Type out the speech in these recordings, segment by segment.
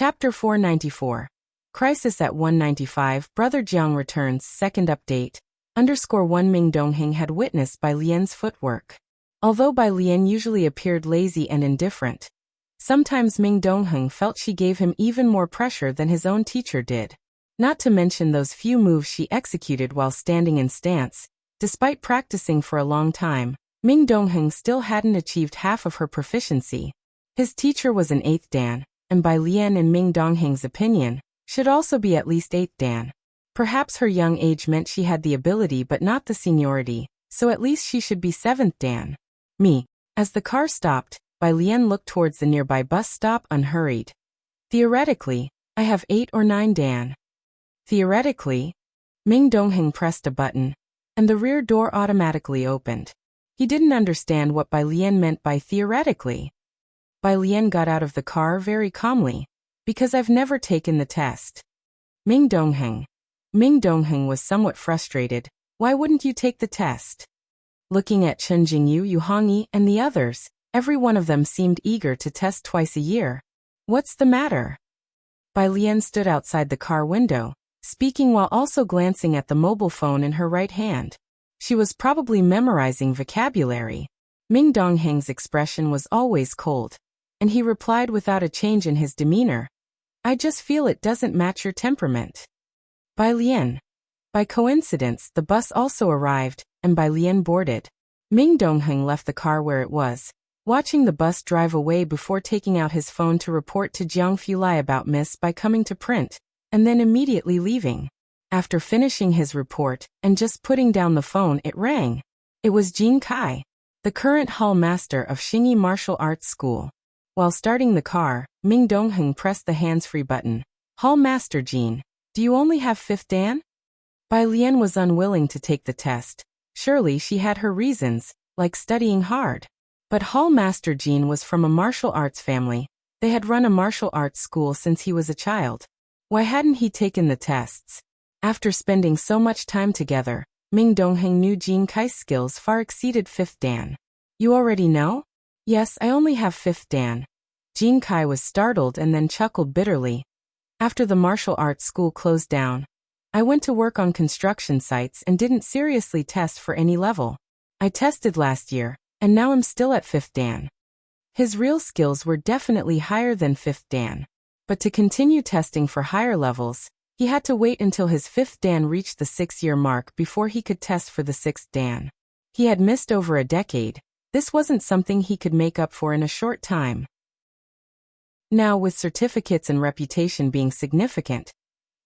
Chapter 494. Crisis at 195. Brother Jiang returns. Second update. _1 Ming Dongheng had witnessed Bai Lian's footwork. Although Bai Lian usually appeared lazy and indifferent, sometimes Ming Dongheng felt she gave him even more pressure than his own teacher did. Not to mention those few moves she executed while standing in stance. Despite practicing for a long time, Ming Dongheng still hadn't achieved half of her proficiency. His teacher was an 8th Dan, and Bai Lian in Ming Dongheng's opinion, should also be at least 8th Dan. Perhaps her young age meant she had the ability but not the seniority, so at least she should be 7th Dan. Me. As the car stopped, Bai Lian looked towards the nearby bus stop unhurried. Theoretically, I have 8 or 9 Dan. Theoretically? Ming Dongheng pressed a button, and the rear door automatically opened. He didn't understand what Bai Lian meant by theoretically. Bai Lian got out of the car very calmly. Because I've never taken the test. Ming Dongheng. Ming Dongheng was somewhat frustrated. Why wouldn't you take the test? Looking at Chen Jingyu, Yu Hongyi, and the others, every one of them seemed eager to test twice a year. What's the matter? Bai Lian stood outside the car window, speaking while also glancing at the mobile phone in her right hand. She was probably memorizing vocabulary. Ming Dongheng's expression was always cold, and he replied without a change in his demeanor. I just feel it doesn't match your temperament. Bai Lian. By coincidence, the bus also arrived, and Bai Lian boarded. Ming Dongheng left the car where it was, watching the bus drive away before taking out his phone to report to Jiang Fulai about Miss Bai coming to print, and then immediately leaving. After finishing his report, and just putting down the phone, it rang. It was Jin Kai, the current hall master of Xingyi Martial Arts School. While starting the car, Ming Dongheng pressed the hands-free button. Hall Master Jin, do you only have 5th Dan? Bai Lian was unwilling to take the test. Surely she had her reasons, like studying hard. But Hall Master Jin was from a martial arts family. They had run a martial arts school since he was a child. Why hadn't he taken the tests? After spending so much time together, Ming Dongheng knew Jin Kai's skills far exceeded 5th Dan. You already know? Yes, I only have 5th Dan. Jin Kai was startled and then chuckled bitterly. After the martial arts school closed down, I went to work on construction sites and didn't seriously test for any level. I tested last year, and now I'm still at 5th Dan. His real skills were definitely higher than 5th Dan. But to continue testing for higher levels, he had to wait until his 5th Dan reached the 6-year mark before he could test for the 6th Dan. He had missed over a decade. This wasn't something he could make up for in a short time. Now, with certificates and reputation being significant,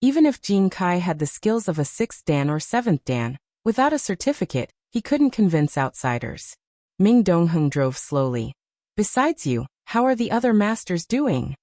even if Jin Kai had the skills of a 6th Dan or 7th Dan, without a certificate, he couldn't convince outsiders. Ming Dongheng drove slowly. Besides you, how are the other masters doing?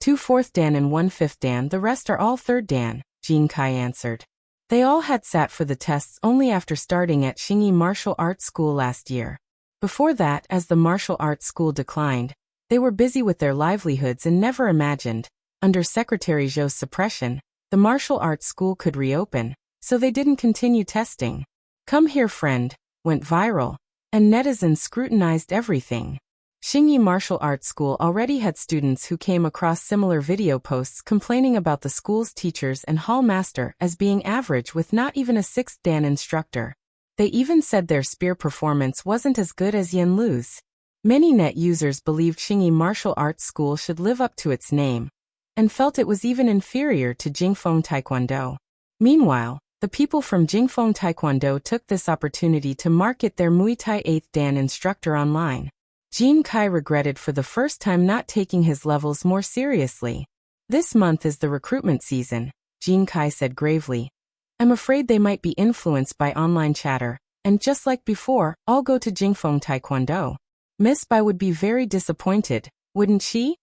2 4th Dan and 1 5th Dan, the rest are all 3rd Dan, Jin Kai answered. They all had sat for the tests only after starting at Xingyi Martial Arts School last year. Before that, as the martial arts school declined, they were busy with their livelihoods and never imagined, under Secretary Zhou's suppression, the martial arts school could reopen, so they didn't continue testing. Come Here Friend went viral, and netizens scrutinized everything. Xingyi Martial Arts School already had students who came across similar video posts complaining about the school's teachers and hall master as being average with not even a 6th Dan instructor. They even said their spear performance wasn't as good as Yan Lu's. Many net users believed Xingyi Martial Arts School should live up to its name, and felt it was even inferior to Jingfeng Taekwondo. Meanwhile, the people from Jingfeng Taekwondo took this opportunity to market their Muay Thai 8th Dan instructor online. Jin Kai regretted for the first time not taking his levels more seriously. This month is the recruitment season, Jin Kai said gravely. I'm afraid they might be influenced by online chatter, and just like before, I'll go to Jingfeng Taekwondo. Miss Bai would be very disappointed, wouldn't she?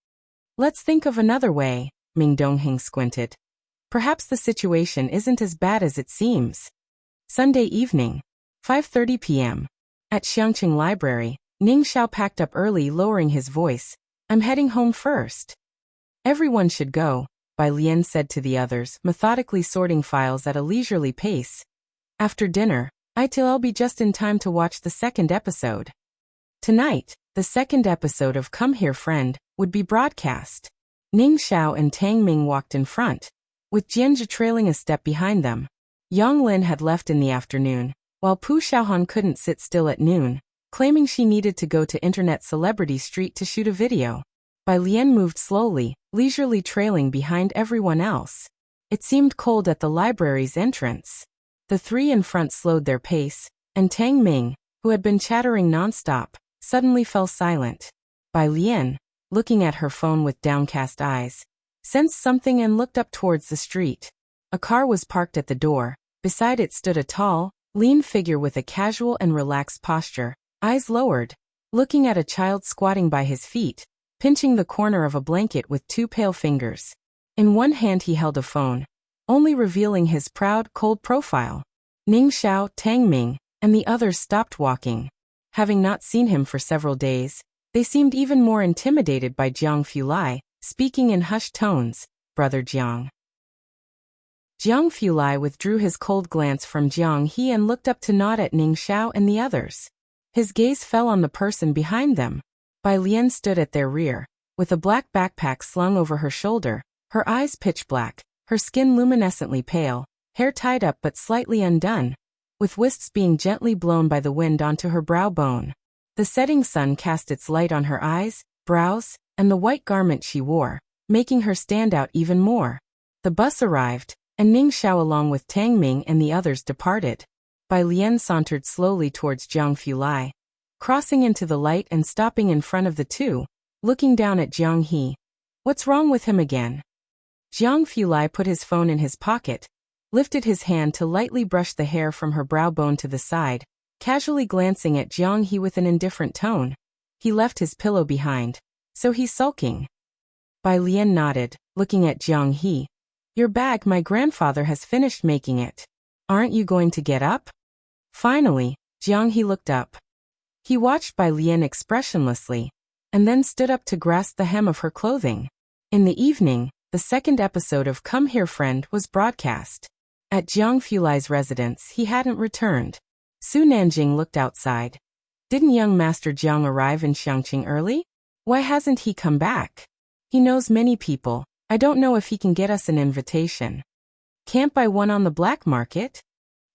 Let's think of another way, Ming Dongheng squinted. Perhaps the situation isn't as bad as it seems. Sunday evening, 5:30 p.m. At Xiangqing Library, Ning Xiao packed up early, lowering his voice. I'm heading home first. Everyone should go, Bai Lian said to the others, methodically sorting files at a leisurely pace. After dinner, I'll be just in time to watch the 2nd episode. Tonight, the 2nd episode of Come Here Friend would be broadcast. Ning Xiao and Tang Ming walked in front, with Jianzhi trailing a step behind them. Yang Lin had left in the afternoon, while Pu Xiaohan couldn't sit still at noon, claiming she needed to go to Internet Celebrity Street to shoot a video. Bai Lian moved slowly, leisurely trailing behind everyone else. It seemed cold at the library's entrance. The three in front slowed their pace, and Tang Ming, who had been chattering nonstop, suddenly fell silent. Bai Lian, looking at her phone with downcast eyes, sensed something and looked up towards the street. A car was parked at the door. Beside it stood a tall, lean figure with a casual and relaxed posture, eyes lowered, looking at a child squatting by his feet, pinching the corner of a blanket with two pale fingers. In one hand he held a phone, only revealing his proud, cold profile. Ning Xiao, Tang Ming, and the others stopped walking. Having not seen him for several days, they seemed even more intimidated by Jiang Fulai, speaking in hushed tones, "Brother Jiang." Jiang Fulai withdrew his cold glance from Jiang He and looked up to nod at Ning Xiao and the others. His gaze fell on the person behind them. Bai Lian stood at their rear, with a black backpack slung over her shoulder, her eyes pitch black, her skin luminescently pale, hair tied up but slightly undone, with wisps being gently blown by the wind onto her brow bone. The setting sun cast its light on her eyes, brows, and the white garment she wore, making her stand out even more. The bus arrived, and Ning Xiao along with Tang Ming and the others departed. Bai Lian sauntered slowly towards Jiang Fulai, crossing into the light and stopping in front of the two, looking down at Jiang He. "What's wrong with him again?" Jiang Fulai put his phone in his pocket, lifted his hand to lightly brush the hair from her brow bone to the side, casually glancing at Jiang He with an indifferent tone. "He left his pillow behind, so he's sulking." Bai Lian nodded, looking at Jiang He. "Your bag, my grandfather has finished making it. Aren't you going to get up?" Finally, Jiang He looked up. He watched Bai Lian expressionlessly, and then stood up to grasp the hem of her clothing. In the evening, the second episode of Come Here Friend was broadcast. At Jiang Fulai's residence he hadn't returned. Su Nanjing looked outside. Didn't young Master Jiang arrive in Xiangqing early? Why hasn't he come back? He knows many people. I don't know if he can get us an invitation. Can't buy one on the black market?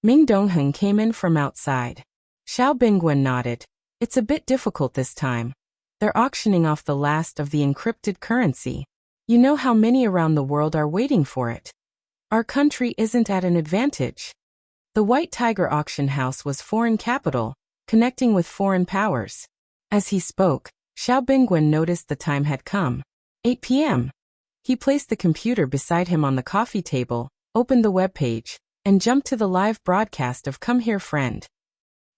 Ming Dongheng came in from outside. Xiao Bingguan nodded. It's a bit difficult this time. They're auctioning off the last of the encrypted currency. You know how many around the world are waiting for it. Our country isn't at an advantage. The White Tiger auction house was foreign capital, connecting with foreign powers. As he spoke, Xiao Bingguan noticed the time had come. 8 p.m. He placed the computer beside him on the coffee table, opened the web page, and jumped to the live broadcast of Come Here Friend.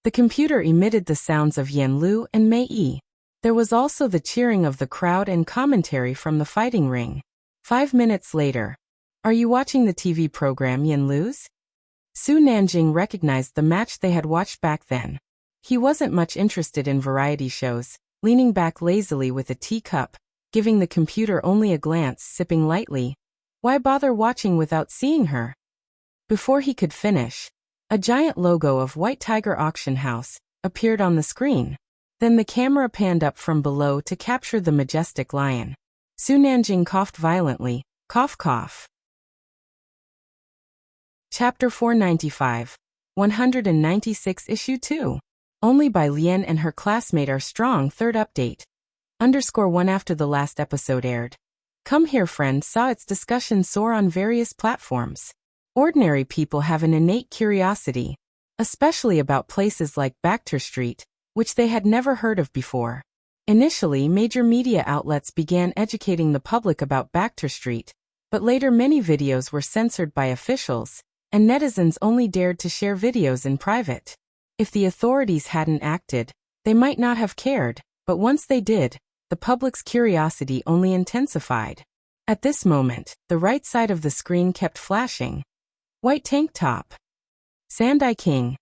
The computer emitted the sounds of Yan Lu and Mei Yi. There was also the cheering of the crowd and commentary from the fighting ring. 5 minutes later. "Are you watching the TV program Yan Lu's?" Su Nanjing recognized the match they had watched back then. He wasn't much interested in variety shows, leaning back lazily with a teacup, giving the computer only a glance, sipping lightly. Why bother watching without seeing her? Before he could finish, a giant logo of White Tiger Auction House appeared on the screen. Then the camera panned up from below to capture the majestic lion. Su Nanjing coughed violently. Cough cough. Chapter 495. 196 Issue 2. Only Bai Lian and her classmate are strong. Third update. _1 After the last episode aired, Come Here Friend saw its discussion soar on various platforms. Ordinary people have an innate curiosity, especially about places like Bakhtar Street, which they had never heard of before. Initially, major media outlets began educating the public about Bakhtar Street, but later many videos were censored by officials, and netizens only dared to share videos in private. If the authorities hadn't acted, they might not have cared, but once they did, the public's curiosity only intensified. At this moment, the right side of the screen kept flashing. White tank top. Sandai King.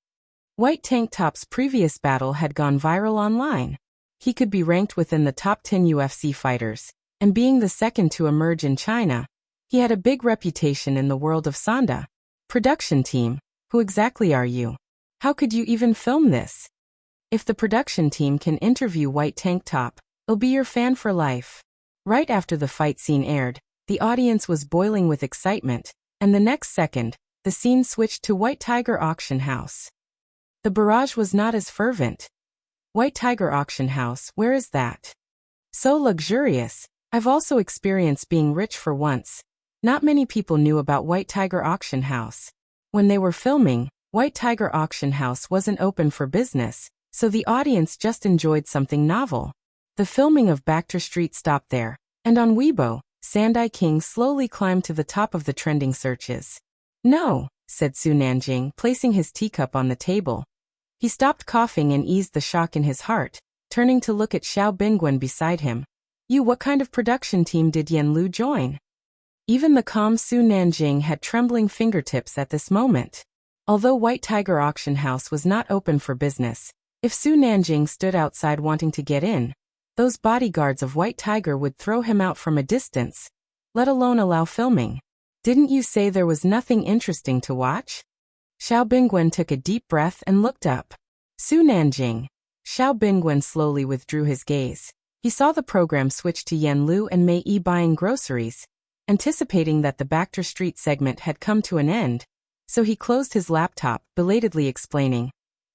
White tank top's previous battle had gone viral online. He could be ranked within the top 10 UFC fighters, and being the second to emerge in China, he had a big reputation in the world of Sanda. Production team, who exactly are you? How could you even film this? If the production team can interview White Tank Top, it'll be your fan for life. Right after the fight scene aired, the audience was boiling with excitement, and the next second, the scene switched to White Tiger Auction House. The barrage was not as fervent. White Tiger Auction House, where is that? So luxurious. I've also experienced being rich for once. Not many people knew about White Tiger Auction House. When they were filming, White Tiger Auction House wasn't open for business, so the audience just enjoyed something novel. The filming of Backter Street stopped there, and on Weibo, Sandai King slowly climbed to the top of the trending searches. No, said Su Nanjing, placing his teacup on the table. He stopped coughing and eased the shock in his heart, turning to look at Xiao Bingwen beside him. What kind of production team did Yan Lu join? Even the calm Su Nanjing had trembling fingertips at this moment. Although White Tiger Auction House was not open for business, if Su Nanjing stood outside wanting to get in, those bodyguards of White Tiger would throw him out from a distance, let alone allow filming. Didn't you say there was nothing interesting to watch? Xiao Bingwen took a deep breath and looked up. Su Nanjing. Xiao Bingwen slowly withdrew his gaze. He saw the program switch to Yan Lu and Mei Yi buying groceries, anticipating that the Backter Street segment had come to an end, so he closed his laptop, belatedly explaining,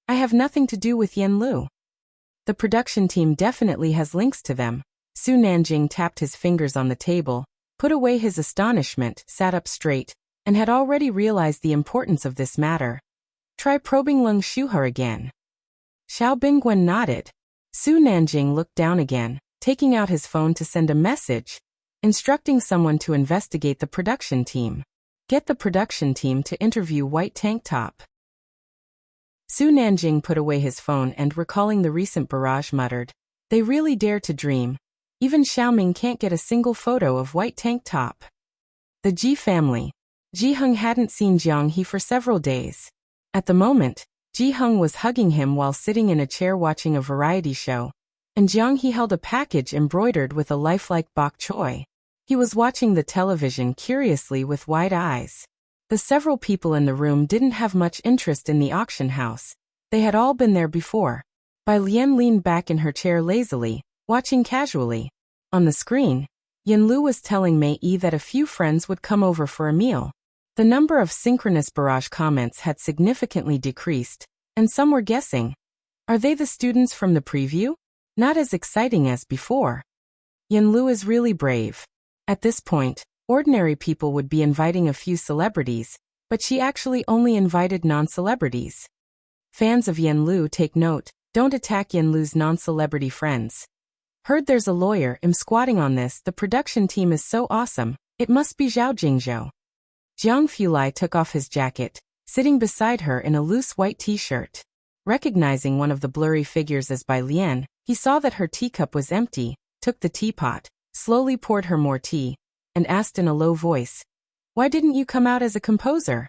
I have nothing to do with Yan Lu. The production team definitely has links to them. Su Nanjing tapped his fingers on the table, put away his astonishment, sat up straight, and had already realized the importance of this matter. Try probing Lung Shuhe again. Xiao Bingwen nodded. Su Nanjing looked down again, taking out his phone to send a message, instructing someone to investigate the production team. Get the production team to interview White Tank Top. Su Nanjing put away his phone and, recalling the recent barrage, muttered, They really dare to dream. Even Xiaoming can't get a single photo of White Tank Top. The Ji family. Ji Heng hadn't seen Jiang He for several days. At the moment, Ji Heng was hugging him while sitting in a chair watching a variety show, and Jiang He held a package embroidered with a lifelike bok choy. He was watching the television curiously with wide eyes. The several people in the room didn't have much interest in the auction house. They had all been there before. Bai Lian leaned back in her chair lazily, watching casually. On the screen, Yan Lu was telling Mei Yi that a few friends would come over for a meal. The number of synchronous barrage comments had significantly decreased, and some were guessing. Are they the students from the preview? Not as exciting as before. Yan Lu is really brave. At this point, ordinary people would be inviting a few celebrities, but she actually only invited non-celebrities. Fans of Yan Lu take note, don't attack Yan Lu's non-celebrity friends. Heard there's a lawyer squatting on this. The production team is so awesome, it must be Zhao Jingzhou. Jiang Fulai took off his jacket, sitting beside her in a loose white t-shirt. Recognizing one of the blurry figures as Bai Lian, he saw that her teacup was empty, took the teapot, slowly poured her more tea, and asked in a low voice, Why didn't you come out as a composer?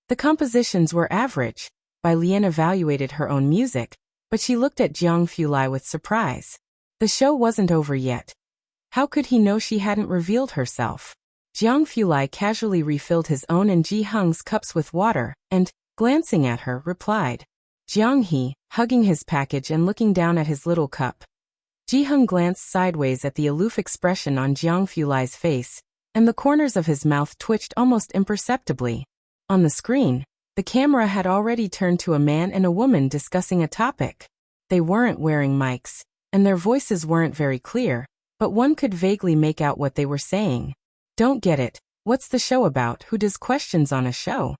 The compositions were average. Bai Lian evaluated her own music, but she looked at Jiang Fulai with surprise. The show wasn't over yet. How could he know she hadn't revealed herself? Jiang Fulai casually refilled his own and Ji Heng's cups with water, and, glancing at her, replied. Jiang He, hugging his package and looking down at his little cup. Ji Heng glanced sideways at the aloof expression on Jiang Fulai's face, and the corners of his mouth twitched almost imperceptibly. On the screen, the camera had already turned to a man and a woman discussing a topic. They weren't wearing mics, and their voices weren't very clear, but one could vaguely make out what they were saying. Don't get it. What's the show about? Who does questions on a show?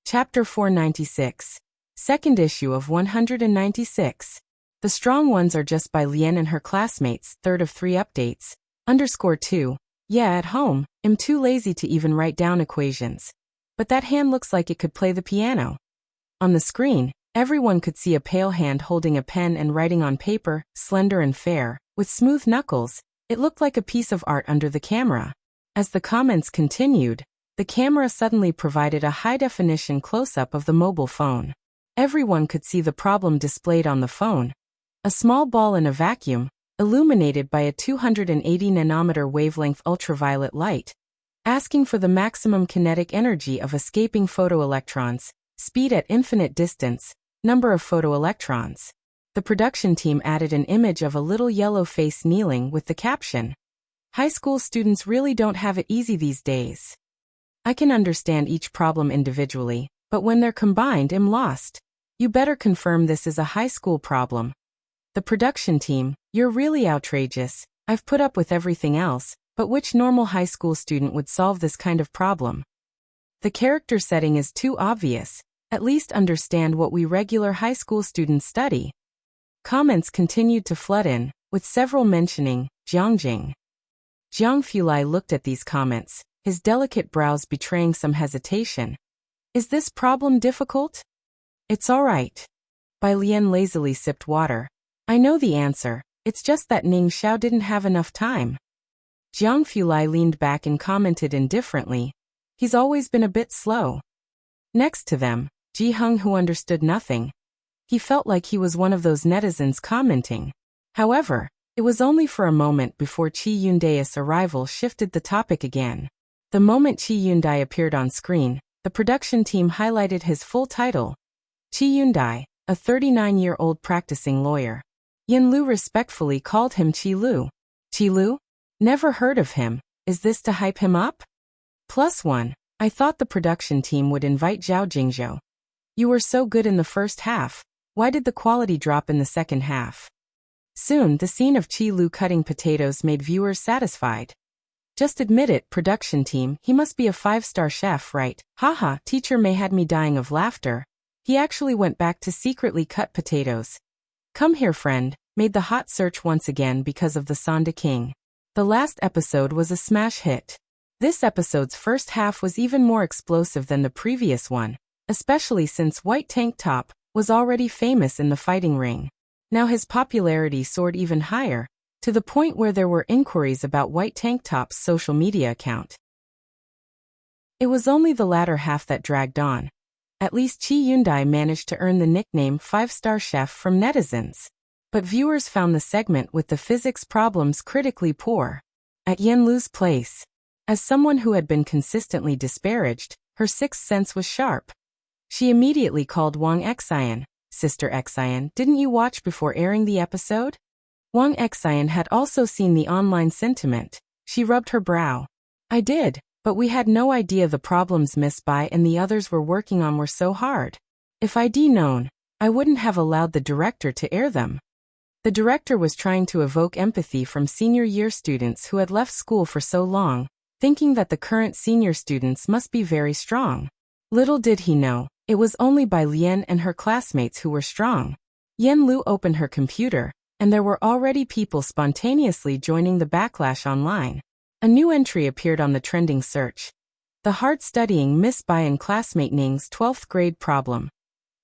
Chapter 496. Second issue of 196. The strong ones are just Bai Lian and her classmates, third of 3 updates. _2. Yeah, at home, I'm too lazy to even write down equations. But that hand looks like it could play the piano. On the screen, everyone could see a pale hand holding a pen and writing on paper, slender and fair, with smooth knuckles. It looked like a piece of art under the camera. As the comments continued, the camera suddenly provided a high-definition close-up of the mobile phone. Everyone could see the problem displayed on the phone. A small ball in a vacuum, illuminated by a 280 nanometer wavelength ultraviolet light, asking for the maximum kinetic energy of escaping photoelectrons, speed at infinite distance, number of photoelectrons. The production team added an image of a little yellow face kneeling with the caption, "High school students really don't have it easy these days. I can understand each problem individually, but when they're combined, I'm lost. You better confirm this is a high school problem." The production team, "You're really outrageous. I've put up with everything else, but which normal high school student would solve this kind of problem? The character setting is too obvious. At least understand what we regular high school students study." Comments continued to flood in, with several mentioning Jiangjing. Jiang Fulai looked at these comments, his delicate brows betraying some hesitation. "Is this problem difficult?" "It's all right." Bai Lian lazily sipped water. "I know the answer, it's just that Ning Xiao didn't have enough time." Jiang Fulai leaned back and commented indifferently, "He's always been a bit slow." Next to them, Ji Heng, who understood nothing. He felt like he was one of those netizens commenting. However, it was only for a moment before Chi Yundai's arrival shifted the topic again. The moment Chi Yundai appeared on screen, the production team highlighted his full title. Chi Yundai, a 39-year-old practicing lawyer. Yin Lu respectfully called him Chi Lu. "Chi Lu? Never heard of him. Is this to hype him up?" +1. I thought the production team would invite Zhao Jingzhou. You were so good in the first half. Why did the quality drop in the second half? Soon, the scene of Chi Lu cutting potatoes made viewers satisfied. "Just admit it, production team, he must be a 5-star chef, right? Haha, teacher May had me dying of laughter. He actually went back to secretly cut potatoes. Come here, friend," made the hot search once again because of the Sonda King. The last episode was a smash hit. This episode's first half was even more explosive than the previous one, especially since White Tank Top was already famous in the fighting ring. Now his popularity soared even higher, to the point where there were inquiries about White Tank Top's social media account. It was only the latter half that dragged on. At least Chi Yundai managed to earn the nickname 5-star chef from netizens. But viewers found the segment with the physics problems critically poor. At Yen Lu's place, as someone who had been consistently disparaged, her sixth sense was sharp. She immediately called Wang Xian. "Sister Xian, didn't you watch before airing the episode?" Wang Xian had also seen the online sentiment. She rubbed her brow. "I did, but we had no idea the problems Miss Bai and the others were working on were so hard. If I'd known, I wouldn't have allowed the director to air them." The director was trying to evoke empathy from senior year students who had left school for so long, thinking that the current senior students must be very strong. Little did he know, it was only Bai Lian and her classmates who were strong. Yen Lu opened her computer, and there were already people spontaneously joining the backlash online. A new entry appeared on the trending search. The hard-studying Miss Bai and classmate Ning's 12th grade problem.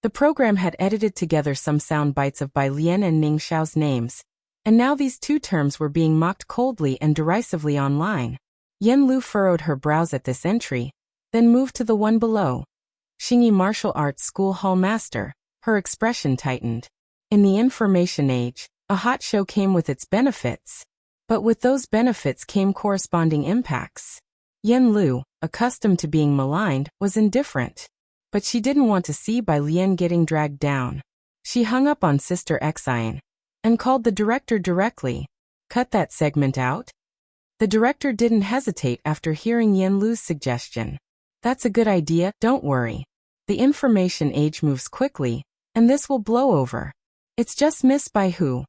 The program had edited together some sound bites of Bai Lian and Ning Xiao's names, and now these two terms were being mocked coldly and derisively online. Yen Lu furrowed her brows at this entry, then moved to the one below. Xingyi Martial Arts School Hall Master. Her expression tightened. In the information age, a hot show came with its benefits. But with those benefits came corresponding impacts. Yen Lu, accustomed to being maligned, was indifferent. But she didn't want to see Bai Lian getting dragged down. She hung up on Sister Xian and called the director directly. "Cut that segment out?" The director didn't hesitate after hearing Yen Lu's suggestion. "That's a good idea, don't worry. The information age moves quickly, and this will blow over. It's just Miss Bai who."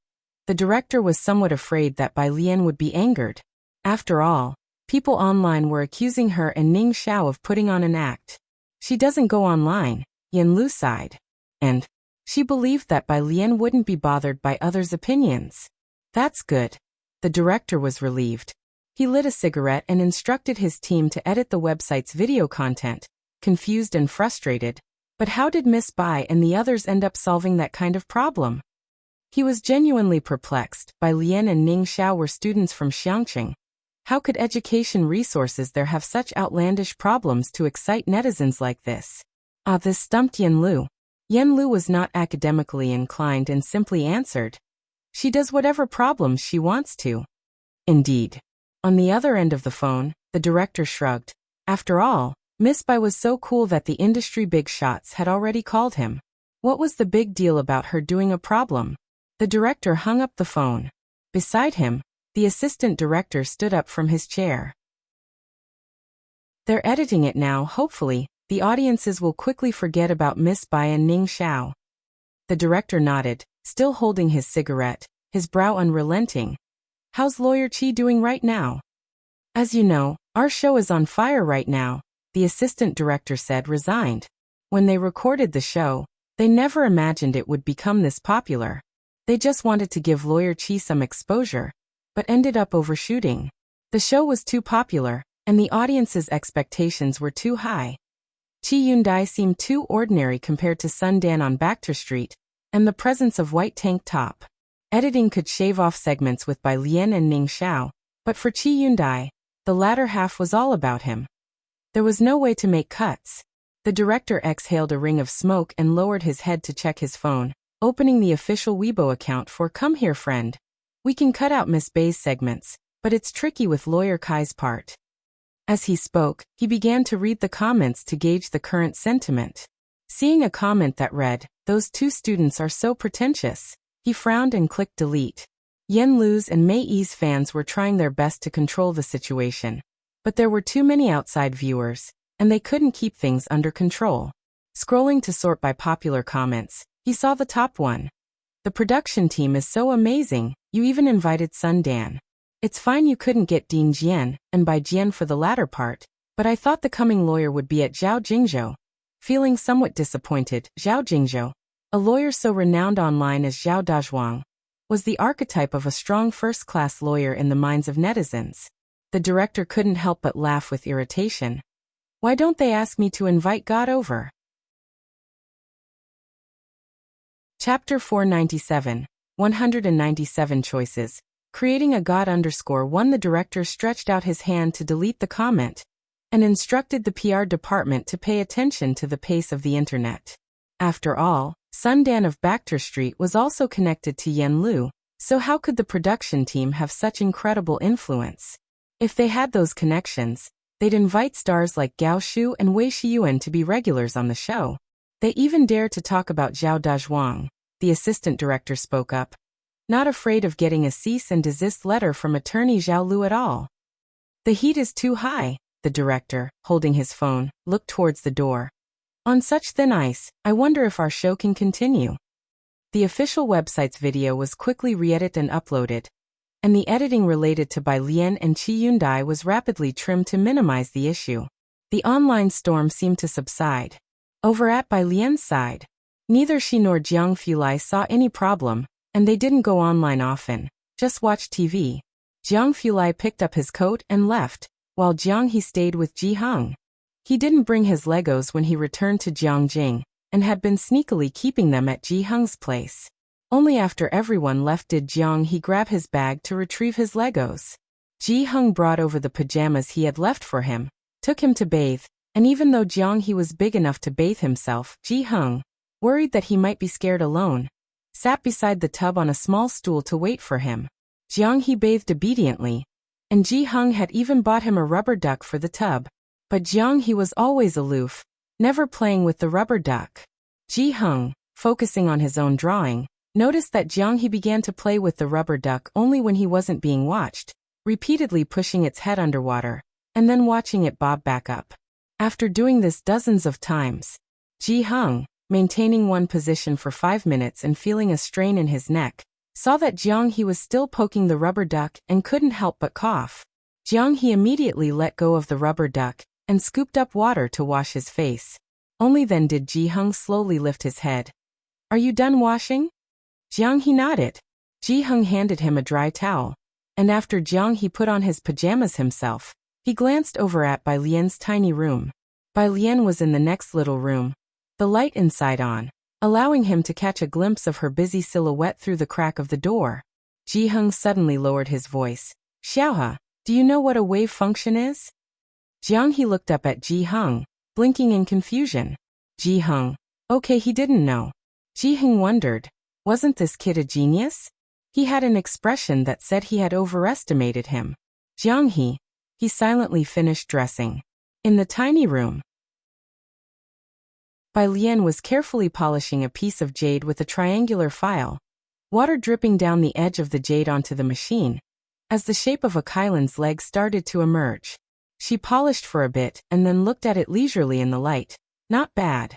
The director was somewhat afraid that Bai Lian would be angered. After all, people online were accusing her and Ning Xiao of putting on an act. She doesn't go online, Yen Lu sighed. And she believed that Bai Lian wouldn't be bothered by others' opinions. That's good. The director was relieved. He lit a cigarette and instructed his team to edit the website's video content, confused and frustrated. But how did Miss Bai and the others end up solving that kind of problem? He was genuinely perplexed. Bai Lian and Ning Xiao were students from Xiangqing. How could education resources there have such outlandish problems to excite netizens like this? This stumped Yen Lu. Yen Lu was not academically inclined and simply answered. She does whatever problems she wants to. Indeed. On the other end of the phone, the director shrugged. After all, Miss Bai was so cool that the industry big shots had already called him. What was the big deal about her doing a problem? The director hung up the phone. Beside him, the assistant director stood up from his chair. They're editing it now. Hopefully, the audiences will quickly forget about Miss Bai and Ning Xiao. The director nodded, still holding his cigarette, his brow unrelenting. How's Lawyer Chi doing right now? As you know, our show is on fire right now, the assistant director said, resigned. When they recorded the show, they never imagined it would become this popular. They just wanted to give Lawyer Chi some exposure, but ended up overshooting. The show was too popular, and the audience's expectations were too high. Chi Yun-dai seemed too ordinary compared to Sun Dan on Bachter Street, and the presence of white tank top. Editing could shave off segments with Bai Lian and Ning Xiao, but for Chi Yun-dai, the latter half was all about him. There was no way to make cuts. The director exhaled a ring of smoke and lowered his head to check his phone, opening the official Weibo account for "Come here, friend. We can cut out Miss Bai's segments, but it's tricky with Lawyer Kai's part." As he spoke, he began to read the comments to gauge the current sentiment. Seeing a comment that read, "Those two students are so pretentious," he frowned and clicked delete. Yen Lu's and Mei Yi's fans were trying their best to control the situation, but there were too many outside viewers, and they couldn't keep things under control. Scrolling to sort by popular comments, he saw the top one. "The production team is so amazing, you even invited Sun Dan. It's fine you couldn't get Dean Jian, and Bai Jian for the latter part, but I thought the coming lawyer would be at Zhao Jingzhou." Feeling somewhat disappointed, Zhao Jingzhou, a lawyer so renowned online as Zhao Dazhuang, was the archetype of a strong first-class lawyer in the minds of netizens. The director couldn't help but laugh with irritation. Why don't they ask me to invite God over? Chapter 497, 197 Choices. Creating a God_1. The director stretched out his hand to delete the comment, and instructed the PR department to pay attention to the pace of the internet. After all, Sun Dan of Bachter Street was also connected to Yen Lu, so how could the production team have such incredible influence? If they had those connections, they'd invite stars like Gao Shu and Wei Shiyuan to be regulars on the show. They even dared to talk about Zhao Dazhuang. The assistant director spoke up, not afraid of getting a cease and desist letter from attorney Zhao Lu at all. "The heat is too high," the director, holding his phone, looked towards the door. "On such thin ice, I wonder if our show can continue." The official website's video was quickly re-edited and uploaded, and the editing related to Bai Lian and Chi Yun-dai was rapidly trimmed to minimize the issue. The online storm seemed to subside. Over at Bai Lian's side, neither she nor Jiang Fulai saw any problem, and they didn't go online often, just watch TV. Jiang Fulai picked up his coat and left, while Jiang He stayed with Ji Hung. He didn't bring his Legos when he returned to Jiangjing, and had been sneakily keeping them at Ji Hung's place. Only after everyone left did Jiang He grab his bag to retrieve his Legos. Ji Hung brought over the pajamas he had left for him, took him to bathe, and even though Jiang He was big enough to bathe himself, Ji Hung, worried that he might be scared alone, sat beside the tub on a small stool to wait for him. Jiang He bathed obediently, and Ji Hung had even bought him a rubber duck for the tub. But Jiang He was always aloof, never playing with the rubber duck. Ji Hung, focusing on his own drawing, noticed that Jiang He began to play with the rubber duck only when he wasn't being watched, repeatedly pushing its head underwater, and then watching it bob back up. After doing this dozens of times, Ji Hung, maintaining one position for 5 minutes and feeling a strain in his neck, saw that Jiang He was still poking the rubber duck and couldn't help but cough. Jiang He immediately let go of the rubber duck and scooped up water to wash his face. Only then did Ji Hung slowly lift his head. "Are you done washing?" Jiang He nodded. Ji Hung handed him a dry towel, and after Jiang He put on his pajamas himself, he glanced over at Bai Lian's tiny room. Bai Lian was in the next little room, the light inside on, allowing him to catch a glimpse of her busy silhouette through the crack of the door. Ji Hung suddenly lowered his voice. "Xiaohe, do you know what a wave function is?" Jiang He looked up at Ji Hung, blinking in confusion. Ji Hung, okay, he didn't know. Ji Hung wondered, wasn't this kid a genius? He had an expression that said he had overestimated him. Jiang he silently finished dressing. In the tiny room, Bai Lian was carefully polishing a piece of jade with a triangular file, water dripping down the edge of the jade onto the machine. As the shape of a Kylan's leg started to emerge, she polished for a bit and then looked at it leisurely in the light. Not bad.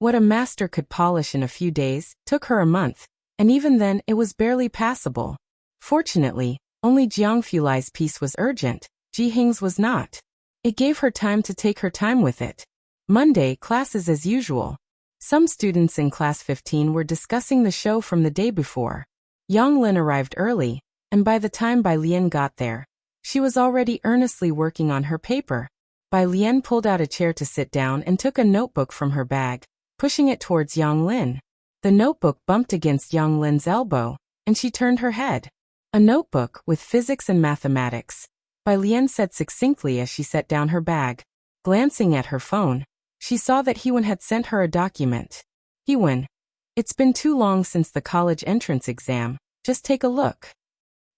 What a master could polish in a few days took her a month, and even then it was barely passable. Fortunately, only Jiang Fulai's piece was urgent, Ji Hing's was not. It gave her time to take her time with it. Monday, classes as usual. Some students in class 15 were discussing the show from the day before. Yang Lin arrived early, and by the time Bai Lian got there, she was already earnestly working on her paper. Bai Lian pulled out a chair to sit down and took a notebook from her bag, pushing it towards Yang Lin. The notebook bumped against Yang Lin's elbow, and she turned her head. A notebook with physics and mathematics, Bai Lian said succinctly as she set down her bag. Glancing at her phone, she saw that Hewen had sent her a document. Hewen, it's been too long since the college entrance exam, just take a look.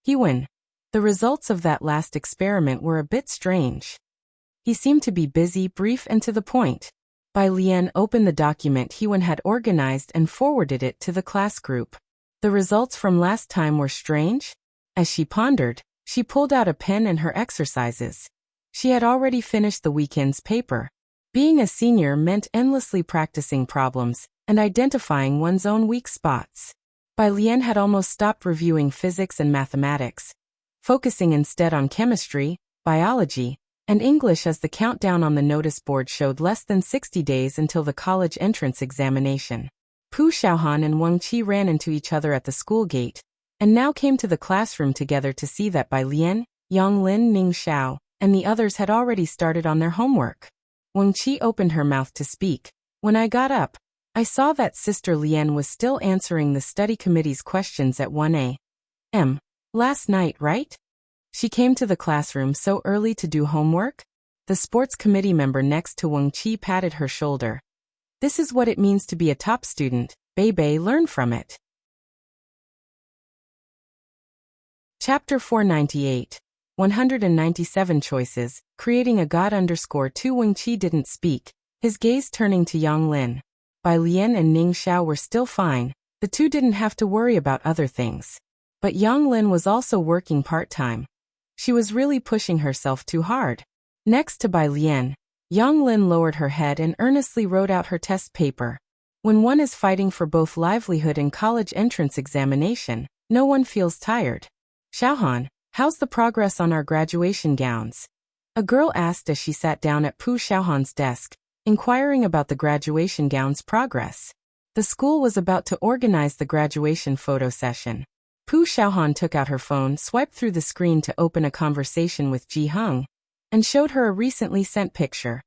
Hewen, the results of that last experiment were a bit strange. He seemed to be busy, brief, and to the point. Bai Lian opened the document Hewen had organized and forwarded it to the class group. The results from last time were strange? As she pondered, she pulled out a pen and her exercises. She had already finished the weekend's paper. Being a senior meant endlessly practicing problems and identifying one's own weak spots. Bai Lian had almost stopped reviewing physics and mathematics, focusing instead on chemistry, biology, and English as the countdown on the notice board showed less than 60 days until the college entrance examination. Pu Xiaohan and Wang Qi ran into each other at the school gate, and now came to the classroom together to see that Bai Lian, Yang Lin, Ning Xiao, and the others had already started on their homework. Wang Qi opened her mouth to speak. When I got up, I saw that Sister Lian was still answering the study committee's questions at 1 a.m. last night, right? She came to the classroom so early to do homework? The sports committee member next to Wang Qi patted her shoulder. This is what it means to be a top student, Bei, learn from it. Chapter 498. 197 Choices, Creating a God _2 Wang Qi didn't speak, his gaze turning to Yang Lin. Bai Lian and Ning Xiao were still fine, the two didn't have to worry about other things. But Yang Lin was also working part-time. She was really pushing herself too hard. Next to Bai Lian, Yang Lin lowered her head and earnestly wrote out her test paper. When one is fighting for both livelihood and college entrance examination, no one feels tired. Xiaohan, how's the progress on our graduation gowns? A girl asked as she sat down at Pu Xiaohan's desk, inquiring about the graduation gown's progress. The school was about to organize the graduation photo session. Pu Xiaohan took out her phone, swiped through the screen to open a conversation with Ji Heng, and showed her a recently sent picture.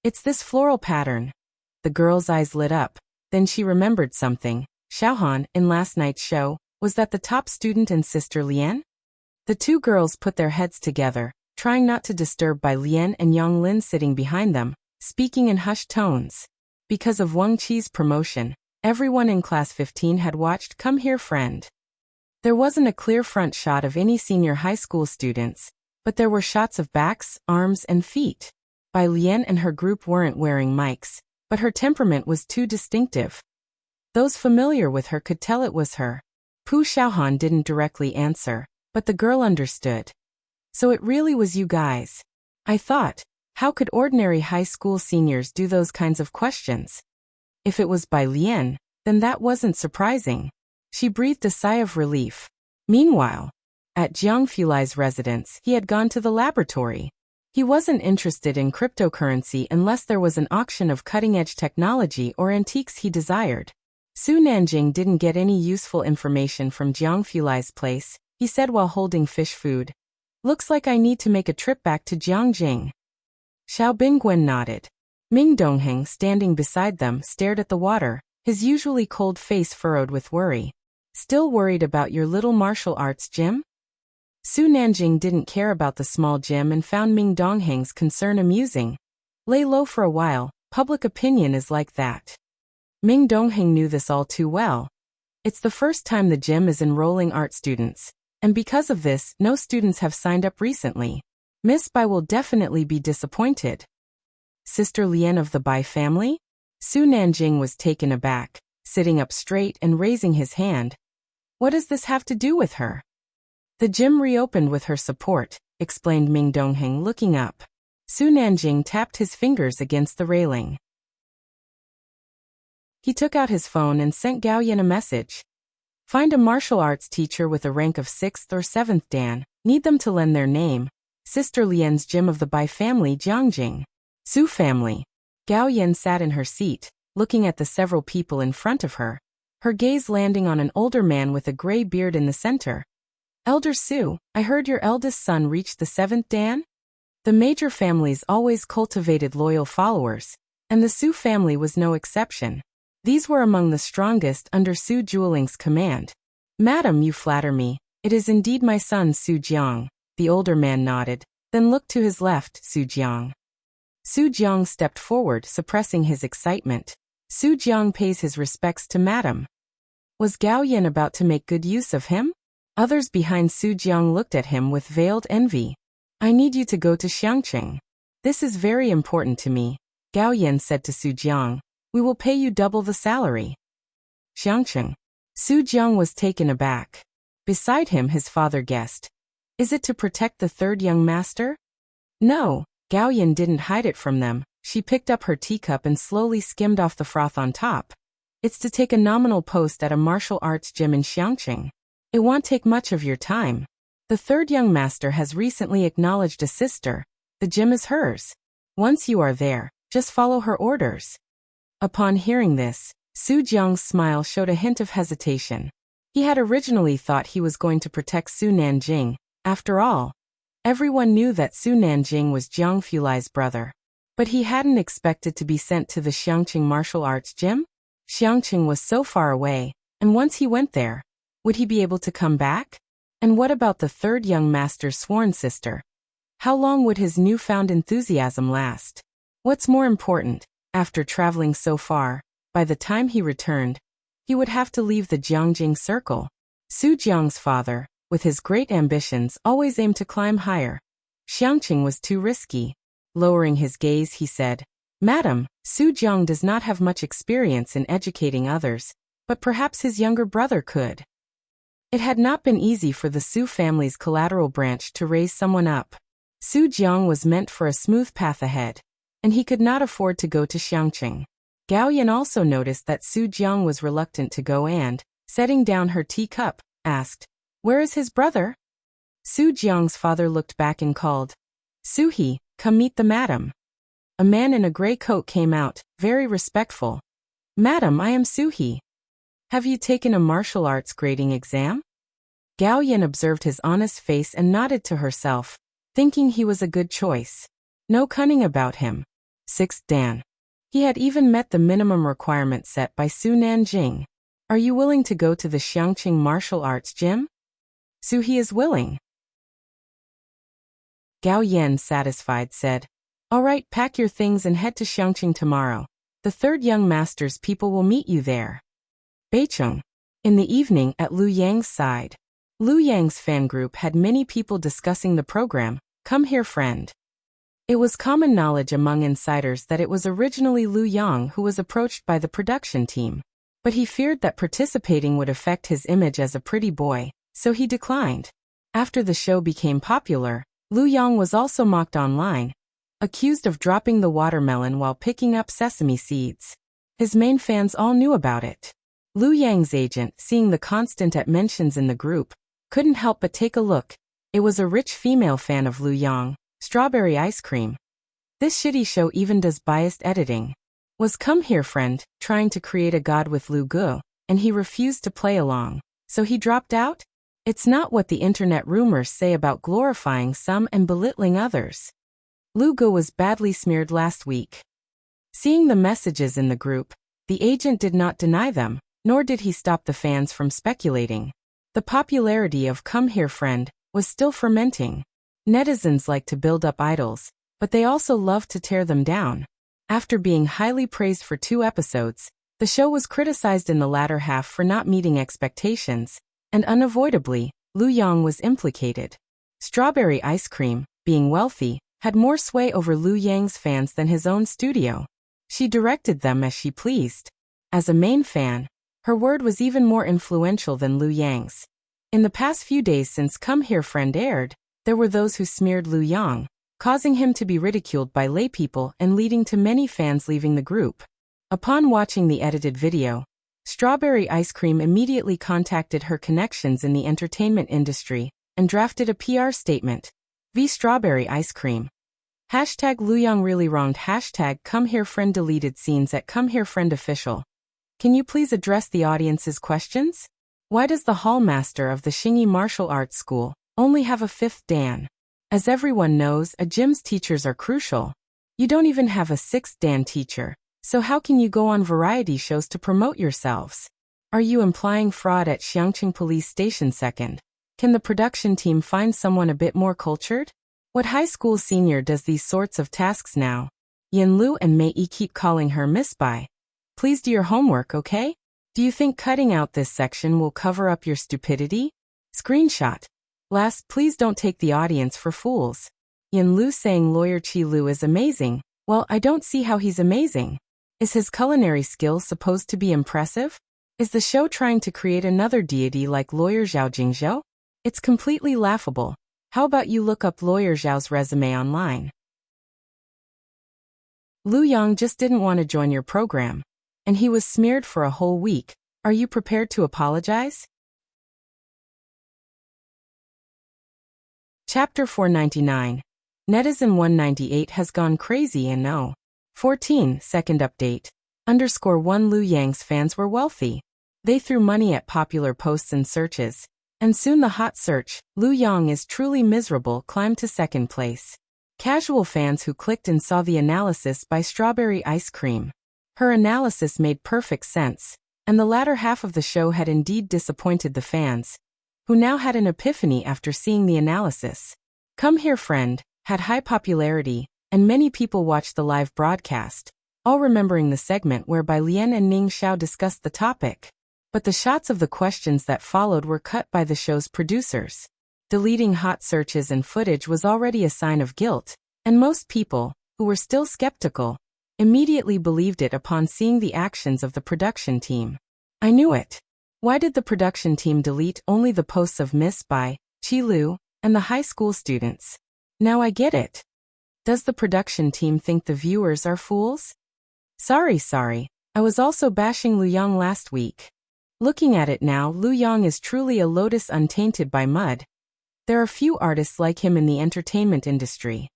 It's this floral pattern. The girl's eyes lit up. Then she remembered something. Xiaohan, in last night's show, was that the top student and Sister Lian? The two girls put their heads together, trying not to disturb Bai Lian and Yang Lin sitting behind them, speaking in hushed tones. Because of Wang Qi's promotion, everyone in class 15 had watched Come Here Friend. There wasn't a clear front shot of any senior high school students, but there were shots of backs, arms, and feet. Bai Lian and her group weren't wearing mics, but her temperament was too distinctive. Those familiar with her could tell it was her. Pu Xiaohan didn't directly answer, but the girl understood. So it really was you guys. I thought, how could ordinary high school seniors do those kinds of questions? If it was Bai Lian, then that wasn't surprising. She breathed a sigh of relief. Meanwhile, at Jiang Fulai's residence, he had gone to the laboratory. He wasn't interested in cryptocurrency unless there was an auction of cutting-edge technology or antiques he desired. Su Nanjing didn't get any useful information from Jiang Fulai's place, he said while holding fish food. Looks like I need to make a trip back to Jiangjing. Xiao Bingguan nodded. Ming Dongheng, standing beside them, stared at the water, his usually cold face furrowed with worry. Still worried about your little martial arts gym? Su Nanjing didn't care about the small gym and found Ming Dongheng's concern amusing. Lay low for a while, public opinion is like that. Ming Dongheng knew this all too well. It's the first time the gym is enrolling art students, and because of this, no students have signed up recently. Miss Bai will definitely be disappointed. Sister Lian of the Bai family? Su Nanjing was taken aback, sitting up straight and raising his hand. What does this have to do with her? The gym reopened with her support, explained Ming Dongheng, looking up. Su Nanjing tapped his fingers against the railing. He took out his phone and sent Gao Yin a message. Find a martial arts teacher with a rank of 6th or 7th Dan. Need them to lend their name. Sister Lian's gym of the Bai family, Jiangjing. Su family. Gao Yin sat in her seat, looking at the several people in front of her, her gaze landing on an older man with a gray beard in the center. Elder Su, I heard your eldest son reached the 7th Dan? The major families always cultivated loyal followers, and the Su family was no exception. These were among the strongest under Su Jiuling's command. Madam, you flatter me. It is indeed my son Su Jiang. The older man nodded, then looked to his left, Su Jiang. Su Jiang stepped forward, suppressing his excitement. Su Jiang pays his respects to Madam. Was Gao Yin about to make good use of him? Others behind Su Jiang looked at him with veiled envy. I need you to go to Xiangqing. This is very important to me, Gao Yin said to Su Jiang. We will pay you double the salary. Xiangqing. Su Jiang was taken aback. Beside him his father guessed. Is it to protect the third young master? No, Gao Yin didn't hide it from them. She picked up her teacup and slowly skimmed off the froth on top. It's to take a nominal post at a martial arts gym in Xiangqing. It won't take much of your time. The third young master has recently acknowledged a sister. The gym is hers. Once you are there, just follow her orders. Upon hearing this, Su Jiang's smile showed a hint of hesitation. He had originally thought he was going to protect Su Nanjing. After all, everyone knew that Su Nanjing was Jiang Fulai's brother. But he hadn't expected to be sent to the Xiangqing martial arts gym. Xiangqing was so far away, and once he went there, would he be able to come back? And what about the third young master's sworn sister? How long would his newfound enthusiasm last? What's more important, after traveling so far, by the time he returned, he would have to leave the Jiangjing circle. Su Jiang's father, with his great ambitions, always aimed to climb higher. Xiangqing was too risky. Lowering his gaze, he said, Madam, Su Jiang does not have much experience in educating others, but perhaps his younger brother could. It had not been easy for the Su family's collateral branch to raise someone up. Su Jiang was meant for a smooth path ahead, and he could not afford to go to Xiangqing. Gao Yin also noticed that Su Jiang was reluctant to go and, setting down her teacup, asked, Where is his brother? Su Jiang's father looked back and called, Su-hee, come meet the madam. A man in a gray coat came out, very respectful. Madam, I am Su-hee. Have you taken a martial arts grading exam? Gao Yin observed his honest face and nodded to herself, thinking he was a good choice. No cunning about him. 6th Dan. He had even met the minimum requirement set by Su Nanjing. Are you willing to go to the Xiangqing martial arts gym? Su-hee is willing. Gao Yin, satisfied, said, All right, pack your things and head to Xiangqing tomorrow. The third young master's people will meet you there. Beicheng. In the evening at Lu Yang's side. Lu Yang's fan group had many people discussing the program, Come Here Friend. It was common knowledge among insiders that it was originally Lu Yang who was approached by the production team. But he feared that participating would affect his image as a pretty boy, so he declined. After the show became popular, Lu Yang was also mocked online, accused of dropping the watermelon while picking up sesame seeds. His main fans all knew about it. Lu Yang's agent, seeing the constant mentions in the group, couldn't help but take a look. It was a rich female fan of Lu Yang, Strawberry Ice Cream. This shitty show even does biased editing. Was Come Here Friend trying to create a god with Lu Gu, and he refused to play along, so he dropped out? It's not what the internet rumors say about glorifying some and belittling others. Lu Gu was badly smeared last week. Seeing the messages in the group, the agent did not deny them, nor did he stop the fans from speculating. The popularity of Come Here Friend was still fermenting. Netizens like to build up idols, but they also love to tear them down. After being highly praised for 2 episodes, the show was criticized in the latter half for not meeting expectations, and unavoidably, Lu Yang was implicated. Strawberry Ice Cream, being wealthy, had more sway over Lu Yang's fans than his own studio. She directed them as she pleased. As a main fan, Her word was even more influential than Lu Yang's. In the past few days since Come Here Friend aired, there were those who smeared Lu Yang, causing him to be ridiculed by laypeople and leading to many fans leaving the group. Upon watching the edited video, Strawberry Ice Cream immediately contacted her connections in the entertainment industry and drafted a PR statement. Strawberry Ice Cream. Hashtag Lu Yang really wronged. Hashtag Come Here Friend deleted scenes at Come Here Friend official. Can you please address the audience's questions? Why does the hallmaster of the Xingyi Martial Arts School only have a fifth Dan? As everyone knows, a gym's teachers are crucial. You don't even have a sixth Dan teacher, so how can you go on variety shows to promote yourselves? Are you implying fraud at Xiangqing Police Station? Second, can the production team find someone a bit more cultured? What high school senior does these sorts of tasks now? Yin Lu and Mei Yi keep calling her Miss Bai. Please do your homework, okay? Do you think cutting out this section will cover up your stupidity? Screenshot. Last, please don't take the audience for fools. Yin Lu saying Lawyer Qi Lu is amazing. Well, I don't see how he's amazing. Is his culinary skill supposed to be impressive? Is the show trying to create another deity like Lawyer Zhao Jingzhou? It's completely laughable. How about you look up Lawyer Zhao's resume online? Lu Yang just didn't want to join your program, and he was smeared for a whole week. Are you prepared to apologize? Chapter 499. Netizen 198 has gone crazy and no. 14 second update. _1 Lu Yang's fans were wealthy. They threw money at popular posts and searches, and soon the hot search, Lu Yang is truly miserable, climbed to second place. Casual fans who clicked and saw the analysis by Strawberry Ice Cream. Her analysis made perfect sense, and the latter half of the show had indeed disappointed the fans, who now had an epiphany after seeing the analysis. Come Here Friend had high popularity, and many people watched the live broadcast, all remembering the segment whereby Lian and Ning Xiao discussed the topic. But the shots of the questions that followed were cut by the show's producers. Deleting hot searches and footage was already a sign of guilt, and most people, who were still skeptical, immediately believed it upon seeing the actions of the production team. I knew it. Why did the production team delete only the posts of Miss Bai, Qi Lu, and the high school students? Now I get it. Does the production team think the viewers are fools? Sorry. I was also bashing Lu Yang last week. Looking at it now, Lu Yang is truly a lotus untainted by mud. There are few artists like him in the entertainment industry.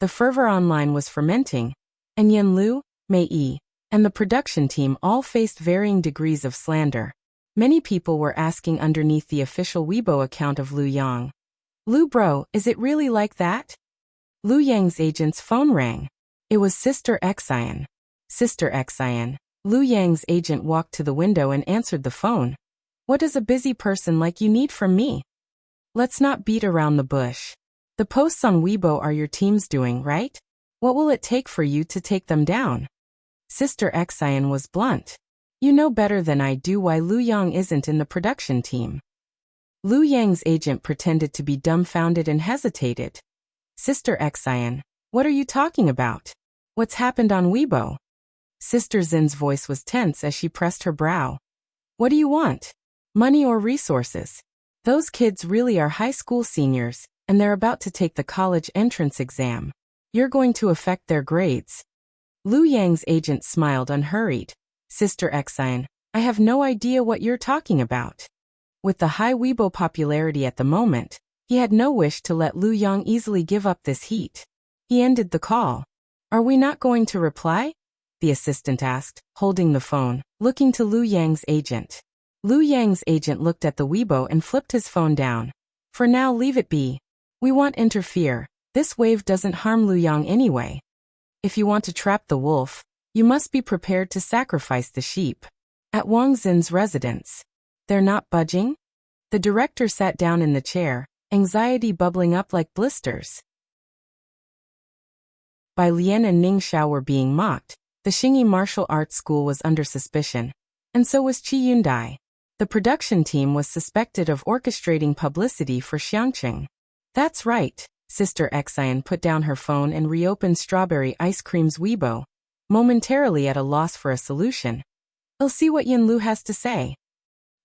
The fervor online was fermenting, and Yin Lu, Mei Yi, and the production team all faced varying degrees of slander. Many people were asking underneath the official Weibo account of Lu Yang, Lu bro, is it really like that? Lu Yang's agent's phone rang. It was Sister Xian. Sister Xian. Lu Yang's agent walked to the window and answered the phone. What does a busy person like you need from me? Let's not beat around the bush. The posts on Weibo are your team's doing, right? What will it take for you to take them down? Sister Xian was blunt. You know better than I do why Lu Yang isn't in the production team. Lu Yang's agent pretended to be dumbfounded and hesitated. Sister Xian, what are you talking about? What's happened on Weibo? Sister Zin's voice was tense as she pressed her brow. What do you want? Money or resources? Those kids really are high school seniors, and they're about to take the college entrance exam. You're going to affect their grades. Lu Yang's agent smiled unhurried. Sister Xian, I have no idea what you're talking about. With the high Weibo popularity at the moment, he had no wish to let Lu Yang easily give up this heat. He ended the call. Are we not going to reply? The assistant asked, holding the phone, looking to Lu Yang's agent. Lu Yang's agent looked at the Weibo and flipped his phone down. For now, leave it be. We won't interfere. This wave doesn't harm Lu Yang anyway. If you want to trap the wolf, you must be prepared to sacrifice the sheep. At Wang Xin's residence. They're not budging? The director sat down in the chair, anxiety bubbling up like blisters. By Lian and Ning Xiao were being mocked. The Xingyi Martial Arts School was under suspicion, and so was Qi Yundai. The production team was suspected of orchestrating publicity for Xiangqing. That's right. Sister Xian put down her phone and reopened Strawberry Ice Cream's Weibo, momentarily at a loss for a solution. I'll see what Yin Lu has to say.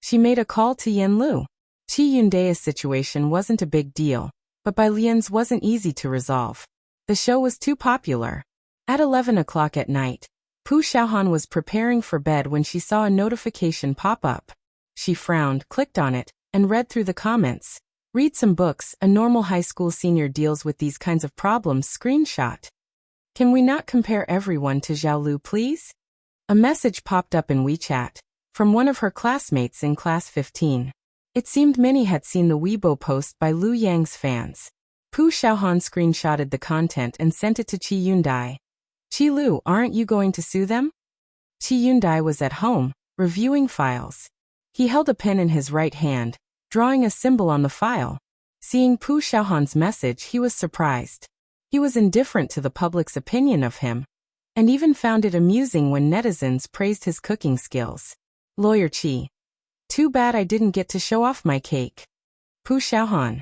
She made a call to Yin Lu. Chi Yundae's situation wasn't a big deal, but Bai Lian's wasn't easy to resolve. The show was too popular. At 11 o'clock at night, Pu Xiaohan was preparing for bed when she saw a notification pop up. She frowned, clicked on it, and read through the comments. Read some books, a normal high school senior deals with these kinds of problems. Screenshot. Can we not compare everyone to Zhao Lu, please? A message popped up in WeChat from one of her classmates in class 15. It seemed many had seen the Weibo post by Lu Yang's fans. Pu Xiaohan screenshotted the content and sent it to Qi Yundae. Qi Lu, aren't you going to sue them? Qi Yundae was at home, reviewing files. He held a pen in his right hand, drawing a symbol on the file. Seeing Pu Xiaohan's message, he was surprised. He was indifferent to the public's opinion of him, and even found it amusing when netizens praised his cooking skills. Lawyer Qi. Too bad I didn't get to show off my cake. Pu Xiaohan.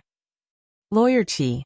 Lawyer Qi.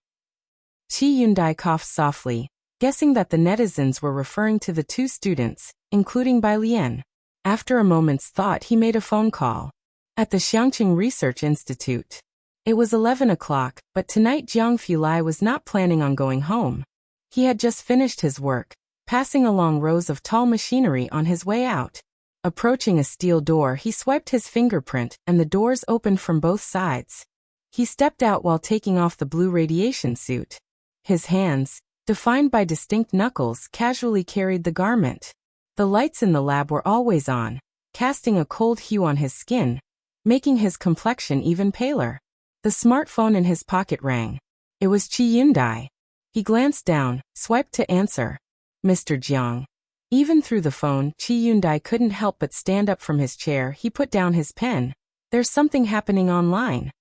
Qi Yundae coughed softly, guessing that the netizens were referring to the two students, including Bai Lian. After a moment's thought, he made a phone call. At the Xiangqing Research Institute. It was 11 o'clock, but tonight Jiang Fulai was not planning on going home. He had just finished his work, passing along rows of tall machinery on his way out. Approaching a steel door, he swiped his fingerprint and the doors opened from both sides. He stepped out while taking off the blue radiation suit. His hands, defined by distinct knuckles, casually carried the garment. The lights in the lab were always on, casting a cold hue on his skin, making his complexion even paler. The smartphone in his pocket rang. It was Qi Yundae. He glanced down, swiped to answer. Mr. Jiang. Even through the phone, Qi Yundae couldn't help but stand up from his chair. He put down his pen. There's something happening online.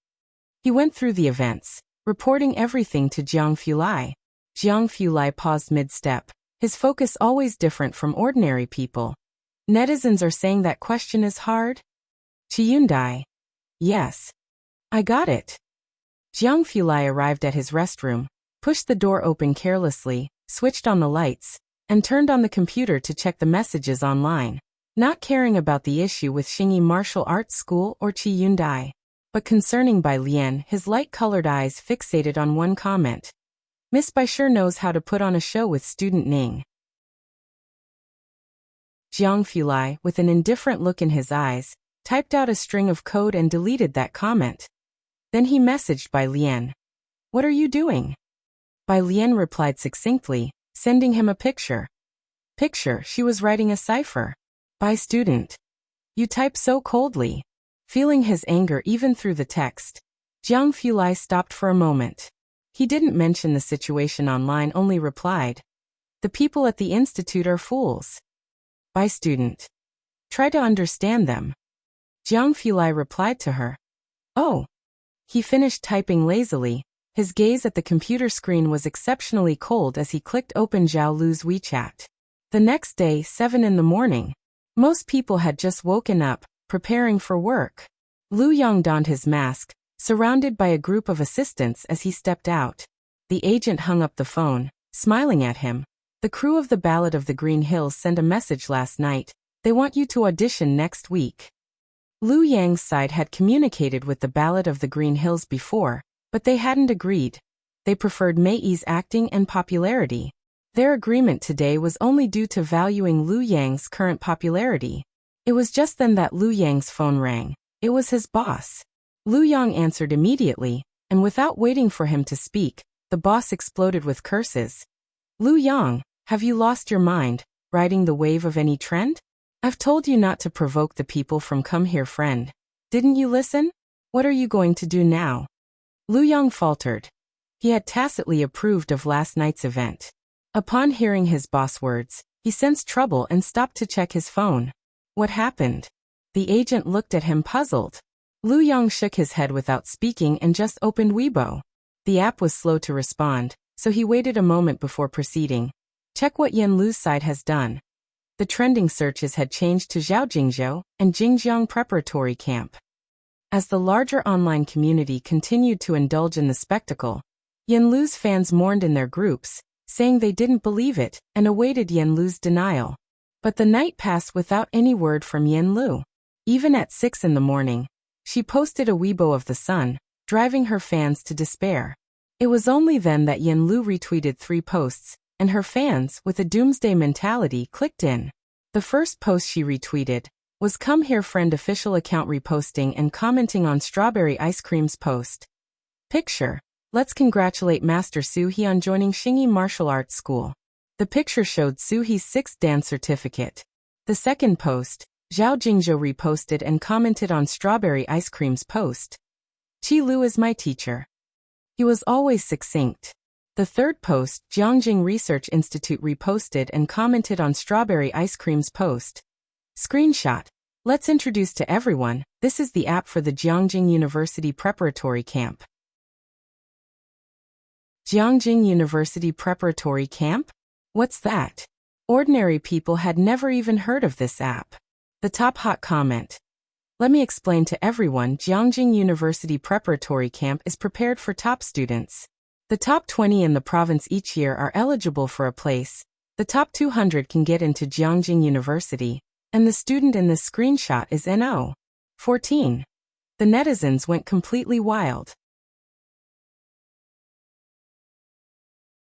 He went through the events, reporting everything to Jiang Fulai. Jiang Fulai paused mid-step, his focus always different from ordinary people. Netizens are saying that question is hard? Qi Yundae. Yes. I got it. Jiang Fulai arrived at his restroom, pushed the door open carelessly, switched on the lights, and turned on the computer to check the messages online, not caring about the issue with Xingyi Martial Arts School or Qi Yundae, but concerning Bai Lian. His light-colored eyes fixated on one comment. Miss Bai sure knows how to put on a show with student Ning. Jiang Fulai, with an indifferent look in his eyes, typed out a string of code and deleted that comment. Then he messaged Bai Lian. What are you doing? Bai Lian replied succinctly, sending him a picture. Picture, she was writing a cipher. Bai student. You type so coldly. Feeling his anger even through the text, Jiang Fulai stopped for a moment. He didn't mention the situation online, only replied. The people at the institute are fools. Bai student. Try to understand them. Jiang Fulai replied to her. Oh. He finished typing lazily. His gaze at the computer screen was exceptionally cold as he clicked open Zhao Lu's WeChat. The next day, 7 in the morning. Most people had just woken up, preparing for work. Lu Yang donned his mask, surrounded by a group of assistants as he stepped out. The agent hung up the phone, smiling at him. The crew of the Ballad of the Green Hills sent a message last night. They want you to audition next week. Lu Yang's side had communicated with the Ballad of the Green Hills before, but they hadn't agreed. They preferred Mei Yi's acting and popularity. Their agreement today was only due to valuing Lu Yang's current popularity. It was just then that Lu Yang's phone rang. It was his boss. Lu Yang answered immediately, and without waiting for him to speak, the boss exploded with curses. Lu Yang, have you lost your mind, riding the wave of any trend? I've told you not to provoke the people from come here, friend. Didn't you listen? What are you going to do now? Lu Yang faltered. He had tacitly approved of last night's event. Upon hearing his boss words, he sensed trouble and stopped to check his phone. What happened? The agent looked at him puzzled. Lu Yang shook his head without speaking and just opened Weibo. The app was slow to respond, so he waited a moment before proceeding. Check what Yan Lu's side has done. The trending searches had changed to Zhaojingzhou and Jingjiang Preparatory Camp. As the larger online community continued to indulge in the spectacle, Yan Lu's fans mourned in their groups, saying they didn't believe it and awaited Yan Lu's denial. But the night passed without any word from Yin Lu. Even at 6 in the morning, she posted a Weibo of the sun, driving her fans to despair. It was only then that Yin Lu retweeted 3 posts, and her fans, with a doomsday mentality, clicked in. The first post she retweeted was Come Here Friend official account reposting and commenting on Strawberry Ice Cream's post. Picture: Let's congratulate Master Su He on joining Xingyi Martial Arts School. The picture showed Su He's 6th dance certificate. The second post, Zhao Jingzhou reposted and commented on Strawberry Ice Cream's post. Qi Lu is my teacher. He was always succinct. The third post, Jiangjing Research Institute reposted and commented on Strawberry Ice Cream's post. Screenshot: Let's introduce to everyone, this is the app for the Jiangjing University Preparatory Camp. Jiangjing University Preparatory Camp? What's that? Ordinary people had never even heard of this app. The top hot comment: Let me explain to everyone, Jiangjing University Preparatory Camp is prepared for top students. The top 20 in the province each year are eligible for a place. The top 200 can get into Jiangjing University, and the student in this screenshot is NO. 14. The netizens went completely wild.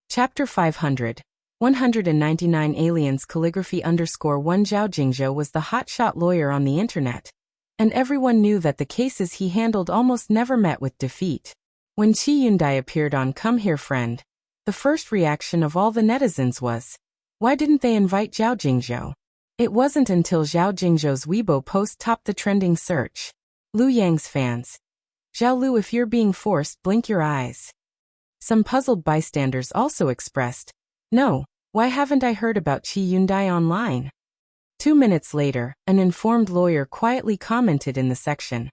Chapter 500. 199 Aliens Calligraphy _1 Zhao Jingzhou was the hotshot lawyer on the internet, and everyone knew that the cases he handled almost never met with defeat. When Qi Yundai appeared on Come Here Friend, the first reaction of all the netizens was, why didn't they invite Zhao Jingzhou? It wasn't until Zhao Jingzhou's Weibo post topped the trending search. Lu Yang's fans: Zhao Lu, if you're being forced, blink your eyes. Some puzzled bystanders also expressed, no, why haven't I heard about Qi Yundai online? 2 minutes later, an informed lawyer quietly commented in the section,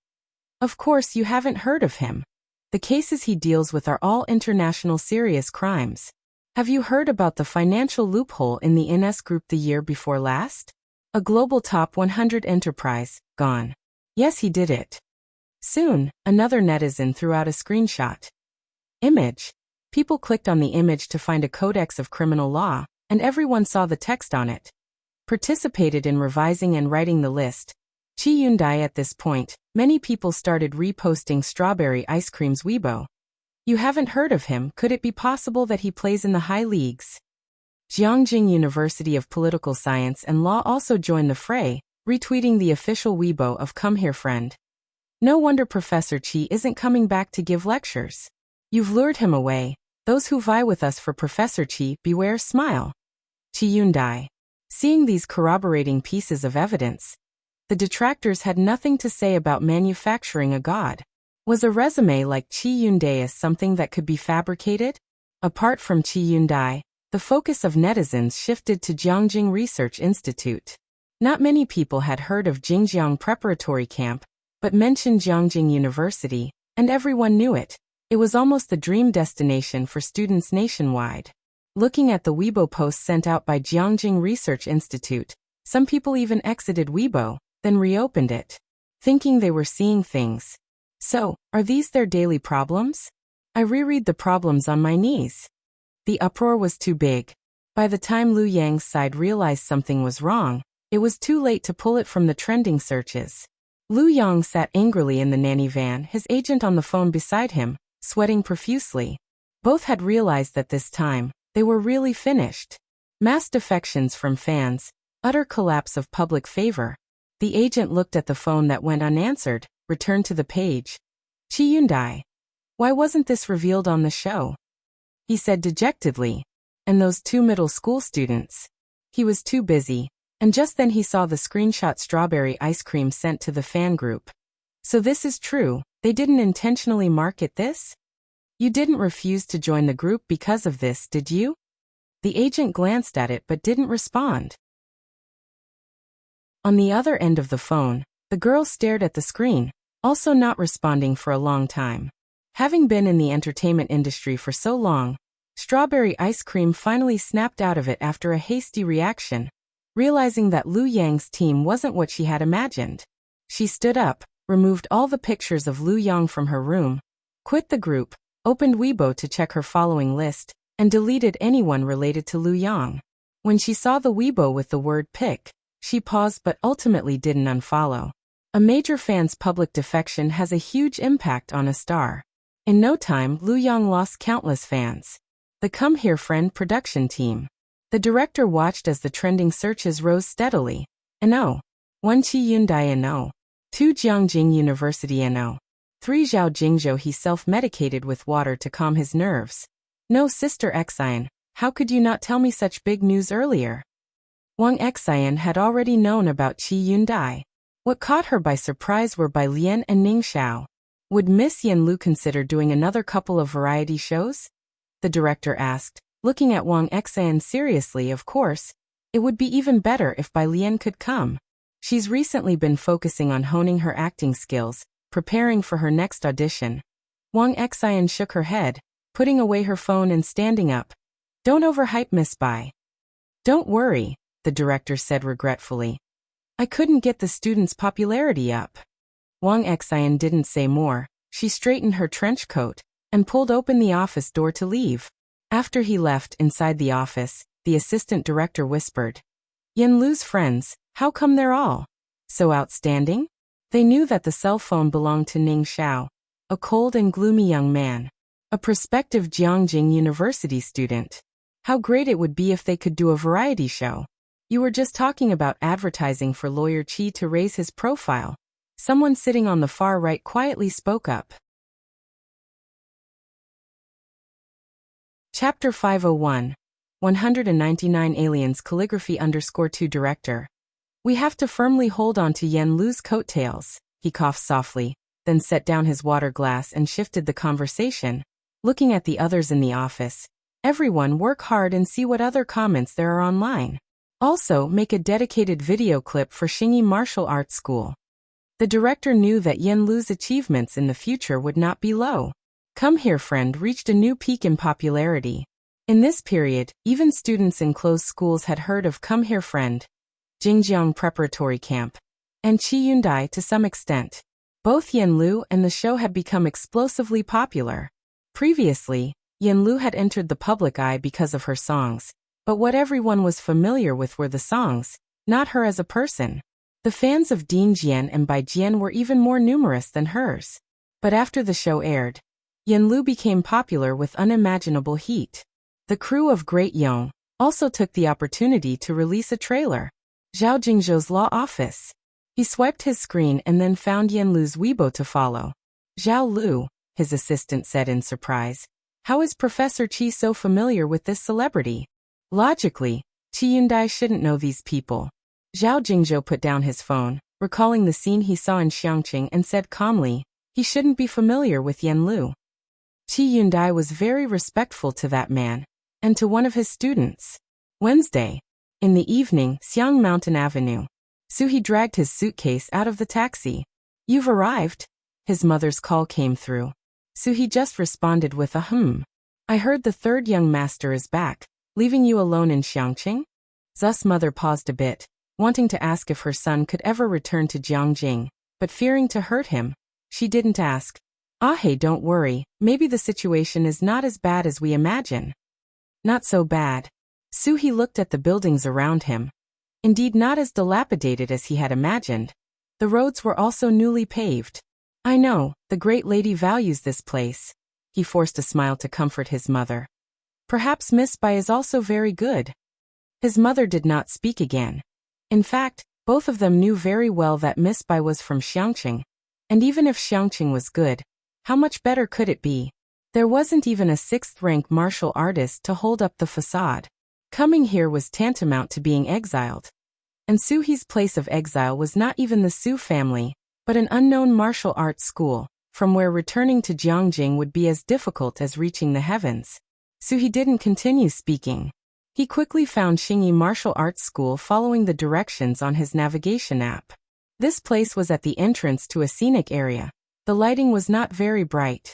of course you haven't heard of him. The cases he deals with are all international serious crimes. Have you heard about the financial loophole in the INS Group the year before last? A global top 100 enterprise, gone. Yes, he did it. Soon, another netizen threw out a screenshot. Image. People clicked on the image to find a codex of criminal law, and everyone saw the text on it. Participated in revising and writing the list. Qi Yundai. At this point, many people started reposting Strawberry Ice Cream's Weibo. You haven't heard of him, could it be possible that he plays in the high leagues? Jiangjing University of Political Science and Law also joined the fray, retweeting the official Weibo of Come Here Friend. No wonder Professor Qi isn't coming back to give lectures. You've lured him away. Those who vie with us for Professor Qi, beware, smile. Qi Yundai. Seeing these corroborating pieces of evidence, the detractors had nothing to say about manufacturing a god. Was a resume like Qi Yundai's something that could be fabricated? Apart from Qi Yundai, the focus of netizens shifted to Jiangjing Research Institute. Not many people had heard of Jingjiang Preparatory Camp, but mentioned Jiangjing University, and everyone knew it. It was almost the dream destination for students nationwide. Looking at the Weibo posts sent out by Jiangjing Research Institute, some people even exited Weibo, then reopened it, thinking they were seeing things. So, are these their daily problems? I reread the problems on my knees. The uproar was too big. By the time Lu Yang's side realized something was wrong, it was too late to pull it from the trending searches. Lu Yang sat angrily in the nanny van, his agent on the phone beside him, sweating profusely. Both had realized that this time, they were really finished. Mass defections from fans, utter collapse of public favor. The agent looked at the phone that went unanswered, returned to the page. Qi Yundai. Why wasn't this revealed on the show? He said dejectedly. And those 2 middle school students. He was too busy, and just then he saw the screenshot Strawberry Ice Cream sent to the fan group. So this is true, they didn't intentionally market this? You didn't refuse to join the group because of this, did you? The agent glanced at it but didn't respond. On the other end of the phone, the girl stared at the screen, also not responding for a long time. Having been in the entertainment industry for so long, Strawberry Ice Cream finally snapped out of it after a hasty reaction, realizing that Lu Yang's team wasn't what she had imagined. She stood up, removed all the pictures of Lu Yang from her room, quit the group, opened Weibo to check her following list, and deleted anyone related to Lu Yang. When she saw the Weibo with the word pick, she paused but ultimately didn't unfollow. A major fan's public defection has a huge impact on a star. In no time, Lu Yang lost countless fans. The Come Here Friend production team. The director watched as the trending searches rose steadily. No. 1 Qi Yundai no. 2 Jiangjing University no. 3 Zhao Jingzhou. He self-medicated with water to calm his nerves. No, Sister Xian, how could you not tell me such big news earlier? Wang Xian had already known about Qi Yundai. What caught her by surprise were by Lian and Ning Xiao. Would Miss Yanlu consider doing another couple of variety shows? The director asked, looking at Wang Xian seriously. Of course. It would be even better if Bai Lian could come. She's recently been focusing on honing her acting skills, preparing for her next audition. Wang Xian shook her head, putting away her phone and standing up. Don't overhype Miss Bai. Don't worry, the director said regretfully. I couldn't get the students' popularity up. Wang Xian didn't say more. She straightened her trench coat and pulled open the office door to leave. After he left inside the office, the assistant director whispered, Yanlu's friends, how come they're all so outstanding? They knew that the cell phone belonged to Ning Xiao, a cold and gloomy young man, a prospective Jiangjing University student. How great it would be if they could do a variety show. You were just talking about advertising for Lawyer Qi to raise his profile. Someone sitting on the far right quietly spoke up. Chapter 501. 199 Aliens Calligraphy _2 Director. We have to firmly hold on to Yanlu's coattails. He coughed softly, then set down his water glass and shifted the conversation, looking at the others in the office. Everyone work hard and see what other comments there are online. Also, make a dedicated video clip for Xingyi Martial Arts School. The director knew that Yanlu's achievements in the future would not be low. Come Here Friend reached a new peak in popularity. In this period, even students in closed schools had heard of Come Here Friend, Jingjiang Preparatory Camp, and Qi Yundai to some extent. Both Yanlu and the show had become explosively popular. Previously, Yanlu had entered the public eye because of her songs, but what everyone was familiar with were the songs, not her as a person. The fans of Ding Jian and Bai Jian were even more numerous than hers. But after the show aired, Yanlu became popular with unimaginable heat. The crew of Great Yong also took the opportunity to release a trailer. Zhao Jingzhou's law office. He swiped his screen and then found Yanlu's Weibo to follow. Zhao Lu, his assistant said in surprise. How is Professor Qi so familiar with this celebrity? Logically, Qi Yundai shouldn't know these people. Zhao Jingzhou put down his phone, recalling the scene he saw in Xiangqing, and said calmly, he shouldn't be familiar with Yanlu. Qi Yundai was very respectful to that man, and to one of his students. Wednesday. In the evening, Xiang Mountain Avenue. Suhi dragged his suitcase out of the taxi. You've arrived? His mother's call came through. Suhi just responded with a I heard the third young master is back, leaving you alone in Xiangqing? Zu's mother paused a bit, wanting to ask if her son could ever return to Jiangjing, but fearing to hurt him, she didn't ask. Hey, don't worry, maybe the situation is not as bad as we imagine. Not so bad. Suhi looked at the buildings around him. Indeed, not as dilapidated as he had imagined. The roads were also newly paved. I know, the great lady values this place. He forced a smile to comfort his mother. Perhaps Miss Bai is also very good. His mother did not speak again. In fact, both of them knew very well that Miss Bai was from Xiangqing. And even if Xiangqing was good, how much better could it be? There wasn't even a sixth-rank martial artist to hold up the facade. Coming here was tantamount to being exiled. And Suhi's place of exile was not even the Su family, but an unknown martial arts school, from where returning to Jiangjing would be as difficult as reaching the heavens. Suhi didn't continue speaking. He quickly found Xingyi Martial Arts School following the directions on his navigation app. This place was at the entrance to a scenic area. The lighting was not very bright.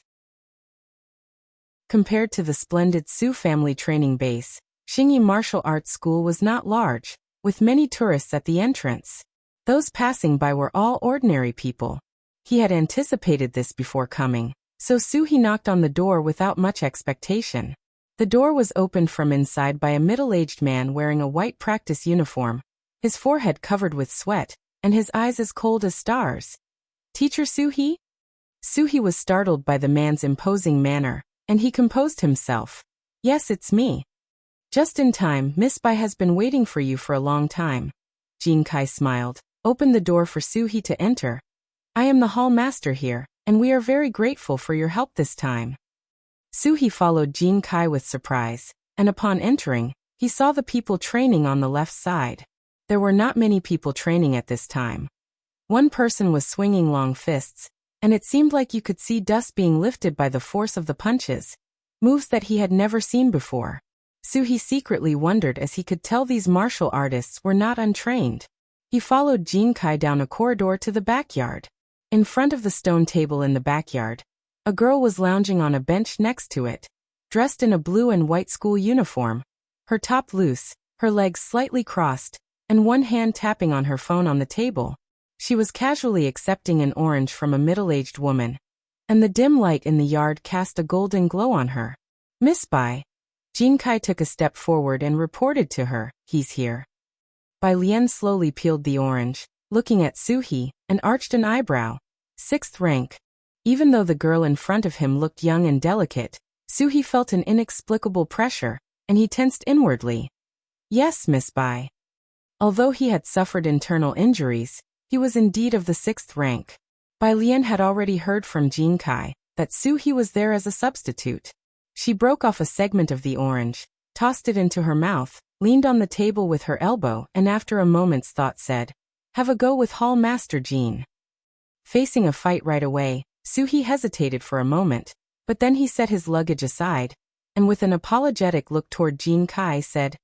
Compared to the splendid Su family training base, Xingyi Martial Arts School was not large, with many tourists at the entrance. Those passing by were all ordinary people. He had anticipated this before coming, so Suhi knocked on the door without much expectation. The door was opened from inside by a middle-aged man wearing a white practice uniform, his forehead covered with sweat, and his eyes as cold as stars. "Teacher Suhi?" Suhi was startled by the man's imposing manner, and he composed himself. "Yes, it's me. Just in time, Miss Bai has been waiting for you for a long time." Jin Kai smiled, opened the door for Suhi to enter. "I am the hall master here, and we are very grateful for your help this time." Suhi followed Jin Kai with surprise, and upon entering, he saw the people training on the left side. There were not many people training at this time. One person was swinging long fists, and it seemed like you could see dust being lifted by the force of the punches, moves that he had never seen before. Suhi secretly wondered as he could tell these martial artists were not untrained. He followed Jin Kai down a corridor to the backyard. In front of the stone table in the backyard, a girl was lounging on a bench next to it, dressed in a blue and white school uniform, her top loose, her legs slightly crossed, and one hand tapping on her phone on the table. She was casually accepting an orange from a middle-aged woman, and the dim light in the yard cast a golden glow on her. "Miss Bai." Jin Kai took a step forward and reported to her, "He's here." Bai Lian slowly peeled the orange, looking at Suhi, and arched an eyebrow. 6th rank. Even though the girl in front of him looked young and delicate, Suhi felt an inexplicable pressure, and he tensed inwardly. "Yes, Miss Bai." Although he had suffered internal injuries, he was indeed of the 6th rank. Bai Lian had already heard from Jin Kai that Suhi was there as a substitute. She broke off a segment of the orange, tossed it into her mouth, leaned on the table with her elbow, and after a moment's thought said, "Have a go with Hall Master Jin." Facing a fight right away, Suhi hesitated for a moment, but then he set his luggage aside, and with an apologetic look toward Jin Kai said,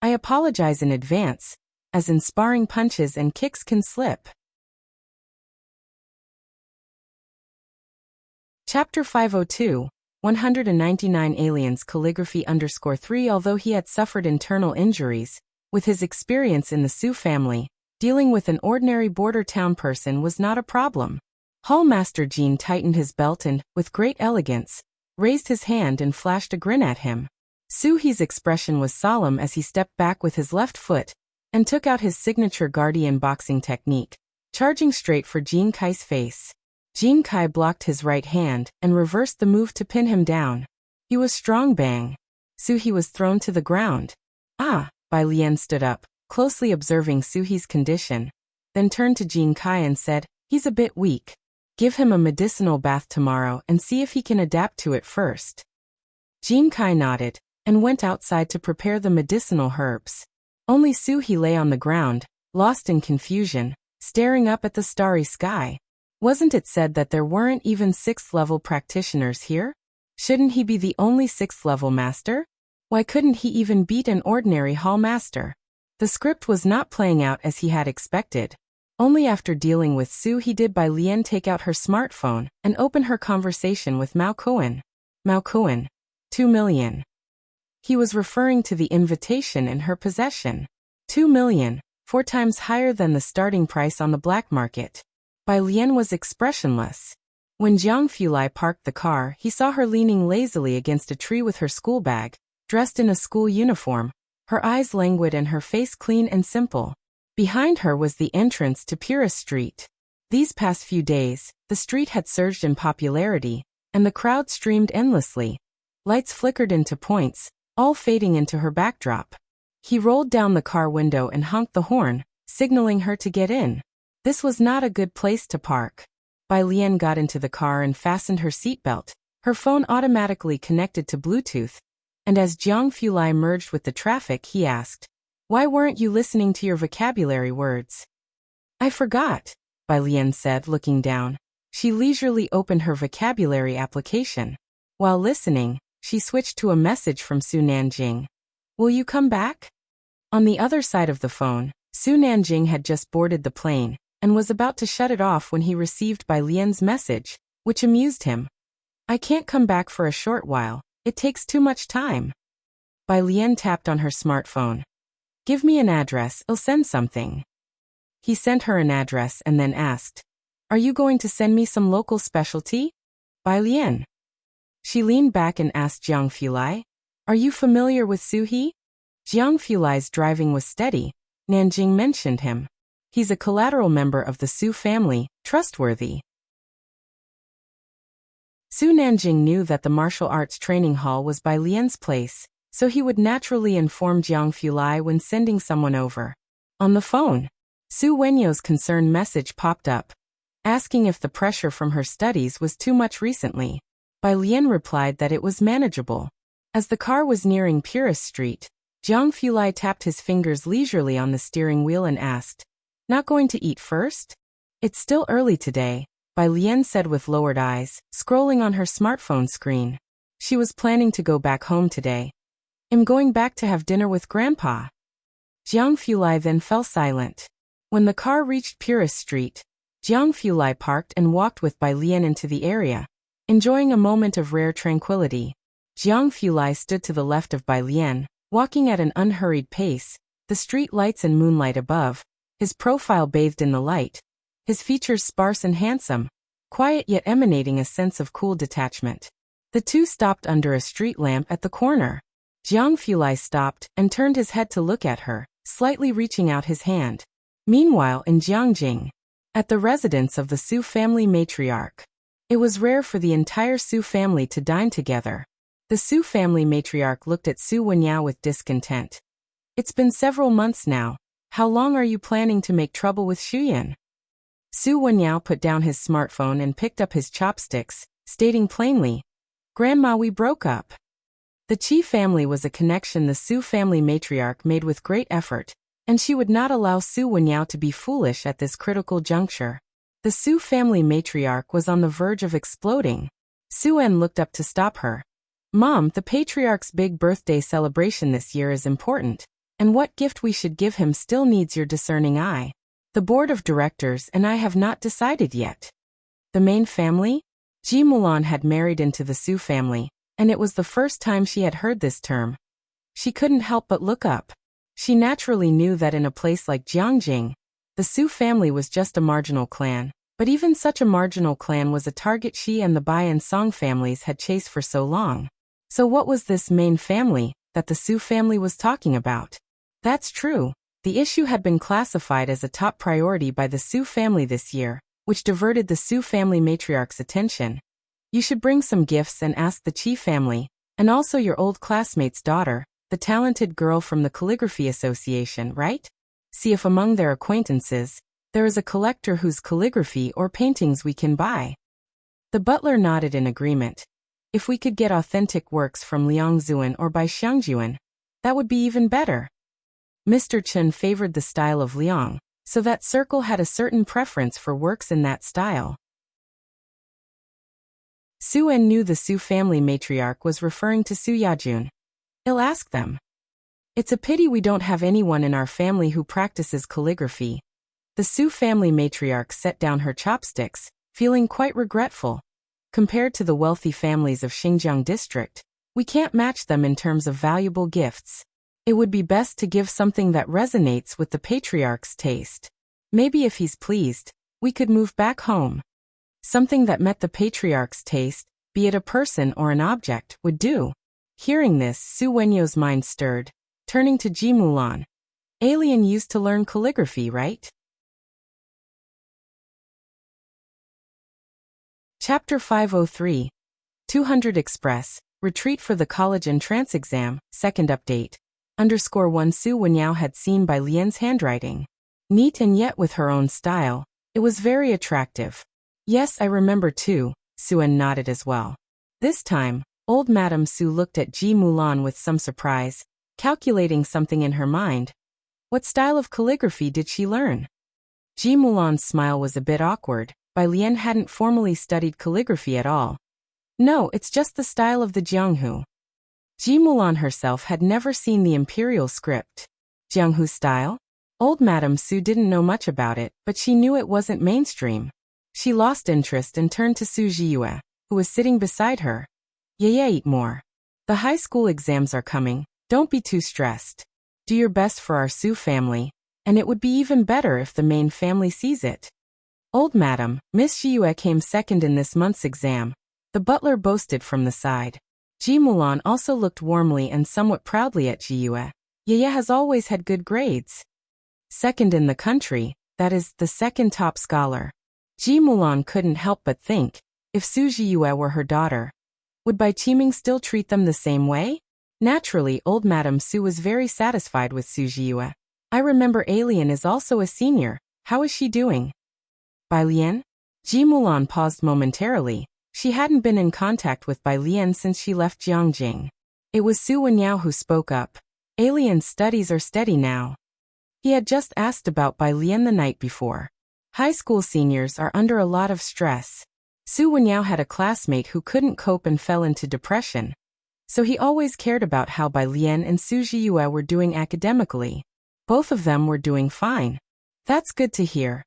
"I apologize in advance, as in sparring punches and kicks can slip." Chapter 502, 199 Aliens Calligraphy _3 Although he had suffered internal injuries, with his experience in the Su family, dealing with an ordinary border town person was not a problem. Hall Master Jin tightened his belt and, with great elegance, raised his hand and flashed a grin at him. Suhi's expression was solemn as he stepped back with his left foot, and took out his signature guardian boxing technique, charging straight for Jin Kai's face. Jin Kai blocked his right hand and reversed the move to pin him down. He was strong. Bang. Suhi was thrown to the ground. "Ah!" Bai Lian stood up, closely observing Suhi's condition, then turned to Jin Kai and said, "He's a bit weak. Give him a medicinal bath tomorrow and see if he can adapt to it first." Jin Kai nodded, and went outside to prepare the medicinal herbs. Only Suhi lay on the ground, lost in confusion, staring up at the starry sky. Wasn't it said that there weren't even 6th-level practitioners here? Shouldn't he be the only 6th-level master? Why couldn't he even beat an ordinary hall master? The script was not playing out as he had expected. Only after dealing with Suhi did Bai Lian take out her smartphone and open her conversation with Mao Kuan. Mao Kuan. 2 million. He was referring to the invitation in her possession. 2 million, 4 times higher than the starting price on the black market. Bai Lian was expressionless. When Jiang Fulai parked the car, he saw her leaning lazily against a tree with her school bag, dressed in a school uniform, her eyes languid and her face clean and simple. Behind her was the entrance to Purist Street. These past few days, the street had surged in popularity, and the crowd streamed endlessly. Lights flickered into points, all fading into her backdrop. He rolled down the car window and honked the horn, signaling her to get in. This was not a good place to park. Bai Lian got into the car and fastened her seatbelt, her phone automatically connected to Bluetooth, and as Jiang Fulai merged with the traffic he asked, "Why weren't you listening to your vocabulary words?" "I forgot," Bai Lian said, looking down. She leisurely opened her vocabulary application. While listening, she switched to a message from Su Nanjing. "Will you come back?" On the other side of the phone, Su Nanjing had just boarded the plane, and was about to shut it off when he received Bai Lian's message, which amused him. "I can't come back for a short while, it takes too much time." Bai Lian tapped on her smartphone. "Give me an address, I'll send something." He sent her an address and then asked, "Are you going to send me some local specialty?" "Bai Lian." She leaned back and asked Jiang Fulai, Are you familiar with Su He? Jiang Fulai's driving was steady. Nanjing mentioned him. He's a collateral member of the Su family, trustworthy. Su Nanjing knew that the martial arts training hall was by Lian's place, so he would naturally inform Jiang Fulai when sending someone over. On the phone, Su Wenyo's concerned message popped up, asking if the pressure from her studies was too much recently. Bai Lian replied that it was manageable. As the car was nearing Purist Street, Jiang Fulai tapped his fingers leisurely on the steering wheel and asked, "Not going to eat first?" "It's still early today," Bai Lian said with lowered eyes, scrolling on her smartphone screen. She was planning to go back home today. "I'm going back to have dinner with Grandpa." Jiang Fulai then fell silent. When the car reached Purist Street, Jiang Fulai parked and walked with Bai Lian into the area, enjoying a moment of rare tranquility. Jiang Fulai stood to the left of Bai Lian, walking at an unhurried pace, the street lights and moonlight above, his profile bathed in the light, his features sparse and handsome, quiet yet emanating a sense of cool detachment. The two stopped under a street lamp at the corner. Jiang Fulai stopped and turned his head to look at her, slightly reaching out his hand. Meanwhile, in Jiangjing, at the residence of the Su family matriarch, it was rare for the entire Su family to dine together. The Su family matriarch looked at Su Wenyao with discontent. "It's been several months now. How long are you planning to make trouble with Shuyan?" Su Wenyao put down his smartphone and picked up his chopsticks, stating plainly, "Grandma, we broke up." The Qi family was a connection the Su family matriarch made with great effort, and she would not allow Su Wenyao to be foolish at this critical juncture. The Su family matriarch was on the verge of exploding. Su En looked up to stop her. "Mom, the patriarch's big birthday celebration this year is important, and what gift we should give him still needs your discerning eye. The board of directors and I have not decided yet." The main family? Ji Mulan had married into the Su family, and it was the first time she had heard this term. She couldn't help but look up. She naturally knew that in a place like Jiangjing, the Su family was just a marginal clan, but even such a marginal clan was a target she and the Bai and Song families had chased for so long. So what was this main family that the Su family was talking about? That's true. The issue had been classified as a top priority by the Su family this year, which diverted the Su family matriarch's attention. "You should bring some gifts and ask the Qi family, and also your old classmate's daughter, the talented girl from the Calligraphy Association, right? See if among their acquaintances, there is a collector whose calligraphy or paintings we can buy." The butler nodded in agreement. "If we could get authentic works from Liang Zuan or by Xiangjuan, that would be even better." Mr. Chen favored the style of Liang, so that circle had a certain preference for works in that style. Su En knew the Su family matriarch was referring to Su Yajun. "I'll ask them. It's a pity we don't have anyone in our family who practices calligraphy." The Su family matriarch set down her chopsticks, feeling quite regretful. Compared to the wealthy families of Xinjiang district, we can't match them in terms of valuable gifts. It would be best to give something that resonates with the patriarch's taste. Maybe if he's pleased, we could move back home. Something that met the patriarch's taste, be it a person or an object, would do. Hearing this, Su Wenyo's mind stirred. Turning to Ji Mulan. "Alien used to learn calligraphy, right?" Chapter 503. 200 Express, Retreat for the College Entrance Exam, Second Update. _1 Su Wenyao had seen Bai Lian's handwriting. Neat and yet with her own style, it was very attractive. "Yes, I remember too," Su En nodded as well. This time, old Madame Su looked at Ji Mulan with some surprise, calculating something in her mind. What style of calligraphy did she learn? Ji Mulan's smile was a bit awkward. Bai Lian hadn't formally studied calligraphy at all. "No, it's just the style of the Jianghu." Ji Mulan herself had never seen the imperial script. Jianghu style? Old Madame Su didn't know much about it, but she knew it wasn't mainstream. She lost interest and turned to Su Jiyue, who was sitting beside her. "Yeah, eat more. The high school exams are coming, don't be too stressed. Do your best for our Su family, and it would be even better if the main family sees it." "Old Madam, Miss Jiyue came second in this month's exam," the butler boasted from the side. Ji Mulan also looked warmly and somewhat proudly at Ji Yue. Yeye has always had good grades. Second in the country, that is, the second top scholar. Ji Mulan couldn't help but think, if Su Jiyue were her daughter, would Bai Qiming still treat them the same way? Naturally, old Madame Su was very satisfied with Su Jiyue. I remember Alien is also a senior. How is she doing? Bai Lian? Ji Mulan paused momentarily. She hadn't been in contact with Bai Lian since she left Jiangjing. It was Su Wenyao who spoke up. Alien's studies are steady now. He had just asked about Bai Lian the night before. High school seniors are under a lot of stress. Su Wenyao had a classmate who couldn't cope and fell into depression. So he always cared about how Bai Lian and Su Jiyue were doing academically. Both of them were doing fine. That's good to hear.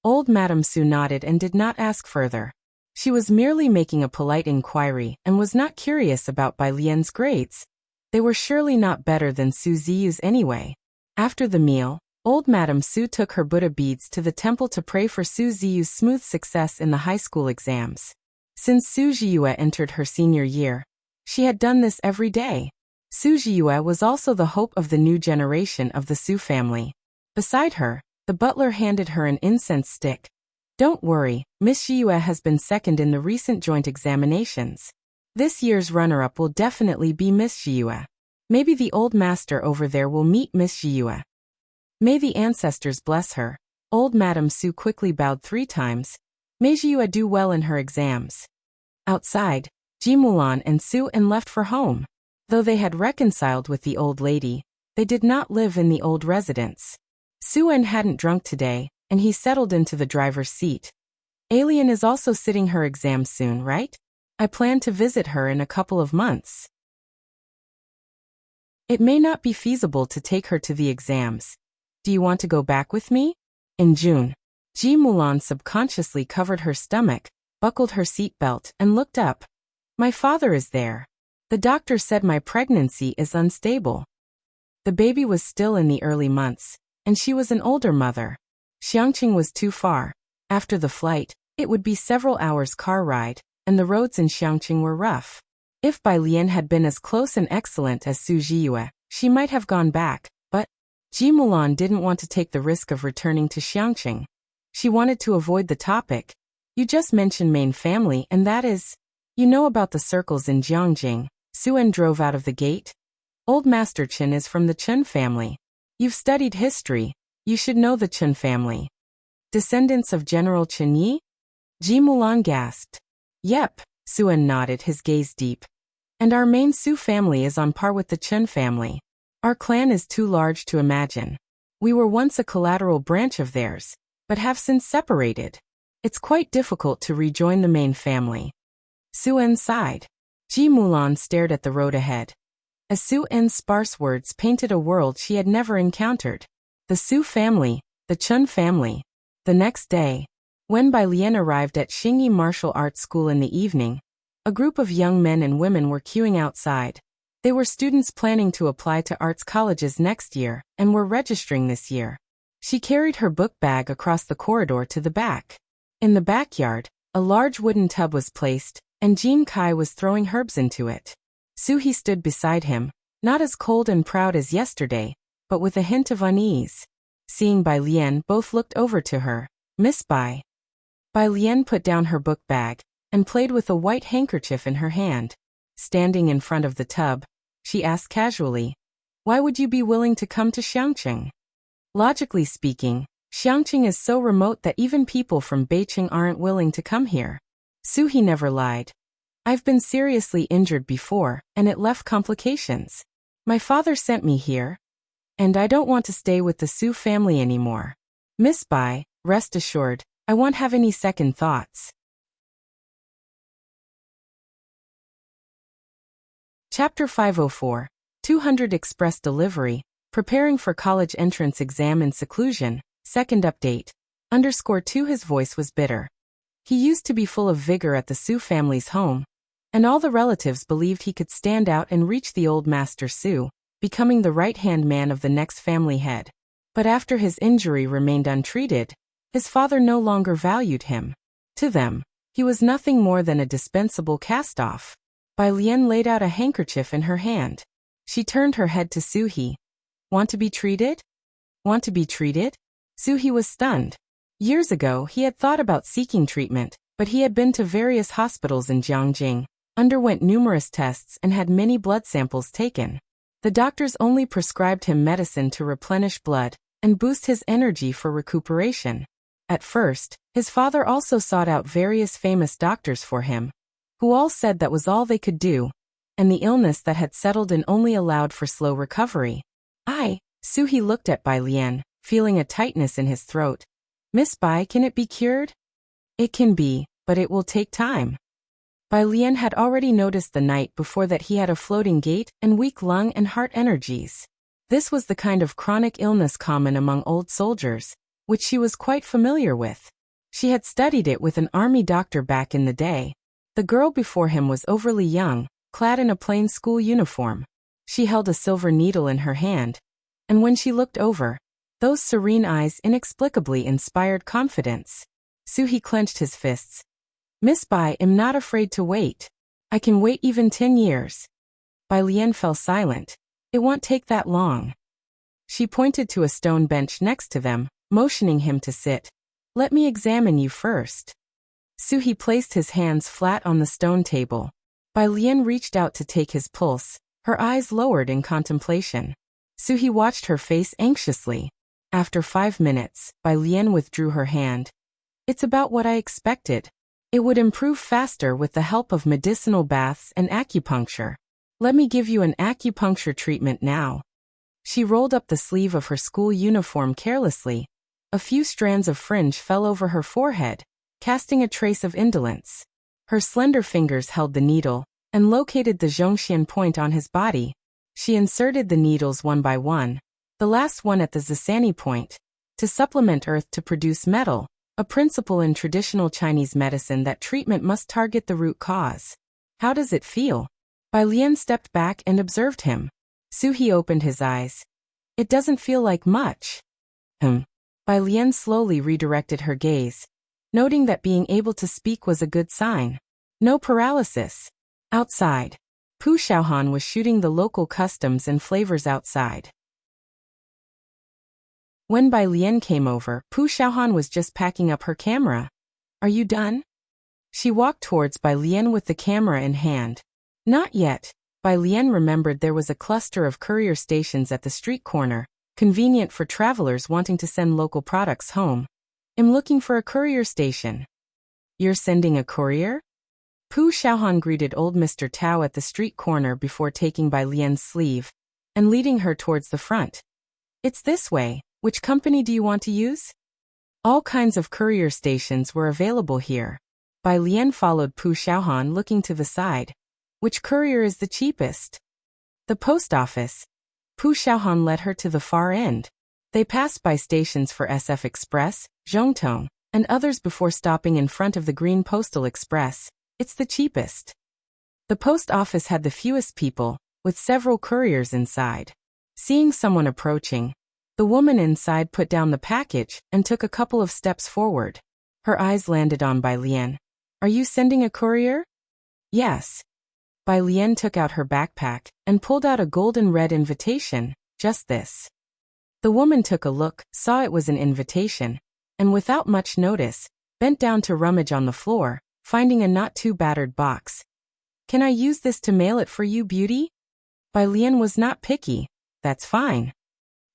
Old Madame Su nodded and did not ask further. She was merely making a polite inquiry and was not curious about Bai Lian's grades. They were surely not better than Su Ziyu's anyway. After the meal, old Madame Su took her Buddha beads to the temple to pray for Su Ziyu's smooth success in the high school exams. Since Su Jiyue entered her senior year, she had done this every day. Su Jiyue was also the hope of the new generation of the Su family. Beside her, the butler handed her an incense stick. Don't worry, Miss Jiyue has been second in the recent joint examinations. This year's runner-up will definitely be Miss Jiyue. Maybe the old master over there will meet Miss Jiyue. May the ancestors bless her. Old Madame Su quickly bowed 3 times. May Jiyue do well in her exams. Outside, Ji Mulan and Su En left for home. Though they had reconciled with the old lady, they did not live in the old residence. Su En hadn't drunk today, and he settled into the driver's seat. Alien is also sitting her exams soon, right? I plan to visit her in a couple of months. It may not be feasible to take her to the exams. Do you want to go back with me? In June, Ji Mulan subconsciously covered her stomach, buckled her seatbelt, and looked up. My father is there. The doctor said my pregnancy is unstable. The baby was still in the early months, and she was an older mother. Xiangqing was too far. After the flight, it would be several hours car ride, and the roads in Xiangqing were rough. If Bai Lian had been as close and excellent as Su Jiyue, she might have gone back, but Ji Mulan didn't want to take the risk of returning to Xiangqing. She wanted to avoid the topic. You just mentioned main family, and that is... You know about the circles in Jiangjing. Su En drove out of the gate. Old Master Chen is from the Chen family. You've studied history. You should know the Chen family. Descendants of General Chen Yi? Ji Mulan gasped. Yep, Su En nodded, his gaze deep. And our main Su family is on par with the Chen family. Our clan is too large to imagine. We were once a collateral branch of theirs, but have since separated. It's quite difficult to rejoin the main family. Su En sighed. Ji Mulan stared at the road ahead. As Su En's sparse words painted a world she had never encountered. The Su family, the Chen family. The next day, when Bai Lian arrived at Xingyi Martial Arts School in the evening, a group of young men and women were queuing outside. They were students planning to apply to arts colleges next year and were registering this year. She carried her book bag across the corridor to the back. In the backyard, a large wooden tub was placed, and Jean Kai was throwing herbs into it. Su He stood beside him, not as cold and proud as yesterday, but with a hint of unease. Seeing Bai Lian, both looked over to her. Miss Bai. Bai Lian put down her book bag and played with a white handkerchief in her hand. Standing in front of the tub, she asked casually, why would you be willing to come to Xiangqing? Logically speaking, Xiangqing is so remote that even people from Beijing aren't willing to come here. Su He never lied. I've been seriously injured before, and it left complications. My father sent me here, and I don't want to stay with the Su family anymore. Miss Bai, rest assured, I won't have any second thoughts. Chapter 504, 200 Express Delivery, Preparing for College Entrance Exam in Seclusion, Second Update. _2 His voice was bitter. He used to be full of vigor at the Su family's home, and all the relatives believed he could stand out and reach the old Master Su, becoming the right-hand man of the next family head. But after his injury remained untreated, his father no longer valued him. To them, he was nothing more than a dispensable cast-off. Bai Lian laid out a handkerchief in her hand. She turned her head to Suhi. Want to be treated? Want to be treated? Suhi was stunned. Years ago, he had thought about seeking treatment, but he had been to various hospitals in Jiangjing, underwent numerous tests and had many blood samples taken. The doctors only prescribed him medicine to replenish blood and boost his energy for recuperation. At first, his father also sought out various famous doctors for him, who all said that was all they could do, and the illness that had settled in only allowed for slow recovery. Suhi looked at Bai Lian, feeling a tightness in his throat. Miss Bai, can it be cured? It can be, but it will take time. Bai Lian had already noticed the night before that he had a floating gait and weak lung and heart energies. This was the kind of chronic illness common among old soldiers, which she was quite familiar with. She had studied it with an army doctor back in the day. The girl before him was overly young, clad in a plain school uniform. She held a silver needle in her hand, and when she looked over, those serene eyes inexplicably inspired confidence. Suhi clenched his fists. Miss Bai, am not afraid to wait. I can wait even 10 years. Bai Lian fell silent. It won't take that long. She pointed to a stone bench next to them, motioning him to sit. Let me examine you first. Suhi placed his hands flat on the stone table. Bai Lian reached out to take his pulse, her eyes lowered in contemplation. Suhi watched her face anxiously. After 5 minutes, Bai Lian withdrew her hand. It's about what I expected. It would improve faster with the help of medicinal baths and acupuncture. Let me give you an acupuncture treatment now. She rolled up the sleeve of her school uniform carelessly. A few strands of fringe fell over her forehead, casting a trace of indolence. Her slender fingers held the needle and located the Zhongxian point on his body. She inserted the needles one by one, the last one at the Zisani point, to supplement earth to produce metal, a principle in traditional Chinese medicine that treatment must target the root cause. How does it feel? Bai Lian stepped back and observed him. Suhi opened his eyes. It doesn't feel like much. Bai Lian slowly redirected her gaze, noting that being able to speak was a good sign. No paralysis. Outside, Pu Xiaohan was shooting the local customs and flavors outside. When Bai Lian came over, Pu Xiaohan was just packing up her camera. Are you done? She walked towards Bai Lian with the camera in hand. Not yet. Bai Lian remembered there was a cluster of courier stations at the street corner, convenient for travelers wanting to send local products home. I'm looking for a courier station. You're sending a courier? Pu Xiaohan greeted old Mr. Tao at the street corner before taking Bai Lian's sleeve and leading her towards the front. It's this way. Which company do you want to use? All kinds of courier stations were available here. Bai Lian followed Pu Xiaohan, looking to the side. Which courier is the cheapest? The post office. Pu Xiaohan led her to the far end. They passed by stations for SF Express, Zhongtong, and others before stopping in front of the Green Postal Express. It's the cheapest. The post office had the fewest people, with several couriers inside. Seeing someone approaching, the woman inside put down the package and took a couple of steps forward. Her eyes landed on Bai Lian. Are you sending a courier? Yes. Bai Lian took out her backpack and pulled out a golden red invitation, just this. The woman took a look, saw it was an invitation, and without much notice, bent down to rummage on the floor, finding a not too battered box. Can I use this to mail it for you, beauty? Bai Lian was not picky. That's fine.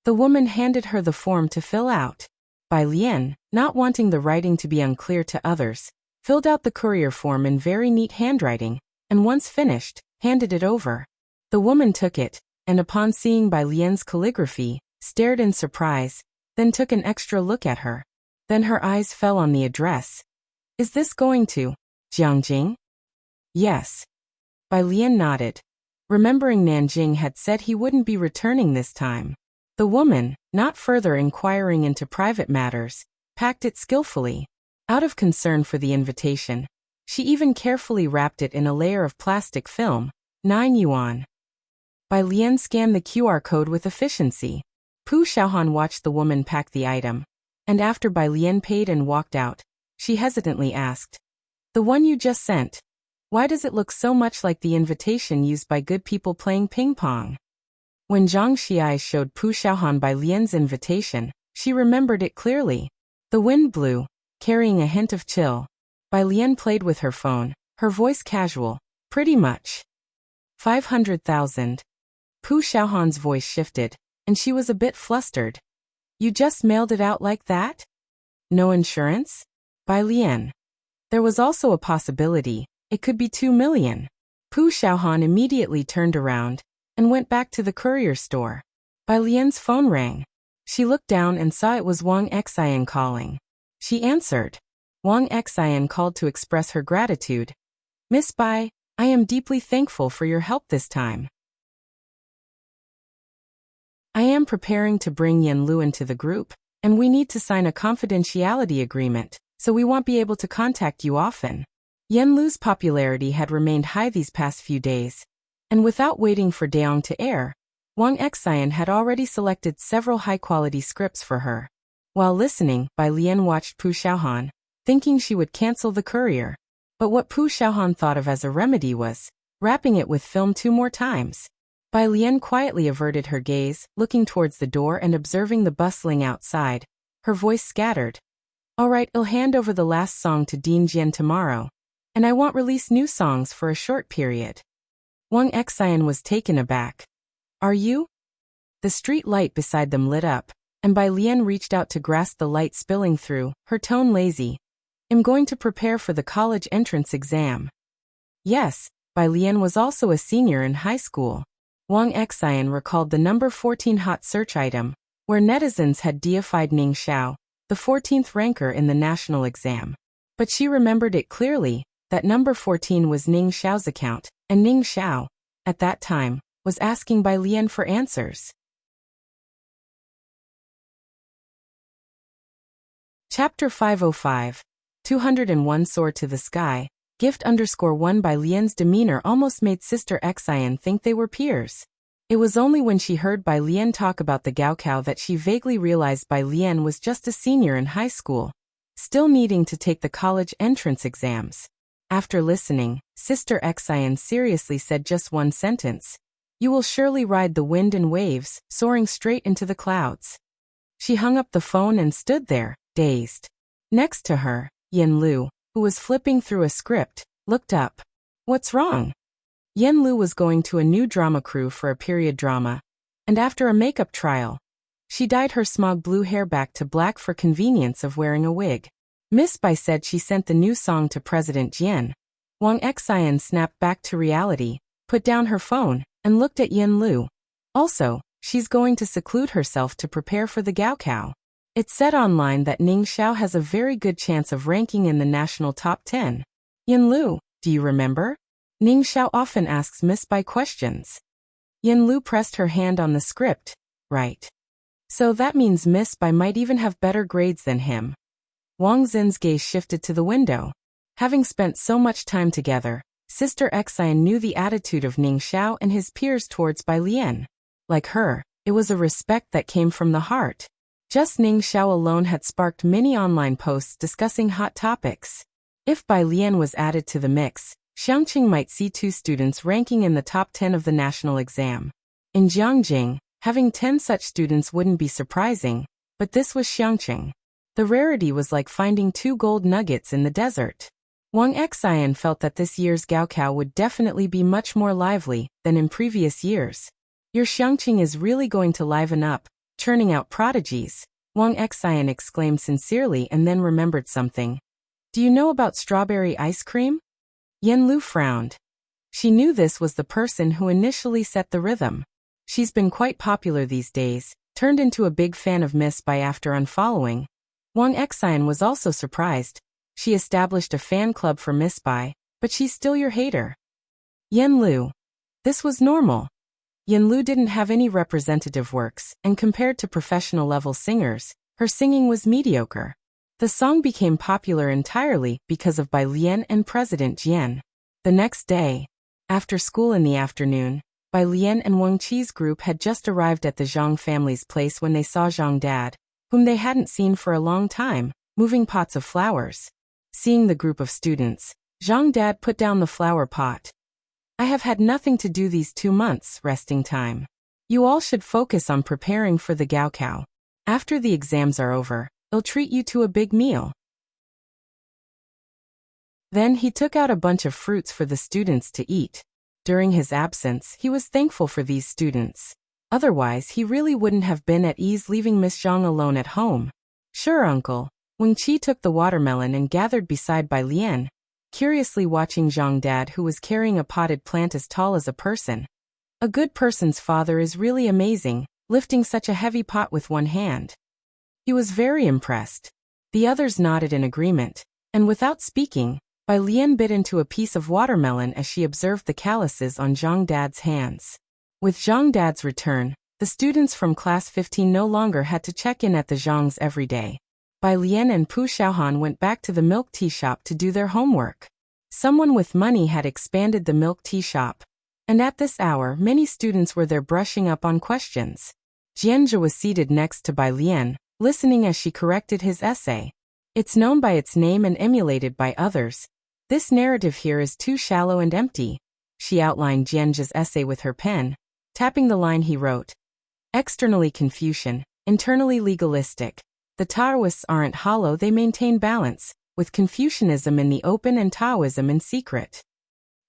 The woman handed her the form to fill out. Bai Lian, not wanting the writing to be unclear to others, filled out the courier form in very neat handwriting, and once finished, handed it over. The woman took it, and upon seeing Bai Lian's calligraphy, stared in surprise, then took an extra look at her. Then her eyes fell on the address. Is this going to Jiangjing? Yes. Bai Lian nodded. Remembering Nanjing had said he wouldn't be returning this time. The woman, not further inquiring into private matters, packed it skillfully. Out of concern for the invitation, she even carefully wrapped it in a layer of plastic film, 9 yuan. Bai Lian scanned the QR code with efficiency. Pu Xiaohan watched the woman pack the item, and after Bai Lian paid and walked out, she hesitantly asked, the one you just sent, Why does it look so much like the invitation used by good people playing ping pong? When Zhang Xiai showed Pu Xiaohan Bai Lian's invitation, she remembered it clearly. The wind blew, carrying a hint of chill. Bai Lian played with her phone, her voice casual. Pretty much. 500,000. Pu Xiaohan's voice shifted, and she was a bit flustered. You just mailed it out like that? No insurance? Bai Lian. There was also a possibility. It could be 2 million. Pu Xiaohan immediately turned around and went back to the courier store. Bai Lian's phone rang. She looked down and saw it was Wang Xian calling. She answered. Wang Xian called to express her gratitude. Miss Bai, I am deeply thankful for your help this time. I am preparing to bring Yan Lu into the group, and we need to sign a confidentiality agreement, so we won't be able to contact you often. Yan Lu's popularity had remained high these past few days, and without waiting for Daong to air, Wang Xian had already selected several high-quality scripts for her. While listening, Bai Lian watched Pu Xiaohan, thinking she would cancel the courier. But what Pu Xiaohan thought of as a remedy was wrapping it with film 2 more times. Bai Lian quietly averted her gaze, looking towards the door and observing the bustling outside. Her voice scattered. All right, I'll hand over the last song to Dean Jian tomorrow. And I won't release new songs for a short period. Wang Xian was taken aback. Are you? The street light beside them lit up, and Bai Lian reached out to grasp the light spilling through, her tone lazy. I'm going to prepare for the college entrance exam. Yes, Bai Lian was also a senior in high school. Wang Xian recalled the number 14 hot search item, where netizens had deified Ning Xiao, the 14th ranker in the national exam. But she remembered it clearly, that number 14 was Ning Xiao's account, and Ning Xiao, at that time, was asking Bai Lian for answers. Chapter 505. 201 Soar to the Sky. Gift _1 Bai Lian's demeanor almost made Sister Xian think they were peers. It was only when she heard Bai Lian talk about the Gaokao that she vaguely realized Bai Lian was just a senior in high school, still needing to take the college entrance exams. After listening, Sister Xian seriously said just one sentence. You will surely ride the wind and waves, soaring straight into the clouds. She hung up the phone and stood there, dazed. Next to her, Yan Lu, who was flipping through a script, looked up. What's wrong? Yan Lu was going to a new drama crew for a period drama, and after a makeup trial, she dyed her smog blue hair back to black for convenience of wearing a wig. Miss Bai said she sent the new song to President Jian. Wang Xian snapped back to reality, put down her phone, and looked at Yan Lu. Also, she's going to seclude herself to prepare for the Gaokao. It said online that Ning Xiao has a very good chance of ranking in the national top 10. Yan Lu, do you remember? Ning Xiao often asks Miss Bai questions. Yan Lu pressed her hand on the script. Right. So that means Miss Bai might even have better grades than him. Wang Xin's gaze shifted to the window. Having spent so much time together, Sister Xian knew the attitude of Ning Xiao and his peers towards Bai Lian. Like her, it was a respect that came from the heart. Just Ning Xiao alone had sparked many online posts discussing hot topics. If Bai Lian was added to the mix, Xiangqing might see 2 students ranking in the top 10 of the national exam. In Jiangjing, having 10 such students wouldn't be surprising, but this was Xiangqing. The rarity was like finding 2 gold nuggets in the desert. Wang Xian felt that this year's Gaokao would definitely be much more lively than in previous years. Your Xiangqing is really going to liven up, churning out prodigies, Wang Xian exclaimed sincerely and then remembered something. Do you know about strawberry ice cream? Yan Lu frowned. She knew this was the person who initially set the rhythm. She's been quite popular these days, turned into a big fan of Miss Bai after unfollowing. Wang Xian was also surprised. She established a fan club for Miss Bai, but she's still your hater. Yan Lu. This was normal. Yan Lu didn't have any representative works, and compared to professional-level singers, her singing was mediocre. The song became popular entirely because of Bai Lian and President Jian. The next day, after school in the afternoon, Bai Lian and Wang Qi's group had just arrived at the Zhang family's place when they saw Zhang Dad, whom they hadn't seen for a long time, moving pots of flowers. Seeing the group of students, Zhang Dad put down the flower pot. I have had nothing to do these 2 months, resting time. You all should focus on preparing for the Gaokao. After the exams are over, I'll treat you to a big meal. Then he took out a bunch of fruits for the students to eat. During his absence, he was thankful for these students. Otherwise, he really wouldn't have been at ease leaving Miss Zhang alone at home. Sure, uncle. Wang Qi took the watermelon and gathered beside Bai Lian, curiously watching Zhang Dad, who was carrying a potted plant as tall as a person. A good person's father is really amazing, lifting such a heavy pot with one hand. He was very impressed. The others nodded in agreement, and without speaking, Bai Lian bit into a piece of watermelon as she observed the calluses on Zhang Dad's hands. With Zhang Dad's return, the students from class 15 no longer had to check in at the Zhangs every day. Bai Lian and Pu Xiaohan went back to the milk tea shop to do their homework. Someone with money had expanded the milk tea shop, and at this hour many students were there brushing up on questions. Jianzhe was seated next to Bai Lian, listening as she corrected his essay. It's known by its name and emulated by others. This narrative here is too shallow and empty. She outlined Jianzhe's essay with her pen, tapping the line he wrote. Externally Confucian, internally legalistic. The Taoists aren't hollow, they maintain balance, with Confucianism in the open and Taoism in secret.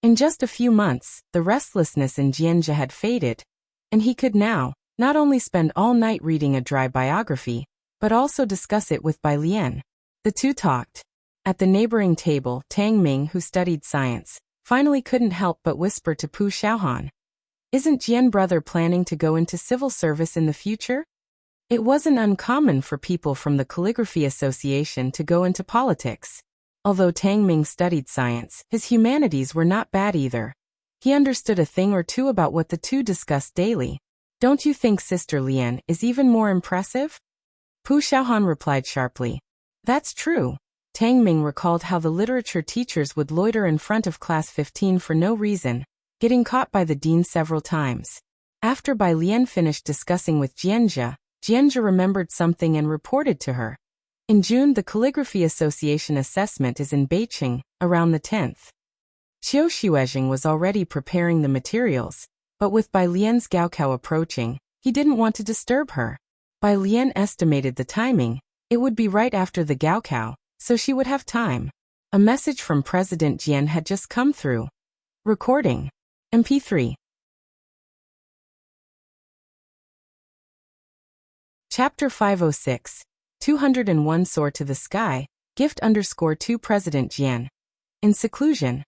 In just a few months, the restlessness in Jianzhe had faded, and he could now not only spend all night reading a dry biography, but also discuss it with Bai Lian. The two talked. At the neighboring table, Tang Ming, who studied science, finally couldn't help but whisper to Pu Xiaohan. Isn't Jian brother planning to go into civil service in the future? It wasn't uncommon for people from the Calligraphy Association to go into politics. Although Tang Ming studied science, his humanities were not bad either. He understood a thing or two about what the two discussed daily. Don't you think Sister Lian is even more impressive? Pu Xiaohan replied sharply. That's true. Tang Ming recalled how the literature teachers would loiter in front of class 15 for no reason, getting caught by the dean several times. After Bai Lian finished discussing with Jianzhe, Jianzhe remembered something and reported to her. In June, the Calligraphy Association assessment is in Beijing, around the 10th. Qiu Xuezheng was already preparing the materials, but with Bai Lian's Gaokao approaching, he didn't want to disturb her. Bai Lian estimated the timing. It would be right after the Gaokao, so she would have time. A message from President Jian had just come through. Recording. MP3. Chapter 506. 201 Soar to the Sky. Gift_2 President Jian. In seclusion.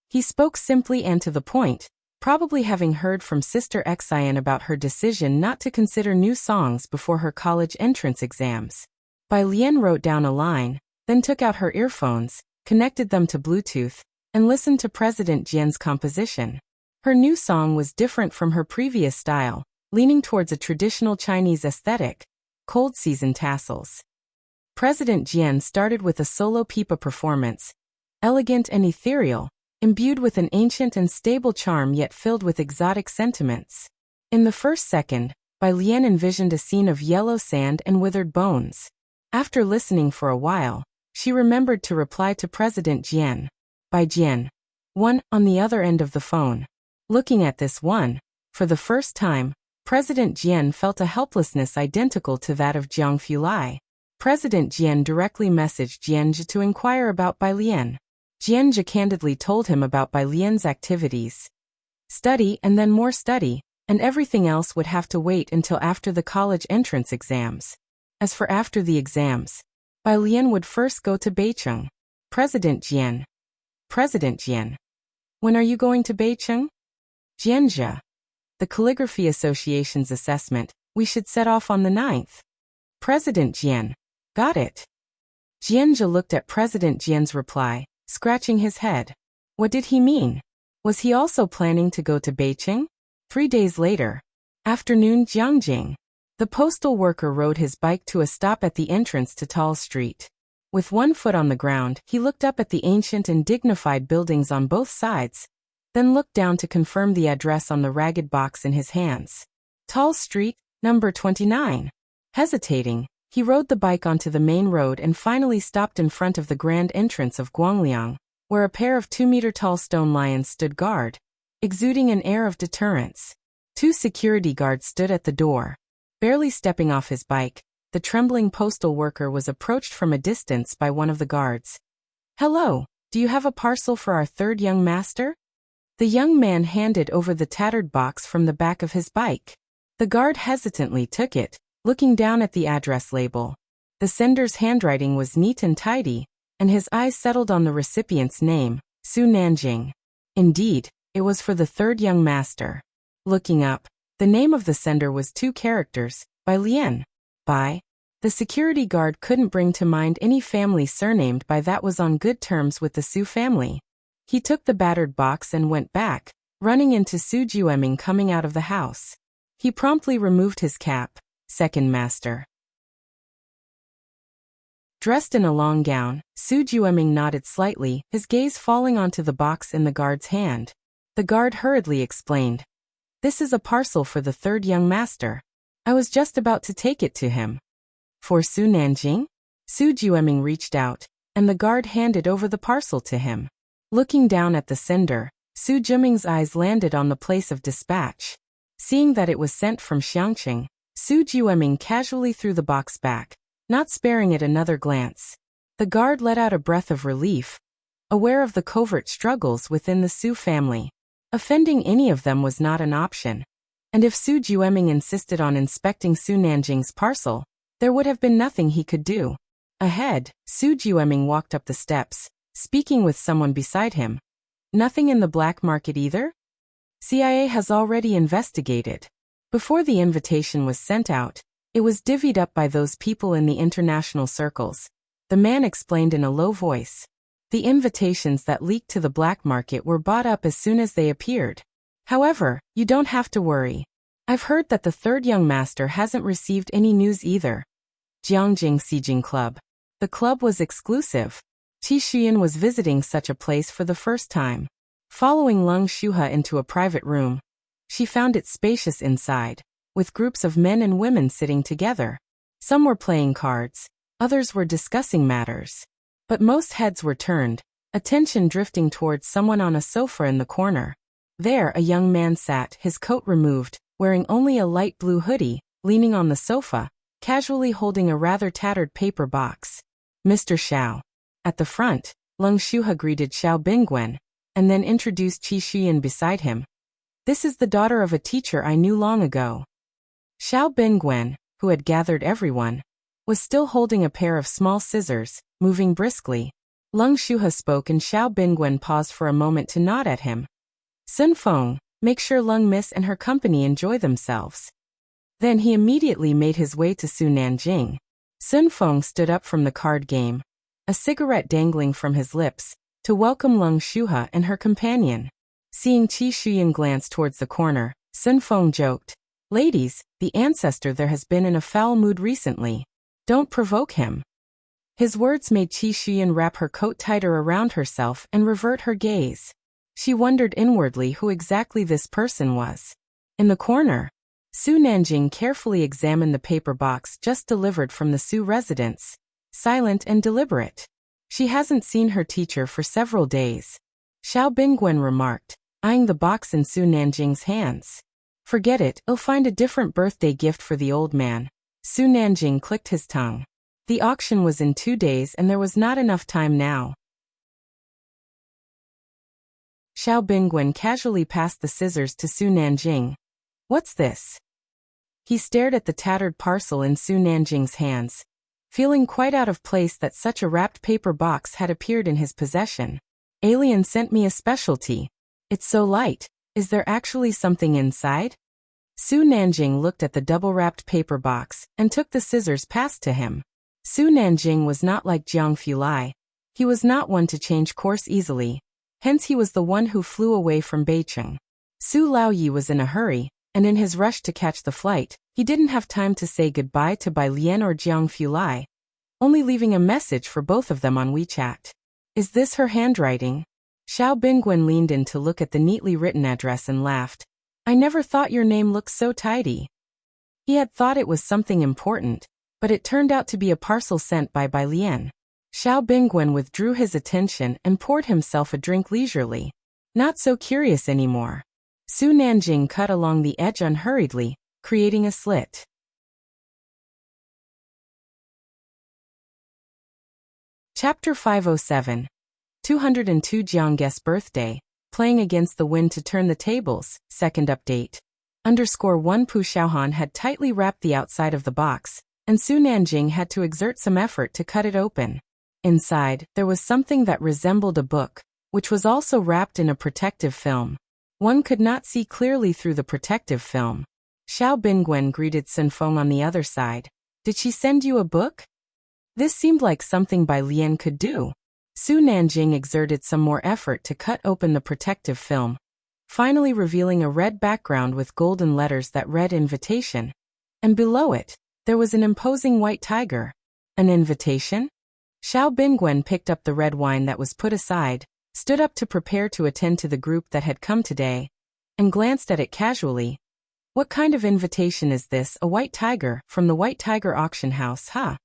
He spoke simply and to the point, probably having heard from Sister Xian about her decision not to consider new songs before her college entrance exams. Bai Lian wrote down a line, then took out her earphones, connected them to Bluetooth, and listened to President Jian's composition. Her new song was different from her previous style, leaning towards a traditional Chinese aesthetic, cold season tassels. President Jian started with a solo pipa performance, elegant and ethereal, imbued with an ancient and stable charm yet filled with exotic sentiments. In the first second, Bai Lian envisioned a scene of yellow sand and withered bones. After listening for a while, she remembered to reply to President Jian. By Jian. One, on the other end of the phone. Looking at this one, for the first time, President Jian felt a helplessness identical to that of Jiang Fulai. President Jian directly messaged Jianzhe to inquire about Bai Lian. Jianzhe candidly told him about Bai Lian's activities. Study and then more study, and everything else would have to wait until after the college entrance exams. As for after the exams, Bai Lian would first go to Beijing. President Jian. President Jian. When are you going to Beijing? Jianzhe. The Calligraphy Association's assessment, we should set off on the 9th. President Jian. Got it. Jianzhe looked at President Jian's reply, scratching his head. What did he mean? Was he also planning to go to Beijing? 3 days later. Afternoon, Jiangjing. The postal worker rode his bike to a stop at the entrance to Tall Street. With one foot on the ground, he looked up at the ancient and dignified buildings on both sides, then looked down to confirm the address on the ragged box in his hands. Tall Street, number 29. Hesitating, he rode the bike onto the main road and finally stopped in front of the grand entrance of Guangliang, where a pair of 2-meter-tall stone lions stood guard, exuding an air of deterrence. 2 security guards stood at the door. Barely stepping off his bike, the trembling postal worker was approached from a distance by one of the guards. "Hello, do you have a parcel for our third young master?" The young man handed over the tattered box from the back of his bike. The guard hesitantly took it, looking down at the address label. The sender's handwriting was neat and tidy, and his eyes settled on the recipient's name, Su Nanjing. Indeed, it was for the third young master. Looking up, the name of the sender was 2 characters, by Lian. By. The security guard couldn't bring to mind any family surnamed by that was on good terms with the Su family. He took the battered box and went back, running into Su Jueming coming out of the house. He promptly removed his cap. Second master. Dressed in a long gown, Su Jueming nodded slightly, his gaze falling onto the box in the guard's hand. The guard hurriedly explained. "This is a parcel for the third young master. I was just about to take it to him." "For Su Nanjing?" Su Jueming reached out, and the guard handed over the parcel to him. Looking down at the sender, Su Jueming's eyes landed on the place of dispatch. Seeing that it was sent from Xiangqing, Su Jueming casually threw the box back, not sparing it another glance. The guard let out a breath of relief, aware of the covert struggles within the Su family. Offending any of them was not an option, and if Su Jueming insisted on inspecting Su Nanjing's parcel, there would have been nothing he could do. Ahead, Su Jueming walked up the steps, speaking with someone beside him. "Nothing in the black market either?" CIA has already investigated. Before the invitation was sent out, it was divvied up by those people in the international circles. The man explained in a low voice. The invitations that leaked to the black market were bought up as soon as they appeared. However, you don't have to worry. I've heard that the third young master hasn't received any news either. Jiangjing Xijing Club. The club was exclusive. Qi Xuyan was visiting such a place for the first time. Following Leng Shuhe into a private room, she found it spacious inside, with groups of men and women sitting together. Some were playing cards, others were discussing matters. But most heads were turned, attention drifting towards someone on a sofa in the corner. There a young man sat, his coat removed, wearing only a light blue hoodie, leaning on the sofa, casually holding a rather tattered paper box. "Mr. Xiao." At the front, Leng Shuhe greeted Xiao Bingwen, and then introduced Qi Xuyan beside him. "This is the daughter of a teacher I knew long ago." Xiao Bingwen, who had gathered everyone, was still holding a pair of small scissors, moving briskly. Leng Shuhe spoke and Xiao Bingwen paused for a moment to nod at him. "Sun Feng, make sure Leng Miss and her company enjoy themselves." Then he immediately made his way to Su Nanjing. Sun Feng stood up from the card game, a cigarette dangling from his lips, to welcome Leng Shuhe and her companion. Seeing Qi Xuyan glance towards the corner, Sun Feng joked, "Ladies, the ancestor there has been in a foul mood recently. Don't provoke him." His words made Qi Xuyan wrap her coat tighter around herself and revert her gaze. She wondered inwardly who exactly this person was. In the corner, Su Nanjing carefully examined the paper box just delivered from the Su residence, silent and deliberate. She hasn't seen her teacher for several days. Xiao Bingwen remarked, eyeing the box in Su Nanjing's hands. "Forget it, I'll find a different birthday gift for the old man." Su Nanjing clicked his tongue. The auction was in 2 days and there was not enough time now. Xiao Bingwen casually passed the scissors to Su Nanjing. "What's this?" He stared at the tattered parcel in Su Nanjing's hands, feeling quite out of place that such a wrapped paper box had appeared in his possession. "Alien sent me a specialty. It's so light. Is there actually something inside?" Su Nanjing looked at the double-wrapped paper box and took the scissors passed to him. Su Nanjing was not like Jiang Fulai. He was not one to change course easily. Hence he was the one who flew away from Beicheng. Su Laoyi was in a hurry, and in his rush to catch the flight, he didn't have time to say goodbye to Bai Lian or Jiang Fulai, only leaving a message for both of them on WeChat. "Is this her handwriting?" Xiao Bingwen leaned in to look at the neatly written address and laughed. "I never thought your name looked so tidy." He had thought it was something important, but it turned out to be a parcel sent by Bai Lian. Xiao Bingwen withdrew his attention and poured himself a drink leisurely. Not so curious anymore. Su Nanjing cut along the edge unhurriedly, creating a slit. Chapter 507. 202 Jiang's birthday. Playing against the wind to turn the tables. Second update. _1 Pu Xiaohan had tightly wrapped the outside of the box, and Su Nanjing had to exert some effort to cut it open. Inside, there was something that resembled a book, which was also wrapped in a protective film. One could not see clearly through the protective film. Xiao Bingwen greeted Sun Feng on the other side. Did she send you a book? This seemed like something Bai Lian could do. Su Nanjing exerted some more effort to cut open the protective film, finally revealing a red background with golden letters that read invitation. And below it, there was an imposing white tiger. An invitation? Xiao Bingwen picked up the red wine that was put aside, stood up to prepare to attend to the group that had come today, and glanced at it casually. What kind of invitation is this? A white tiger, from the White Tiger Auction House, huh?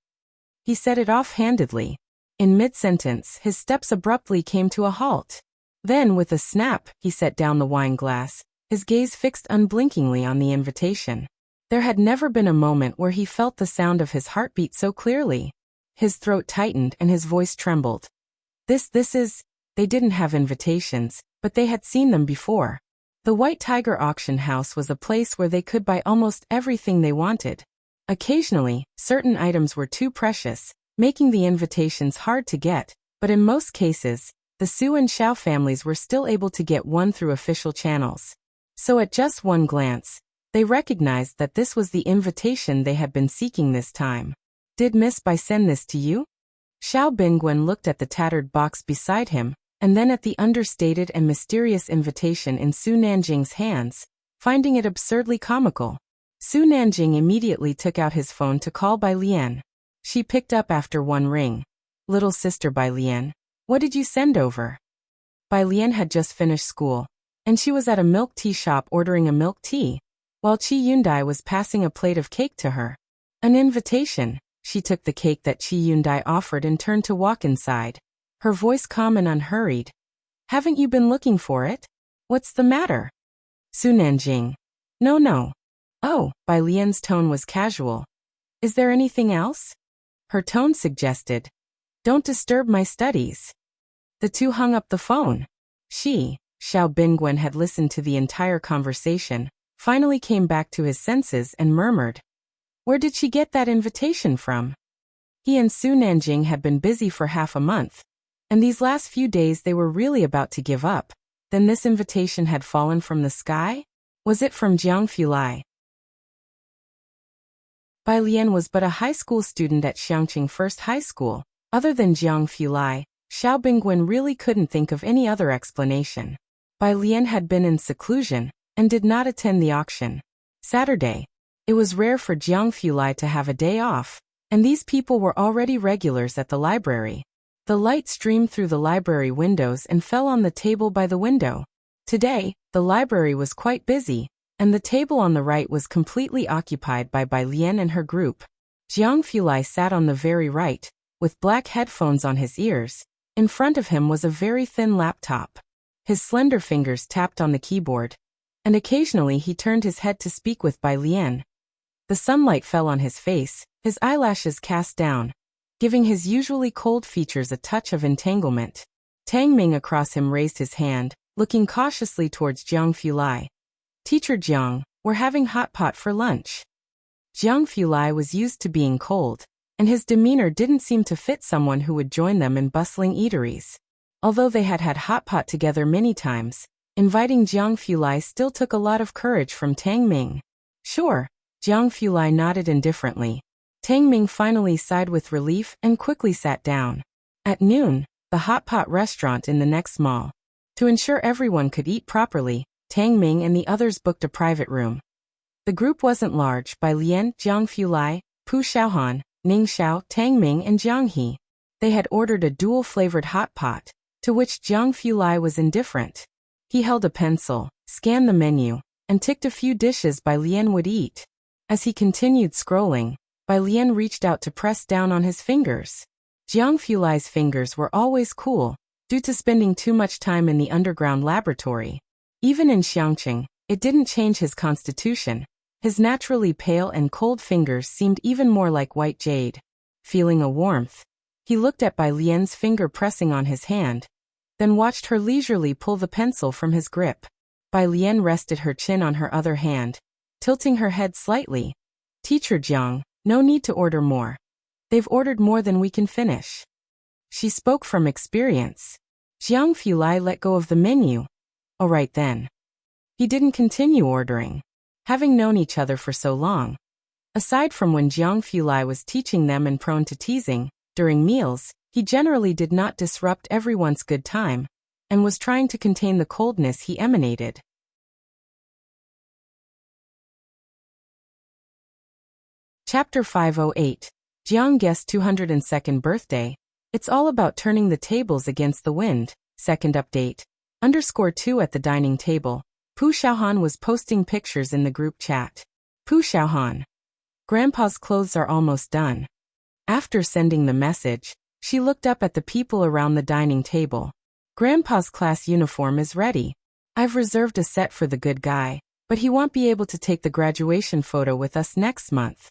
He said it offhandedly. In mid-sentence, his steps abruptly came to a halt. Then, with a snap, he set down the wine glass, his gaze fixed unblinkingly on the invitation. There had never been a moment where he felt the sound of his heartbeat so clearly. His throat tightened and his voice trembled. This is... They didn't have invitations, but they had seen them before. The White Tiger Auction House was a place where they could buy almost everything they wanted. Occasionally, certain items were too precious, making the invitations hard to get, but in most cases, the Su and Xiao families were still able to get one through official channels. So at just one glance, they recognized that this was the invitation they had been seeking this time. Did Miss Bai send this to you? Xiao Bingwen looked at the tattered box beside him, and then at the understated and mysterious invitation in Su Nanjing's hands, finding it absurdly comical. Su Nanjing immediately took out his phone to call Bai Lian. She picked up after one ring. Little sister Bai Lian, what did you send over? Bai Lian had just finished school, and she was at a milk tea shop ordering a milk tea, while Qi Yundai was passing a plate of cake to her. An invitation. She took the cake that Qi Yundai offered and turned to walk inside, her voice calm and unhurried. Haven't you been looking for it? What's the matter? Su Nanjing. No. Oh, Bai Lian's tone was casual. Is there anything else? Her tone suggested. Don't disturb my studies. The two hung up the phone. Xiao Bingwen had listened to the entire conversation, finally came back to his senses and murmured. Where did she get that invitation from? He and Su Nanjing had been busy for half a month, and these last few days they were really about to give up. Then this invitation had fallen from the sky? Was it from Jiang Fulai? Bai Lian was but a high school student at Xiangqing First High School. Other than Jiang Fulai, Xiao Bingwen really couldn't think of any other explanation. Bai Lian had been in seclusion and did not attend the auction. Saturday. It was rare for Jiang Fulai to have a day off, and these people were already regulars at the library. The light streamed through the library windows and fell on the table by the window. Today, the library was quite busy, and the table on the right was completely occupied by Bai Lian and her group. Jiang Fulai sat on the very right, with black headphones on his ears. In front of him was a very thin laptop. His slender fingers tapped on the keyboard, and occasionally he turned his head to speak with Bai Lian. The sunlight fell on his face, his eyelashes cast down, giving his usually cold features a touch of entanglement. Tang Ming across him raised his hand, looking cautiously towards Jiang Fulai. Teacher Jiang, we're having hot pot for lunch. Jiang Fulai was used to being cold, and his demeanor didn't seem to fit someone who would join them in bustling eateries. Although they had had hot pot together many times, inviting Jiang Fulai still took a lot of courage from Tang Ming. Sure. Jiang Fulai nodded indifferently. Tang Ming finally sighed with relief and quickly sat down. At noon, the hot pot restaurant in the next mall. To ensure everyone could eat properly, Tang Ming and the others booked a private room. The group wasn't large. Bai Lian, Jiang Fulai, Pu Xiaohan, Ning Xiao, Tang Ming and Jiang He. They had ordered a dual-flavored hot pot, to which Jiang Fulai was indifferent. He held a pencil, scanned the menu, and ticked a few dishes Bai Lian would eat. As he continued scrolling, Bai Lian reached out to press down on his fingers. Jiang Fulai's fingers were always cool, due to spending too much time in the underground laboratory. Even in Xiangqing, it didn't change his constitution. His naturally pale and cold fingers seemed even more like white jade. Feeling a warmth, he looked at Bai Lian's finger pressing on his hand, then watched her leisurely pull the pencil from his grip. Bai Lian rested her chin on her other hand, tilting her head slightly. Teacher Jiang, no need to order more. They've ordered more than we can finish. She spoke from experience. Jiang Fulai let go of the menu. All right then. He didn't continue ordering. Having known each other for so long, aside from when Jiang Fulai was teaching them and prone to teasing, during meals, he generally did not disrupt everyone's good time, and was trying to contain the coldness he emanated. Chapter 508. Jiang Guest's 202nd birthday. It's all about turning the tables against the wind. Second update. _2 at the dining table. Pu Xiaohan was posting pictures in the group chat. Pu Xiaohan. Grandpa's clothes are almost done. After sending the message, she looked up at the people around the dining table. Grandpa's class uniform is ready. I've reserved a set for the good guy, but he won't be able to take the graduation photo with us next month.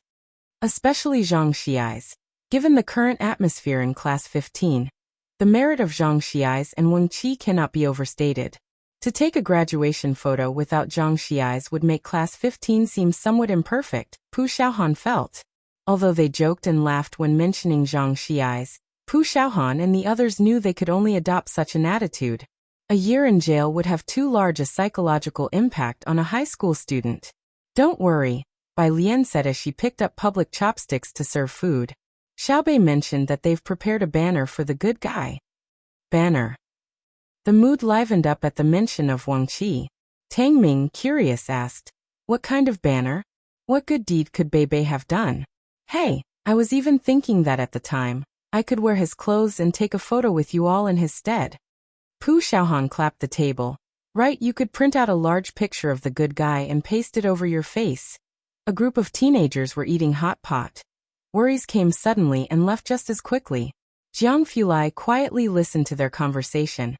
Especially Zhang Xiai's. Given the current atmosphere in Class 15, the merit of Zhang Xiai's and Wang Qi cannot be overstated. To take a graduation photo without Zhang Xiai's would make Class 15 seem somewhat imperfect, Pu Xiaohan felt. Although they joked and laughed when mentioning Zhang Xiai's, Pu Xiaohan and the others knew they could only adopt such an attitude. A year in jail would have too large a psychological impact on a high school student. Don't worry, Bai Lian said as she picked up public chopsticks to serve food. Xiaobei mentioned that they've prepared a banner for the good guy. Banner. The mood livened up at the mention of Wang Qi. Tang Ming, curious, asked, "What kind of banner? What good deed could Bei have done?" "Hey, I was even thinking that at the time. I could wear his clothes and take a photo with you all in his stead." Pu Xiaohan clapped the table. "Right, you could print out a large picture of the good guy and paste it over your face." A group of teenagers were eating hot pot. Worries came suddenly and left just as quickly. Jiang Fulai quietly listened to their conversation,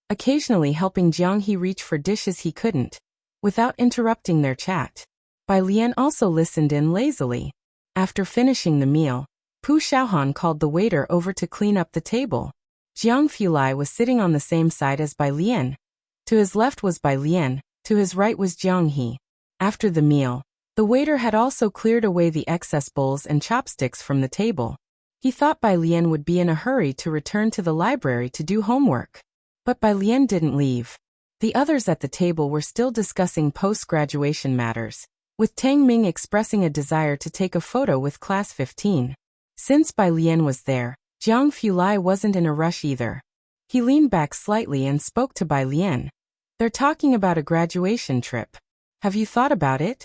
occasionally helping Jiang He reach for dishes he couldn't, without interrupting their chat. Bai Lian also listened in lazily. After finishing the meal, Pu Xiaohan called the waiter over to clean up the table. Jiang Fulai was sitting on the same side as Bai Lian. To his left was Bai Lian, to his right was Jiang He. After the meal, the waiter had also cleared away the excess bowls and chopsticks from the table. He thought Bai Lian would be in a hurry to return to the library to do homework. But Bai Lian didn't leave. The others at the table were still discussing post-graduation matters, with Tang Ming expressing a desire to take a photo with Class 15. Since Bai Lian was there, Jiang Fulai wasn't in a rush either. He leaned back slightly and spoke to Bai Lian. "They're talking about a graduation trip. Have you thought about it?"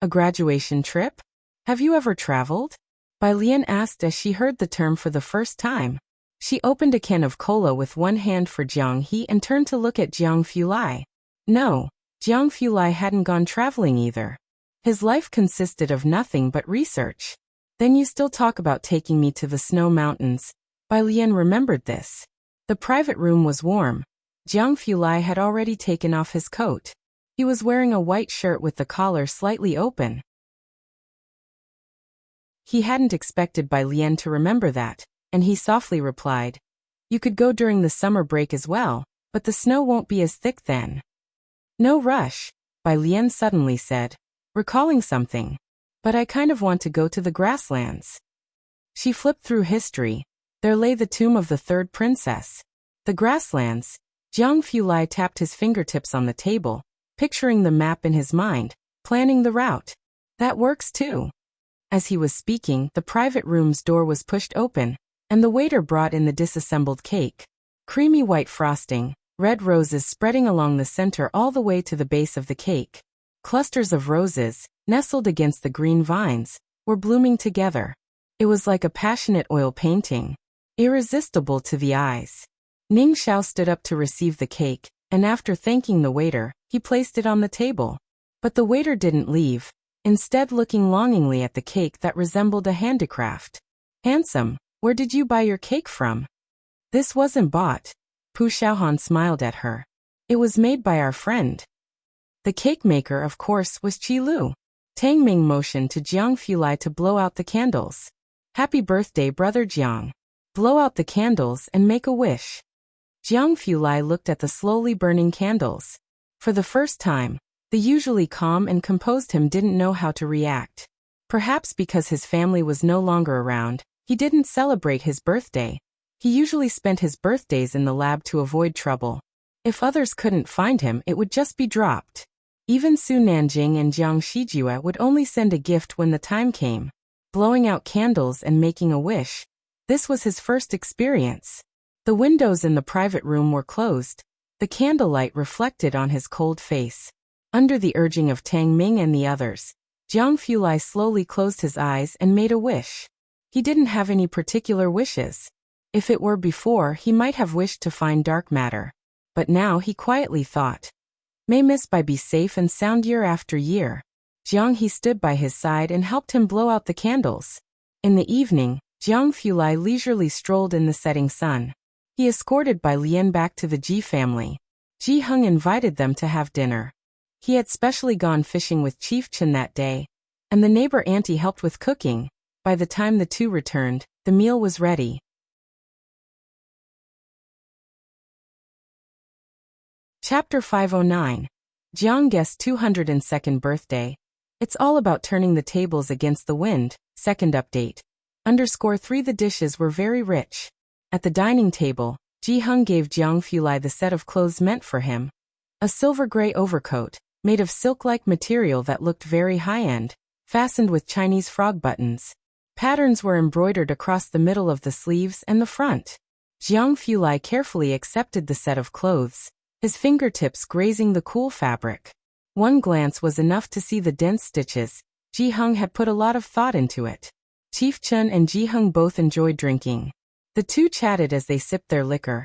"A graduation trip? Have you ever traveled?" Bai Lian asked as she heard the term for the first time. She opened a can of cola with one hand for Jiang He and turned to look at Jiang Fulai. No, Jiang Fulai hadn't gone traveling either. His life consisted of nothing but research. "Then you still talk about taking me to the snow mountains." Bai Lian remembered this. The private room was warm. Jiang Fulai had already taken off his coat. He was wearing a white shirt with the collar slightly open. He hadn't expected Bai Lian to remember that, and he softly replied, "You could go during the summer break as well, but the snow won't be as thick then." "No rush," Bai Lian suddenly said, recalling something. "But I kind of want to go to the grasslands." She flipped through history. There lay the tomb of the third princess. The grasslands. Jiang Fulai tapped his fingertips on the table, picturing the map in his mind, planning the route. "That works too." As he was speaking, the private room's door was pushed open, and the waiter brought in the disassembled cake. Creamy white frosting, red roses spreading along the center all the way to the base of the cake. Clusters of roses, nestled against the green vines, were blooming together. It was like a passionate oil painting, irresistible to the eyes. Ning Xiao stood up to receive the cake, and after thanking the waiter, he placed it on the table. But the waiter didn't leave, instead looking longingly at the cake that resembled a handicraft. "Handsome, Where did you buy your cake from? This wasn't bought. Pu Xiaohan smiled at her. It was made by our friend. The cake maker, of course, was Qi Lu. Tang Ming motioned to Jiang Fulai to blow out the candles. Happy birthday, Brother Jiang. Blow out the candles and make a wish. Jiang Fulai looked at the slowly burning candles. For the first time, the usually calm and composed him didn't know how to react. Perhaps because his family was no longer around, he didn't celebrate his birthday. He usually spent his birthdays in the lab to avoid trouble. If others couldn't find him, it would just be dropped. Even Su Nanjing and Jiang Shijue would only send a gift when the time came. Blowing out candles and making a wish. This was his first experience. The windows in the private room were closed. The candlelight reflected on his cold face. Under the urging of Tang Ming and the others, Jiang Fulai slowly closed his eyes and made a wish. He didn't have any particular wishes. If it were before, he might have wished to find dark matter. But now he quietly thought, may Miss Bai be safe and sound year after year. Jiang He stood by his side and helped him blow out the candles. In the evening, Jiang Fulai leisurely strolled in the setting sun. He escorted Bai Lian back to the Ji family. Ji Heng invited them to have dinner. He had specially gone fishing with Chief Chen that day, and the neighbor auntie helped with cooking. By the time the two returned, the meal was ready. Chapter 509. Jiang Guest's 202nd birthday. It's all about turning the tables against the wind. Second update. _3 The dishes were very rich. At the dining table, Ji Heng gave Jiang Fulai the set of clothes meant for him. A silver-gray overcoat, made of silk-like material that looked very high-end, fastened with Chinese frog buttons. Patterns were embroidered across the middle of the sleeves and the front. Jiang Fulai carefully accepted the set of clothes, his fingertips grazing the cool fabric. One glance was enough to see the dense stitches. Ji Heng had put a lot of thought into it. Chief Chen and Ji Heng both enjoyed drinking. The two chatted as they sipped their liquor.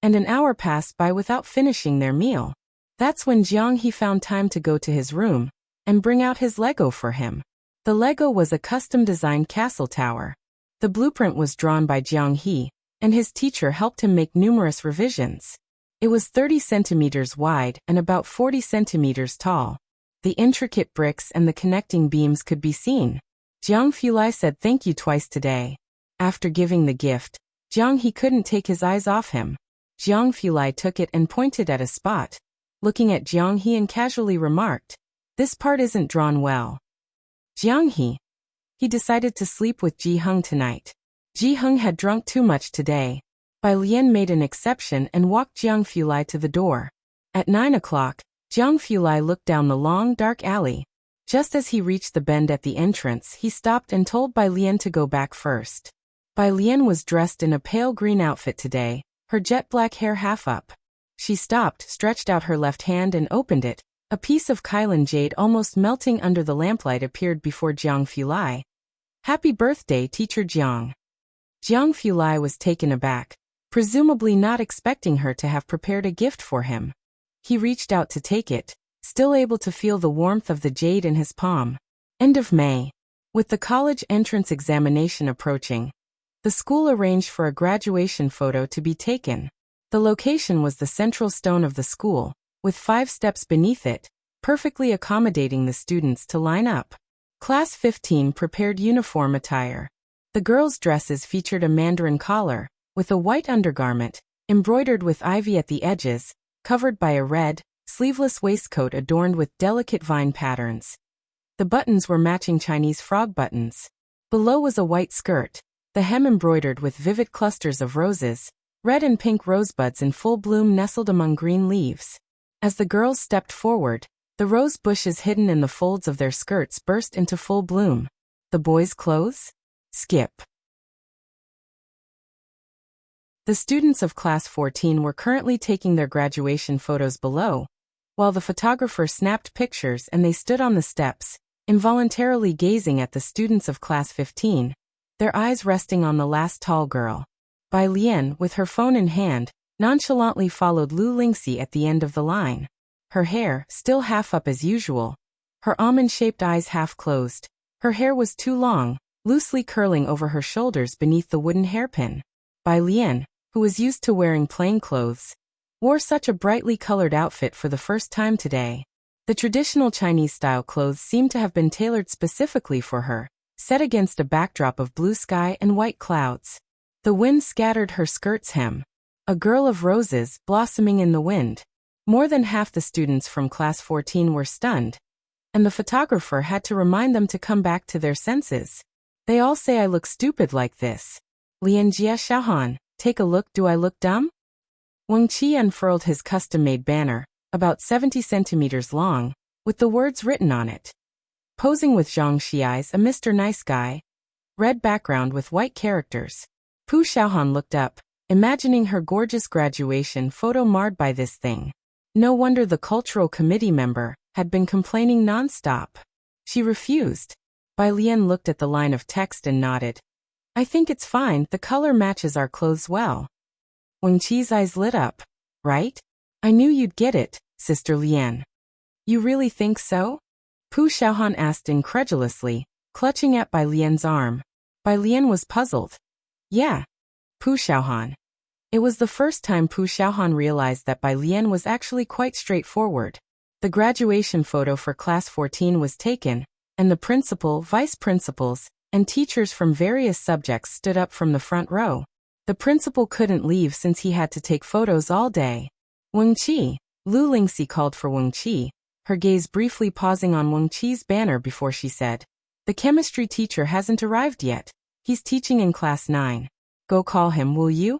And an hour passed by without finishing their meal. That's when Jiang He found time to go to his room and bring out his Lego for him. The Lego was a custom-designed castle tower. The blueprint was drawn by Jiang He, and his teacher helped him make numerous revisions. It was 30 centimeters wide and about 40 centimeters tall. The intricate bricks and the connecting beams could be seen. Jiang Fulai said thank you twice today. After giving the gift, Jiang He couldn't take his eyes off him. Jiang Fulai took it and pointed at a spot. Looking at Jiang He and casually remarked, this part isn't drawn well. Jiang He decided to sleep with Ji Heng tonight. Ji Heng had drunk too much today. Bai Lian made an exception and walked Jiang Fulai to the door. At 9 o'clock, Jiang Fulai looked down the long, dark alley. Just as he reached the bend at the entrance, he stopped and told Bai Lian to go back first. Bai Lian was dressed in a pale green outfit today, her jet black hair half up. She stopped, stretched out her left hand and opened it. A piece of Kailan jade almost melting under the lamplight appeared before Jiang Fulai. Happy birthday, Teacher Jiang. Jiang Fulai was taken aback, presumably not expecting her to have prepared a gift for him. He reached out to take it, still able to feel the warmth of the jade in his palm. End of May. With the college entrance examination approaching, the school arranged for a graduation photo to be taken. The location was the central stone of the school, with 5 steps beneath it, perfectly accommodating the students to line up. Class 15 prepared uniform attire. The girls' dresses featured a mandarin collar, with a white undergarment, embroidered with ivy at the edges, covered by a red, sleeveless waistcoat adorned with delicate vine patterns. The buttons were matching Chinese frog buttons. Below was a white skirt, the hem embroidered with vivid clusters of roses, red and pink rosebuds in full bloom nestled among green leaves. As the girls stepped forward, the rose bushes hidden in the folds of their skirts burst into full bloom. The boys' clothes? Skip. The students of Class 14 were currently taking their graduation photos below, while the photographer snapped pictures and they stood on the steps, involuntarily gazing at the students of Class 15, their eyes resting on the last tall girl. Bai Lian, with her phone in hand, nonchalantly followed Lu Lingxi at the end of the line. Her hair, still half up as usual, her almond-shaped eyes half closed. Her hair was too long, loosely curling over her shoulders beneath the wooden hairpin. Bai Lian, who was used to wearing plain clothes, wore such a brightly colored outfit for the first time today. The traditional Chinese-style clothes seemed to have been tailored specifically for her, set against a backdrop of blue sky and white clouds. The wind scattered her skirt's hem. A girl of roses blossoming in the wind. More than half the students from class 14 were stunned, and the photographer had to remind them to come back to their senses. They all say I look stupid like this. Lian Jia Xiaohan, take a look, do I look dumb? Wang Qi unfurled his custom-made banner, about 70 centimeters long, with the words written on it. Posing with Zhang Xiai's a Mr. Nice Guy. Red background with white characters. Pu Xiaohan looked up, imagining her gorgeous graduation photo marred by this thing. No wonder the cultural committee member had been complaining non-stop. She refused. Bai Lian looked at the line of text and nodded. I think it's fine, the color matches our clothes well. Wang Qi's eyes lit up. Right? I knew you'd get it, Sister Lian. You really think so? Pu Xiaohan asked incredulously, clutching at Bai Lian's arm. Bai Lian was puzzled. Yeah. Pu Xiaohan. It was the first time Pu Xiaohan realized that Bai Lian was actually quite straightforward. The graduation photo for class 14 was taken, and the principal, vice principals, and teachers from various subjects stood up from the front row. The principal couldn't leave since he had to take photos all day. Wang Qi, Lu Lingxi called for Wang Qi, her gaze briefly pausing on Wang Qi's banner before she said, the chemistry teacher hasn't arrived yet. He's teaching in class 9. Go call him, will you?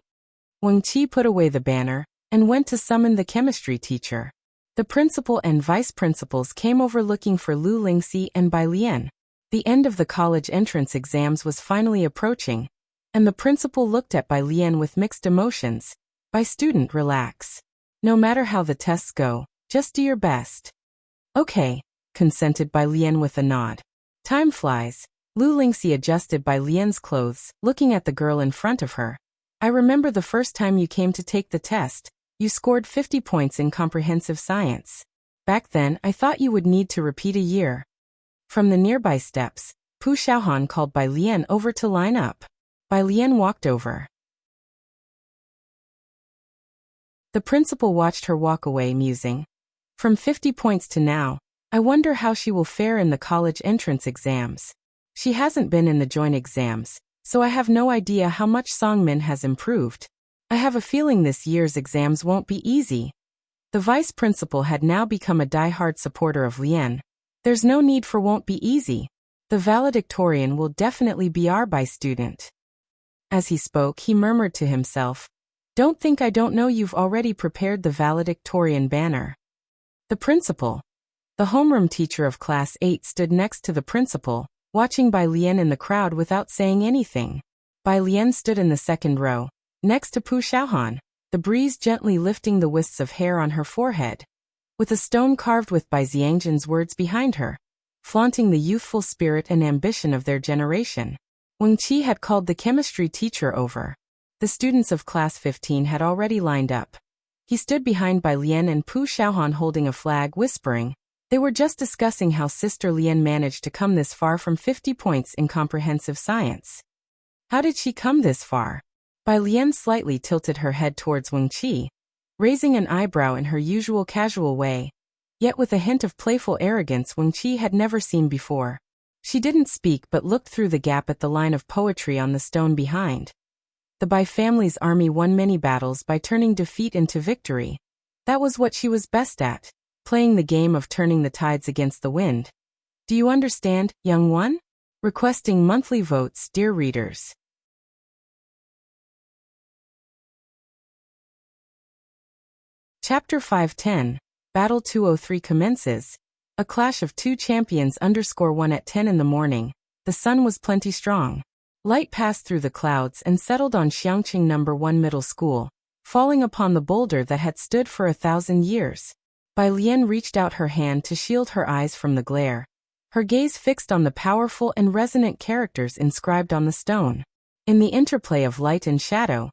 Wang Qi put away the banner and went to summon the chemistry teacher. The principal and vice principals came over looking for Lu Lingxi and Bai Lian. The end of the college entrance exams was finally approaching, and the principal looked at Bai Lian with mixed emotions. Bai student, relax. No matter how the tests go, just do your best. Okay, consented Bai Lian with a nod. Time flies. Lu Lingxi adjusted Bai Lian's clothes, looking at the girl in front of her. I remember the first time you came to take the test, you scored 50 points in comprehensive science. Back then, I thought you would need to repeat a year. From the nearby steps, Pu Xiaohan called Bai Lian over to line up. Bai Lian walked over. The principal watched her walk away, musing. From 50 points to now, I wonder how she will fare in the college entrance exams. She hasn't been in the joint exams, so I have no idea how much Songmin has improved. I have a feeling this year's exams won't be easy. The vice principal had now become a die-hard supporter of Lian. There's no need for won't be easy. The valedictorian will definitely be our Bai student. As he spoke, he murmured to himself, don't think I don't know you've already prepared the valedictorian banner. The principal, the homeroom teacher of class 8, stood next to the principal, watching Bai Lian in the crowd without saying anything. Bai Lian stood in the second row, next to Pu Xiaohan, the breeze gently lifting the wisps of hair on her forehead, with a stone carved with Bai Xiangjin's words behind her, flaunting the youthful spirit and ambition of their generation. Wang Qi had called the chemistry teacher over. The students of class 15 had already lined up. He stood behind Bai Lian and Pu Xiaohan holding a flag, whispering. They were just discussing how Sister Lian managed to come this far from 50 points in comprehensive science. How did she come this far? Bai Lian slightly tilted her head towards Wang Qi, raising an eyebrow in her usual casual way, yet with a hint of playful arrogance Wang Qi had never seen before. She didn't speak but looked through the gap at the line of poetry on the stone behind. The Bai family's army won many battles by turning defeat into victory. That was what she was best at, playing the game of turning the tides against the wind. Do you understand, young one? Requesting monthly votes, dear readers. Chapter 510, Battle 203 commences. A clash of two champions _1 at 10 in the morning. The sun was plenty strong. Light passed through the clouds and settled on Xiangqing No. 1 Middle School, falling upon the boulder that had stood for 1,000 years. Bai Lian reached out her hand to shield her eyes from the glare, her gaze fixed on the powerful and resonant characters inscribed on the stone. In the interplay of light and shadow,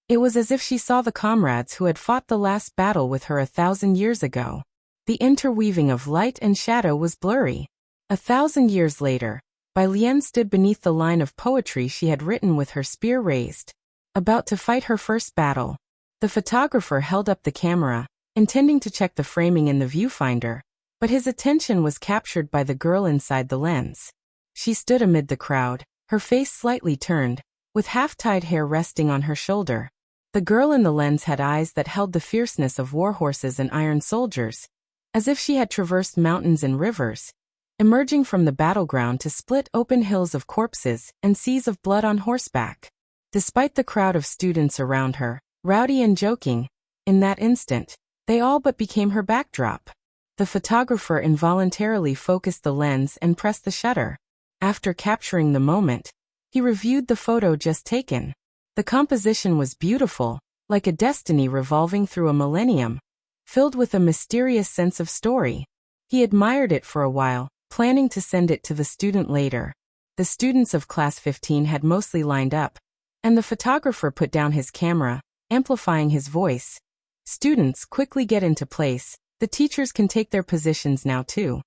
it was as if she saw the comrades who had fought the last battle with her 1,000 years ago. The interweaving of light and shadow was blurry. 1,000 years later, Bai Lian stood beneath the line of poetry she had written with her spear raised, about to fight her first battle. The photographer held up the camera, intending to check the framing in the viewfinder, but his attention was captured by the girl inside the lens. She stood amid the crowd, her face slightly turned, with half-tied hair resting on her shoulder. The girl in the lens had eyes that held the fierceness of war horses and iron soldiers, as if she had traversed mountains and rivers, emerging from the battleground to split open hills of corpses and seas of blood on horseback. Despite the crowd of students around her, rowdy and joking, in that instant, they all but became her backdrop. The photographer involuntarily focused the lens and pressed the shutter. After capturing the moment, he reviewed the photo just taken. The composition was beautiful, like a destiny revolving through a millennium, filled with a mysterious sense of story. He admired it for a while, planning to send it to the student later. The students of Class 15 had mostly lined up, and the photographer put down his camera, amplifying his voice. Students, quickly get into place. The teachers can take their positions now too.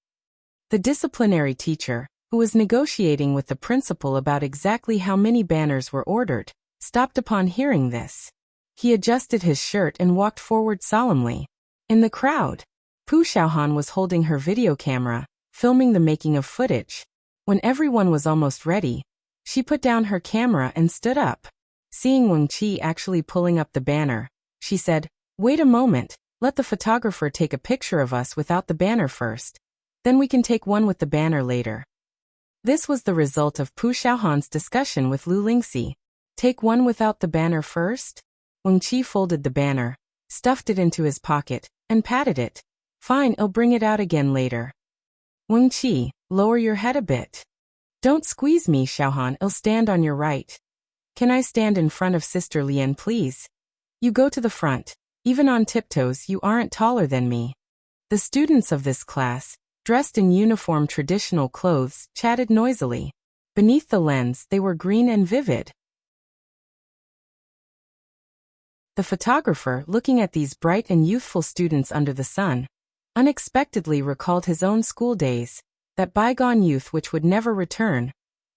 The disciplinary teacher, who was negotiating with the principal about exactly how many banners were ordered, stopped upon hearing this. He adjusted his shirt and walked forward solemnly. In the crowd, Pu Xiaohan was holding her video camera, filming the making of footage. When everyone was almost ready, she put down her camera and stood up. Seeing Wang Qi actually pulling up the banner, she said, "Wait a moment, let the photographer take a picture of us without the banner first. Then we can take one with the banner later." This was the result of Pu Xiaohan's discussion with Lu Lingxi. Take one without the banner first? Wang Qi folded the banner, stuffed it into his pocket, and patted it. "Fine, I'll bring it out again later." "Wang Qi, lower your head a bit. Don't squeeze me, Xiaohan, I'll stand on your right." "Can I stand in front of Sister Lian, please?" "You go to the front. Even on tiptoes, you aren't taller than me." The students of this class, dressed in uniform traditional clothes, chatted noisily. Beneath the lens, they were green and vivid. The photographer, looking at these bright and youthful students under the sun, unexpectedly recalled his own school days, that bygone youth which would never return,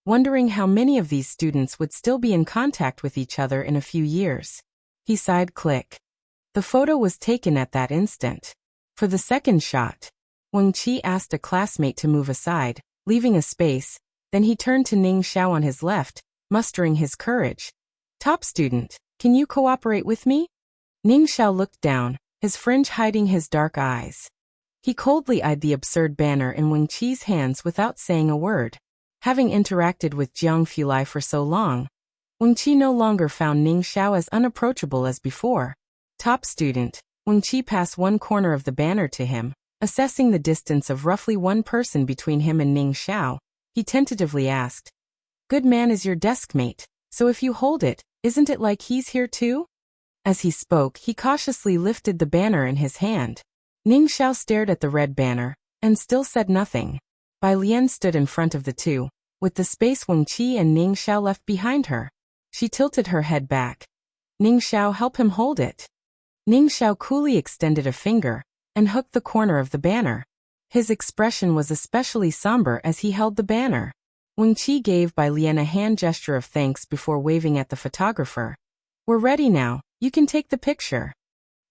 wondering how many of these students would still be in contact with each other in a few years. He sighed. Click. The photo was taken at that instant. For the second shot, Wang Qi asked a classmate to move aside, leaving a space, then he turned to Ning Xiao on his left, mustering his courage. "Top student, can you cooperate with me?" Ning Xiao looked down, his fringe hiding his dark eyes. He coldly eyed the absurd banner in Wang Qi's hands without saying a word. Having interacted with Jiang Fulai for so long, Wang Qi no longer found Ning Xiao as unapproachable as before. "Top student," Wang Qi passed one corner of the banner to him, assessing the distance of roughly one person between him and Ning Xiao. He tentatively asked, "Good man is your deskmate, so if you hold it, isn't it like he's here too?" As he spoke, he cautiously lifted the banner in his hand. Ning Xiao stared at the red banner, and still said nothing. Bai Lian stood in front of the two, with the space Wang Qi and Ning Xiao left behind her. She tilted her head back. "Ning Xiao, help him hold it." Ning Xiao coolly extended a finger, and hooked the corner of the banner. His expression was especially somber as he held the banner. Wang Qi gave Bai Lian a hand gesture of thanks before waving at the photographer. "We're ready now, you can take the picture."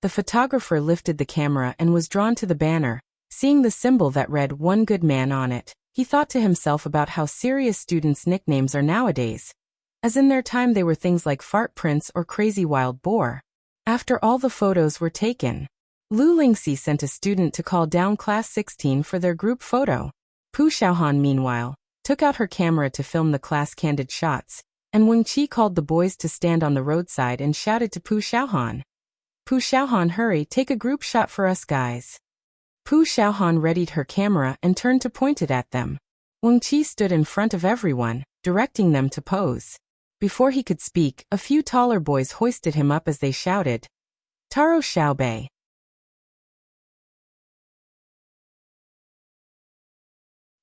The photographer lifted the camera and was drawn to the banner. Seeing the symbol that read "One Good Man" on it, he thought to himself about how serious students' nicknames are nowadays. As in their time they were things like Fart Prince or Crazy Wild Boar. After all the photos were taken, Lu Lingxi sent a student to call down Class 16 for their group photo. Pu Xiaohan, meanwhile, took out her camera to film the class candid shots, and Wang Qi called the boys to stand on the roadside and shouted to Pu Xiaohan, "Pu Xiaohan, hurry, take a group shot for us guys." Pu Xiaohan readied her camera and turned to point it at them. Wang Qi stood in front of everyone, directing them to pose. Before he could speak, a few taller boys hoisted him up as they shouted, "Taro Xiaobei."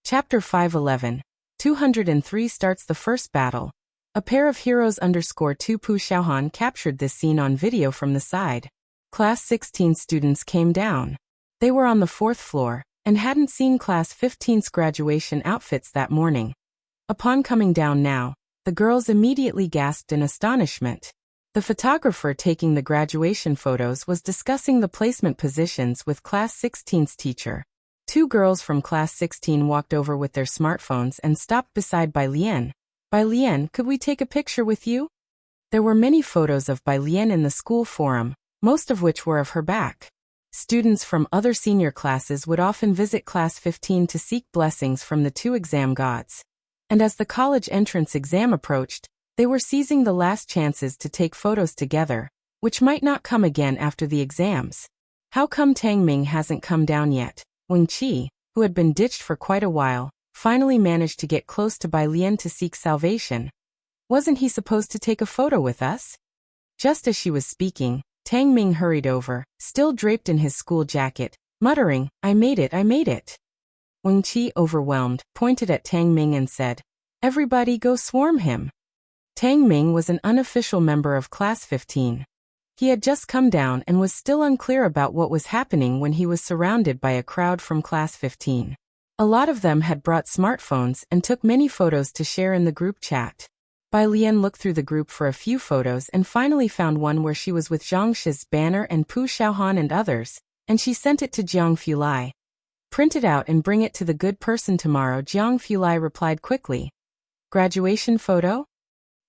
Chapter 511. 203 starts the first battle. A pair of heroes _2 Pu Xiaohan captured this scene on video from the side. Class 16 students came down. They were on the 4th floor, and hadn't seen Class 15's graduation outfits that morning. Upon coming down now, the girls immediately gasped in astonishment. The photographer taking the graduation photos was discussing the placement positions with Class 16's teacher. Two girls from Class 16 walked over with their smartphones and stopped beside Bai Lian. Bai Lian, could we take a picture with you? There were many photos of Bai Lian in the school forum, most of which were of her back. Students from other senior classes would often visit Class 15 to seek blessings from the two exam gods. And as the college entrance exam approached, they were seizing the last chances to take photos together, which might not come again after the exams. How come Tang Ming hasn't come down yet? Wang Qi, who had been ditched for quite a while, finally managed to get close to Bai Lian to seek salvation. Wasn't he supposed to take a photo with us? Just as she was speaking, Tang Ming hurried over, still draped in his school jacket, muttering, I made it, I made it. Wang Qi, overwhelmed, pointed at Tang Ming and said, everybody go swarm him. Tang Ming was an unofficial member of Class 15. He had just come down and was still unclear about what was happening when he was surrounded by a crowd from Class 15. A lot of them had brought smartphones and took many photos to share in the group chat. Bai Lian looked through the group for a few photos and finally found one where she was with Zhang Shi's banner and Pu Xiaohan and others, and she sent it to Jiang Fulai. Print it out and bring it to the good person tomorrow, Jiang Fulai replied quickly. Graduation photo?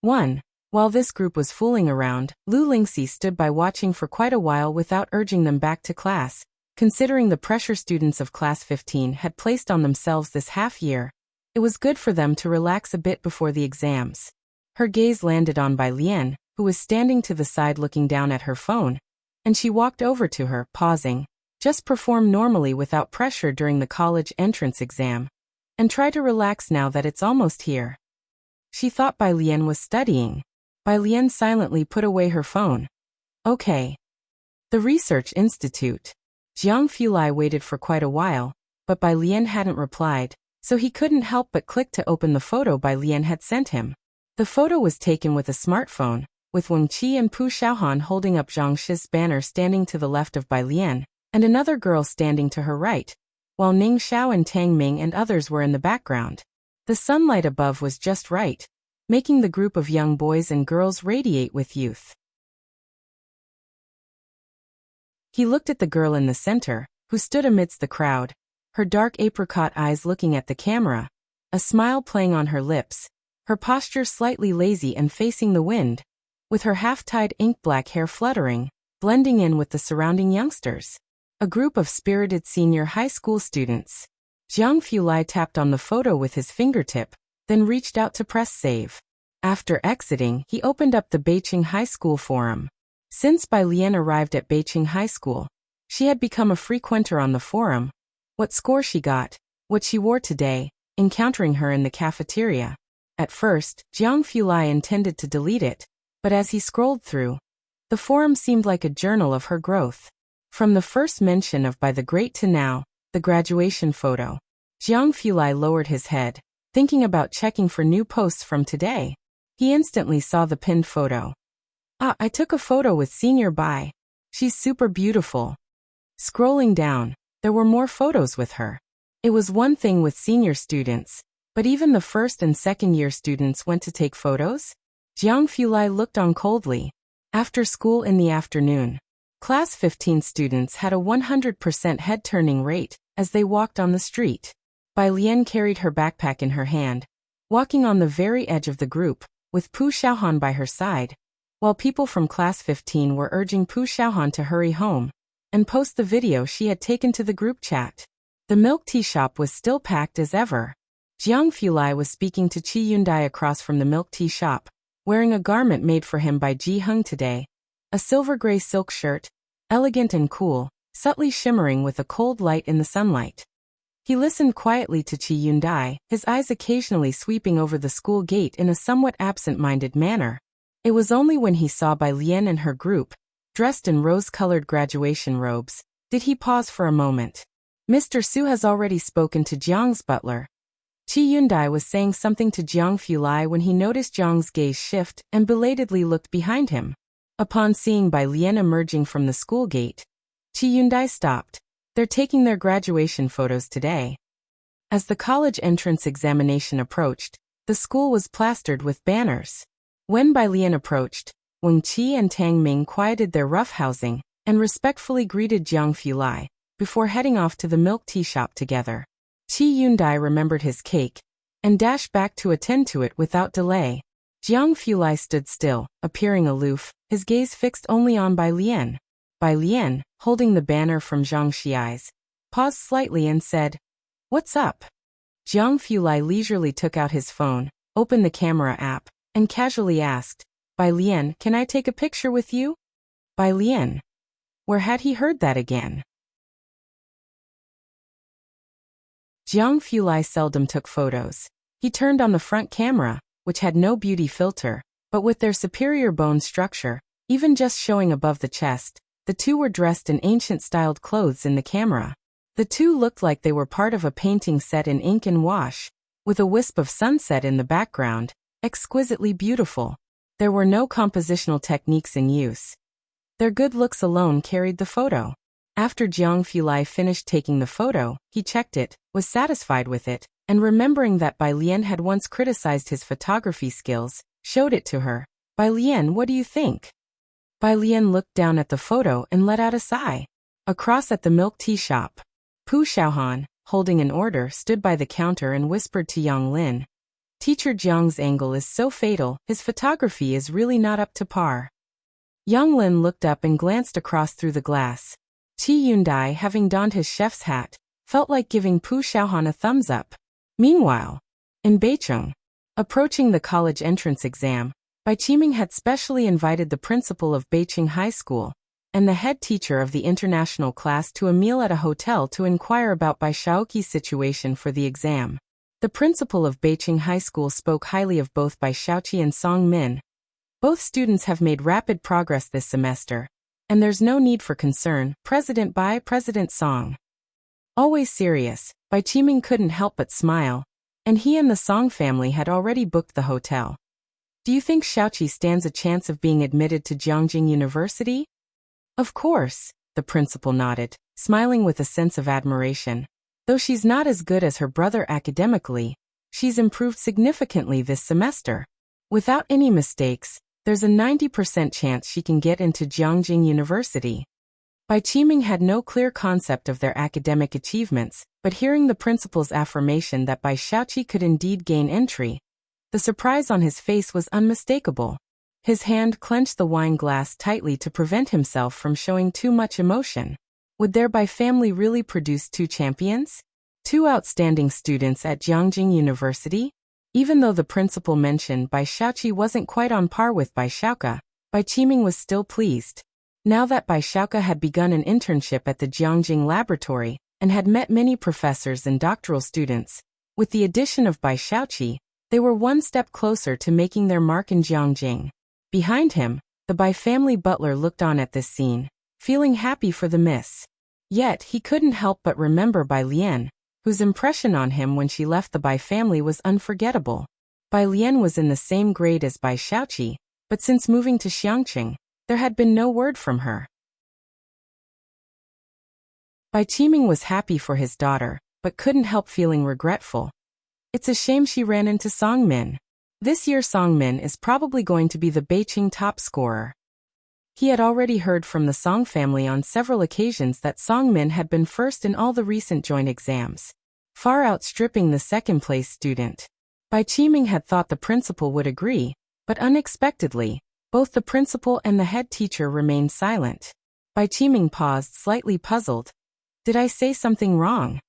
1. While this group was fooling around, Lu Lingxi stood by watching for quite a while without urging them back to class, considering the pressure students of Class 15 had placed on themselves this half-year. It was good for them to relax a bit before the exams. Her gaze landed on Bai Lian, who was standing to the side looking down at her phone, and she walked over to her, pausing. Just perform normally without pressure during the college entrance exam. And try to relax now that it's almost here. She thought Bai Lian was studying. Bai Lian silently put away her phone. Okay. The Research Institute. Jiang Fulai waited for quite a while, but Bai Lian hadn't replied, so he couldn't help but click to open the photo Bai Lian had sent him. The photo was taken with a smartphone, with Wang Qi and Pu Xiaohan holding up Zhang Shi's banner standing to the left of Bai Lian, and another girl standing to her right, while Ning Xiao and Tang Ming and others were in the background. The sunlight above was just right, making the group of young boys and girls radiate with youth. He looked at the girl in the center, who stood amidst the crowd, her dark apricot eyes looking at the camera, a smile playing on her lips, her posture slightly lazy and facing the wind, with her half-tied ink-black hair fluttering, blending in with the surrounding youngsters. A group of spirited senior high school students. Jiang Fulai tapped on the photo with his fingertip, then reached out to press save. After exiting, he opened up the Beiqing High School forum. Since Bai Lian arrived at Beiqing High School, she had become a frequenter on the forum. What score she got, what she wore today, encountering her in the cafeteria. At first, Jiang Fulai intended to delete it, but as he scrolled through, the forum seemed like a journal of her growth. From the first mention of Bai the Great to now, the graduation photo, Jiang Fulai lowered his head, thinking about checking for new posts from today. He instantly saw the pinned photo. I took a photo with Senior Bai. She's super beautiful. Scrolling down, there were more photos with her. It was one thing with senior students, but even the first and second year students went to take photos? Jiang Fulai looked on coldly. After school in the afternoon, Class 15 students had a 100% head-turning rate as they walked on the street. Bai Lian carried her backpack in her hand, walking on the very edge of the group, with Pu Xiaohan by her side, while people from Class 15 were urging Pu Xiaohan to hurry home and post the video she had taken to the group chat. The milk tea shop was still packed as ever. Jiang Fulai was speaking to Qi Yundai across from the milk tea shop, wearing a garment made for him by Ji Heng today. A silver-gray silk shirt, elegant and cool, subtly shimmering with a cold light in the sunlight. He listened quietly to Qi Yundai, his eyes occasionally sweeping over the school gate in a somewhat absent-minded manner. It was only when he saw Bai Lian and her group, dressed in rose-colored graduation robes, did he pause for a moment. Mr. Su has already spoken to Jiang's butler. Qi Yundai was saying something to Jiang Fulai when he noticed Jiang's gaze shift and belatedly looked behind him. Upon seeing Bai Lian emerging from the school gate, Qi Yundai stopped. They're taking their graduation photos today. As the college entrance examination approached, The school was plastered with banners. When Bai Lian approached, Wang Qi and Tang Ming quieted their roughhousing and respectfully greeted Jiang Fulai before heading off to the milk tea shop together. Qi Yundai remembered his cake and dashed back to attend to it without delay. Jiang Fulai stood still, appearing aloof, his gaze fixed only on Bai Lian. Bai Lian, holding the banner from Zhang Xiai's, paused slightly and said, "What's up?" Jiang Fulai leisurely took out his phone, opened the camera app, and casually asked, "Bai Lian, can I take a picture with you?" Bai Lian. Where had he heard that again? Jiang Fulai seldom took photos. He turned on the front camera, which had no beauty filter, but with their superior bone structure, even just showing above the chest, the two were dressed in ancient-styled clothes in the camera. The two looked like they were part of a painting set in ink and wash, with a wisp of sunset in the background, exquisitely beautiful. There were no compositional techniques in use. Their good looks alone carried the photo. After Jiang Fulai finished taking the photo, he checked it, was satisfied with it, and remembering that Bai Lian had once criticized his photography skills, showed it to her. "Bai Lian, what do you think?" Bai Lian looked down at the photo and let out a sigh. Across at the milk tea shop, Pu Xiaohan, holding an order, stood by the counter and whispered to Yang Lin, "Teacher Jiang's angle is so fatal, his photography is really not up to par." Yang Lin looked up and glanced across through the glass. Qi Yundai, having donned his chef's hat, felt like giving Pu Xiaohan a thumbs up. Meanwhile, in Beicheng, approaching the college entrance exam, Bai Qiming had specially invited the principal of Beicheng High School and the head teacher of the international class to a meal at a hotel to inquire about Bai Shaoqi's situation for the exam. The principal of Beicheng High School spoke highly of both Bai Shaoqi and Song Min. Both students have made rapid progress this semester, and there's no need for concern. President Bai, President Song. Always serious, Bai Qiming couldn't help but smile, and he and the Song family had already booked the hotel. "Do you think Shaoqi stands a chance of being admitted to Jiangjing University?" "Of course," the principal nodded, smiling with a sense of admiration. "Though she's not as good as her brother academically, she's improved significantly this semester. Without any mistakes, there's a 90% chance she can get into Jiangjing University." Bai Qiming had no clear concept of their academic achievements, but hearing the principal's affirmation that Bai Shaoqi could indeed gain entry, the surprise on his face was unmistakable. His hand clenched the wine glass tightly to prevent himself from showing too much emotion. Would their Bai family really produce two champions? Two outstanding students at Jiangjing University? Even though the principal mentioned Bai Shaoqi wasn't quite on par with Bai Shaoka, Bai Qiming was still pleased. Now that Bai Shaoka had begun an internship at the Jiangjing laboratory and had met many professors and doctoral students, with the addition of Bai Shaoqi, they were one step closer to making their mark in Jiangjing. Behind him, the Bai family butler looked on at this scene, feeling happy for the miss. Yet he couldn't help but remember Bai Lian, whose impression on him when she left the Bai family was unforgettable. Bai Lian was in the same grade as Bai Shaoqi, but since moving to Xiangqing, there had been no word from her. Bai Qiming was happy for his daughter, but couldn't help feeling regretful. It's a shame she ran into Song Min. This year Song Min is probably going to be the Beicheng top scorer. He had already heard from the Song family on several occasions that Song Min had been first in all the recent joint exams, far outstripping the second-place student. Bai Qiming had thought the principal would agree, but unexpectedly, both the principal and the head teacher remained silent. Bai Qiming paused, slightly puzzled. Did I say something wrong?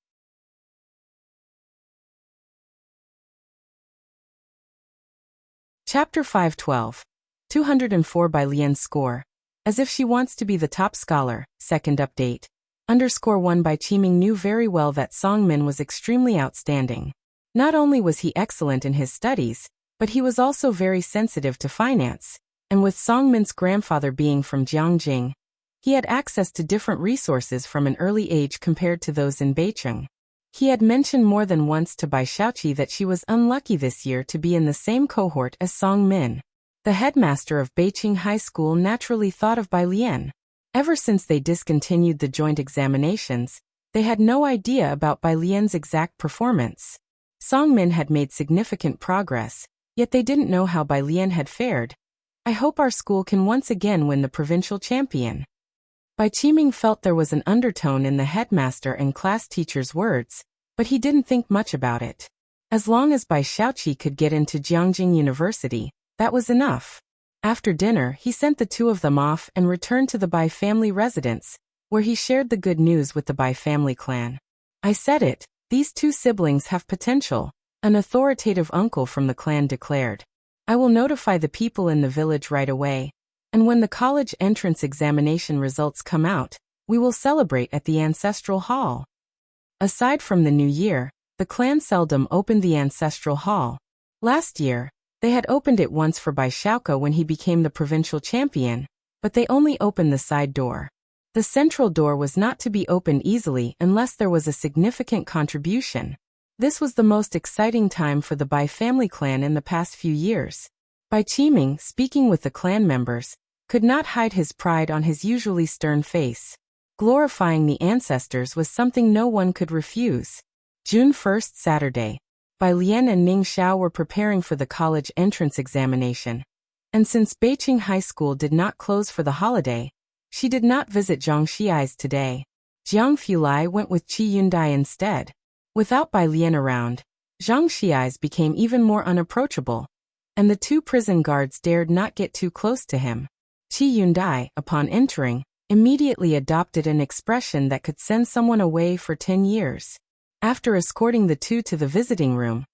Chapter 512. 204 Bai Lian's score. As if she wants to be the top scholar. Second update. _1 Bai Qiming knew very well that Song Min was extremely outstanding. Not only was he excellent in his studies, but he was also very sensitive to finance. And with Song Min's grandfather being from Jiangjing, he had access to different resources from an early age compared to those in Beicheng. He had mentioned more than once to Bai Shaoqi that she was unlucky this year to be in the same cohort as Song Min. The headmaster of Beicheng High School naturally thought of Bai Lian. Ever since they discontinued the joint examinations, they had no idea about Bai Lian's exact performance. Song Min had made significant progress, yet they didn't know how Bai Lian had fared. I hope our school can once again win the provincial champion. Bai Qiming felt there was an undertone in the headmaster and class teacher's words, but he didn't think much about it. As long as Bai Xiaoqi could get into Jiangjing University, that was enough. After dinner, he sent the two of them off and returned to the Bai family residence, where he shared the good news with the Bai family clan. I said it, these two siblings have potential, an authoritative uncle from the clan declared. I will notify the people in the village right away, and when the college entrance examination results come out, we will celebrate at the ancestral hall. Aside from the new year, the clan seldom opened the ancestral hall. Last year, they had opened it once for Bai Xiaoke when he became the provincial champion, but they only opened the side door. The central door was not to be opened easily unless there was a significant contribution. This was the most exciting time for the Bai family clan in the past few years. Bai Qiming, speaking with the clan members, could not hide his pride on his usually stern face. Glorifying the ancestors was something no one could refuse. June 1st, Saturday. Bai Lian and Ning Xiao were preparing for the college entrance examination. And since Beijing High School did not close for the holiday, she did not visit Zhang Xiai's today. Jiang Fulai went with Qi Yundai instead. Without Bai Lian around, Zhang Xiai's became even more unapproachable, and the two prison guards dared not get too close to him. Qi Yundai, upon entering, immediately adopted an expression that could send someone away for 10 years. After escorting the two to the visiting room,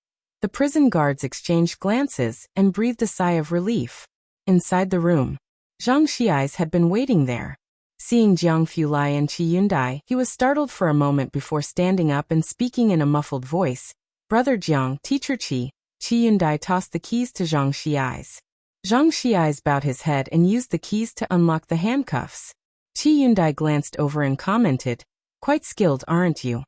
the prison guards exchanged glances and breathed a sigh of relief. Inside the room, Zhang Xiai's had been waiting there. Seeing Jiang Fulai and Qi Yundai, he was startled for a moment before standing up and speaking in a muffled voice. Brother Jiang, Teacher Qi. Qi Yundai tossed the keys to Zhang Xiai's. Zhang Xiai's bowed his head and used the keys to unlock the handcuffs. Qi Yundai glanced over and commented, "Quite skilled, aren't you?"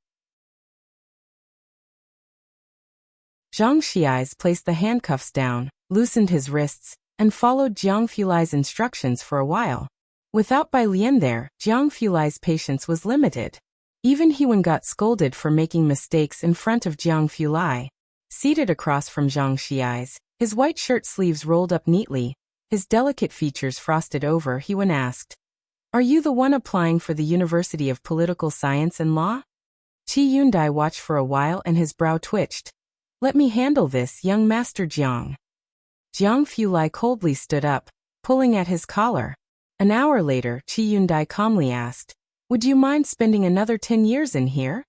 Zhang Xiai's placed the handcuffs down, loosened his wrists, and followed Jiang Fulai's instructions for a while. Without Bai Lian there, Jiang Fulai's patience was limited. Even Hewen got scolded for making mistakes in front of Jiang Fulai. Seated across from Zhang Xiai's, his white shirt sleeves rolled up neatly, his delicate features frosted over, Hewen asked, "Are you the one applying for the University of Political Science and Law?" Qi Yundai watched for a while and his brow twitched. "Let me handle this, young Master Jiang." Jiang Fulai coldly stood up, pulling at his collar. An hour later, Qi Yundai calmly asked, "Would you mind spending another 10 years in here?"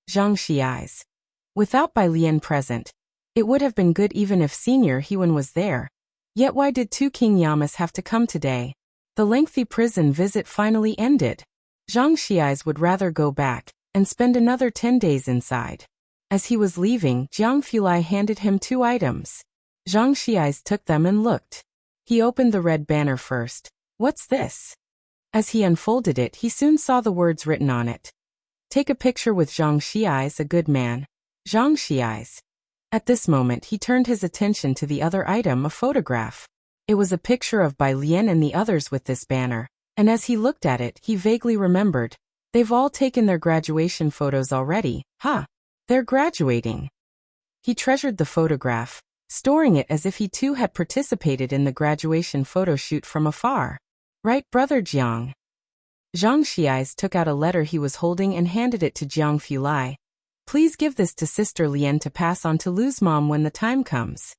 Zhang Xiai's. Without Bai Lian present, it would have been good even if Senior Hewen was there. Yet why did two King Yamas have to come today? The lengthy prison visit finally ended. Zhang Xiai's would rather go back and spend another 10 days inside. As he was leaving, Jiang Fulai handed him 2 items. Zhang Xiai's took them and looked. He opened the red banner first. "What's this?" As he unfolded it, he soon saw the words written on it. "Take a picture with Zhang Xiai's, a good man. Zhang Xiai's." At this moment, he turned his attention to the other item, a photograph. It was a picture of Bai Lian and the others with this banner, and as he looked at it, he vaguely remembered. They've all taken their graduation photos already, huh? They're graduating. He treasured the photograph, storing it as if he too had participated in the graduation photo shoot from afar. "Right, Brother Jiang." Zhang Xiai's took out a letter he was holding and handed it to Jiang Fulai. "Please give this to Sister Lian to pass on to Lu's mom when the time comes."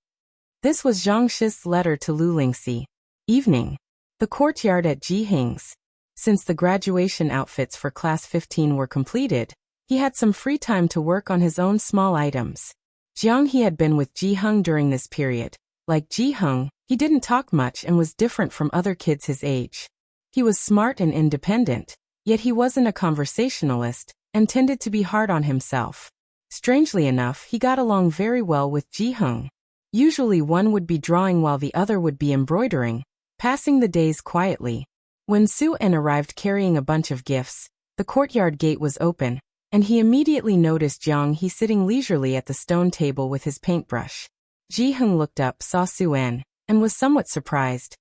This was Zhang Shi's letter to Lu Lingxi. Evening. The courtyard at Ji Hing's. Since the graduation outfits for Class 15 were completed, he had some free time to work on his own small items. Jiang He had been with Ji Heng during this period. Like Ji Heng, he didn't talk much and was different from other kids his age. He was smart and independent, yet he wasn't a conversationalist, and tended to be hard on himself. Strangely enough, he got along very well with Ji Heng. Usually one would be drawing while the other would be embroidering, passing the days quietly. When Su En arrived carrying a bunch of gifts, the courtyard gate was open, and he immediately noticed Jiang He sitting leisurely at the stone table with his paintbrush. Ji Heng looked up, saw Su En, and was somewhat surprised.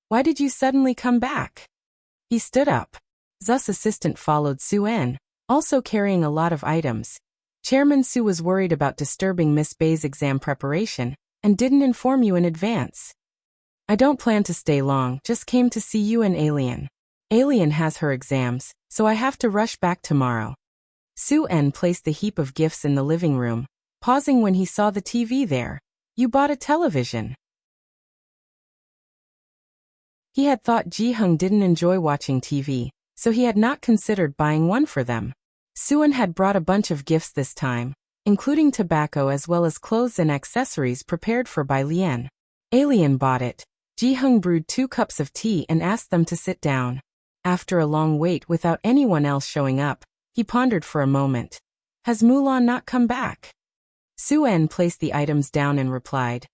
"Why did you suddenly come back?" He stood up. Zu's assistant followed Su En, also carrying a lot of items. Chairman Su was worried about disturbing Miss Bay's exam preparation and didn't inform you in advance. I don't plan to stay long, just came to see you and Alien. Alien has her exams, so I have to rush back tomorrow. Su-en placed the heap of gifts in the living room, pausing when he saw the TV there. You bought a television. He had thought Ji-hung didn't enjoy watching TV, so he had not considered buying one for them. Su-en had brought a bunch of gifts this time, including tobacco as well as clothes and accessories prepared for by Lien. Alien bought it. Ji-hung brewed 2 cups of tea and asked them to sit down. After a long wait without anyone else showing up, he pondered for a moment. Has Mulan not come back? Su-en placed the items down and replied.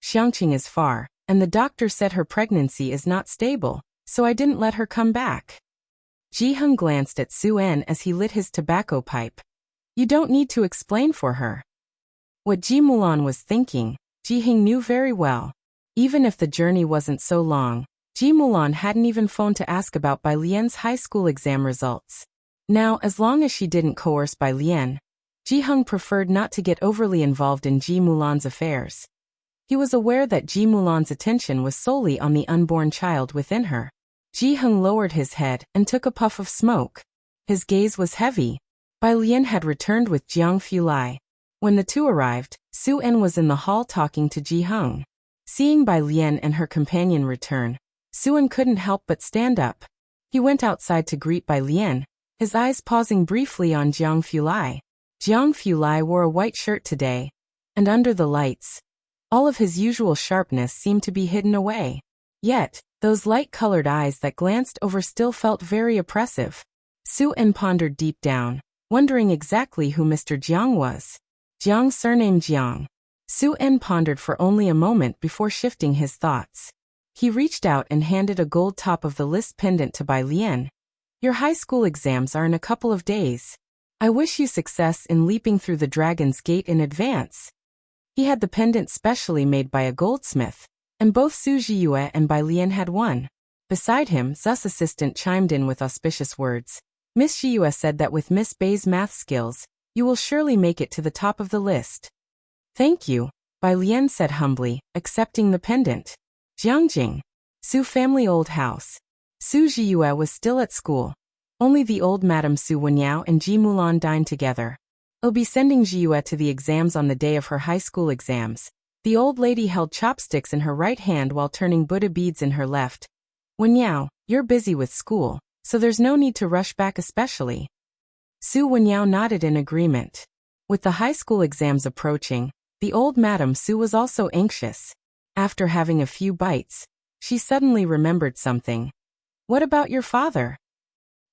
Xiangqing is far, and the doctor said her pregnancy is not stable, so I didn't let her come back. Ji-hung glanced at Su-en as he lit his tobacco pipe. You don't need to explain for her. What Ji Mulan was thinking, Ji-hung knew very well. Even if the journey wasn't so long, Ji Mulan hadn't even phoned to ask about Bai Lian's high school exam results. Now, as long as she didn't coerce Bai Lian, Ji-hung preferred not to get overly involved in Ji Mulan's affairs. He was aware that Ji Mulan's attention was solely on the unborn child within her. Ji-hung lowered his head and took a puff of smoke. His gaze was heavy. Bai Lian had returned with Jiang Fulai. When the two arrived, Su-en was in the hall talking to Ji-hung. Seeing Bai Lian and her companion return, Su-en couldn't help but stand up. He went outside to greet Bai Lian, his eyes pausing briefly on Jiang Fulai. Jiang Fulai wore a white shirt today, and under the lights, all of his usual sharpness seemed to be hidden away. Yet, those light-colored eyes that glanced over still felt very oppressive. Su-en pondered deep down, wondering exactly who Mr. Jiang was. Jiang, surname Jiang. Su-en pondered for only a moment before shifting his thoughts. He reached out and handed a gold top of the list pendant to Bai Lian. Your high school exams are in a couple of days. I wish you success in leaping through the Dragon's Gate in advance. He had the pendant specially made by a goldsmith, and both Su Jiyue and Bai Lian had one. Beside him, Zu's assistant chimed in with auspicious words. Miss Jiyue said that with Miss Bei's math skills, you will surely make it to the top of the list. Thank you, Bai Lian said humbly, accepting the pendant. Jiangjing. Su family old house. Su Jiyue was still at school. Only the old Madame Su Wenyao and Ji Mulan dined together. I'll be sending Jiyue to the exams on the day of her high school exams. The old lady held chopsticks in her right hand while turning Buddha beads in her left. Wenyao, you're busy with school, so there's no need to rush back especially. Su Wenyao nodded in agreement. With the high school exams approaching, the old Madame Su was also anxious. After having a few bites, she suddenly remembered something. What about your father?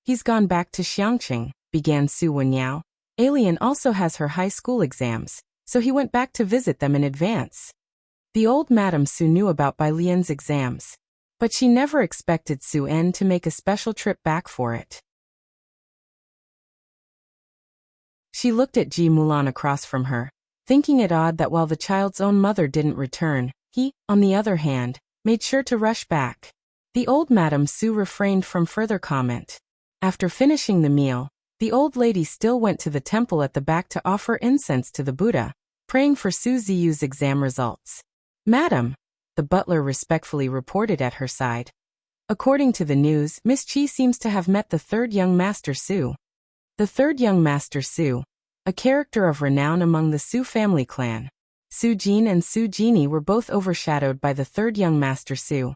He's gone back to Xiangqing, began Su Wenyao. Alien also has her high school exams, so he went back to visit them in advance. The old Madame Su knew about Bai Lian's exams, but she never expected Su-en to make a special trip back for it. She looked at Ji Mulan across from her, thinking it odd that while the child's own mother didn't return, he, on the other hand, made sure to rush back. The old Madame Su refrained from further comment. After finishing the meal, the old lady still went to the temple at the back to offer incense to the Buddha, praying for Su Ziyu's exam results. Madam, the butler respectfully reported at her side. According to the news, Miss Qi seems to have met the third young Master Su. The third young Master Su, a character of renown among the Su family clan. Su Jin and Su Jini were both overshadowed by the third young Master Su.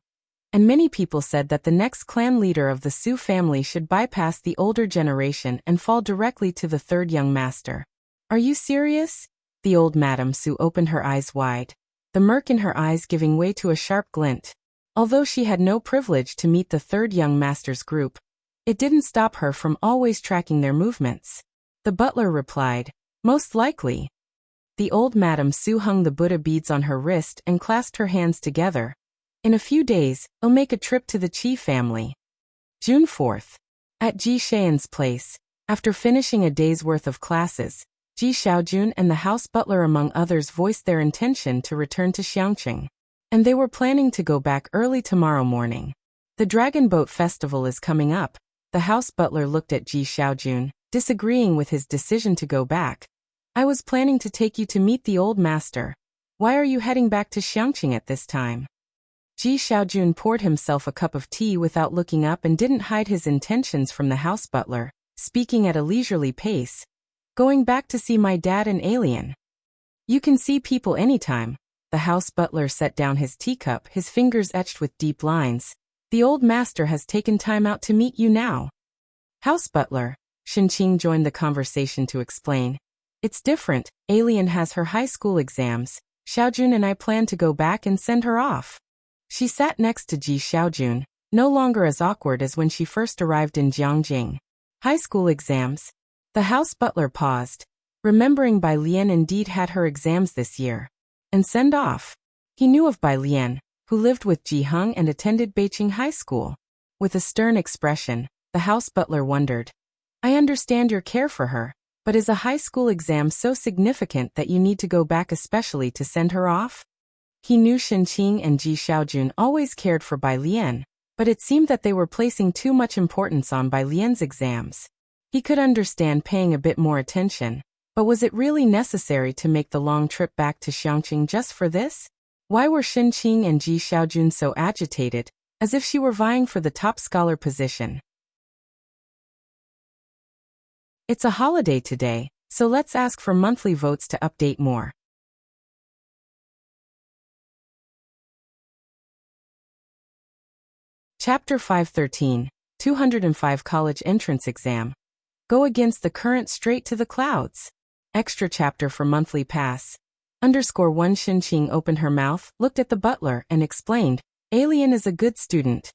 And many people said that the next clan leader of the Su family should bypass the older generation and fall directly to the third young master. Are you serious? The old Madame Su opened her eyes wide, the murk in her eyes giving way to a sharp glint. Although she had no privilege to meet the third young master's group, it didn't stop her from always tracking their movements. The butler replied, most likely. The old Madame Su hung the Buddha beads on her wrist and clasped her hands together. In a few days, I'll make a trip to the Qi family. June 4th. At Ji Shayan's place, after finishing a day's worth of classes, Ji Xiaojun and the house butler among others voiced their intention to return to Xiangqing. And they were planning to go back early tomorrow morning. The Dragon Boat Festival is coming up. The house butler looked at Ji Xiaojun, disagreeing with his decision to go back. I was planning to take you to meet the old master. Why are you heading back to Xiangqing at this time? Ji Xiaojun poured himself a cup of tea without looking up and didn't hide his intentions from the house butler, speaking at a leisurely pace. Going back to see my dad and Alien. You can see people anytime. The house butler set down his teacup, his fingers etched with deep lines. The old master has taken time out to meet you now. House butler. Shenqing joined the conversation to explain. It's different. Alien has her high school exams. Xiaojun and I plan to go back and send her off. She sat next to Ji Xiaojun, no longer as awkward as when she first arrived in Jiangjing. High school exams. The house butler paused, remembering Bai Lian indeed had her exams this year. And send off. He knew of Bai Lian, who lived with Ji Heng and attended Beijing High School. With a stern expression, the house butler wondered. I understand your care for her, but is a high school exam so significant that you need to go back especially to send her off? He knew Shenqing and Ji Xiaojun always cared for Bai Lian, but it seemed that they were placing too much importance on Bai Lian's exams. He could understand paying a bit more attention, but was it really necessary to make the long trip back to Xiangqing just for this? Why were Shenqing and Ji Xiaojun so agitated, as if she were vying for the top scholar position? It's a holiday today, so let's ask for monthly votes to update more. Chapter 513, 205 College Entrance Exam. Go against the current straight to the clouds. Extra chapter for monthly pass. _1 Shenqing opened her mouth, looked at the butler, and explained, Alien is a good student.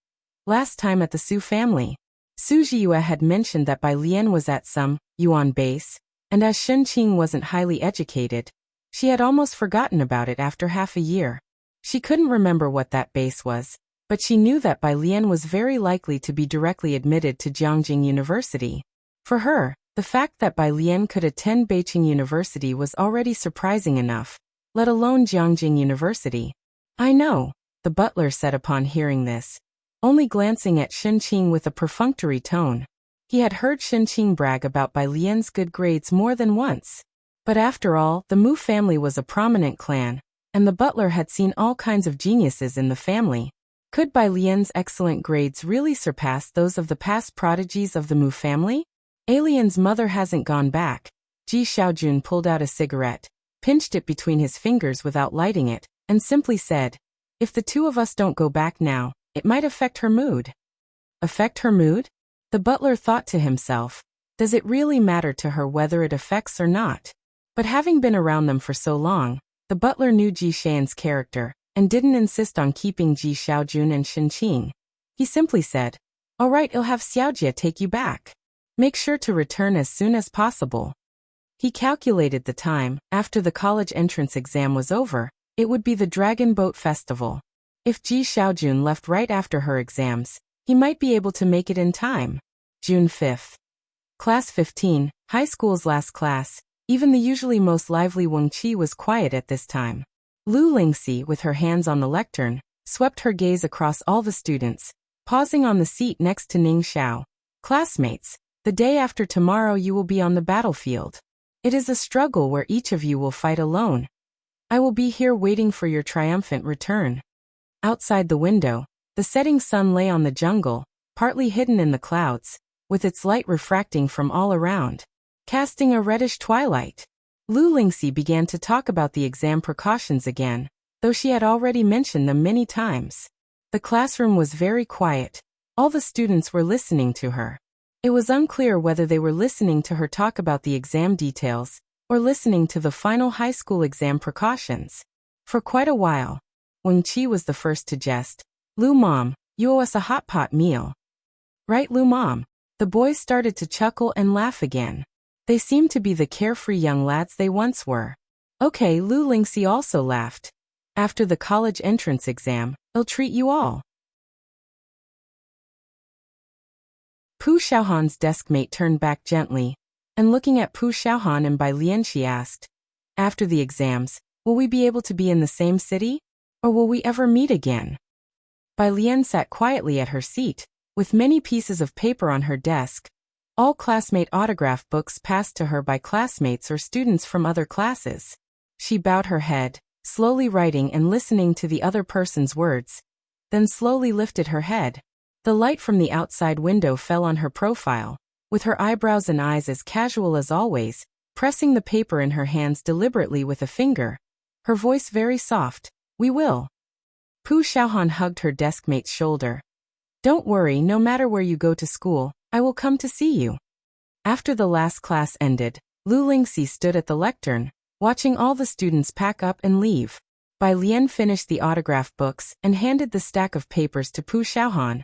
Last time at the Su family, Su Jiyue had mentioned that Bai Lian was at some Yuan base, and as Shenqing wasn't highly educated, she had almost forgotten about it after half a year. She couldn't remember what that base was, but she knew that Bai Lian was very likely to be directly admitted to Jiangjing University. For her, the fact that Bai Lian could attend Beijing University was already surprising enough, let alone Jiangjing University. I know, the butler said upon hearing this, only glancing at Shenqing with a perfunctory tone. He had heard Shenqing brag about Bai Lian's good grades more than once. But after all, the Mu family was a prominent clan, and the butler had seen all kinds of geniuses in the family. Could Bai Lian's excellent grades really surpass those of the past prodigies of the Mu family? Alien's mother hasn't gone back. Ji Xiaojun pulled out a cigarette, pinched it between his fingers without lighting it, and simply said, if the two of us don't go back now, it might affect her mood. Affect her mood? The butler thought to himself, does it really matter to her whether it affects or not? But having been around them for so long, the butler knew Ji Xian's character, and didn't insist on keeping Ji Xiaojun and Shenqing. He simply said, all right, I'll have Xiaojie take you back. Make sure to return as soon as possible. He calculated the time. After the college entrance exam was over, it would be the Dragon Boat Festival. If Ji Xiaojun left right after her exams, he might be able to make it in time. June 5th. Class 15, high school's last class. Even the usually most lively Wang Qi was quiet at this time. Lu Lingxi, with her hands on the lectern, swept her gaze across all the students, pausing on the seat next to Ning Xiao. Classmates, the day after tomorrow you will be on the battlefield. It is a struggle where each of you will fight alone. I will be here waiting for your triumphant return. Outside the window, the setting sun lay on the jungle, partly hidden in the clouds, with its light refracting from all around, casting a reddish twilight. Lu Lingxi began to talk about the exam precautions again, though she had already mentioned them many times. The classroom was very quiet. All the students were listening to her. It was unclear whether they were listening to her talk about the exam details, or listening to the final high school exam precautions. For quite a while, Wang Qi was the first to jest. Lu Mom, you owe us a hot pot meal. Right, Lu Mom? The boys started to chuckle and laugh again. They seemed to be the carefree young lads they once were. Okay, Lu Lingxi also laughed. After the college entrance exam, I'll treat you all. Pu Xiaohan's deskmate turned back gently, and looking at Pu Xiaohan and Bai Lian she asked, after the exams, will we be able to be in the same city? Or will we ever meet again? Bai Lian sat quietly at her seat, with many pieces of paper on her desk. All classmate autograph books passed to her by classmates or students from other classes. She bowed her head, slowly writing and listening to the other person's words, then slowly lifted her head. The light from the outside window fell on her profile, with her eyebrows and eyes as casual as always, pressing the paper in her hands deliberately with a finger. Her voice very soft. "We will." Pu Xiaohan hugged her deskmate's shoulder. "Don't worry, no matter where you go to school, I will come to see you." After the last class ended, Lu Lingxi stood at the lectern, watching all the students pack up and leave. Bai Lian finished the autograph books and handed the stack of papers to Pu Xiaohan,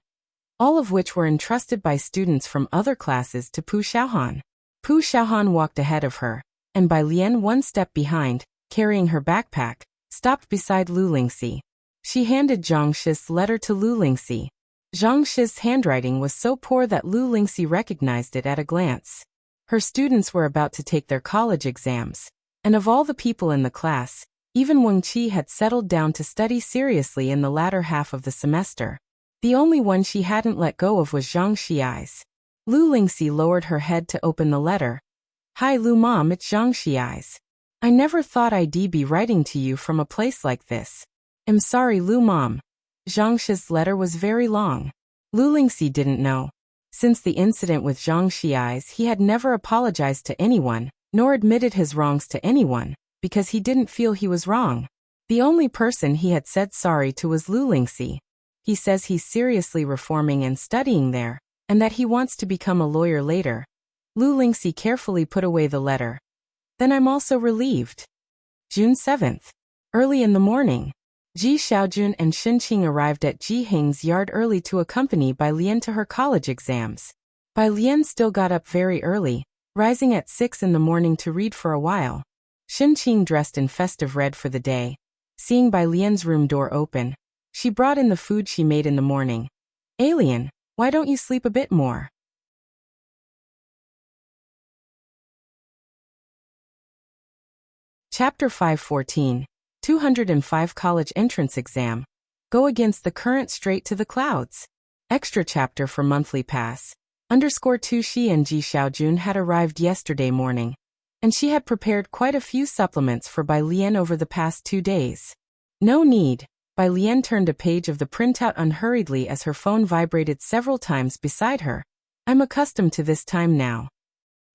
all of which were entrusted by students from other classes to Pu Xiaohan. Pu Xiaohan walked ahead of her, and Bai Lian one step behind, carrying her backpack, stopped beside Lu Lingxi. She handed Zhang Shi's letter to Lu Lingxi. Zhang Shi's handwriting was so poor that Lu Lingxi recognized it at a glance. Her students were about to take their college exams, and of all the people in the class, even Wang Qi had settled down to study seriously in the latter half of the semester. The only one she hadn't let go of was Zhang Shi's. Lu Lingxi lowered her head to open the letter. "Hi Lu Mom, it's Zhang Shi's. I never thought I'd be writing to you from a place like this. I'm sorry Lu Mom." Zhang Shi's letter was very long. Lu Lingxi didn't know. Since the incident with Zhang Shi's, he had never apologized to anyone, nor admitted his wrongs to anyone, because he didn't feel he was wrong. The only person he had said sorry to was Lu Lingxi. He says he's seriously reforming and studying there, and that he wants to become a lawyer later. Lu Lingxi carefully put away the letter. "Then I'm also relieved." June 7th. Early in the morning, Ji Xiaojun and Xinqing arrived at Ji Hing's yard early to accompany Bai Lian to her college exams. Bai Lian still got up very early, rising at 6 in the morning to read for a while. Xinqing dressed in festive red for the day. Seeing Bai Lian's room door open, she brought in the food she made in the morning. "Alien, why don't you sleep a bit more?" Chapter 514. 205 College Entrance Exam. Go against the current straight to the clouds. Extra chapter for monthly pass. _2 Shi and Ji Xiaojun had arrived yesterday morning, and she had prepared quite a few supplements for Bai Lian over the past 2 days. "No need." Bai Lian turned a page of the printout unhurriedly as her phone vibrated several times beside her. "I'm accustomed to this time now."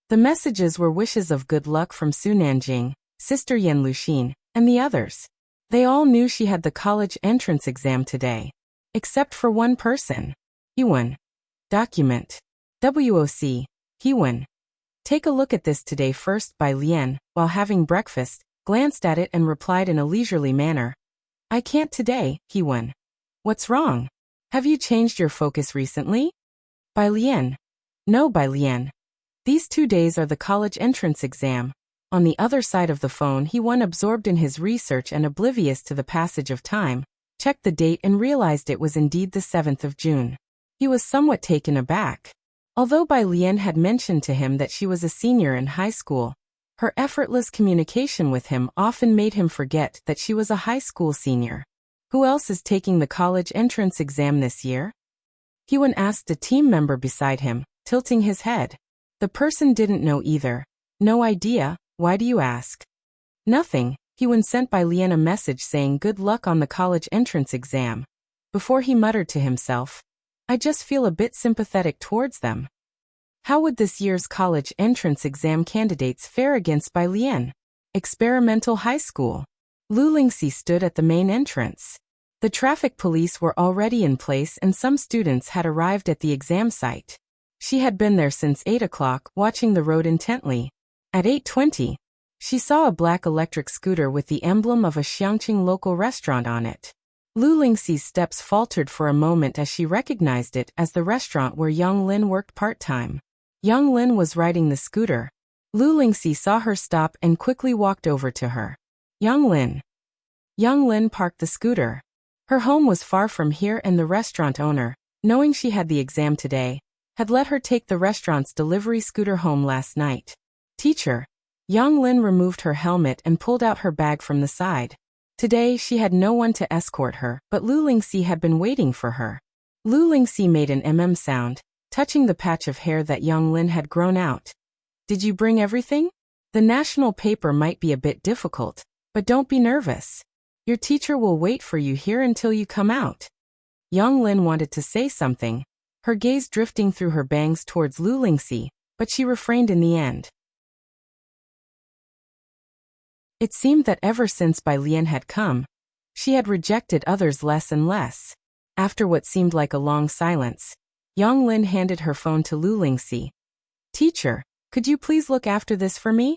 The messages were wishes of good luck from Su Nanjing, Sister Yan Luxin, and the others. They all knew she had the college entrance exam today, except for one person. Hewen. Document. WOC. Hewen. "Take a look at this today first." Bai Lian, while having breakfast, glanced at it and replied in a leisurely manner. "I can't today, Hewen." "What's wrong? Have you changed your focus recently?" Bai Lian. "No, Bai Lian. These 2 days are the college entrance exam." On the other side of the phone, Hewen, absorbed in his research and oblivious to the passage of time, checked the date and realized it was indeed the 7th of June. He was somewhat taken aback. Although Bai Lian had mentioned to him that she was a senior in high school, her effortless communication with him often made him forget that she was a high school senior. "Who else is taking the college entrance exam this year?" Hewen asked a team member beside him, tilting his head. The person didn't know either. "No idea. Why do you ask?" "Nothing." Hewen sent Bai Lian a message saying good luck on the college entrance exam. Before he muttered to himself, "I just feel a bit sympathetic towards them." How would this year's college entrance exam candidates fare against Bai Lian? Experimental High School. Lu Lingxi stood at the main entrance. The traffic police were already in place and some students had arrived at the exam site. She had been there since 8 o'clock, watching the road intently. At 8:20, she saw a black electric scooter with the emblem of a Xiangqing local restaurant on it. Lu Lingxi's steps faltered for a moment as she recognized it as the restaurant where Yang Lin worked part-time. Yang Lin was riding the scooter. Lu Lingxi saw her stop and quickly walked over to her. "Yang Lin." Yang Lin parked the scooter. Her home was far from here and the restaurant owner, knowing she had the exam today, had let her take the restaurant's delivery scooter home last night. "Teacher." Yang Lin removed her helmet and pulled out her bag from the side. Today she had no one to escort her, but Lu Lingxi had been waiting for her. Lu Lingxi made an sound, touching the patch of hair that Yang Lin had grown out. Did you bring everything? The national paper might be a bit difficult, but don't be nervous. Your teacher will wait for you here until you come out. Yang Lin wanted to say something, her gaze drifting through her bangs towards Lu Lingxi, but she refrained in the end. It seemed that ever since Bai Lian had come, she had rejected others less and less. After what seemed like a long silence, Yang Lin handed her phone to Lu Lingxi. Teacher, could you please look after this for me?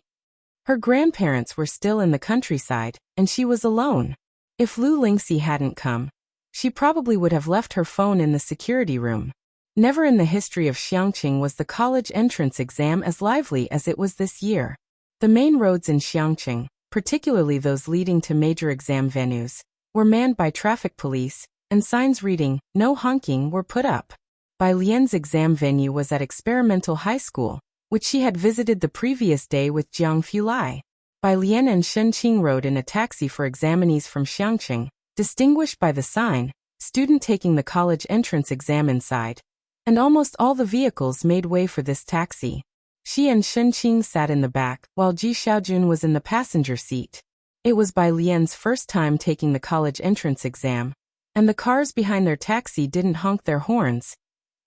Her grandparents were still in the countryside, and she was alone. If Lu Lingxi hadn't come, she probably would have left her phone in the security room. Never in the history of Xiangqing was the college entrance exam as lively as it was this year. The main roads in Xiangqing, particularly those leading to major exam venues, were manned by traffic police, and signs reading, "No honking," were put up. Bai Lian's exam venue was at Experimental High School, which she had visited the previous day with Jiang Fulai. Bai Lian and Shen Qing rode in a taxi for examinees from Xiangqing, distinguished by the sign, "Student taking the college entrance exam inside," and almost all the vehicles made way for this taxi. She and Shen Qing sat in the back, while Ji Xiaojun was in the passenger seat. It was Bai Lian's first time taking the college entrance exam, and the cars behind their taxi didn't honk their horns,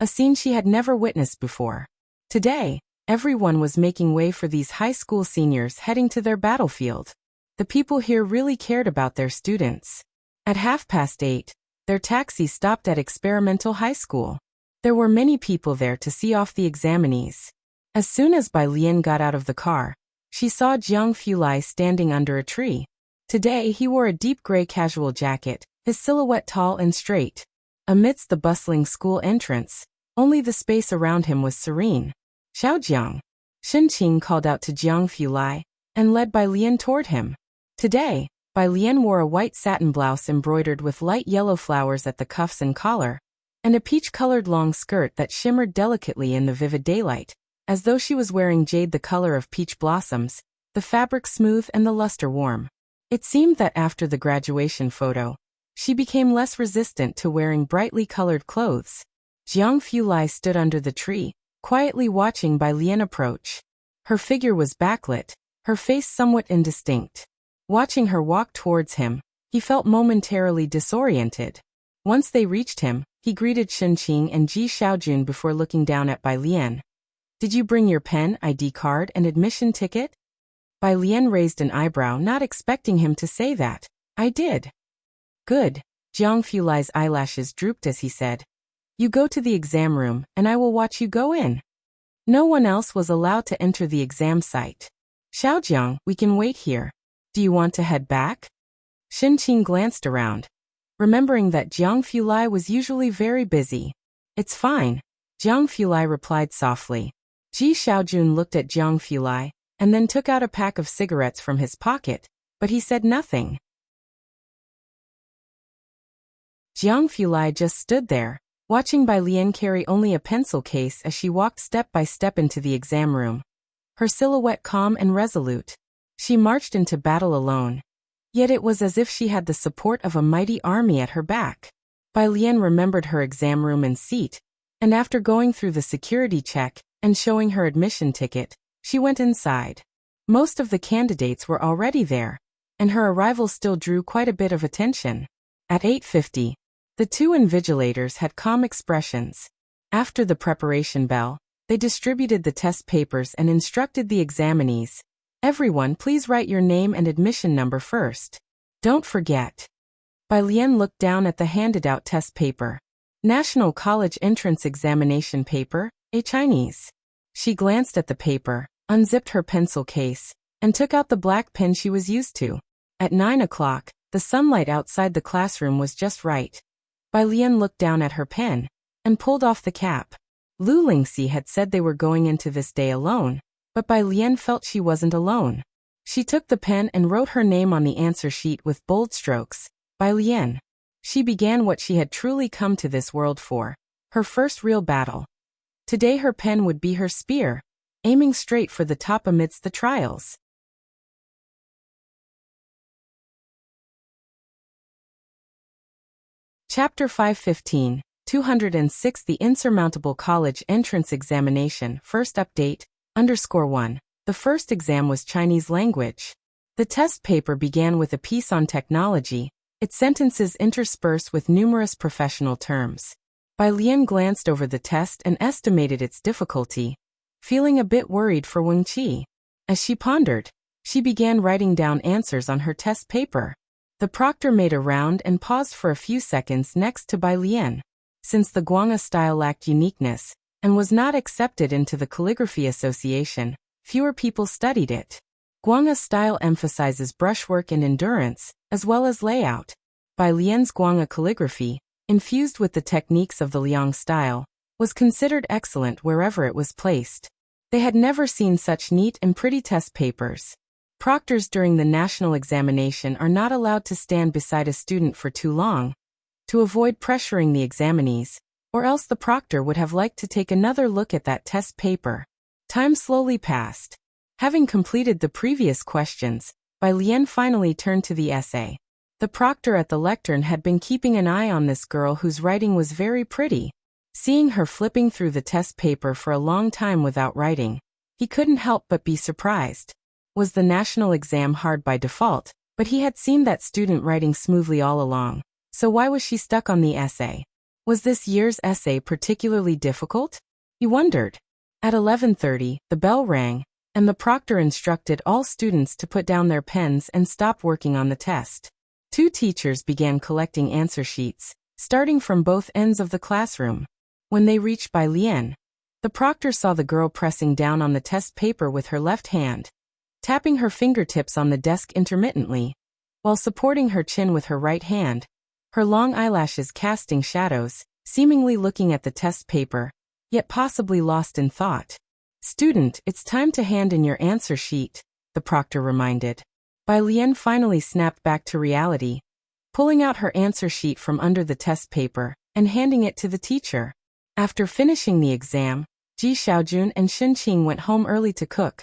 a scene she had never witnessed before. Today, everyone was making way for these high school seniors heading to their battlefield. The people here really cared about their students. At 8:30, their taxi stopped at Experimental High School. There were many people there to see off the examinees. As soon as Bai Lian got out of the car, she saw Jiang Fulai standing under a tree. Today he wore a deep gray casual jacket, his silhouette tall and straight. Amidst the bustling school entrance, only the space around him was serene. Xiaojiang. Shen Qing called out to Jiang Fulai, and led Bai Lian toward him. Today, Bai Lian wore a white satin blouse embroidered with light yellow flowers at the cuffs and collar, and a peach-colored long skirt that shimmered delicately in the vivid daylight, as though she was wearing jade the color of peach blossoms, the fabric smooth and the luster warm. It seemed that after the graduation photo, she became less resistant to wearing brightly colored clothes. Jiang Fulai stood under the tree, quietly watching Bai Lian approach. Her figure was backlit, her face somewhat indistinct. Watching her walk towards him, he felt momentarily disoriented. Once they reached him, he greeted Shen Qing and Ji Xiaojun before looking down at Bai Lian. Did you bring your pen, ID card, and admission ticket? Bai Lian raised an eyebrow, not expecting him to say that. I did. Good. Jiang Fulai's eyelashes drooped as he said. You go to the exam room, and I will watch you go in. No one else was allowed to enter the exam site. Xiaojiang, we can wait here. Do you want to head back? Shen Qing glanced around, remembering that Jiang Fulai was usually very busy. It's fine, Jiang Fulai replied softly. Ji Xiaojun looked at Jiang Fulai, and then took out a pack of cigarettes from his pocket, but he said nothing. Jiang Fulai just stood there, watching Bai Lian carry only a pencil case as she walked step by step into the exam room. Her silhouette calm and resolute. She marched into battle alone. Yet it was as if she had the support of a mighty army at her back. Bai Lian remembered her exam room and seat, and after going through the security check and showing her admission ticket, she went inside. Most of the candidates were already there, and her arrival still drew quite a bit of attention. At 8:50, the two invigilators had calm expressions. After the preparation bell, they distributed the test papers and instructed the examinees. Everyone, please write your name and admission number first. Don't forget. Bai Lian looked down at the handed-out test paper. National College Entrance Examination Paper, a Chinese. She glanced at the paper, unzipped her pencil case, and took out the black pen she was used to. At 9 o'clock, the sunlight outside the classroom was just right. Bai Lian looked down at her pen, and pulled off the cap. Lu Lingxi had said they were going into this day alone, but Bai Lian felt she wasn't alone. She took the pen and wrote her name on the answer sheet with bold strokes. Bai Lian. She began what she had truly come to this world for, her first real battle. Today her pen would be her spear, aiming straight for the top amidst the trials. Chapter 5:15. 206 The Insurmountable College Entrance Examination First Update, _1. The first exam was Chinese language. The test paper began with a piece on technology, its sentences interspersed with numerous professional terms. Bai Lian glanced over the test and estimated its difficulty, feeling a bit worried for Wen Qi. As she pondered, she began writing down answers on her test paper. The proctor made a round and paused for a few seconds next to Bai Lian. Since the Guanga style lacked uniqueness and was not accepted into the Calligraphy Association, fewer people studied it. Guanga style emphasizes brushwork and endurance, as well as layout. Bai Lian's Guanga calligraphy, infused with the techniques of the Liang style, was considered excellent wherever it was placed. They had never seen such neat and pretty test papers. Proctors during the national examination are not allowed to stand beside a student for too long, to avoid pressuring the examinees, or else the proctor would have liked to take another look at that test paper. Time slowly passed. Having completed the previous questions, Bai Lian finally turned to the essay. The proctor at the lectern had been keeping an eye on this girl whose writing was very pretty. Seeing her flipping through the test paper for a long time without writing, he couldn't help but be surprised. Was the national exam hard by default? But he had seen that student writing smoothly all along. So why was she stuck on the essay? Was this year's essay particularly difficult? He wondered. At 11:30, the bell rang, and the proctor instructed all students to put down their pens and stop working on the test. Two teachers began collecting answer sheets, starting from both ends of the classroom. When they reached Bai Lian, the proctor saw the girl pressing down on the test paper with her left hand, tapping her fingertips on the desk intermittently, while supporting her chin with her right hand, her long eyelashes casting shadows, seemingly looking at the test paper, yet possibly lost in thought. "Student, it's time to hand in your answer sheet," the proctor reminded. Bai Lian finally snapped back to reality, pulling out her answer sheet from under the test paper and handing it to the teacher. After finishing the exam, Ji Xiaojun and Shen Qing went home early to cook,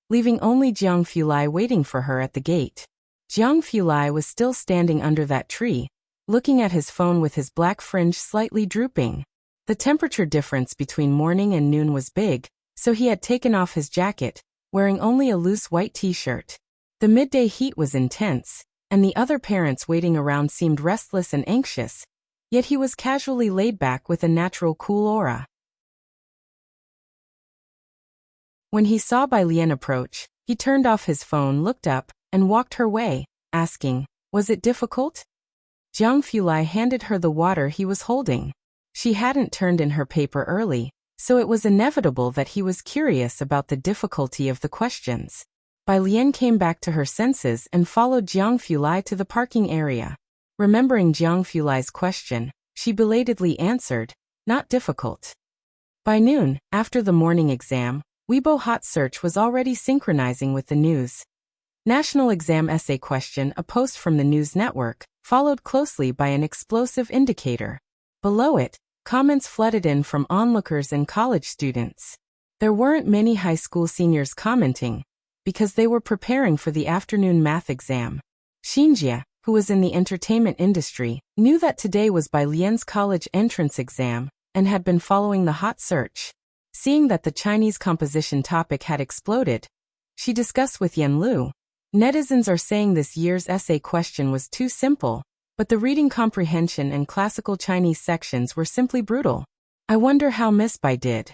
leaving only Jiang Fulai waiting for her at the gate. Jiang Fulai was still standing under that tree, looking at his phone with his black fringe slightly drooping. The temperature difference between morning and noon was big, so he had taken off his jacket, wearing only a loose white t-shirt. The midday heat was intense, and the other parents waiting around seemed restless and anxious, yet he was casually laid back with a natural cool aura. When he saw Bai Lian approach, he turned off his phone, looked up, and walked her way, asking, "Was it difficult?" Jiang Fulai handed her the water he was holding. She hadn't turned in her paper early, so it was inevitable that he was curious about the difficulty of the questions. Bai Lian came back to her senses and followed Jiang Fulai to the parking area. Remembering Jiang Fulai's question, she belatedly answered, "Not difficult." By noon, after the morning exam, Weibo Hot Search was already synchronizing with the news. National Exam Essay Question, a post from the news network, followed closely by an explosive indicator. Below it, comments flooded in from onlookers and college students. There weren't many high school seniors commenting, because they were preparing for the afternoon math exam. Xinjia, who was in the entertainment industry, knew that today was Bai Lian's college entrance exam, and had been following the hot search. Seeing that the Chinese composition topic had exploded, she discussed with Yan Lu. Netizens are saying this year's essay question was too simple, but the reading comprehension and classical Chinese sections were simply brutal. I wonder how Miss Bai did.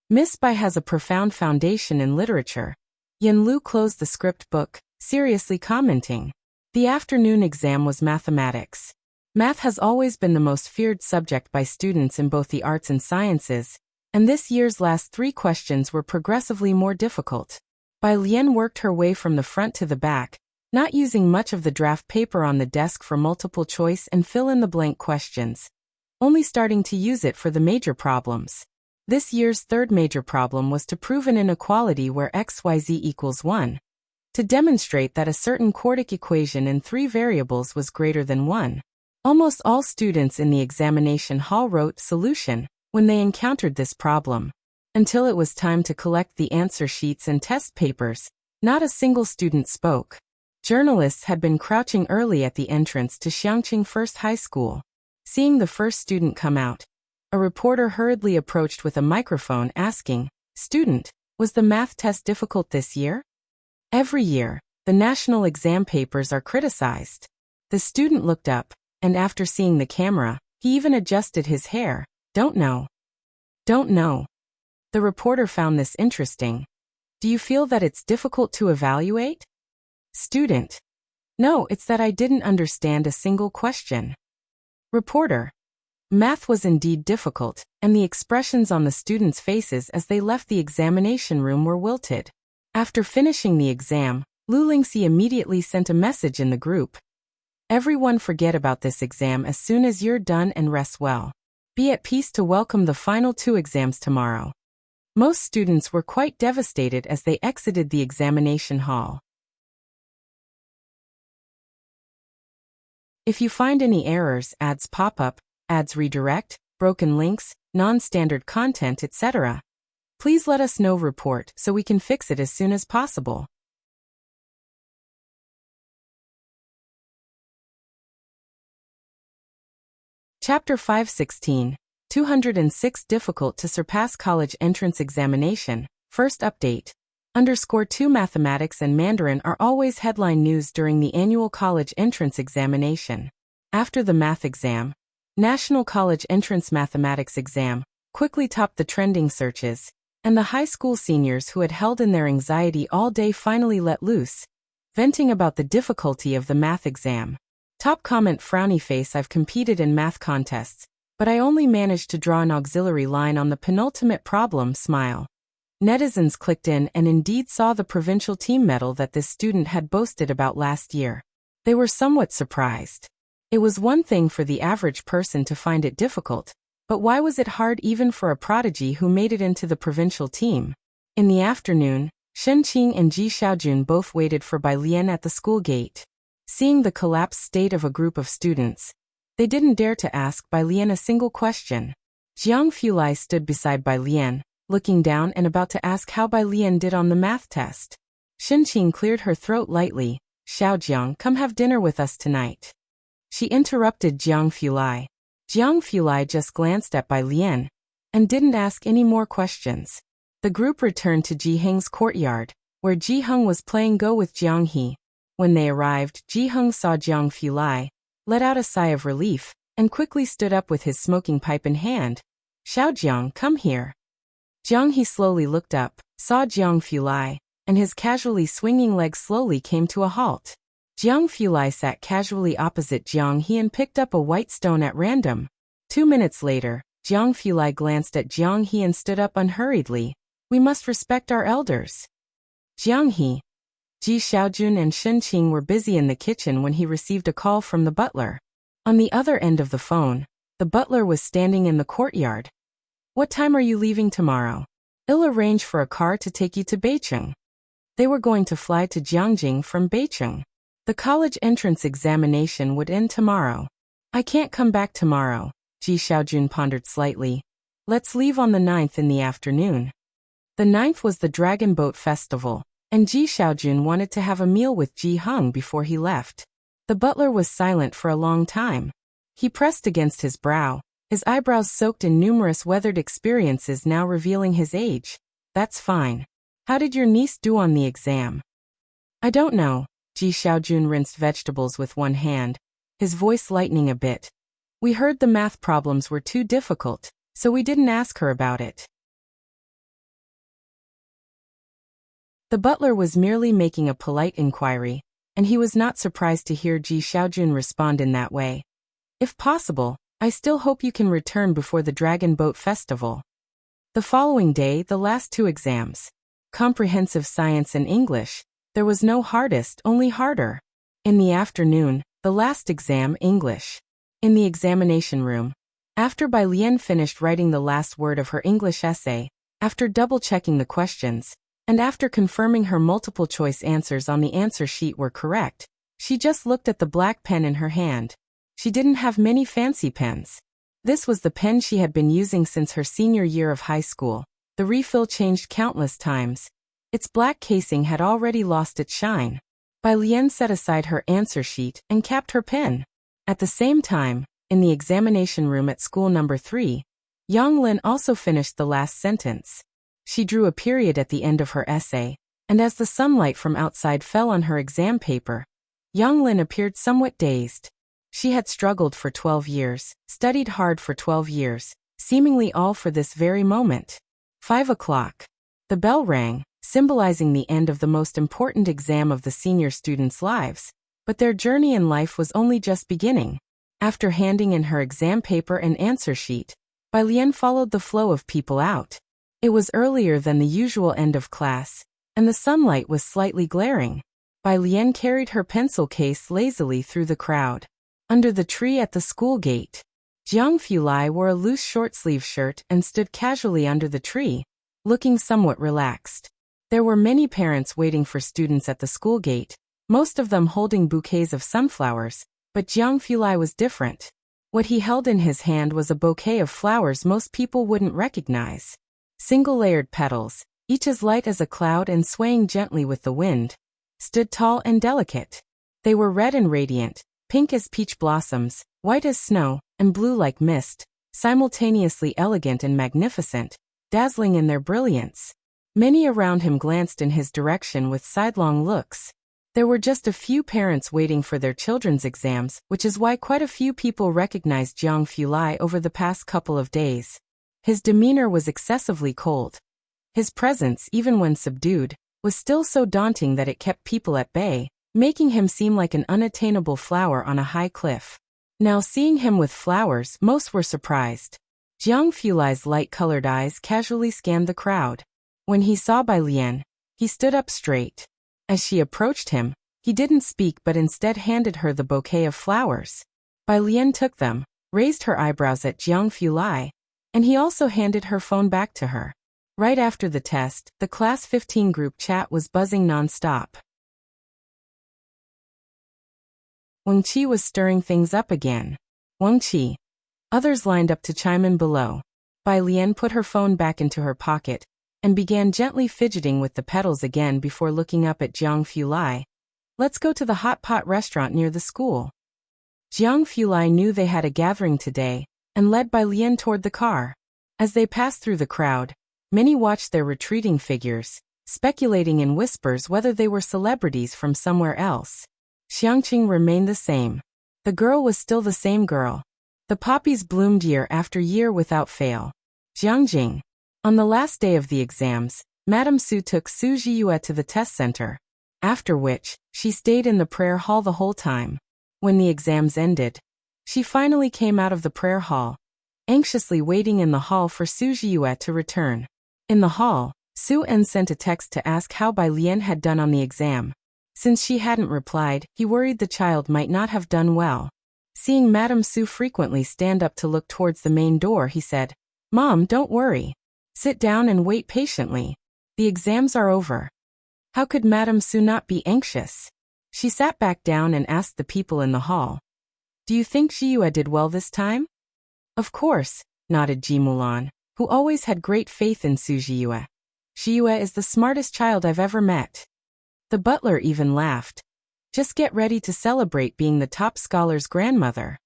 Miss Bai has a profound foundation in literature. Yan Lu closed the script book, seriously commenting. The afternoon exam was mathematics. Math has always been the most feared subject by students in both the arts and sciences, and this year's last 3 questions were progressively more difficult. Bai Lian worked her way from the front to the back, not using much of the draft paper on the desk for multiple choice and fill-in-the-blank questions, only starting to use it for the major problems. This year's third major problem was to prove an inequality where xyz equals 1, to demonstrate that a certain quartic equation in 3 variables was greater than 1. Almost all students in the examination hall wrote solution when they encountered this problem. Until it was time to collect the answer sheets and test papers, not a single student spoke. Journalists had been crouching early at the entrance to Xiangqing First High School. Seeing the first student come out, A reporter hurriedly approached with a microphone asking, "Student, was the math test difficult this year?" Every year, the national exam papers are criticized. The student looked up, and after seeing the camera, he even adjusted his hair. Don't know. Don't know. The reporter found this interesting. Do you feel that it's difficult to evaluate? Student. No, it's that I didn't understand a single question. Reporter. Math was indeed difficult, and the expressions on the students' faces as they left the examination room were wilted. After finishing the exam, Lu Lingxi immediately sent a message in the group. Everyone forget about this exam as soon as you're done and rest well. Be at peace to welcome the final 2 exams tomorrow. Most students were quite devastated as they exited the examination hall. If you find any errors, ads pop up, ads redirect, broken links, non-standard content, etc., please let us know. Report so we can fix it as soon as possible. Chapter 516, 206 Difficult to Surpass College Entrance Examination, First Update. _2 Mathematics and Mandarin are always headline news during the annual college entrance examination. After the math exam, National College Entrance Mathematics exam quickly topped the trending searches, and the high school seniors who had held in their anxiety all day finally let loose, venting about the difficulty of the math exam. Top comment: frowny face. I've competed in math contests, but I only managed to draw an auxiliary line on the penultimate problem. Smile. Netizens clicked in and indeed saw the provincial team medal that this student had boasted about last year. They were somewhat surprised. It was one thing for the average person to find it difficult, but why was it hard even for a prodigy who made it into the provincial team? In the afternoon, Shen Qing and Ji Xiaojun both waited for Bai Lian at the school gate. Seeing the collapsed state of a group of students, they didn't dare to ask Bai Lian a single question. Jiang Fulai stood beside Bai Lian, looking down and about to ask how Bai Lian did on the math test. Shen Qing cleared her throat lightly. Xiao Jiang, come have dinner with us tonight. She interrupted Jiang Fulai. Jiang Fulai just glanced at Bai Lian and didn't ask any more questions. The group returned to Ji Heng's courtyard, where Ji Heng was playing Go with Jiang He. When they arrived, Ji Heng saw Jiang Fulai, let out a sigh of relief, and quickly stood up with his smoking pipe in hand. Xiao Jiang, come here. Jiang He slowly looked up, saw Jiang Fulai, and his casually swinging legs slowly came to a halt. Jiang Fulai sat casually opposite Jiang He and picked up a white stone at random. 2 minutes later, Jiang Fulai glanced at Jiang He and stood up unhurriedly. We must respect our elders. Jiang He. Ji Xiaojun and Shen Qing were busy in the kitchen when he received a call from the butler. On the other end of the phone, the butler was standing in the courtyard. What time are you leaving tomorrow? I'll arrange for a car to take you to Beicheng. They were going to fly to Jiangjing from Beicheng. The college entrance examination would end tomorrow. I can't come back tomorrow, Ji Xiaojun pondered slightly. Let's leave on the 9th in the afternoon. The 9th was the Dragon Boat Festival, and Ji Xiaojun wanted to have a meal with Ji Heng before he left. The butler was silent for a long time. He pressed against his brow, his eyebrows soaked in numerous weathered experiences now revealing his age. That's fine. How did your niece do on the exam? I don't know. Ji Xiaojun rinsed vegetables with one hand, his voice lightening a bit. We heard the math problems were too difficult, so we didn't ask her about it. The butler was merely making a polite inquiry, and he was not surprised to hear Ji Xiaojun respond in that way. If possible, I still hope you can return before the Dragon Boat Festival. The following day, the last 2 exams. Comprehensive Science and English. There was no hardest, only harder. In the afternoon, the last exam, English. In the examination room. After Bai Lian finished writing the last word of her English essay, after double-checking the questions, and after confirming her multiple-choice answers on the answer sheet were correct, she just looked at the black pen in her hand. She didn't have many fancy pens. This was the pen she had been using since her senior year of high school. The refill changed countless times. Its black casing had already lost its shine. Bai Lian set aside her answer sheet and capped her pen. At the same time, in the examination room at school number 3, Yang Lin also finished the last sentence. She drew a period at the end of her essay, and as the sunlight from outside fell on her exam paper, Yang Lin appeared somewhat dazed. She had struggled for 12 years, studied hard for 12 years, seemingly all for this very moment. 5 o'clock. The bell rang, symbolizing the end of the most important exam of the senior students' lives, but their journey in life was only just beginning. After handing in her exam paper and answer sheet, Bai Lian followed the flow of people out. It was earlier than the usual end of class, and the sunlight was slightly glaring. Bai Lian carried her pencil case lazily through the crowd. Under the tree at the school gate, Jiang Fulai wore a loose short-sleeve shirt and stood casually under the tree, looking somewhat relaxed. There were many parents waiting for students at the school gate, most of them holding bouquets of sunflowers, but Jiang Fulai was different. What he held in his hand was a bouquet of flowers most people wouldn't recognize. Single-layered petals, each as light as a cloud and swaying gently with the wind, stood tall and delicate. They were red and radiant, pink as peach blossoms, white as snow, and blue like mist, simultaneously elegant and magnificent, dazzling in their brilliance. Many around him glanced in his direction with sidelong looks. There were just a few parents waiting for their children's exams, which is why quite a few people recognized Jiang Fulai over the past couple of days. His demeanor was excessively cold. His presence, even when subdued, was still so daunting that it kept people at bay, making him seem like an unattainable flower on a high cliff. Now seeing him with flowers, most were surprised. Jiang Fulai's light-colored eyes casually scanned the crowd. When he saw Bai Lian, he stood up straight. As she approached him, he didn't speak but instead handed her the bouquet of flowers. Bai Lian took them, raised her eyebrows at Jiang Fulai, and he also handed her phone back to her. Right after the test, the Class 15 group chat was buzzing non-stop. Wang Qi was stirring things up again. Wang Qi. Others lined up to chime in below. Bai Lian put her phone back into her pocket, and began gently fidgeting with the petals again before looking up at Jiang Fulai. Let's go to the hot pot restaurant near the school. Jiang Fulai knew they had a gathering today, and led Bai Lian toward the car. As they passed through the crowd, many watched their retreating figures, speculating in whispers whether they were celebrities from somewhere else. Xiangqing remained the same. The girl was still the same girl. The poppies bloomed year after year without fail. Jiangjing. On the last day of the exams, Madame Su took Su Jiyue to the test center, after which, she stayed in the prayer hall the whole time. When the exams ended, she finally came out of the prayer hall, anxiously waiting in the hall for Su Jiyue to return. In the hall, Su En sent a text to ask how Bai Lian had done on the exam. Since she hadn't replied, he worried the child might not have done well. Seeing Madame Su frequently stand up to look towards the main door, he said, "Mom, don't worry. Sit down and wait patiently. The exams are over." How could Madame Su not be anxious? She sat back down and asked the people in the hall, "Do you think Jiyue did well this time?" "Of course," nodded Ji Mulan, who always had great faith in Su Jiyue. "Jiyue is the smartest child I've ever met." The butler even laughed. "Just get ready to celebrate being the top scholar's grandmother."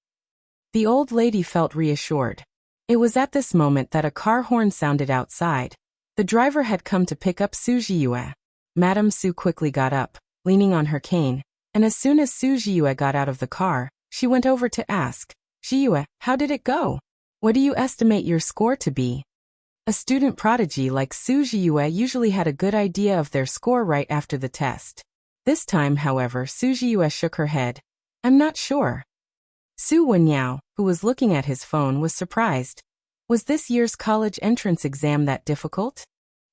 The old lady felt reassured. It was at this moment that a car horn sounded outside. The driver had come to pick up Su Jiyue. Madame Su quickly got up, leaning on her cane, and as soon as Su Jiyue got out of the car, she went over to ask, "Jiyue, how did it go? What do you estimate your score to be?" A student prodigy like Su Jiyue usually had a good idea of their score right after the test. This time, however, Su Jiyue shook her head. "I'm not sure." Su Wenyao, who was looking at his phone, was surprised. Was this year's college entrance exam that difficult?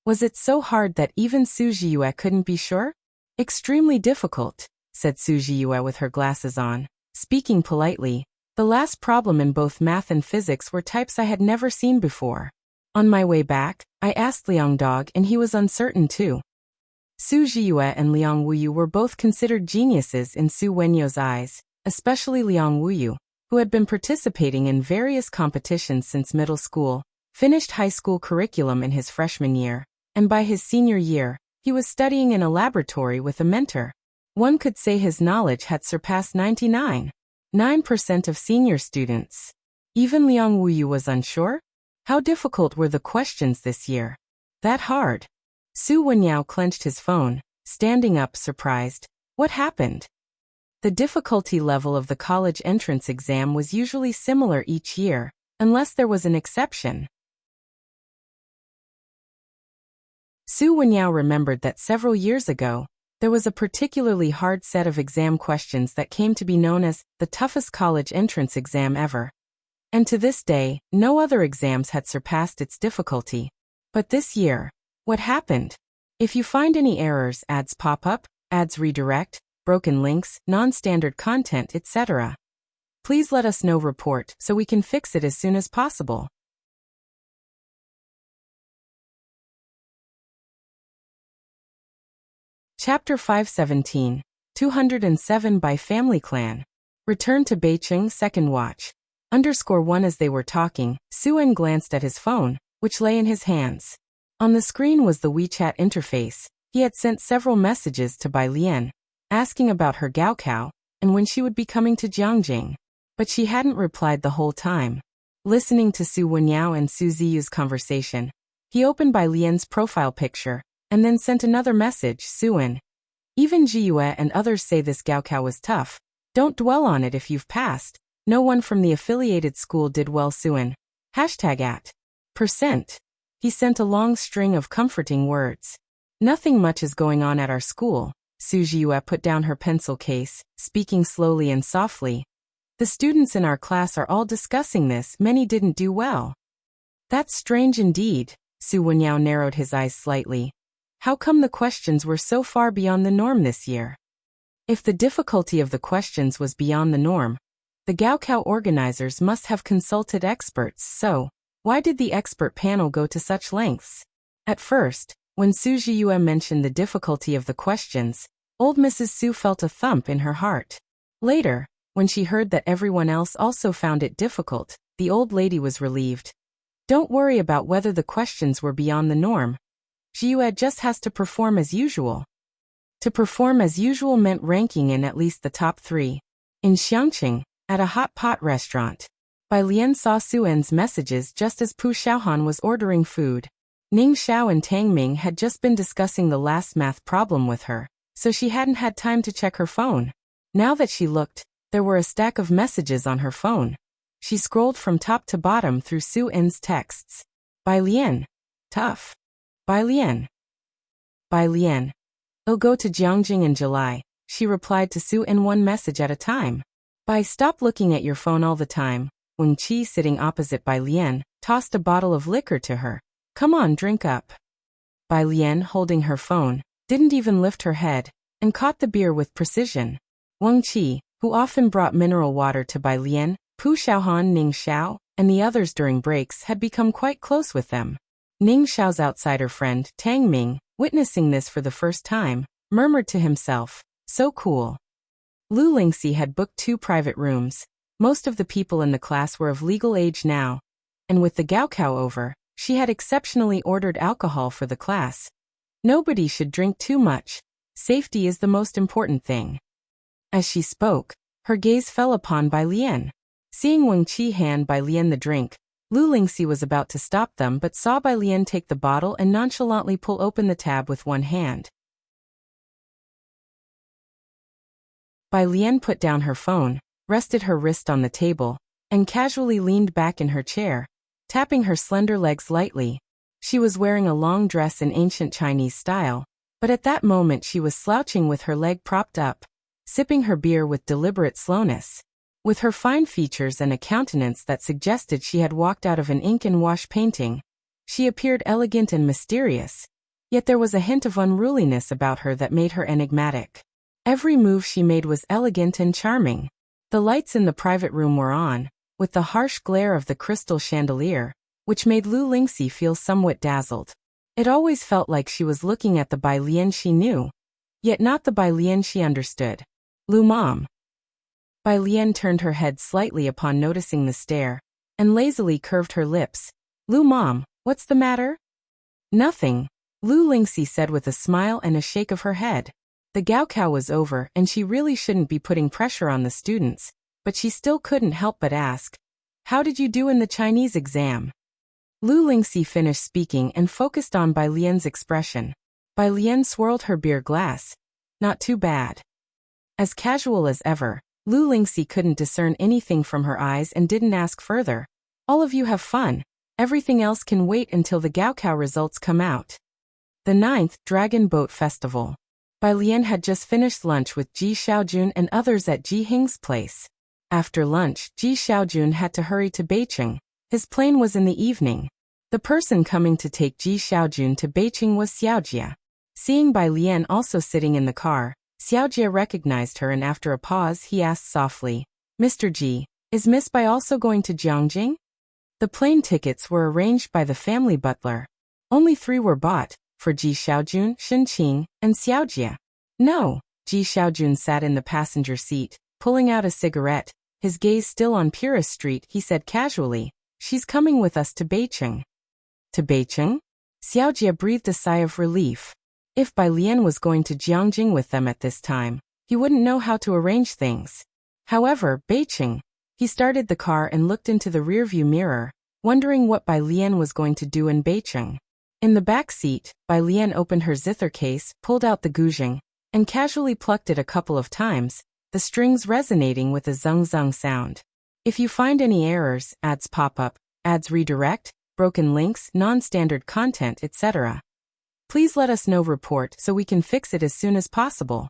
Was it so hard that even Su Jiyue couldn't be sure? "Extremely difficult," said Su Jiyue with her glasses on. Speaking politely, the last problem in both math and physics were types I had never seen before. On my way back, I asked Liang Dog and he was uncertain too. Su Jiyue and Liang Wuyu were both considered geniuses in Su Wenyao's eyes, especially Liang Wuyu, who had been participating in various competitions since middle school, finished high school curriculum in his freshman year, and by his senior year, he was studying in a laboratory with a mentor. One could say his knowledge had surpassed 99.9% of senior students. Even Liang Wuyu was unsure. How difficult were the questions this year? That hard? Su Wenyao clenched his phone, standing up surprised. What happened? The difficulty level of the college entrance exam was usually similar each year, unless there was an exception. Su Wenyao remembered that several years ago, there was a particularly hard set of exam questions that came to be known as the toughest college entrance exam ever. And to this day, no other exams had surpassed its difficulty. But this year, what happened? If you find any errors, ads pop up, ads redirect, broken links, non-standard content, etc., please let us know. Report so we can fix it as soon as possible. Chapter 517, 207 by Family Clan. Return to Beicheng, second watch. _1 As they were talking, Suen glanced at his phone, which lay in his hands. On the screen was the WeChat interface. He had sent several messages to Bai Lian, asking about her gaokao, and when she would be coming to Jiangjing. But she hadn't replied the whole time. Listening to Su Wenyao and Su Ziyu's conversation, he opened Bai Lian's profile picture, and then sent another message. Suen. Even Jiyue and others say this gaokao was tough. Don't dwell on it if you've passed. No one from the affiliated school did well. Suen. #%. He sent a long string of comforting words. Nothing much is going on at our school. Su Jiyue put down her pencil case, speaking slowly and softly. The students in our class are all discussing this. Many didn't do well. That's strange indeed. Su Wenyao narrowed his eyes slightly. How come the questions were so far beyond the norm this year? If the difficulty of the questions was beyond the norm, the gaokao organizers must have consulted experts, so why did the expert panel go to such lengths? At first, when Su Jiyue mentioned the difficulty of the questions, old Mrs. Su felt a thump in her heart. Later, when she heard that everyone else also found it difficult, the old lady was relieved. Don't worry about whether the questions were beyond the norm. Jiyue just has to perform as usual. To perform as usual meant ranking in at least the top 3. In Xiangqing, at a hot pot restaurant, Bai Lian saw Suen's messages just as Pu Xiaohan was ordering food. Ning Xiao and Tang Ming had just been discussing the last math problem with her, so she hadn't had time to check her phone. Now that she looked, there were a stack of messages on her phone. She scrolled from top to bottom through Suen's texts. Bai Lian. Tough. Bai Lian. Bai Lian. I'll go to Jiangjing in July, she replied to Su in one message at a time. Bai, stop looking at your phone all the time. Wang Qi, sitting opposite Bai Lian, tossed a bottle of liquor to her. Come on, drink up. Bai Lian, holding her phone, didn't even lift her head, and caught the beer with precision. Wang Qi, who often brought mineral water to Bai Lian, Pu Xiaohan, Ning Xiao, and the others during breaks, had become quite close with them. Ning Xiao's outsider friend, Tang Ming, witnessing this for the first time, murmured to himself, so cool. Lu Lingxi had booked 2 private rooms. Most of the people in the class were of legal age now, and with the gaokao over, she had exceptionally ordered alcohol for the class. Nobody should drink too much. Safety is the most important thing. As she spoke, her gaze fell upon Bai Lian. Seeing Wang Qi hand Bai Lian the drink, Lu Lingxi was about to stop them but saw Bai Lian take the bottle and nonchalantly pull open the tab with one hand. Bai Lian put down her phone, rested her wrist on the table, and casually leaned back in her chair, tapping her slender legs lightly. She was wearing a long dress in ancient Chinese style, but at that moment she was slouching with her leg propped up, sipping her beer with deliberate slowness. With her fine features and a countenance that suggested she had walked out of an ink and wash painting, she appeared elegant and mysterious, yet there was a hint of unruliness about her that made her enigmatic. Every move she made was elegant and charming. The lights in the private room were on, with the harsh glare of the crystal chandelier, which made Lu Lingxi feel somewhat dazzled. It always felt like she was looking at the Bai Lian she knew, yet not the Bai Lian she understood. Lu Mom. Bai Lian turned her head slightly upon noticing the stare, and lazily curved her lips. Lu Mom, what's the matter? Nothing, Lu Lingxi said with a smile and a shake of her head. The gaokao was over and she really shouldn't be putting pressure on the students, but she still couldn't help but ask, how did you do in the Chinese exam? Lu Lingxi finished speaking and focused on Bai Lian's expression. Bai Lian swirled her beer glass. Not too bad. As casual as ever, Lu Lingxi couldn't discern anything from her eyes and didn't ask further. All of you have fun. Everything else can wait until the Gaokao results come out. The 9th Dragon Boat Festival. Bai Lian had just finished lunch with Ji Xiaojun and others at Ji Hing's place. After lunch, Ji Xiaojun had to hurry to Beijing. His plane was in the evening. The person coming to take Ji Xiaojun to Beijing was Xiaojia. Seeing Bai Lian also sitting in the car, Xiaojia recognized her and after a pause he asked softly, "Mr. Ji, is Miss Bai also going to Jiangjing?" The plane tickets were arranged by the family butler. Only 3 were bought, for Ji Xiaojun, Shen Qing, and Xiaojia. No, Ji Xiaojun sat in the passenger seat, pulling out a cigarette, his gaze still on Purist Street. He said casually, "She's coming with us to Beijing." To Beijing? Xiaojia breathed a sigh of relief. If Bai Lian was going to Jiangjing with them at this time, he wouldn't know how to arrange things. However, Beijing. He started the car and looked into the rearview mirror, wondering what Bai Lian was going to do in Beijing. In the back seat, Bai Lian opened her zither case, pulled out the guzheng, and casually plucked it a couple of times, the strings resonating with a zung-zung sound. If you find any errors, ads pop up, ads redirect, broken links, non-standard content, etc., please let us know. Report so we can fix it as soon as possible.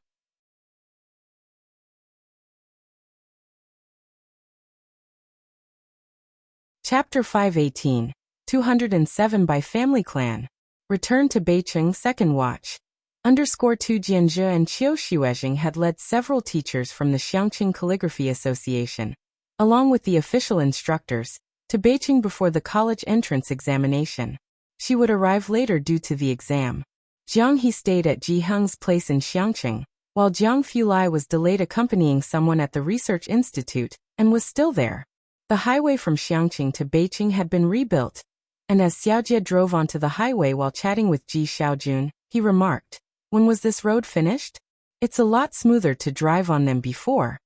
Chapter 518, 207 by Family Clan. Return to Beijing Second Watch. _2 Jianzhe and Qiu Xuezhing had led several teachers from the Xiangqing Calligraphy Association, along with the official instructors, to Beijing before the college entrance examination. She would arrive later due to the exam. Jiang He stayed at Ji Heng's place in Xiangqing, while Jiang Fulai was delayed accompanying someone at the research institute, and was still there. The highway from Xiangqing to Beijing had been rebuilt, and as Xiaojia drove onto the highway while chatting with Ji Xiaojun, he remarked, "When was this road finished? It's a lot smoother to drive on than before."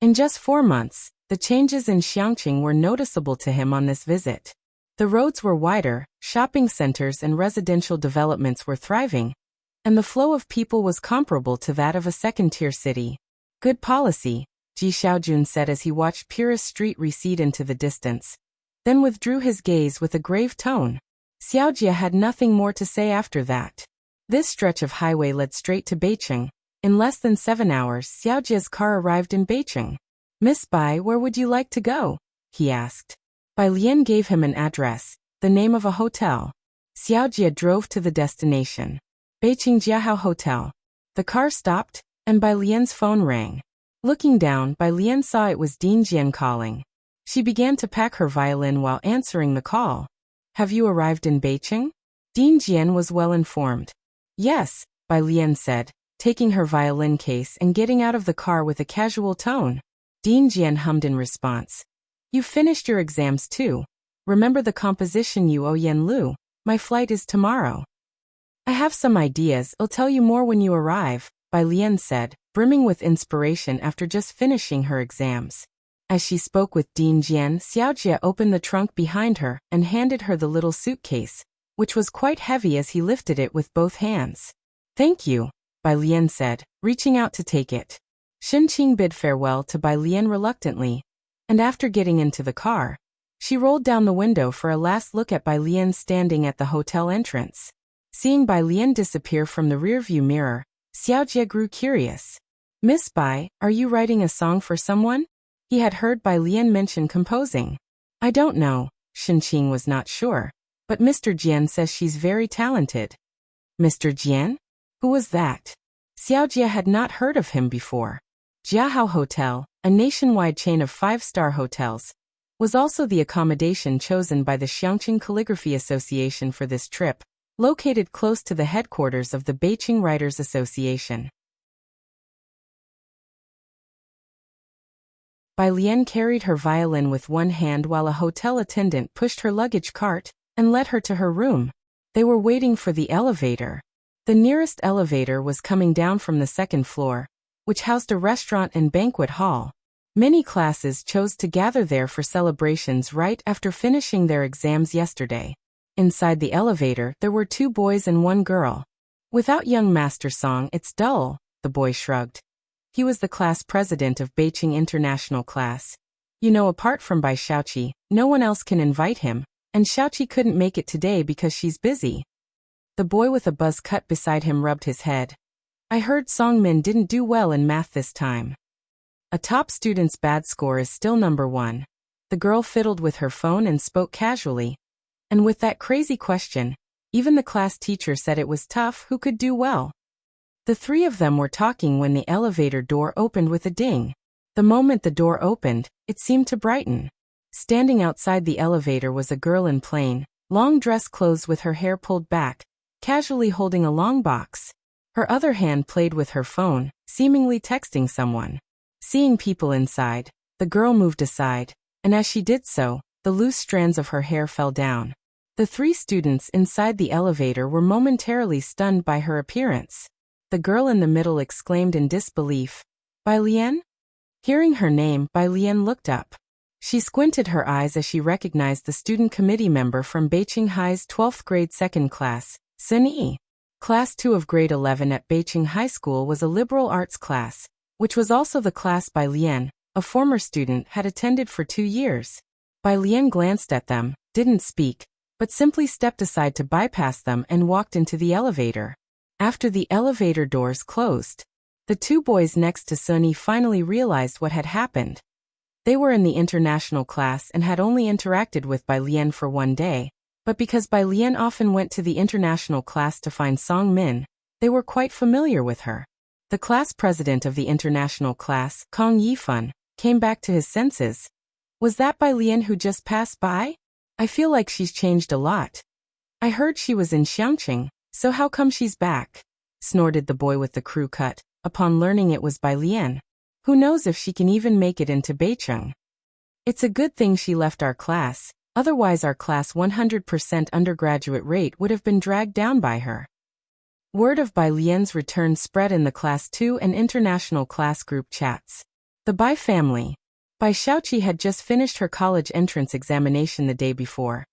In just 4 months, the changes in Xiangqing were noticeable to him on this visit. The roads were wider, shopping centers and residential developments were thriving, and the flow of people was comparable to that of a second-tier city. "Good policy," Ji Xiaojun said as he watched Purist Street recede into the distance, then withdrew his gaze with a grave tone. Xiaojia had nothing more to say after that. This stretch of highway led straight to Beijing. In less than 7 hours, Xiaojia's car arrived in Beijing. "Miss Bai, where would you like to go?" he asked. Bai Lian gave him an address, the name of a hotel. Xiaojia drove to the destination. Beijing Jiahao Hotel. The car stopped, and Bai Lian's phone rang. Looking down, Bai Lian saw it was Ding Jian calling. She began to pack her violin while answering the call. "Have you arrived in Beijing?" Ding Jian was well informed. "Yes," Bai Lian said, taking her violin case and getting out of the car with a casual tone. Ding Jian hummed in response. "You've finished your exams too. Remember the composition you owe Yan Lu? My flight is tomorrow." "I have some ideas, I'll tell you more when you arrive," Bai Lian said, brimming with inspiration after just finishing her exams. As she spoke with Ding Jian, Xiaojia opened the trunk behind her and handed her the little suitcase, which was quite heavy as he lifted it with both hands. "Thank you," Bai Lian said, reaching out to take it. Shen Qing bid farewell to Bai Lian reluctantly, and after getting into the car, she rolled down the window for a last look at Bai Lian standing at the hotel entrance. Seeing Bai Lian disappear from the rearview mirror, Xiaojia grew curious. "Miss Bai, are you writing a song for someone?" He had heard Bai Lian mention composing. "I don't know," Shen Qing was not sure, "but Mr. Jian says she's very talented." "Mr. Jian? Who was that?" Xiaojia had not heard of him before. Jiahao Hotel, a nationwide chain of 5-star hotels, was also the accommodation chosen by the Xiangqing Calligraphy Association for this trip, located close to the headquarters of the Beijing Writers Association. Bai Lian carried her violin with one hand while a hotel attendant pushed her luggage cart and led her to her room. They were waiting for the elevator. The nearest elevator was coming down from the second floor, which housed a restaurant and banquet hall. Many classes chose to gather there for celebrations right after finishing their exams yesterday. Inside the elevator, there were 2 boys and 1 girl. Without young Master Song, it's dull, the boy shrugged. He was the class president of Beijing International Class. You know, apart from Bai Xiaoqi, no one else can invite him, and Xiaoqi couldn't make it today because she's busy. The boy with a buzz cut beside him rubbed his head. I heard Song Min didn't do well in math this time. A top student's bad score is still number 1. The girl fiddled with her phone and spoke casually. And with that crazy question, even the class teacher said it was tough. Who could do well? The 3 of them were talking when the elevator door opened with a ding. The moment the door opened, it seemed to brighten. Standing outside the elevator was a girl in plain, long dress clothes with her hair pulled back, casually holding a long box. Her other hand played with her phone, seemingly texting someone. Seeing people inside, the girl moved aside, and as she did so, the loose strands of her hair fell down. The 3 students inside the elevator were momentarily stunned by her appearance. The girl in the middle exclaimed in disbelief, "Bai Lian?" Hearing her name, Bai Lian looked up. She squinted her eyes as she recognized the student committee member from Beijing High's 12th grade 2nd class, Sun Yi. Class 2 of grade 11 at Beijing High School was a liberal arts class, which was also the class Bai Lian, a former student, had attended for 2 years. Bai Lian glanced at them, didn't speak, but simply stepped aside to bypass them and walked into the elevator. After the elevator doors closed, the 2 boys next to Sunny finally realized what had happened. They were in the international class and had only interacted with Bai Lian for 1 day, but because Bai Lian often went to the international class to find Song Min, they were quite familiar with her. The class president of the international class, Kong Yifan, came back to his senses. Was that Bai Lian who just passed by? I feel like she's changed a lot. I heard she was in Xiangqing, so how come she's back? Snorted the boy with the crew cut, upon learning it was Bai Lian. Who knows if she can even make it into Beijing? It's a good thing she left our class, otherwise our class 100% undergraduate rate would have been dragged down by her. Word of Bai Lian's return spread in the Class 2 and International Class group chats. The Bai family. Bai Xiaoqi had just finished her college entrance examination the day before,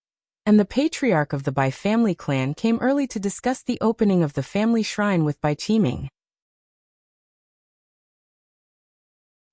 and the patriarch of the Bai family clan came early to discuss the opening of the family shrine with Bai Qiming.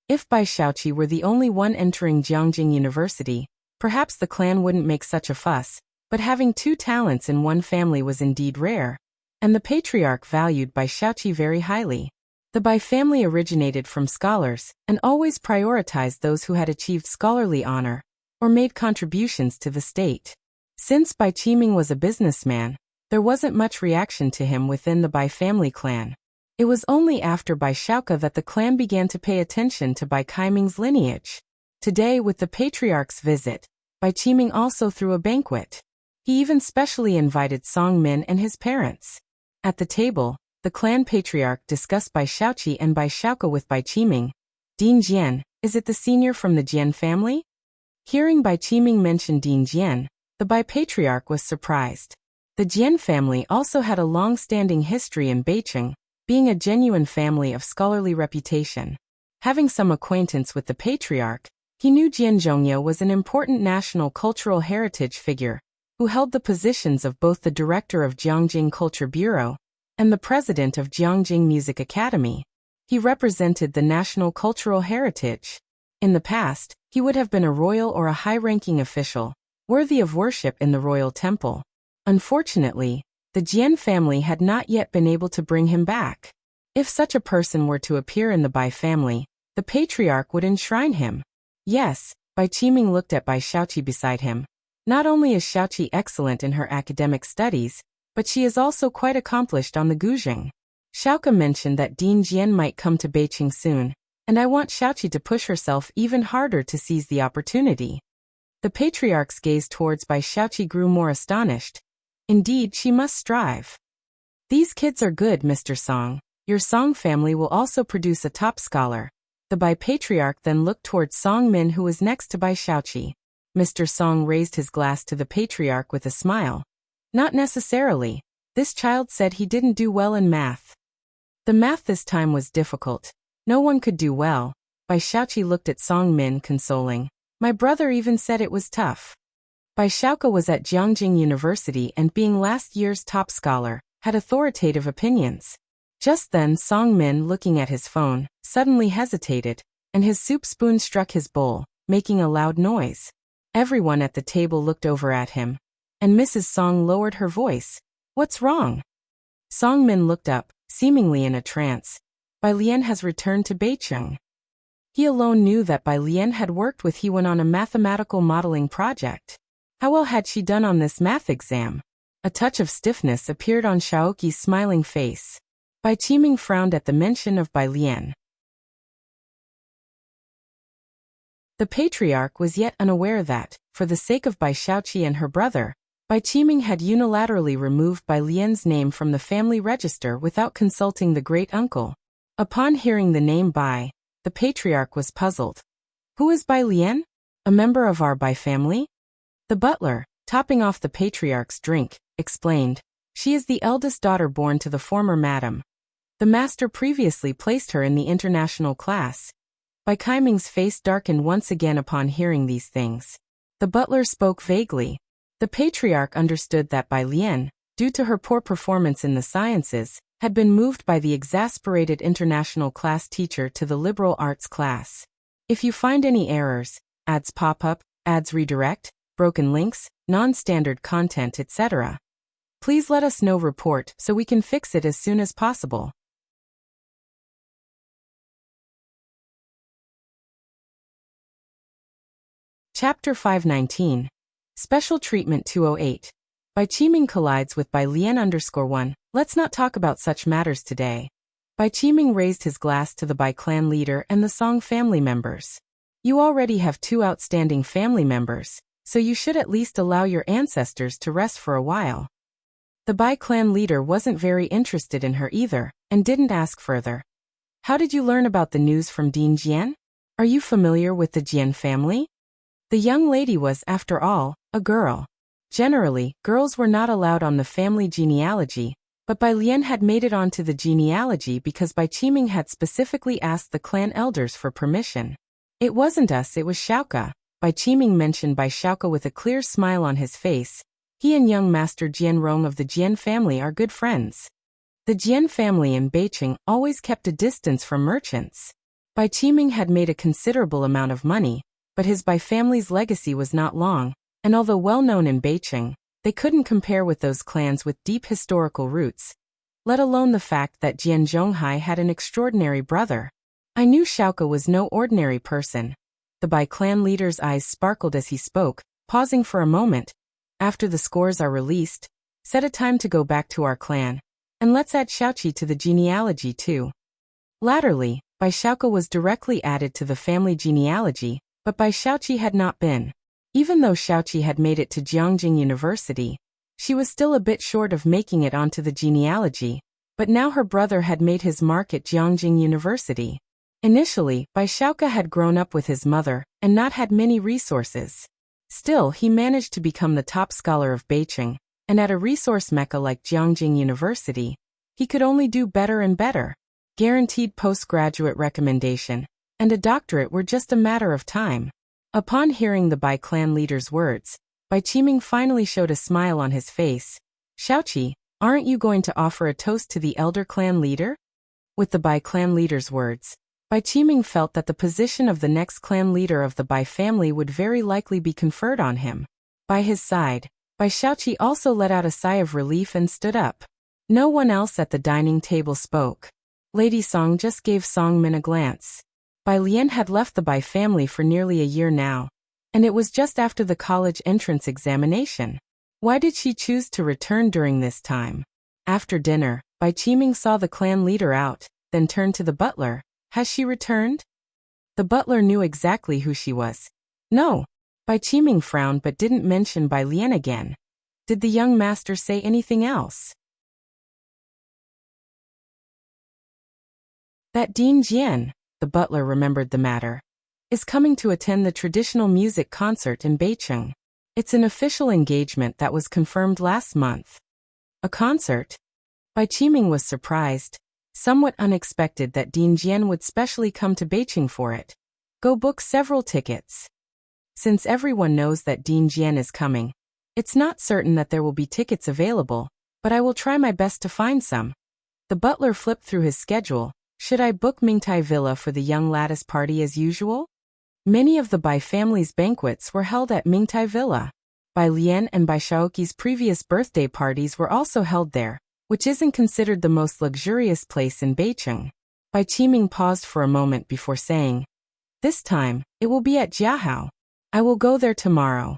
If Bai Xiaoqi were the only one entering Jiangjing University, perhaps the clan wouldn't make such a fuss, but having 2 talents in one family was indeed rare. And the patriarch valued Bai Xiaoqi very highly. The Bai family originated from scholars, and always prioritized those who had achieved scholarly honor, or made contributions to the state. Since Bai Qiming was a businessman, there wasn't much reaction to him within the Bai family clan. It was only after Bai Xiaoka that the clan began to pay attention to Bai Qiming's lineage. Today, with the patriarch's visit, Bai Qiming also threw a banquet. He even specially invited Song Min and his parents. At the table, the clan patriarch discussed Bai Xiaoqi and Bai Xiaoka with Bai Qiming. Ding Jian, is it the senior from the Jian family? Hearing Bai Qiming mention Ding Jian, the Bai patriarch was surprised. The Jian family also had a long-standing history in Beijing, being a genuine family of scholarly reputation. Having some acquaintance with the patriarch, he knew Jian Zhongye was an important national cultural heritage figure, who held the positions of both the director of Jiangjing Culture Bureau and the president of Jiangjing Music Academy. He represented the national cultural heritage. In the past, he would have been a royal or a high-ranking official, worthy of worship in the royal temple. Unfortunately, the Jian family had not yet been able to bring him back. If such a person were to appear in the Bai family, the patriarch would enshrine him. Yes, Bai Qiming looked at Bai Xiaoqi beside him. Not only is Xiaoqi excellent in her academic studies, but she is also quite accomplished on the guzheng. Xiaoka mentioned that Ding Jian might come to Beijing soon, and I want Xiaoqi to push herself even harder to seize the opportunity. The patriarch's gaze towards Bai Xiaoqi grew more astonished. Indeed, she must strive. These kids are good, Mr. Song. Your Song family will also produce a top scholar. The Bai patriarch then looked towards Song Min, who was next to Bai Xiaoqi. Mr. Song raised his glass to the patriarch with a smile. Not necessarily. This child said he didn't do well in math. The math this time was difficult. No one could do well, Bai Xiaoqi looked at Song Min consoling. My brother even said it was tough. Bai Xiaoqi was at Jiangjing University and being last year's top scholar, had authoritative opinions. Just then Song Min, looking at his phone, suddenly hesitated, and his soup spoon struck his bowl, making a loud noise. Everyone at the table looked over at him, and Mrs. Song lowered her voice. What's wrong? Song Min looked up, seemingly in a trance. Bai Lian has returned to Beicheng. He alone knew that Bai Lian had worked with Hewen on a mathematical modeling project. How well had she done on this math exam? A touch of stiffness appeared on Xiaoqi's smiling face. Bai Qiming frowned at the mention of Bai Lian. The patriarch was yet unaware that, for the sake of Bai Xiaoqi and her brother, Bai Qiming had unilaterally removed Bai Lian's name from the family register without consulting the great-uncle. Upon hearing the name Bai, the patriarch was puzzled. Who is Bai Lian? A member of our Bai family? The butler, topping off the patriarch's drink, explained. She is the eldest daughter born to the former madam. The master previously placed her in the international class. Bai Qiming's face darkened once again upon hearing these things. The butler spoke vaguely. The patriarch understood that Bai Lian, due to her poor performance in the sciences, had been moved by the exasperated international class teacher to the liberal arts class. If you find any errors, ads pop up, ads redirect, broken links, non-standard content, etc., please let us know. Report so we can fix it as soon as possible. Chapter 519. Special Treatment 208. Bai Qiming collides with Bai Lian _1. Let's not talk about such matters today. Bai Qiming raised his glass to the Bai clan leader and the Song family members. You already have 2 outstanding family members, so you should at least allow your ancestors to rest for a while. The Bai clan leader wasn't very interested in her either, and didn't ask further. How did you learn about the news from Dean Jian? Are you familiar with the Jian family? The young lady was, after all, a girl. Generally, girls were not allowed on the family genealogy, but Bai Lian had made it onto the genealogy because Bai Qiming had specifically asked the clan elders for permission. It wasn't us, it was Xiaoke. Bai Qiming mentioned Bai Xiaoke with a clear smile on his face. He and young master Jian Rong of the Jian family are good friends. The Jian family in Beicheng always kept a distance from merchants. Bai Qiming had made a considerable amount of money, but his Bai family's legacy was not long, and although well known in Beicheng, they couldn't compare with those clans with deep historical roots, let alone the fact that Jian Zhonghai had an extraordinary brother. I knew Xiaoke was no ordinary person. The Bai clan leader's eyes sparkled as he spoke, pausing for a moment. After the scores are released, set a time to go back to our clan, and let's add Xiaoqi to the genealogy too. Latterly, Bai Xiaoke was directly added to the family genealogy, but Bai Xiaoqi had not been. Even though Xiaoqi had made it to Jiangjing University, she was still a bit short of making it onto the genealogy, but now her brother had made his mark at Jiangjing University. Initially, Bai Xiaoke had grown up with his mother and not had many resources. Still, he managed to become the top scholar of Beicheng, and at a resource mecca like Jiangjing University, he could only do better and better. Guaranteed postgraduate recommendation and a doctorate were just a matter of time. Upon hearing the Bai clan leader's words, Bai Qiming finally showed a smile on his face. Xiaoqi, aren't you going to offer a toast to the elder clan leader? With the Bai clan leader's words, Bai Qiming felt that the position of the next clan leader of the Bai family would very likely be conferred on him. By his side, Bai Xiaoqi also let out a sigh of relief and stood up. No one else at the dining table spoke. Lady Song just gave Song Min a glance. Bai Lian had left the Bai family for nearly a year now, and it was just after the college entrance examination. Why did she choose to return during this time? After dinner, Bai Qiming saw the clan leader out, then turned to the butler. Has she returned? The butler knew exactly who she was. No. Bai Qiming frowned but didn't mention Bai Lian again. Did the young master say anything else? That Dean Jian, the butler remembered the matter, is coming to attend the traditional music concert in Beicheng. It's an official engagement that was confirmed last month. A concert? Bai Qiming was surprised. Somewhat unexpected that Dean Jian would specially come to Beijing for it. Go book several tickets. Since everyone knows that Dean Jian is coming, it's not certain that there will be tickets available, but I will try my best to find some. The butler flipped through his schedule. Should I book Mingtai Villa for the young lattice party as usual? Many of the Bai family's banquets were held at Mingtai Villa. Bai Lian and Bai Shaoqi's previous birthday parties were also held there, which isn't considered the most luxurious place in Beijing. Bai Qiming paused for a moment before saying, "This time, it will be at Jiahao. I will go there tomorrow."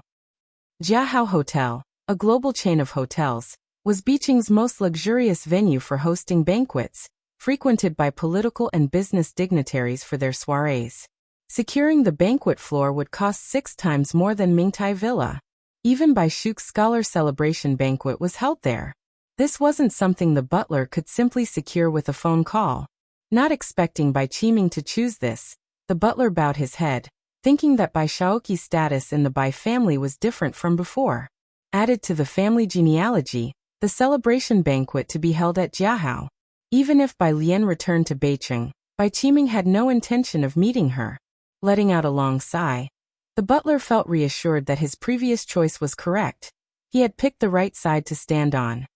Jiahao Hotel, a global chain of hotels, was Beijing's most luxurious venue for hosting banquets, frequented by political and business dignitaries for their soirees. Securing the banquet floor would cost 6 times more than Mingtai Villa. Even Bai Shu's scholar celebration banquet was held there. This wasn't something the butler could simply secure with a phone call. Not expecting Bai Qiming to choose this, the butler bowed his head, thinking that Bai Shaoqi's status in the Bai family was different from before. Added to the family genealogy, the celebration banquet to be held at Jiahao. Even if Bai Lian returned to Beijing, Bai Qiming had no intention of meeting her. Letting out a long sigh, the butler felt reassured that his previous choice was correct. He had picked the right side to stand on.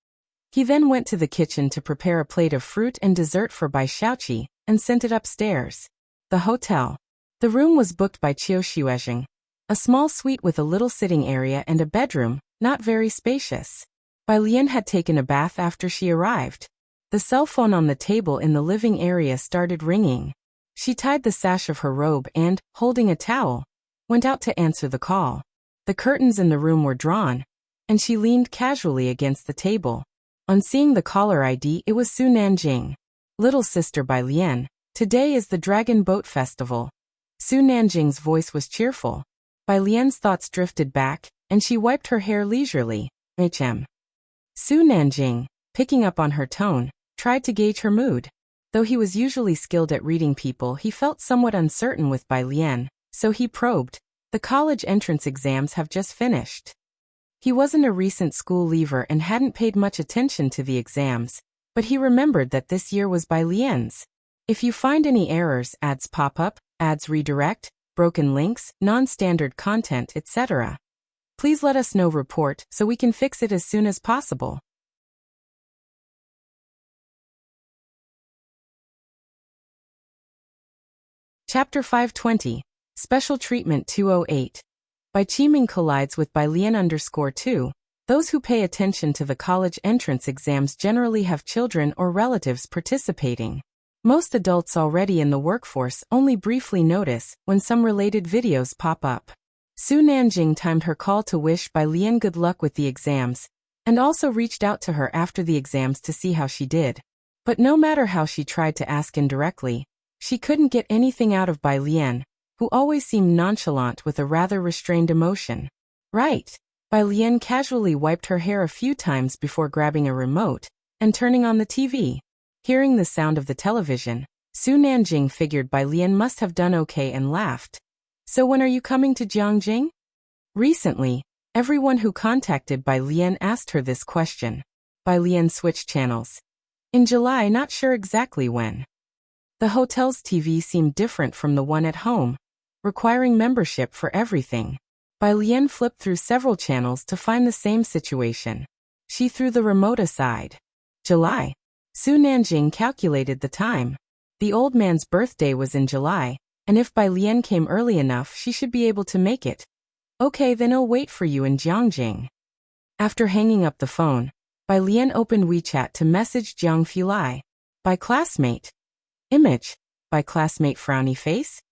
He then went to the kitchen to prepare a plate of fruit and dessert for Bai Shaoqi and sent it upstairs. The hotel. The room was booked by Qiu Xuezheng. A small suite with a little sitting area and a bedroom, not very spacious. Bai Lian had taken a bath after she arrived. The cell phone on the table in the living area started ringing. She tied the sash of her robe and, holding a towel, went out to answer the call. The curtains in the room were drawn, and she leaned casually against the table. On seeing the caller ID, it was Su Nanjing. "Little sister Bai Lian, today is the Dragon Boat Festival." Su Nanjing's voice was cheerful. Bai Lian's thoughts drifted back, and she wiped her hair leisurely. "Hm." Su Nanjing, picking up on her tone, tried to gauge her mood. Though he was usually skilled at reading people, he felt somewhat uncertain with Bai Lian, so he probed, "The college entrance exams have just finished." He wasn't a recent school leaver and hadn't paid much attention to the exams, but he remembered that this year was Bai Lian's. If you find any errors, ads pop up, ads redirect, broken links, non-standard content, etc., please let us know. Report so we can fix it as soon as possible. Chapter 520, Special Treatment 208. Bai Qiming collides with Bai Lian _2. Those who pay attention to the college entrance exams generally have children or relatives participating. Most adults already in the workforce only briefly notice when some related videos pop up. Su Nanjing timed her call to wish Bai Lian good luck with the exams, and also reached out to her after the exams to see how she did. But no matter how she tried to ask indirectly, she couldn't get anything out of Bai Lian, who always seemed nonchalant with a rather restrained emotion. "Right." Bai Lian casually wiped her hair a few times before grabbing a remote and turning on the TV. Hearing the sound of the television, Su Nanjing figured Bai Lian must have done okay and laughed. "So when are you coming to Jiangjing?" Recently, everyone who contacted Bai Lian asked her this question. Bai Lian switched channels. "In July, not sure exactly when." The hotel's TV seemed different from the one at home, requiring membership for everything. Bai Lian flipped through several channels to find the same situation. She threw the remote aside. "July." Su Nanjing calculated the time. The old man's birthday was in July, and if Bai Lian came early enough, she should be able to make it. "Okay, then I'll wait for you in Jiangjing." After hanging up the phone, Bai Lian opened WeChat to message Jiang Fulai. "By classmate." Image. By classmate frowny face.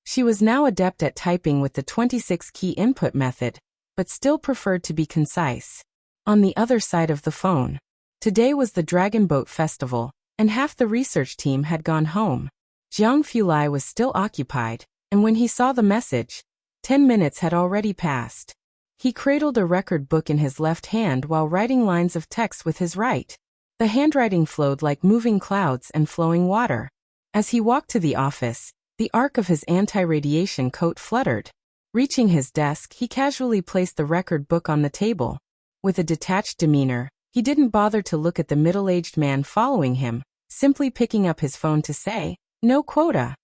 She was now adept at typing with the 26-key input method, but still preferred to be concise. On the other side of the phone, today was the Dragon Boat Festival, and half the research team had gone home. Jiang Fulai was still occupied, and when he saw the message, 10 minutes had already passed. He cradled a record book in his left hand while writing lines of text with his right. The handwriting flowed like moving clouds and flowing water. As he walked to the office, the arc of his anti-radiation coat fluttered. Reaching his desk, he casually placed the record book on the table. With a detached demeanor, he didn't bother to look at the middle-aged man following him, simply picking up his phone to say, "No quota."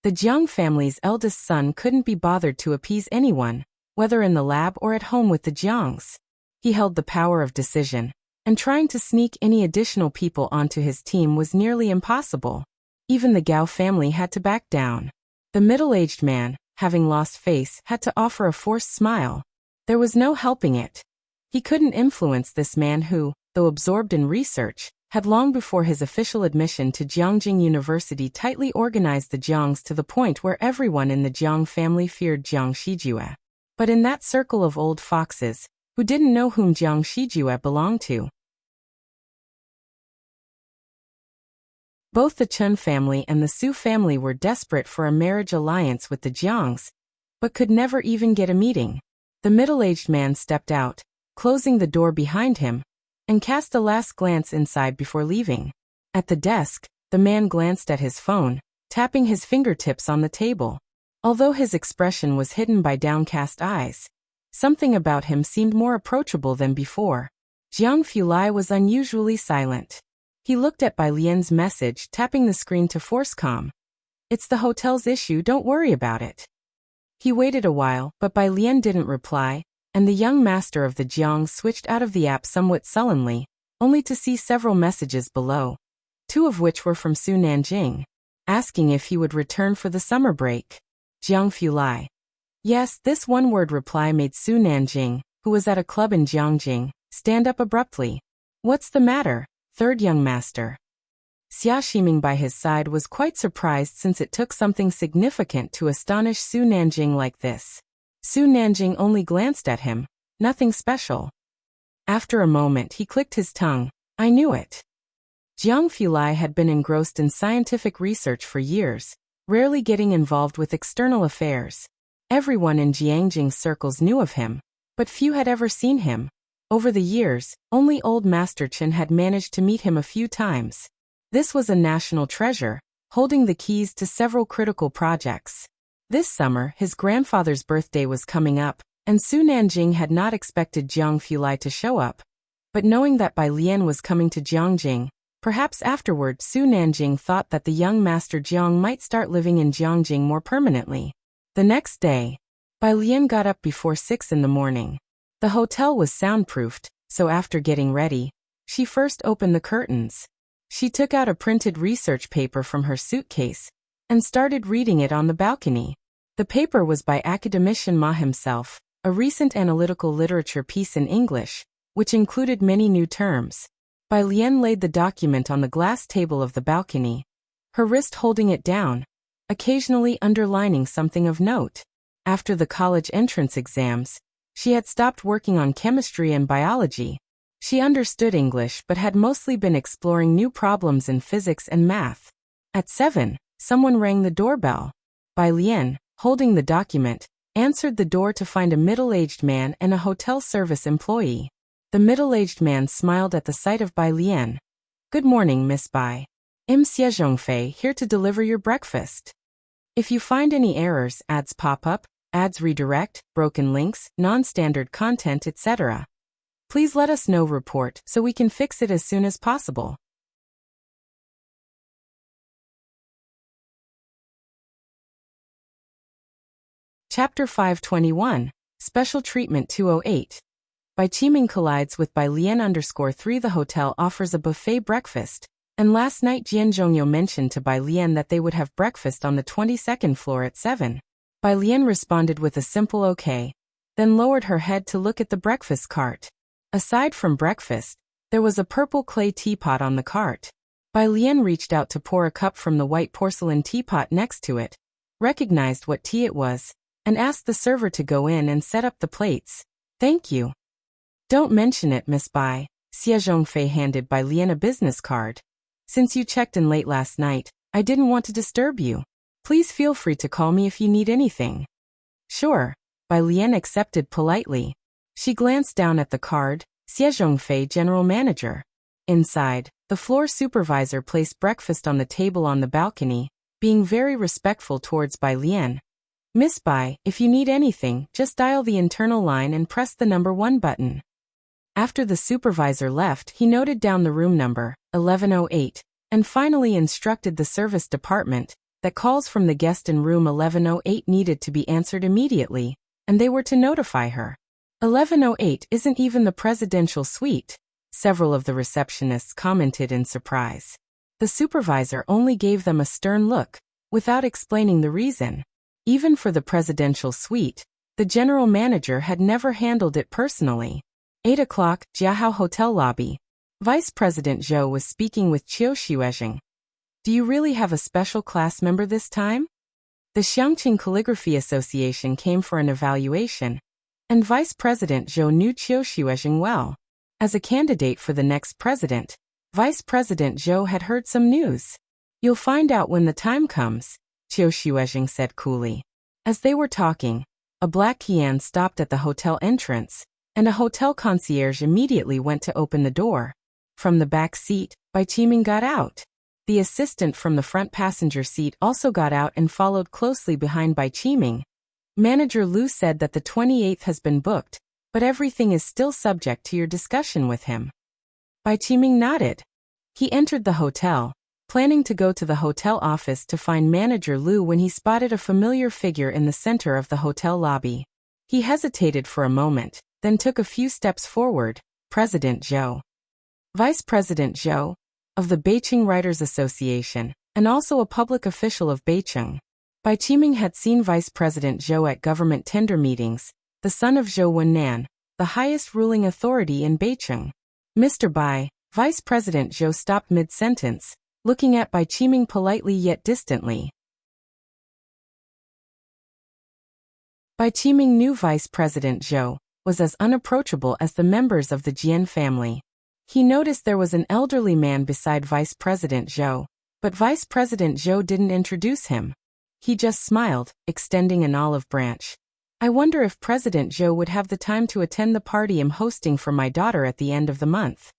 The Jiang family's eldest son couldn't be bothered to appease anyone, whether in the lab or at home with the Jiangs. He held the power of decision, and trying to sneak any additional people onto his team was nearly impossible. Even the Gao family had to back down. The middle-aged man, having lost face, had to offer a forced smile. There was no helping it. He couldn't influence this man who, though absorbed in research, had long before his official admission to Jiangjing University tightly organized the Jiangs to the point where everyone in the Jiang family feared Jiang Shijue. But in that circle of old foxes, who didn't know whom Jiang Shijue belonged to? Both the Chen family and the Su family were desperate for a marriage alliance with the Jiangs, but could never even get a meeting. The middle-aged man stepped out, closing the door behind him, and cast a last glance inside before leaving. At the desk, the man glanced at his phone, tapping his fingertips on the table. Although his expression was hidden by downcast eyes, something about him seemed more approachable than before. Jiang Fulai was unusually silent. He looked at Bai Lian's message, tapping the screen to force calm. "It's the hotel's issue, don't worry about it." He waited a while, but Bai Lian didn't reply, and the young master of the Jiang switched out of the app somewhat sullenly, only to see several messages below, two of which were from Su Nanjing, asking if he would return for the summer break. Jiang Fulai. Yes, this one-word reply made Su Nanjing, who was at a club in Jiangjing, stand up abruptly. "What's the matter, third young master?" Xia Shiming by his side was quite surprised since it took something significant to astonish Su Nanjing like this. Su Nanjing only glanced at him, nothing special. After a moment he clicked his tongue. "I knew it." Jiang Fulai had been engrossed in scientific research for years, rarely getting involved with external affairs. Everyone in Jiangjing's circles knew of him, but few had ever seen him. Over the years, only old Master Chen had managed to meet him a few times. This was a national treasure, holding the keys to several critical projects. This summer, his grandfather's birthday was coming up, and Su Nanjing had not expected Jiang Fulai to show up. But knowing that Bai Lian was coming to Jiangjing, perhaps afterward Su Nanjing thought that the young Master Jiang might start living in Jiangjing more permanently. The next day, Bai Lian got up before 6 in the morning. The hotel was soundproofed, so after getting ready, she first opened the curtains. She took out a printed research paper from her suitcase and started reading it on the balcony. The paper was by academician Ma himself, a recent analytical literature piece in English, which included many new terms. Bai Lian laid the document on the glass table of the balcony, her wrist holding it down, occasionally underlining something of note. After the college entrance exams, she had stopped working on chemistry and biology. She understood English but had mostly been exploring new problems in physics and math. At 7, someone rang the doorbell. Bai Lian, holding the document, answered the door to find a middle-aged man and a hotel service employee. The middle-aged man smiled at the sight of Bai Lian. "Good morning, Miss Bai. I'm Xie Zhongfei, here to deliver your breakfast. If you find any errors, ads pop up, ads redirect, broken links, non-standard content, etc., please let us know report so we can fix it as soon as possible." Chapter 521, Special Treatment 208. Bai Qiming collides with Bai Lian _3. The hotel offers a buffet breakfast, and last night Jian Zhongyo mentioned to Bai Lian that they would have breakfast on the 22nd floor at 7. Bai Lian responded with a simple okay, then lowered her head to look at the breakfast cart. Aside from breakfast, there was a purple clay teapot on the cart. Bai Lian reached out to pour a cup from the white porcelain teapot next to it, recognized what tea it was, and asked the server to go in and set up the plates. "Thank you." "Don't mention it, Miss Bai." Xie Zhongfei handed Bai Lian a business card. "Since you checked in late last night, I didn't want to disturb you. Please feel free to call me if you need anything." "Sure." Bai Lian accepted politely. She glanced down at the card, Xie Zhongfei, General Manager. Inside, the floor supervisor placed breakfast on the table on the balcony, being very respectful towards Bai Lian. "Miss Bai, if you need anything, just dial the internal line and press the number 1 button." After the supervisor left, he noted down the room number, 1108, and finally instructed the service department that calls from the guest in room 1108 needed to be answered immediately, and they were to notify her. 1108 isn't even the presidential suite, several of the receptionists commented in surprise. The supervisor only gave them a stern look, without explaining the reason. Even for the presidential suite, the general manager had never handled it personally. 8 o'clock, Jiahao Hotel lobby. Vice President Zhou was speaking with Qiu Xuezheng. Do you really have a special class member this time? The Xiangqing Calligraphy Association came for an evaluation, and Vice President Zhou knew Qiu Xuezheng well. As a candidate for the next president, Vice President Zhou had heard some news. You'll find out when the time comes, Qiu Xuezheng said coolly. As they were talking, a black Qian stopped at the hotel entrance, and a hotel concierge immediately went to open the door. From the back seat, Bai Qiming got out. The assistant from the front passenger seat also got out and followed closely behind Bai Qiming. Manager Lu said that the 28th has been booked, but everything is still subject to your discussion with him. Bai Qiming nodded. He entered the hotel, planning to go to the hotel office to find Manager Lu when he spotted a familiar figure in the center of the hotel lobby. He hesitated for a moment, then took a few steps forward. President Zhou. Vice President Zhou, of the Beijing Writers Association, and also a public official of Beijing. Bai Qiming had seen Vice President Zhou at government tender meetings, the son of Zhou Wennan, the highest ruling authority in Beijing. Mr. Bai, Vice President Zhou stopped mid-sentence, looking at Bai Qiming politely yet distantly. Bai Qiming knew Vice President Zhou was as unapproachable as the members of the Jian family. He noticed there was an elderly man beside Vice President Zhou, but Vice President Zhou didn't introduce him. He just smiled, extending an olive branch. I wonder if President Zhou would have the time to attend the party I'm hosting for my daughter at the end of the month.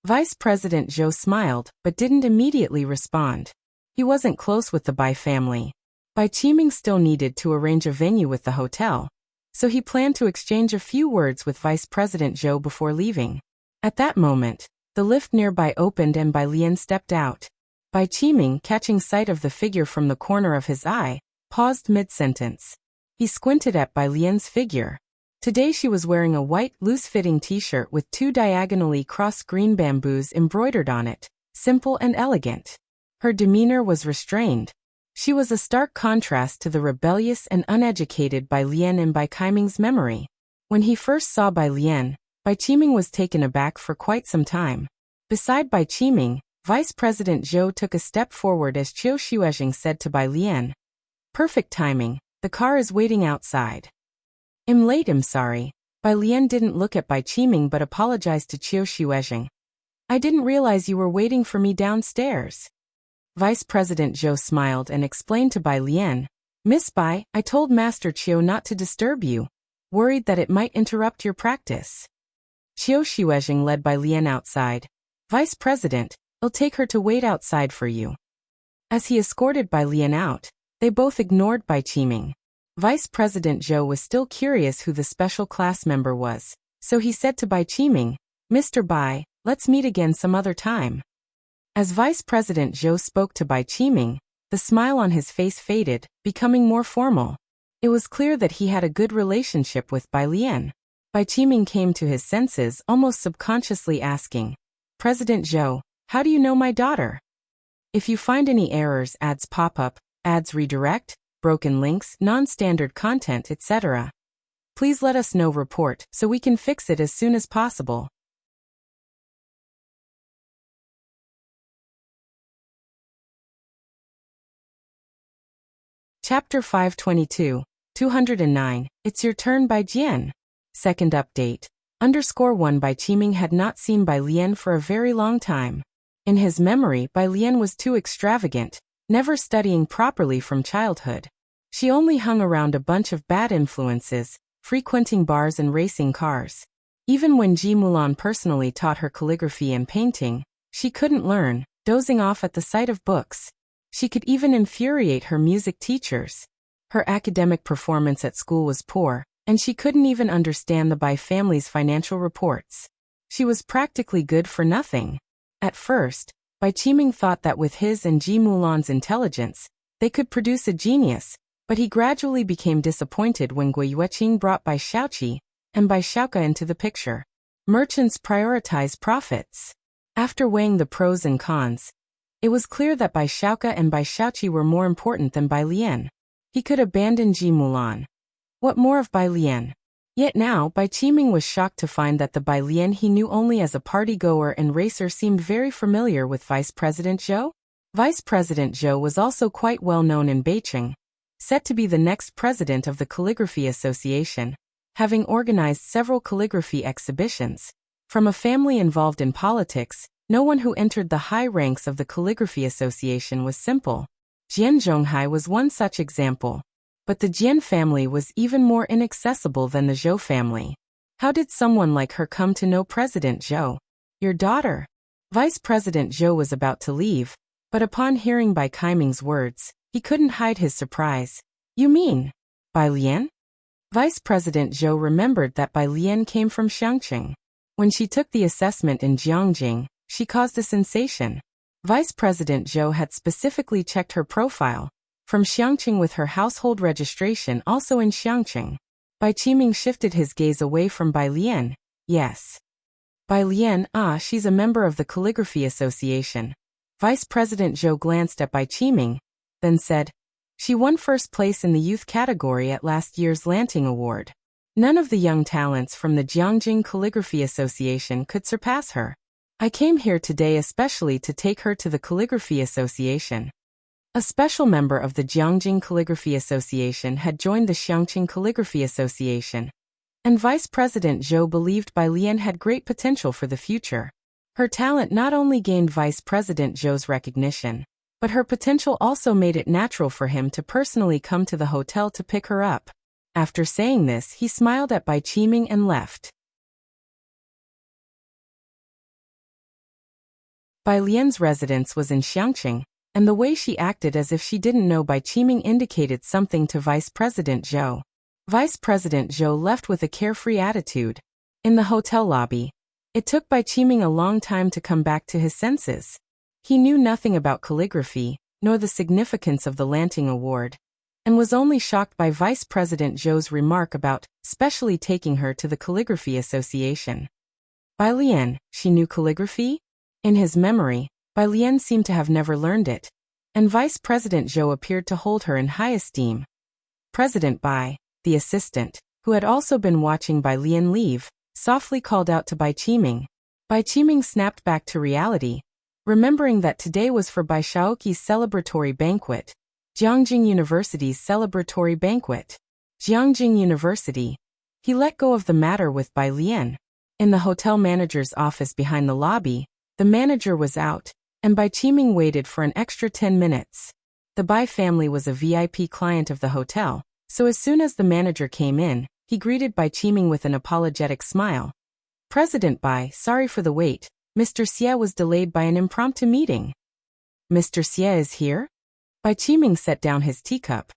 Vice President Zhou smiled, but didn't immediately respond. He wasn't close with the Bai family. Bai Qiming still needed to arrange a venue with the hotel, so he planned to exchange a few words with Vice President Zhou before leaving. At that moment, the lift nearby opened and Bai Lian stepped out. Bai Qiming, catching sight of the figure from the corner of his eye, paused mid-sentence. He squinted at Bai Lian's figure. Today she was wearing a white, loose-fitting t-shirt with 2 diagonally crossed green bamboos embroidered on it, simple and elegant. Her demeanor was restrained. She was a stark contrast to the rebellious and uneducated Bai Lian in Bai Qiming's memory. When he first saw Bai Lian, Bai Qiming was taken aback for quite some time. Beside Bai Qiming, Vice President Zhou took a step forward as Qiu Xuezheng said to Bai Lian. Perfect timing, the car is waiting outside. I'm late, I'm sorry. Bai Lian didn't look at Bai Qiming but apologized to Qiu Xuezheng. I didn't realize you were waiting for me downstairs. Vice President Zhou smiled and explained to Bai Lian. Miss Bai, I told Master Qiu not to disturb you, worried that it might interrupt your practice. Qiu Xuezheng led Bai Lian outside. Vice President, I'll take her to wait outside for you. As he escorted Bai Lian out, they both ignored Bai Qiming. Vice President Zhou was still curious who the special class member was, so he said to Bai Qiming, Mr. Bai, let's meet again some other time. As Vice President Zhou spoke to Bai Qiming, the smile on his face faded, becoming more formal. It was clear that he had a good relationship with Bai Lian. Bai Qiming came to his senses, almost subconsciously asking, President Zhou, how do you know my daughter? If you find any errors, ads pop up, ads redirect, broken links, non-standard content, etc., please let us know report so we can fix it as soon as possible. Chapter 522, 209, It's Your Turn by Jian. Second update. _1 Bai Qiming had not seen Bai Lian for a very long time. In his memory, Bai Lian was too extravagant, never studying properly from childhood. She only hung around a bunch of bad influences, frequenting bars and racing cars. Even when Ji Mulan personally taught her calligraphy and painting, she couldn't learn, dozing off at the sight of books. She could even infuriate her music teachers. Her academic performance at school was poor, and she couldn't even understand the Bai family's financial reports. She was practically good for nothing. At first, Bai Qiming thought that with his and Ji Mulan's intelligence, they could produce a genius, but he gradually became disappointed when Gui Yueqing brought Bai Xiaoqi and Bai Xiaoka into the picture. Merchants prioritize profits. After weighing the pros and cons, it was clear that Bai Xiaoka and Bai Xiaoqi were more important than Bai Lian. He could abandon Ji Mulan. What more of Bai Lian? Yet now, Bai Qiming was shocked to find that the Bai Lian he knew only as a party-goer and racer seemed very familiar with Vice President Zhou. Vice President Zhou was also quite well known in Beijing, set to be the next president of the Calligraphy Association, having organized several calligraphy exhibitions. From a family involved in politics, no one who entered the high ranks of the Calligraphy Association was simple. Jian Zhonghai was one such example. But the Jian family was even more inaccessible than the Zhou family. How did someone like her come to know President Zhou? Your daughter. Vice President Zhou was about to leave, but upon hearing Bai Qiming's words, he couldn't hide his surprise. You mean Bai Lian? Vice President Zhou remembered that Bai Lian came from Xiangqing. When she took the assessment in Jiangjing, she caused a sensation. Vice President Zhou had specifically checked her profile, from Xiangqing with her household registration also in Xiangqing. Bai Qiming shifted his gaze away from Bai Lian. Yes. Bai Lian, she's a member of the Calligraphy Association. Vice President Zhou glanced at Bai Qiming, then said, she won first place in the youth category at last year's Lanting Award. None of the young talents from the Jiangjing Calligraphy Association could surpass her. I came here today especially to take her to the Calligraphy Association. A special member of the Jiangjing Calligraphy Association had joined the Xiangqing Calligraphy Association, and Vice President Zhou believed Bai Lian had great potential for the future. Her talent not only gained Vice President Zhou's recognition, but her potential also made it natural for him to personally come to the hotel to pick her up. After saying this, he smiled at Bai Qiming and left. Bai Lian's residence was in Xiangqing, and the way she acted as if she didn't know Bai Qiming indicated something to Vice President Zhou. Vice President Zhou left with a carefree attitude. In the hotel lobby, it took Bai Qiming a long time to come back to his senses. He knew nothing about calligraphy, nor the significance of the Lanting Award, and was only shocked by Vice President Zhou's remark about specially taking her to the Calligraphy Association. Bai Lian, she knew calligraphy? In his memory, Bai Lian seemed to have never learned it, and Vice President Zhou appeared to hold her in high esteem. President Bai, the assistant, who had also been watching Bai Lian leave, softly called out to Bai Qiming. Bai Qiming snapped back to reality, remembering that today was for Bai Xiaoqi's celebratory banquet, Jiangjing University's celebratory banquet. Jiangjing University. He let go of the matter with Bai Lian. In the hotel manager's office behind the lobby, the manager was out, and Bai Qiming waited for an extra 10 minutes. The Bai family was a VIP client of the hotel, so as soon as the manager came in, he greeted Bai Qiming with an apologetic smile. President Bai, sorry for the wait. Mr. Xie was delayed by an impromptu meeting. Mr. Xie is here? Bai Qiming set down his teacup,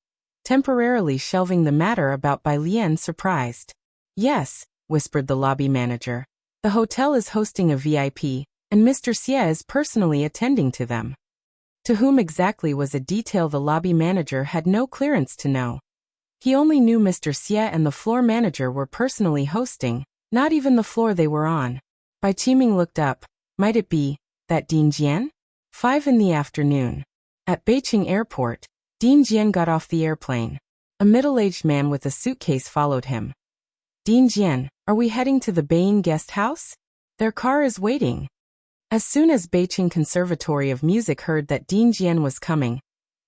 temporarily shelving the matter about Bai Lian surprised. Yes, whispered the lobby manager. The hotel is hosting a VIP, and Mr. Xie is personally attending to them. To whom exactly was a detail the lobby manager had no clearance to know. He only knew Mr. Xie and the floor manager were personally hosting, not even the floor they were on. Bai Qiming looked up. Might it be that Ding Jian? 5 in the afternoon. At Beijing Airport, Ding Jian got off the airplane. A middle-aged man with a suitcase followed him. Ding Jian, are we heading to the Beijing guest house? Their car is waiting. As soon as Beijing Conservatory of Music heard that Ding Jian was coming,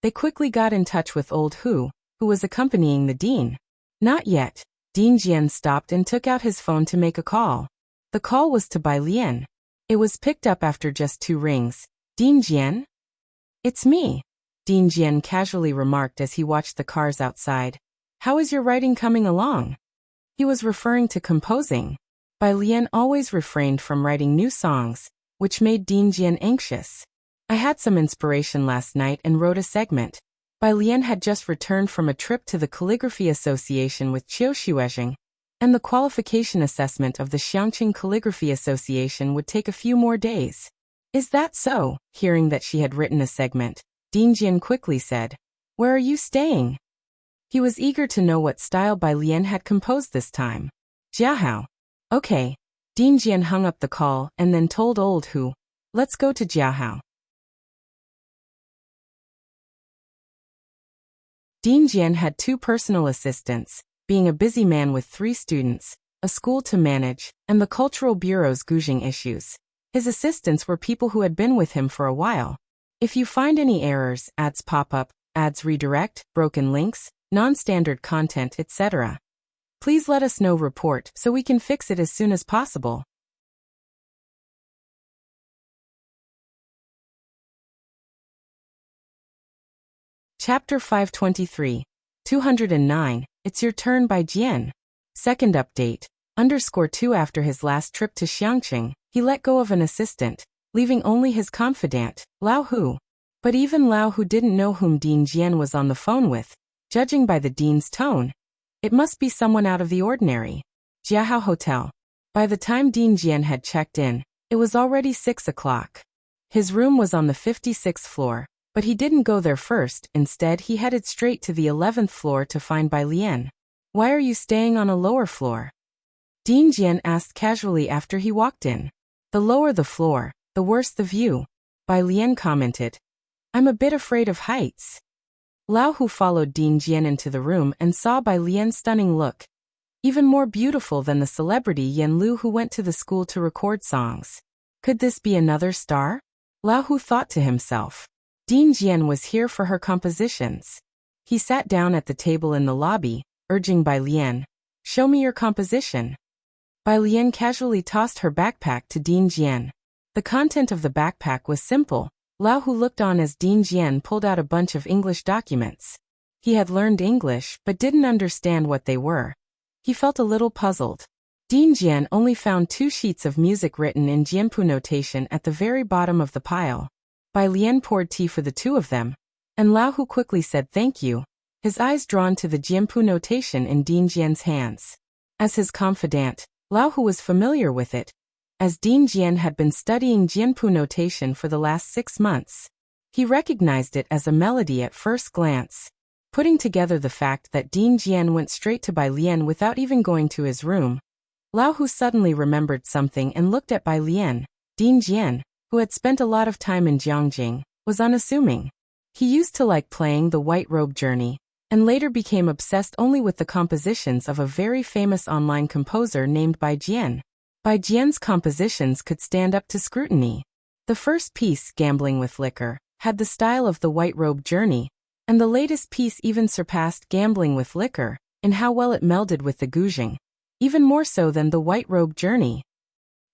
they quickly got in touch with old Hu, who was accompanying the dean. Not yet. Ding Jian stopped and took out his phone to make a call. The call was to Bai Lian. It was picked up after just 2 rings. Ding Jian? It's me, Ding Jian casually remarked as he watched the cars outside. How is your writing coming along? He was referring to composing. Bai Lian always refrained from writing new songs, which made Ding Jian anxious. I had some inspiration last night and wrote a segment. Bai Lian had just returned from a trip to the Calligraphy Association with Qiu Xuezheng, and the qualification assessment of the Xiangqing Calligraphy Association would take a few more days. Is that so? Hearing that she had written a segment, Ding Jian quickly said, Where are you staying? He was eager to know what style Bai Lian had composed this time. Jiahao. Okay. Ding Jian hung up the call and then told old Hu, Let's go to Jiahao. Ding Jian had 2 personal assistants, being a busy man with 3 students, a school to manage, and the Cultural Bureau's gouging issues. His assistants were people who had been with him for a while. If you find any errors, ads pop up, ads redirect, broken links, non-standard content, etc., please let us know report so we can fix it as soon as possible. Chapter 523. 209. It's Your Turn by Jian. Second update. _2 After his last trip to Xiangqing, he let go of an assistant, leaving only his confidant, Lao Hu. But even Lao Hu didn't know whom Ding Jian was on the phone with. Judging by the dean's tone, it must be someone out of the ordinary. Jiahao Hotel. By the time Ding Jian had checked in, it was already 6 o'clock. His room was on the 56th floor, but he didn't go there first. Instead, he headed straight to the 11th floor to find Bai Lian. Why are you staying on a lower floor? Ding Jian asked casually after he walked in. The lower the floor, the worse the view. Bai Lian commented. I'm a bit afraid of heights. Lao Hu followed Ding Jian into the room and saw Bai Lian's stunning look. Even more beautiful than the celebrity Yan Lu who went to the school to record songs. Could this be another star? Lao Hu thought to himself. Ding Jian was here for her compositions. He sat down at the table in the lobby, urging Bai Lian, Show me your composition. Bai Lian casually tossed her backpack to Ding Jian. The content of the backpack was simple. Lao Hu looked on as Ding Jian pulled out a bunch of English documents. He had learned English but didn't understand what they were. He felt a little puzzled. Ding Jian only found 2 sheets of music written in Jianpu notation at the very bottom of the pile. Bai Lian poured tea for the 2 of them, and Lao Hu quickly said thank you, his eyes drawn to the Jianpu notation in Ding Jian's hands. As his confidant, Lao Hu was familiar with it, as Ding Jian had been studying Jianpu notation for the last 6 months. He recognized it as a melody at first glance. Putting together the fact that Ding Jian went straight to Bai Lian without even going to his room, Lao Hu suddenly remembered something and looked at Bai Lian. Ding Jian, who had spent a lot of time in Jiangjing, was unassuming. He used to like playing the White Robe Journey, and later became obsessed only with the compositions of a very famous online composer named Bai Jian. Bai Jian's compositions could stand up to scrutiny. The first piece, Gambling with Liquor, had the style of the White Robe Journey, and the latest piece even surpassed Gambling with Liquor in how well it melded with the gouging, even more so than the White Robe Journey.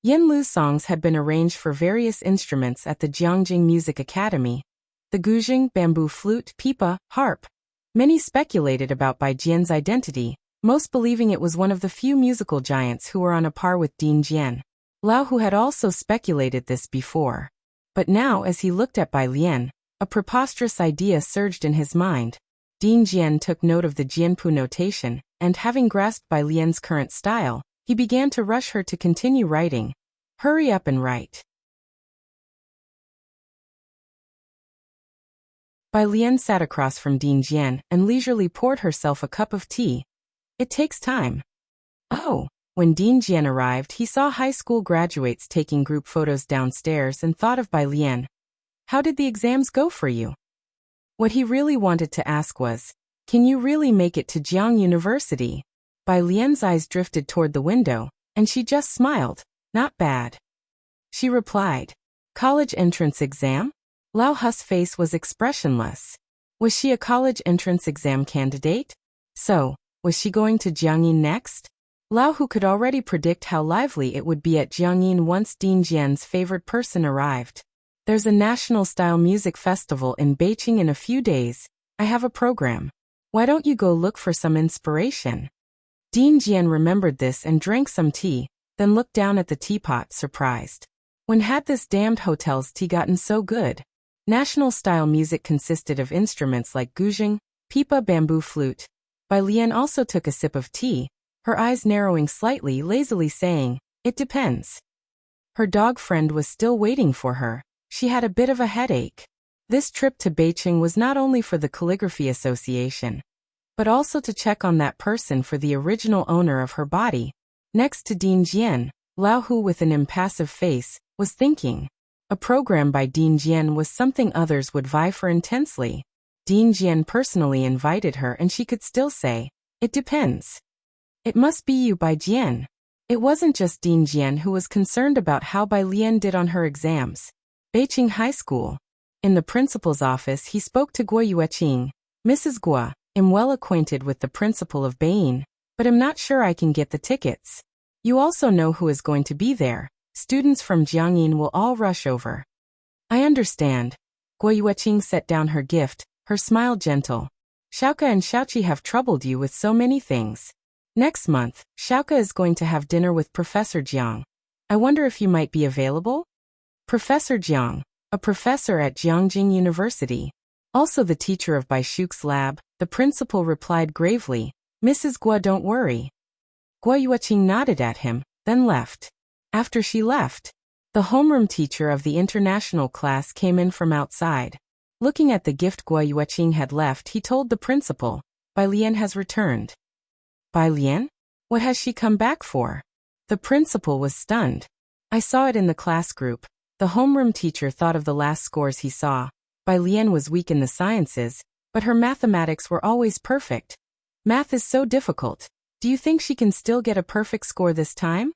Yan Lu's songs had been arranged for various instruments at the Jiangjing Music Academy. The gouging, bamboo flute, pipa, harp. Many speculated about Bai Jian's identity, most believing it was one of the few musical giants who were on a par with Ding Jian. Lao Hu had also speculated this before. But now as he looked at Bai Lian, a preposterous idea surged in his mind. Ding Jian took note of the Jianpu notation, and having grasped Bai Lian's current style, he began to rush her to continue writing. Hurry up and write. Bai Lian sat across from Ding Jian and leisurely poured herself a cup of tea. It takes time. Oh. When Ding Jian arrived, he saw high school graduates taking group photos downstairs and thought of Bai Lian. How did the exams go for you? What he really wanted to ask was, can you really make it to Jiang University? Bai Lian's eyes drifted toward the window, and she just smiled. Not bad. She replied. College entrance exam? Lao Hu's face was expressionless. Was she a college entrance exam candidate? So, was she going to Jiangyin next? Lao Hu could already predict how lively it would be at Jiangyin once Ding Jian's favored person arrived. There's a national-style music festival in Beijing in a few days. I have a program. Why don't you go look for some inspiration? Ding Jian remembered this and drank some tea, then looked down at the teapot, surprised. When had this damned hotel's tea gotten so good? National-style music consisted of instruments like gouging, pipa, bamboo flute. Bai Lian also took a sip of tea, her eyes narrowing slightly, lazily saying, it depends. Her dog friend was still waiting for her. she had a bit of a headache. This trip to Beijing was not only for the Calligraphy Association, but also to check on that person for the original owner of her body. Next to Dean Jian, Lao Hu with an impassive face, was thinking. A program by Dean Jian was something others would vie for intensely. Dean Jian personally invited her and she could still say, "It depends." It must be you by Jian. It wasn't just Dean Jian who was concerned about how Bai Lian did on her exams. Beijing High School. In the principal's office he spoke to Guo Yueqing. "Mrs. Guo, I'm well acquainted with the principal of Beijing, but I'm not sure I can get the tickets. You also know who is going to be there. Students from Jiangyin will all rush over." "I understand." Guo Yueqing set down her gift, her smile gentle. "Xiaoka and Xiaoqi have troubled you with so many things. Next month, Xiaoka is going to have dinner with Professor Jiang. I wonder if you might be available?" Professor Jiang, a professor at Jiangjing University, also the teacher of Bai Shuk's lab, the principal replied gravely, "Mrs. Guo, don't worry." Guo Yueqing nodded at him, then left. After she left, the homeroom teacher of the international class came in from outside. Looking at the gift Guo Yueqing had left, he told the principal, "Bai Lian has returned." "Bai Lian? What has she come back for?" The principal was stunned. "I saw it in the class group." The homeroom teacher thought of the last scores he saw. Bai Lian was weak in the sciences, but her mathematics were always perfect. "Math is so difficult. Do you think she can still get a perfect score this time?"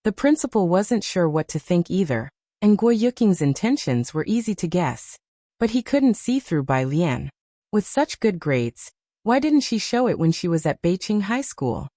The principal wasn't sure what to think either, and Guo Yueqing's intentions were easy to guess. But he couldn't see through Bai Lian. With such good grades, why didn't she show it when she was at Beijing High School?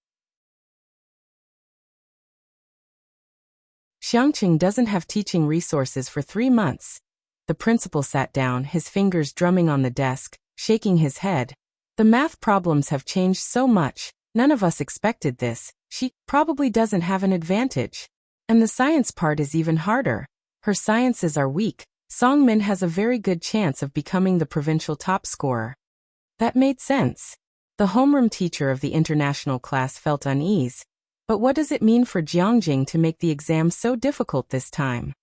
Xiangqing doesn't have teaching resources for 3 months. The principal sat down, his fingers drumming on the desk, shaking his head. "The math problems have changed so much. None of us expected this. She probably doesn't have an advantage. And the science part is even harder. Her sciences are weak. Song Min has a very good chance of becoming the provincial top scorer." That made sense. The homeroom teacher of the international class felt unease. But what does it mean for Jiangjing to make the exam so difficult this time?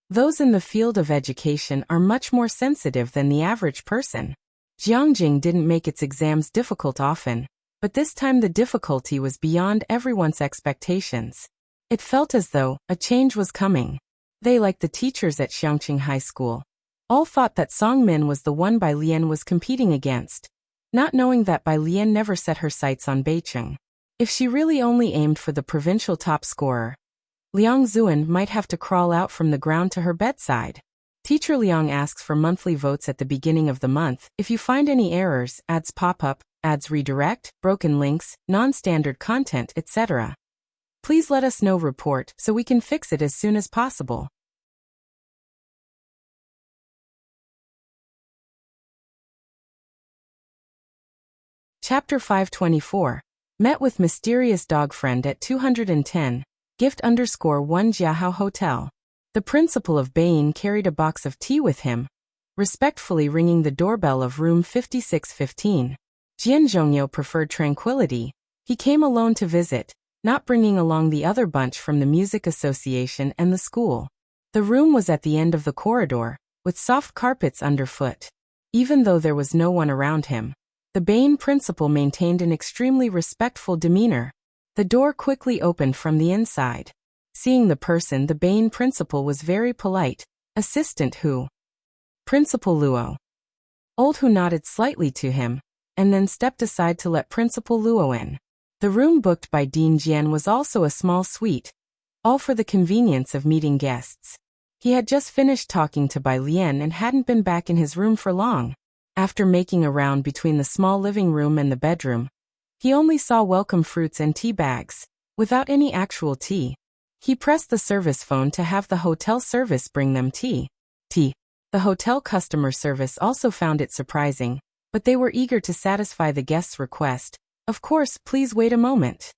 Those in the field of education are much more sensitive than the average person. Jiangjing didn't make its exams difficult often, but this time the difficulty was beyond everyone's expectations. It felt as though a change was coming. They, like the teachers at Xiangqing High School, all thought that Song Min was the one Bai Lian was competing against, not knowing that Bai Lian never set her sights on Beijing. If she really only aimed for the provincial top scorer, Liang Zuan might have to crawl out from the ground to her bedside. Teacher Liang asks for monthly votes at the beginning of the month. If you find any errors, ads pop up, ads redirect, broken links, non-standard content, etc., please let us know. Report so we can fix it as soon as possible. Chapter 524. Met with mysterious dog friend at 210, gift_1 Jiahao Hotel. The principal of Beijing carried a box of tea with him, respectfully ringing the doorbell of room 5615. Jian Zhongyo preferred tranquility. He came alone to visit, not bringing along the other bunch from the music association and the school. The room was at the end of the corridor, with soft carpets underfoot. Even though there was no one around him, the Beijing principal maintained an extremely respectful demeanor. The door quickly opened from the inside. Seeing the person, the Beijing principal was very polite. "Assistant Hu." "Principal Luo." Old Hu nodded slightly to him, and then stepped aside to let Principal Luo in. The room booked by Dean Jian was also a small suite, all for the convenience of meeting guests. He had just finished talking to Bai Lian and hadn't been back in his room for long. After making a round between the small living room and the bedroom, he only saw welcome fruits and tea bags, without any actual tea. He pressed the service phone to have the hotel service bring them tea. The hotel customer service also found it surprising, but they were eager to satisfy the guest's request. "Of course, please wait a moment."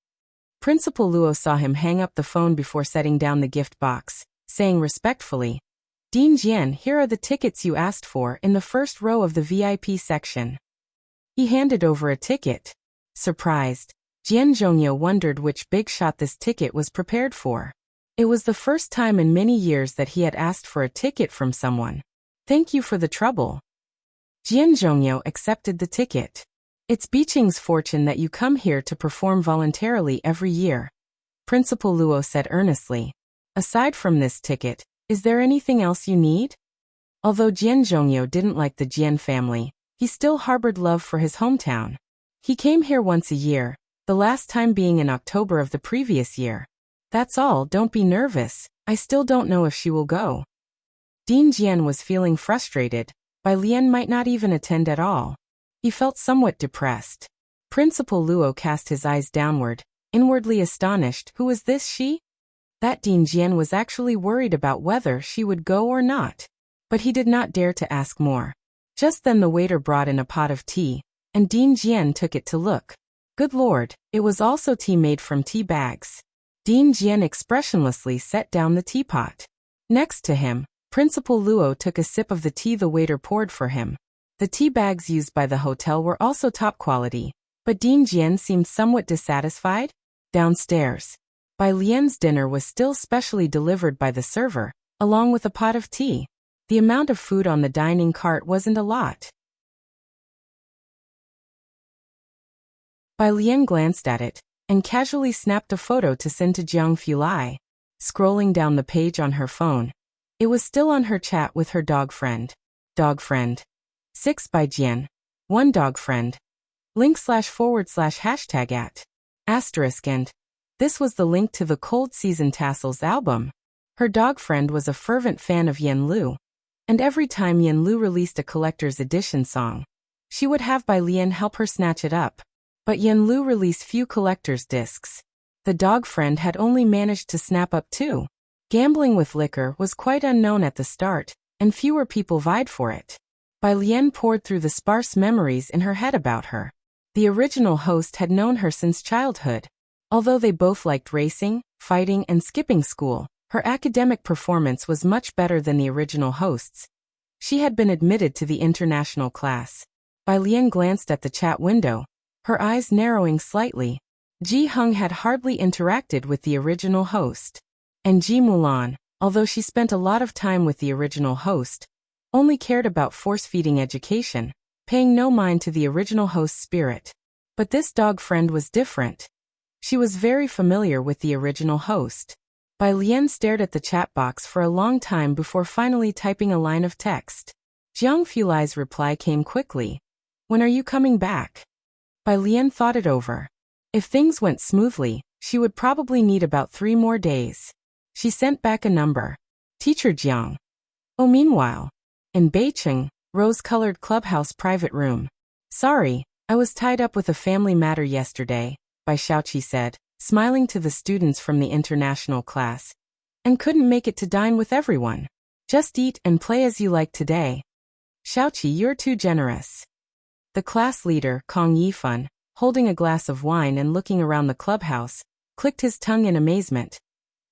Principal Luo saw him hang up the phone before setting down the gift box, saying respectfully, "Dean Jian, here are the tickets you asked for in the first row of the VIP section." He handed over a ticket. Surprised, Jian Zhongyo wondered which big shot this ticket was prepared for. It was the first time in many years that he had asked for a ticket from someone. Thank you for the trouble. Jian Zhongyo accepted the ticket. It's Biqing's fortune that you come here to perform voluntarily every year, Principal Luo said earnestly. Aside from this ticket, is there anything else you need? Although Jian Zhongyo didn't like the Jian family, he still harbored love for his hometown. He came here once a year, the last time being in October of the previous year. That's all, don't be nervous, I still don't know if she will go. Dean Jian was feeling frustrated. Bai Lian might not even attend at all. He felt somewhat depressed. Principal Luo cast his eyes downward, inwardly astonished. Who is this she? That Dean Jian was actually worried about whether she would go or not. But he did not dare to ask more. Just then the waiter brought in a pot of tea, and Dean Jian took it to look. Good Lord, it was also tea made from tea bags. Dean Jian expressionlessly set down the teapot. Next to him, Principal Luo took a sip of the tea the waiter poured for him. The tea bags used by the hotel were also top quality, but Dean Jian seemed somewhat dissatisfied. Downstairs, Bai Lian's dinner was still specially delivered by the server, along with a pot of tea. The amount of food on the dining cart wasn't a lot. Bai Lian glanced at it, and casually snapped a photo to send to Jiang Fulai. Scrolling down the page on her phone, it was still on her chat with her dog friend. Dog friend. 6 by Jian. 1 dog friend. Link//# at. Asterisk and. This was the link to the Cold Season Tassels album. Her dog friend was a fervent fan of Yen Lu. And every time Yen Lu released a collector's edition song, she would have Bai Lian help her snatch it up. But Yen Lu released few collector's discs. The dog friend had only managed to snap up 2. Gambling with liquor was quite unknown at the start, and fewer people vied for it. Bai Lian poured through the sparse memories in her head about her. The original host had known her since childhood. Although they both liked racing, fighting, and skipping school, her academic performance was much better than the original hosts. She had been admitted to the international class. Bai Lian glanced at the chat window, her eyes narrowing slightly. Ji Heng had hardly interacted with the original host. And Ji Mulan, although she spent a lot of time with the original host, only cared about force-feeding education, paying no mind to the original host's spirit. But this dog friend was different. She was very familiar with the original host. Bai Lian stared at the chat box for a long time before finally typing a line of text. Jiang Fulai's reply came quickly. When are you coming back? Bai Lian thought it over. If things went smoothly, she would probably need about 3 more days. She sent back a number. Teacher Jiang. Oh, meanwhile. In Beicheng, rose-colored clubhouse private room. Sorry, I was tied up with a family matter yesterday, Bai Xiaoqi said, smiling to the students from the international class. And couldn't make it to dine with everyone. Just eat and play as you like today. Xiaoqi, you're too generous. The class leader, Kong Yifan, holding a glass of wine and looking around the clubhouse, clicked his tongue in amazement.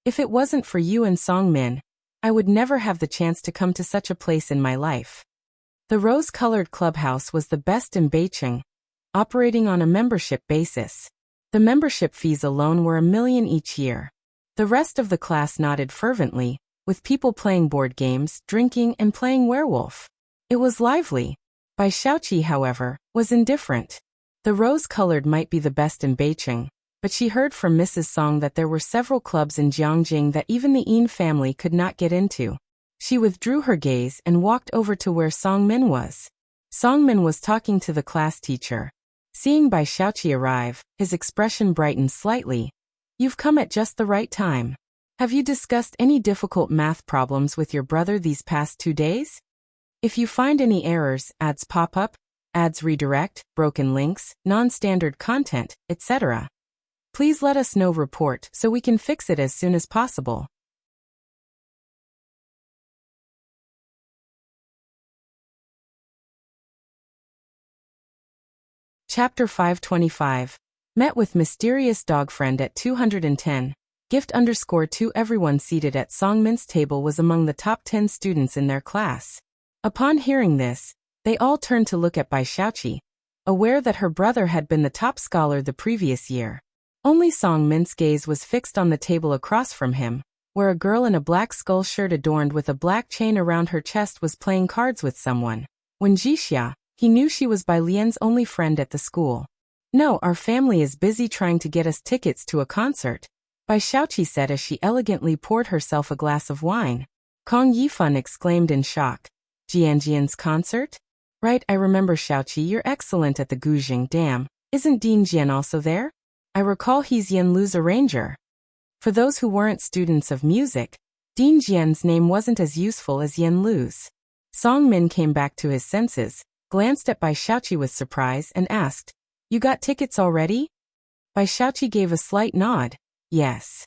If it wasn't for you and Song Min, I would never have the chance to come to such a place in my life. The rose-colored clubhouse was the best in Beicheng, operating on a membership basis. The membership fees alone were 1 million each year. The rest of the class nodded fervently, with people playing board games, drinking, and playing werewolf. It was lively. Bai Xiaoqi, however, was indifferent. The rose-colored might be the best in Beicheng, but she heard from Mrs. Song that there were several clubs in Jiangjing that even the Yin family could not get into. She withdrew her gaze and walked over to where Song Min was. Song Min was talking to the class teacher. Seeing Bai Xiaoqi arrive, his expression brightened slightly. You've come at just the right time. Have you discussed any difficult math problems with your brother these past 2 days? If you find any errors, ads pop up, ads redirect, broken links, non-standard content, etc., please let us know. Report so we can fix it as soon as possible. Chapter 525. Met with mysterious dog friend at 210. Gift_2 Everyone seated at Song Min's table was among the top 10 students in their class. Upon hearing this, they all turned to look at Bai Xiaoqi, aware that her brother had been the top scholar the previous year. Only Song Min's gaze was fixed on the table across from him, where a girl in a black skull shirt adorned with a black chain around her chest was playing cards with someone. When Jixia, he knew she was Bai Lian's only friend at the school. "No, our family is busy trying to get us tickets to a concert," Bai Xiaoqi said as she elegantly poured herself a glass of wine. Kong Yifan exclaimed in shock. "Jianjian's concert? Right, I remember Xiaoqi, you're excellent at the Guzheng Dam. Isn't Dean Jian also there? I recall he's Yanlu's arranger." For those who weren't students of music, Dean Jian's name wasn't as useful as Yanlu's. Song Min came back to his senses, glanced at Bai Xiaoqi with surprise and asked, "You got tickets already?" Bai Xiaoqi gave a slight nod. "Yes.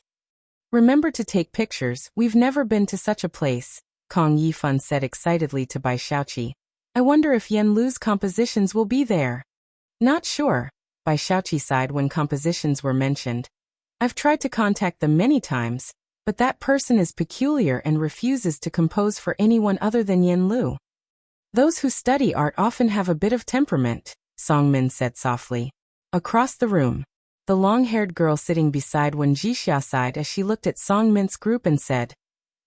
Remember to take pictures, we've never been to such a place," Kong Yifan said excitedly to Bai Xiaoqi. "I wonder if Yanlu's compositions will be there." "Not sure," Bai Xiaoqi sighed when compositions were mentioned. "I've tried to contact them many times, but that person is peculiar and refuses to compose for anyone other than Yanlu. Those who study art often have a bit of temperament," Song Min said softly. Across the room, the long-haired girl sitting beside Wen Jixia sighed as she looked at Song Min's group and said,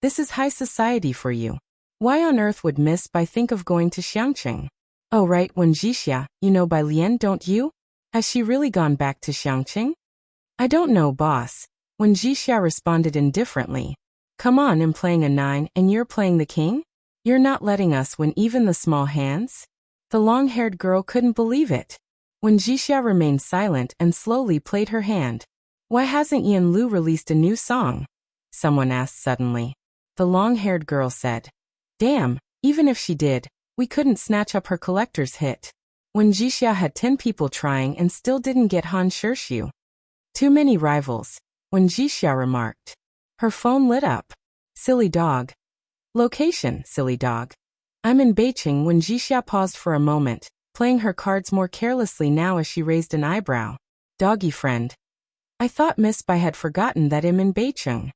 "This is high society for you. Why on earth would Miss Bai think of going to Xiangqing?" "Oh right, Wen Jixia, you know Bai Lian, don't you? Has she really gone back to Xiangqing?" "I don't know, boss," Wen Jixia responded indifferently. "Come on, I'm playing a 9 and you're playing the king? You're not letting us win even the small hands?" The long-haired girl couldn't believe it. Wen Jixia remained silent and slowly played her hand. "Why hasn't Yanlu released a new song?" someone asked suddenly. The long-haired girl said, "Damn, even if she did, we couldn't snatch up her collector's hit." Wen Jixia had 10 people trying and still didn't get Han Shirshu. "Too many rivals," Wen Jixia remarked. Her phone lit up. "Silly dog. Location, silly dog. I'm in Beijing." Wen Jixia paused for a moment, playing her cards more carelessly now as she raised an eyebrow. "Doggy friend. I thought Miss Bai had forgotten that I'm in Beijing."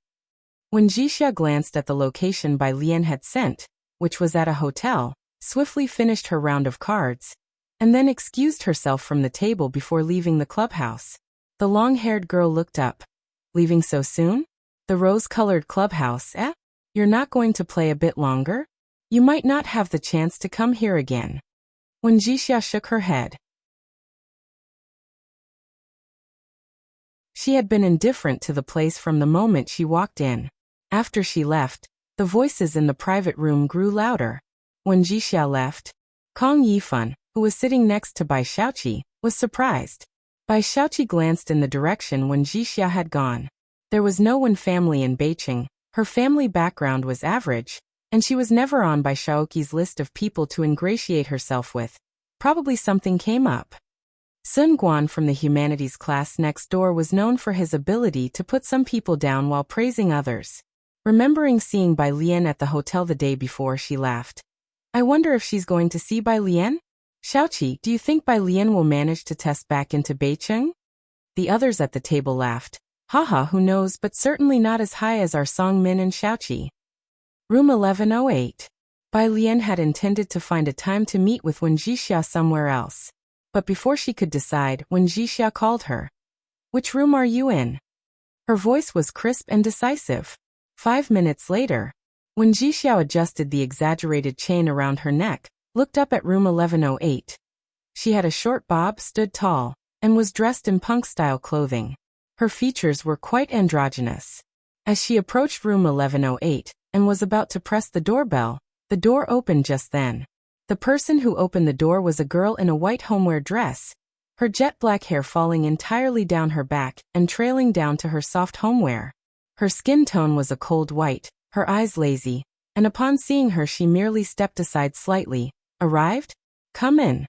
When Jixia glanced at the location Bai Lian had sent, which was at a hotel, swiftly finished her round of cards, and then excused herself from the table before leaving the clubhouse. The long-haired girl looked up. "Leaving so soon? The rose-colored clubhouse, eh? You're not going to play a bit longer? You might not have the chance to come here again." When Jixia shook her head. She had been indifferent to the place from the moment she walked in. After she left, the voices in the private room grew louder. When Jixia left, Kong Yifan, who was sitting next to Bai Xiaoqi, was surprised. Bai Xiaoqi glanced in the direction when Jixia had gone. There was no Wen family in Beijing, her family background was average, and she was never on Bai Xiaoqi's list of people to ingratiate herself with. Probably something came up. Sun Guan from the humanities class next door was known for his ability to put some people down while praising others. Remembering seeing Bai Lian at the hotel the day before, she laughed. "I wonder if she's going to see Bai Lian? Xiaoqi, do you think Bai Lian will manage to test back into Beijing?" The others at the table laughed. "Haha, who knows, but certainly not as high as our Song Min and Xiaoqi." Room 1108. Bai Lian had intended to find a time to meet with Wen Jixia somewhere else. But before she could decide, Wen Jixia called her. "Which room are you in?" Her voice was crisp and decisive. 5 minutes later, when Jixia adjusted the exaggerated chain around her neck, looked up at room 1108. She had a short bob, stood tall, and was dressed in punk-style clothing. Her features were quite androgynous. As she approached room 1108 and was about to press the doorbell, the door opened just then. The person who opened the door was a girl in a white homeware dress, her jet-black hair falling entirely down her back and trailing down to her soft homeware. Her skin tone was a cold white, her eyes lazy, and upon seeing her she merely stepped aside slightly. "Arrived? Come in."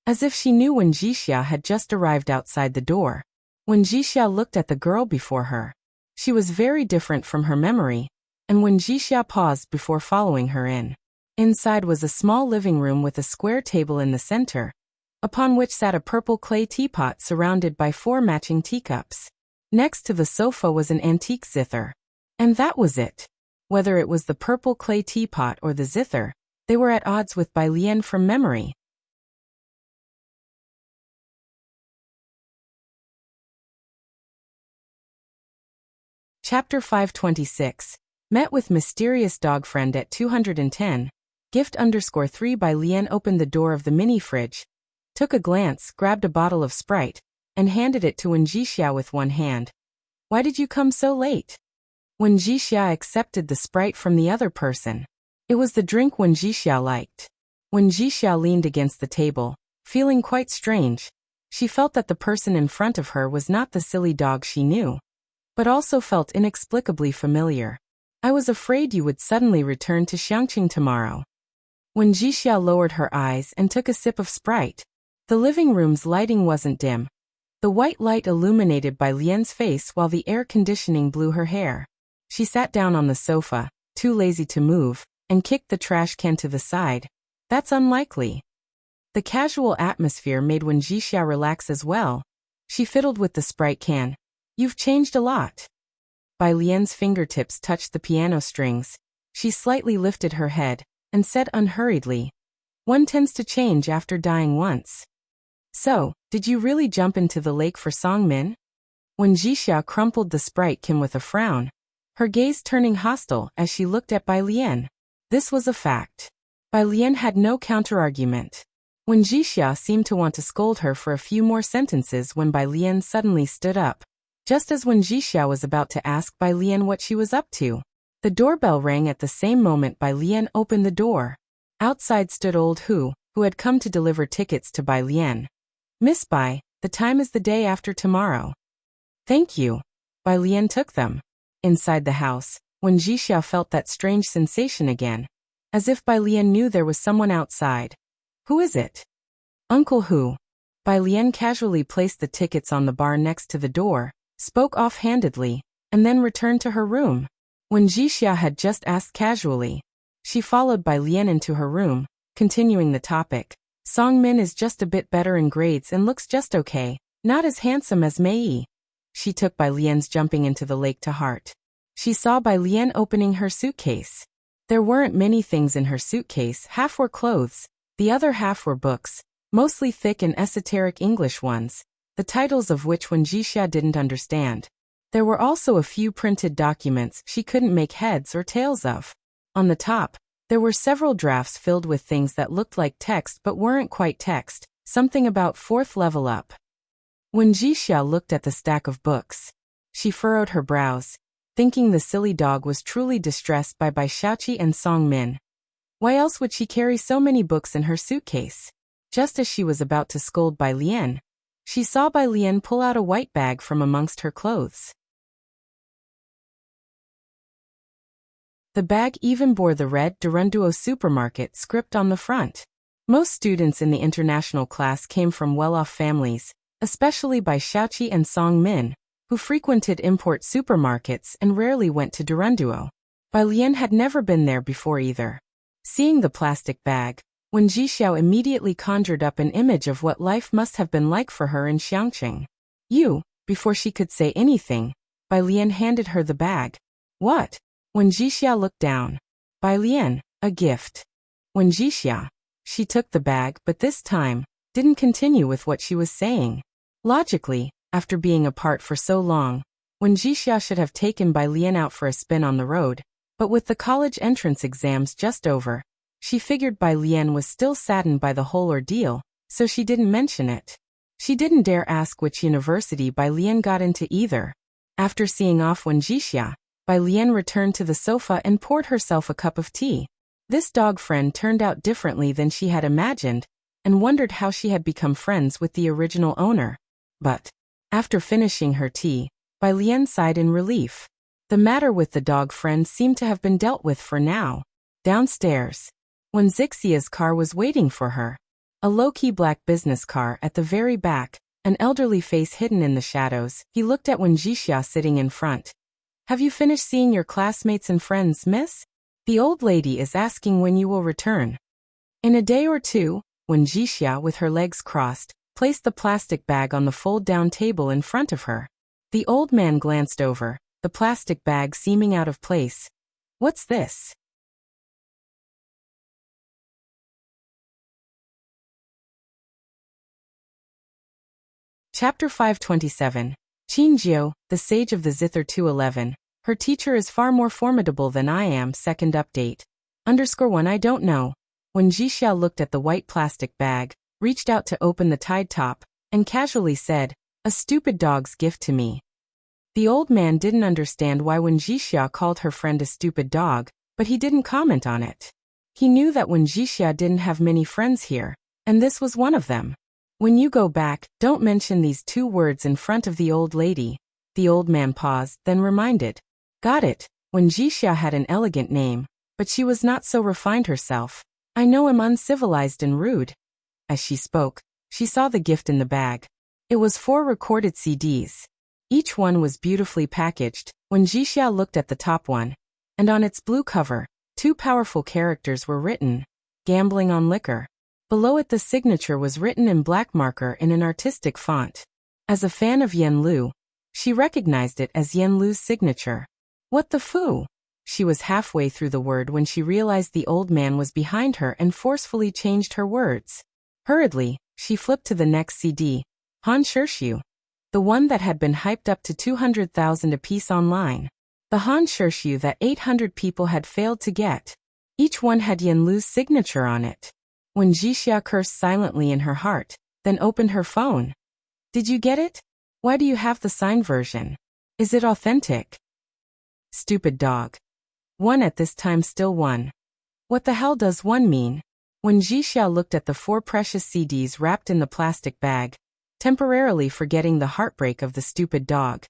As if she knew when Jixia had just arrived outside the door. When Jixia looked at the girl before her, she was very different from her memory, and when Jixia paused before following her in. Inside was a small living room with a square table in the center, upon which sat a purple clay teapot surrounded by 4 matching teacups. Next to the sofa was an antique zither. And that was it. Whether it was the purple clay teapot or the zither, they were at odds with Bai Lian from memory. Chapter 526. Met with mysterious dog friend at 210. Gift_3 by Lien opened the door of the mini fridge, took a glance, grabbed a bottle of Sprite, and handed it to Wen Jixia with one hand. Why did you come so late? Wen Jixia accepted the Sprite from the other person. It was the drink Wen Jixia liked. Wen Jixia leaned against the table, feeling quite strange. She felt that the person in front of her was not the silly dog she knew, but also felt inexplicably familiar. I was afraid you would suddenly return to Xiangqing tomorrow. Wen Jixia lowered her eyes and took a sip of Sprite. The living room's lighting wasn't dim. The white light illuminated by Lien's face while the air conditioning blew her hair. She sat down on the sofa, too lazy to move, and kicked the trash can to the side. That's unlikely. The casual atmosphere made Wen Jixia relax as well. She fiddled with the Sprite can. You've changed a lot. Bai Lien's fingertips touched the piano strings. She slightly lifted her head and said unhurriedly, one tends to change after dying once. So, did you really jump into the lake for Songmin? Wen Jixia crumpled the Sprite can with a frown, her gaze turning hostile as she looked at Bai Lien. This was a fact. Bai Lien had no counterargument. Wen Jixia seemed to want to scold her for a few more sentences when Bai Lien suddenly stood up. Just as Wen Jixia was about to ask Bai Lien what she was up to, the doorbell rang at the same moment Bai Lien opened the door. Outside stood old Hu had come to deliver tickets to Bai Lien. Miss Bai, the time is the day after tomorrow. Thank you. Bai Lien took them. Inside the house, Wen Jixia felt that strange sensation again, as if Bai Lien knew there was someone outside. Who is it? Uncle Hu. Bai Lien casually placed the tickets on the bar next to the door, spoke offhandedly, and then returned to her room. Wen Jixia had just asked casually. She followed Bai Lien into her room, continuing the topic. Songmin is just a bit better in grades and looks just okay, not as handsome as Mei. She took Bai Lien's jumping into the lake to heart. She saw Bai Lien opening her suitcase. There weren't many things in her suitcase. Half were clothes, the other half were books, mostly thick and esoteric English ones, the titles of which Wen Jixia didn't understand. There were also a few printed documents she couldn't make heads or tails of. On the top, there were several drafts filled with things that looked like text but weren't quite text, something about 4th level up. Wen Jixia looked at the stack of books. She furrowed her brows, thinking the silly dog was truly distressed by Bai Shaoqi and Songmin. Why else would she carry so many books in her suitcase? Just as she was about to scold Bai Lien, she saw Bai Lien pull out a white bag from amongst her clothes. The bag even bore the red Durunduo supermarket script on the front. Most students in the international class came from well-off families, especially Bai Shaoqi and Songmin, who frequented import supermarkets and rarely went to Durunduo. Bai Lien had never been there before either. Seeing the plastic bag, Wen Jixia immediately conjured up an image of what life must have been like for her in Xiangqing. Before she could say anything, Bai Lien handed her the bag. What? Wen Jixia looked down. Bai Lien, a gift. Wen Jixia. She took the bag but this time, didn't continue with what she was saying. Logically, after being apart for so long, Wen Jixia should have taken Bai Lien out for a spin on the road, but with the college entrance exams just over, she figured Bai Lien was still saddened by the whole ordeal, so she didn't mention it. She didn't dare ask which university Bai Lien got into either. After seeing off Wen Jixia, Bai Lien returned to the sofa and poured herself a cup of tea. This dog friend turned out differently than she had imagined, and wondered how she had become friends with the original owner. But, after finishing her tea, Bai Lien sighed in relief. The matter with the dog friend seemed to have been dealt with for now. Downstairs, Wen Zixia's car was waiting for her. A low-key black business car at the very back, an elderly face hidden in the shadows. He looked at Wen Jixia sitting in front. Have you finished seeing your classmates and friends, miss? The old lady is asking when you will return. In a day or two. Wen Jixia, with her legs crossed, placed the plastic bag on the fold-down table in front of her. The old man glanced over, the plastic bag seeming out of place. What's this? Chapter 527. Qinjiu, the sage of the Zither 211. Her teacher is far more formidable than I am. Second update. _1 I don't know. When Jixiao looked at the white plastic bag, reached out to open the tied top, and casually said, "A stupid dog's gift to me." The old man didn't understand why when Jixiao called her friend a stupid dog, but he didn't comment on it. He knew that when Jixiao didn't have many friends here, and this was one of them. When you go back, don't mention these two words in front of the old lady. The old man paused, then reminded. Got it. When Jixiao had an elegant name, but she was not so refined herself. I know I'm uncivilized and rude. As she spoke, she saw the gift in the bag. It was 4 recorded CDs. Each one was beautifully packaged. When Jixiao looked at the top one, and on its blue cover, 2 powerful characters were written. Gambling on liquor. Below it the signature was written in black marker in an artistic font. As a fan of Yen Lu, she recognized it as Yen Lu's signature. What the foo? She was halfway through the word when she realized the old man was behind her and forcefully changed her words. Hurriedly, she flipped to the next CD, Han Shirshu, the one that had been hyped up to 200,000 apiece online. The Han Shirshu that 800 people had failed to get. Each one had Yen Lu's signature on it. When Jixiao cursed silently in her heart, then opened her phone. Did you get it? Why do you have the signed version? Is it authentic? Stupid dog. 1 at this time still 1. What the hell does 1 mean? When Jixiao looked at the 4 precious CDs wrapped in the plastic bag, temporarily forgetting the heartbreak of the stupid dog.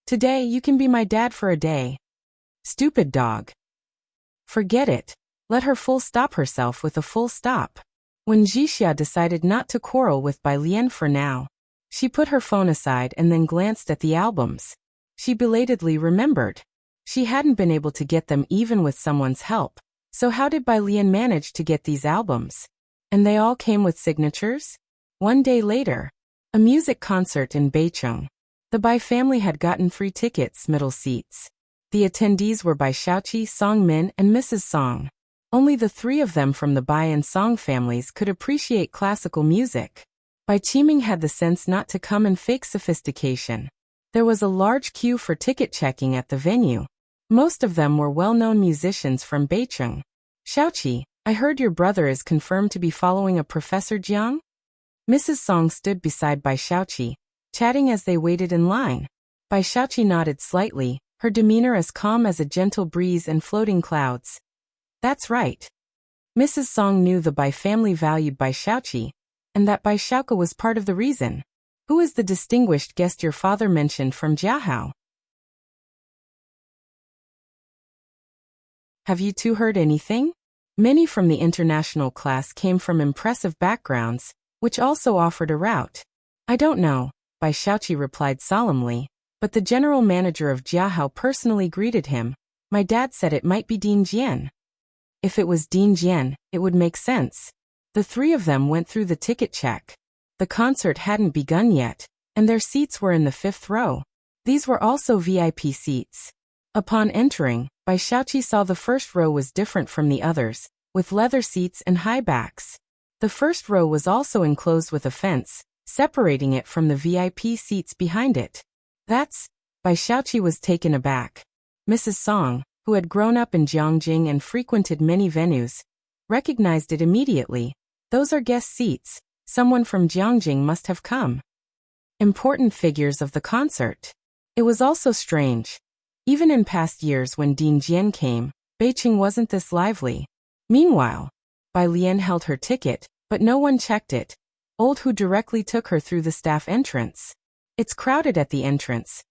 Today you can be my dad for a day. Stupid dog. Forget it. Let her full stop herself with a full stop. When Jixiao decided not to quarrel with Bai Lian for now, she put her phone aside and then glanced at the albums. She belatedly remembered. She hadn't been able to get them even with someone's help. So how did Bai Lian manage to get these albums? And they all came with signatures? One day later, a music concert in Beicheng. The Bai family had gotten free tickets, middle seats. The attendees were Bai Xiaoqi, Song Min, and Mrs. Song. Only the 3 of them from the Bai and Song families could appreciate classical music. Bai Qiming had the sense not to come and fake sophistication. There was a large queue for ticket checking at the venue. Most of them were well-known musicians from Beicheng. Xiaoqi, I heard your brother is confirmed to be following a Professor Jiang? Mrs. Song stood beside Bai Xiaoqi, chatting as they waited in line. Bai Xiaoqi nodded slightly, her demeanor as calm as a gentle breeze and floating clouds. That's right. Mrs. Song knew the Bai family valued Bai Xiaoqi, and that Bai Xiaoke was part of the reason. Who is the distinguished guest your father mentioned from Jiahao? Have you two heard anything? Many from the international class came from impressive backgrounds, which also offered a route. I don't know, Bai Xiaoqi replied solemnly, but the general manager of Jiahao personally greeted him. My dad said it might be Dean Jian. If it was Dean Jian, it would make sense. The 3 of them went through the ticket check. The concert hadn't begun yet, and their seats were in the 5th row. These were also VIP seats. Upon entering, Bai Xiaoqi saw the first row was different from the others, with leather seats and high backs. The first row was also enclosed with a fence, separating it from the VIP seats behind it. That's... Bai Xiaoqi was taken aback. Mrs. Song, who had grown up in Jiangjing and frequented many venues, recognized it immediately. Those are guest seats. Someone from Jiangjing must have come. Important figures of the concert. It was also strange. Even in past years when Dean Jian came, Beicheng wasn't this lively. Meanwhile, Bai Lian held her ticket, but no one checked it. Old Hu directly took her through the staff entrance. It's crowded at the entrance.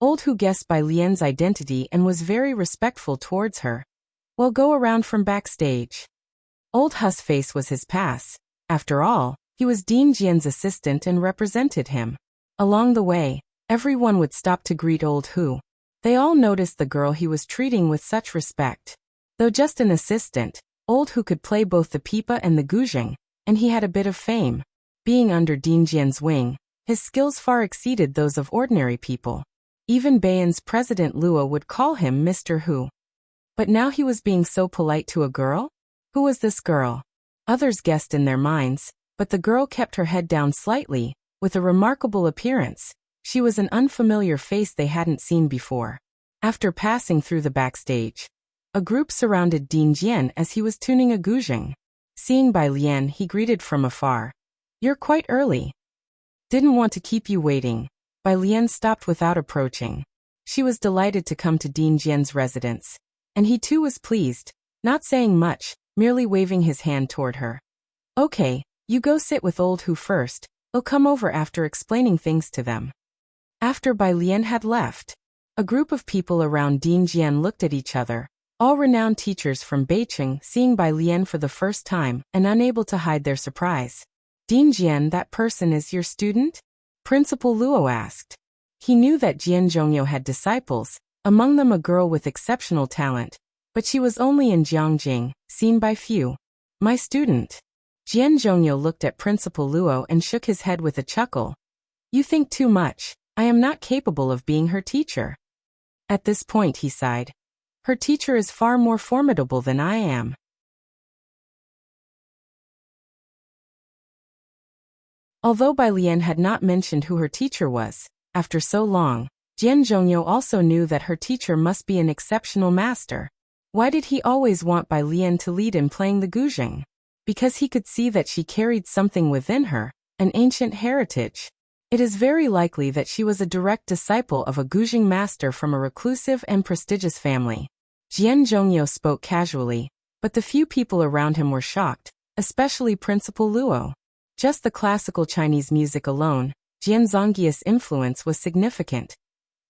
Old Hu guessed Bai Lian's identity and was very respectful towards her. Well, go around from backstage. Old Hu's face was his pass. After all, he was Dean Jian's assistant and represented him. Along the way, everyone would stop to greet Old Hu. They all noticed the girl he was treating with such respect. Though just an assistant, Old Hu could play both the pipa and the guzheng, and he had a bit of fame. Being under Dean Jian's wing, his skills far exceeded those of ordinary people. Even Beian's president Lua would call him Mr. Hu. But now he was being so polite to a girl? Who was this girl? Others guessed in their minds, but the girl kept her head down slightly, with a remarkable appearance. She was an unfamiliar face they hadn't seen before. After passing through the backstage, a group surrounded Ding Jian as he was tuning a guzheng. Seeing Bai Lian, he greeted from afar. "You're quite early. Didn't want to keep you waiting." Bai Lian stopped without approaching. She was delighted to come to Ding Jian's residence, and he too was pleased, not saying much, merely waving his hand toward her. "Okay, you go sit with old Hu first, I'll come over after explaining things to them." After Bai Lian had left, a group of people around Ding Jian looked at each other, all renowned teachers from Beijing seeing Bai Lian for the first time and unable to hide their surprise. "Ding Jian, that person is your student?" Principal Luo asked. He knew that Jian Zhongyo had disciples, among them a girl with exceptional talent, but she was only in Jiangjing, seen by few. "My student." Jian Zhongyo looked at Principal Luo and shook his head with a chuckle. "You think too much. I am not capable of being her teacher." At this point he sighed. "Her teacher is far more formidable than I am." Although Bai Lian had not mentioned who her teacher was, after so long, Jian Zhongyo also knew that her teacher must be an exceptional master. Why did he always want Bai Lian to lead in playing the guzheng? Because he could see that she carried something within her, an ancient heritage. It is very likely that she was a direct disciple of a guzheng master from a reclusive and prestigious family. Jian Zhongyo spoke casually, but the few people around him were shocked, especially Principal Luo. Just the classical Chinese music alone, Jian Zongyi's influence was significant.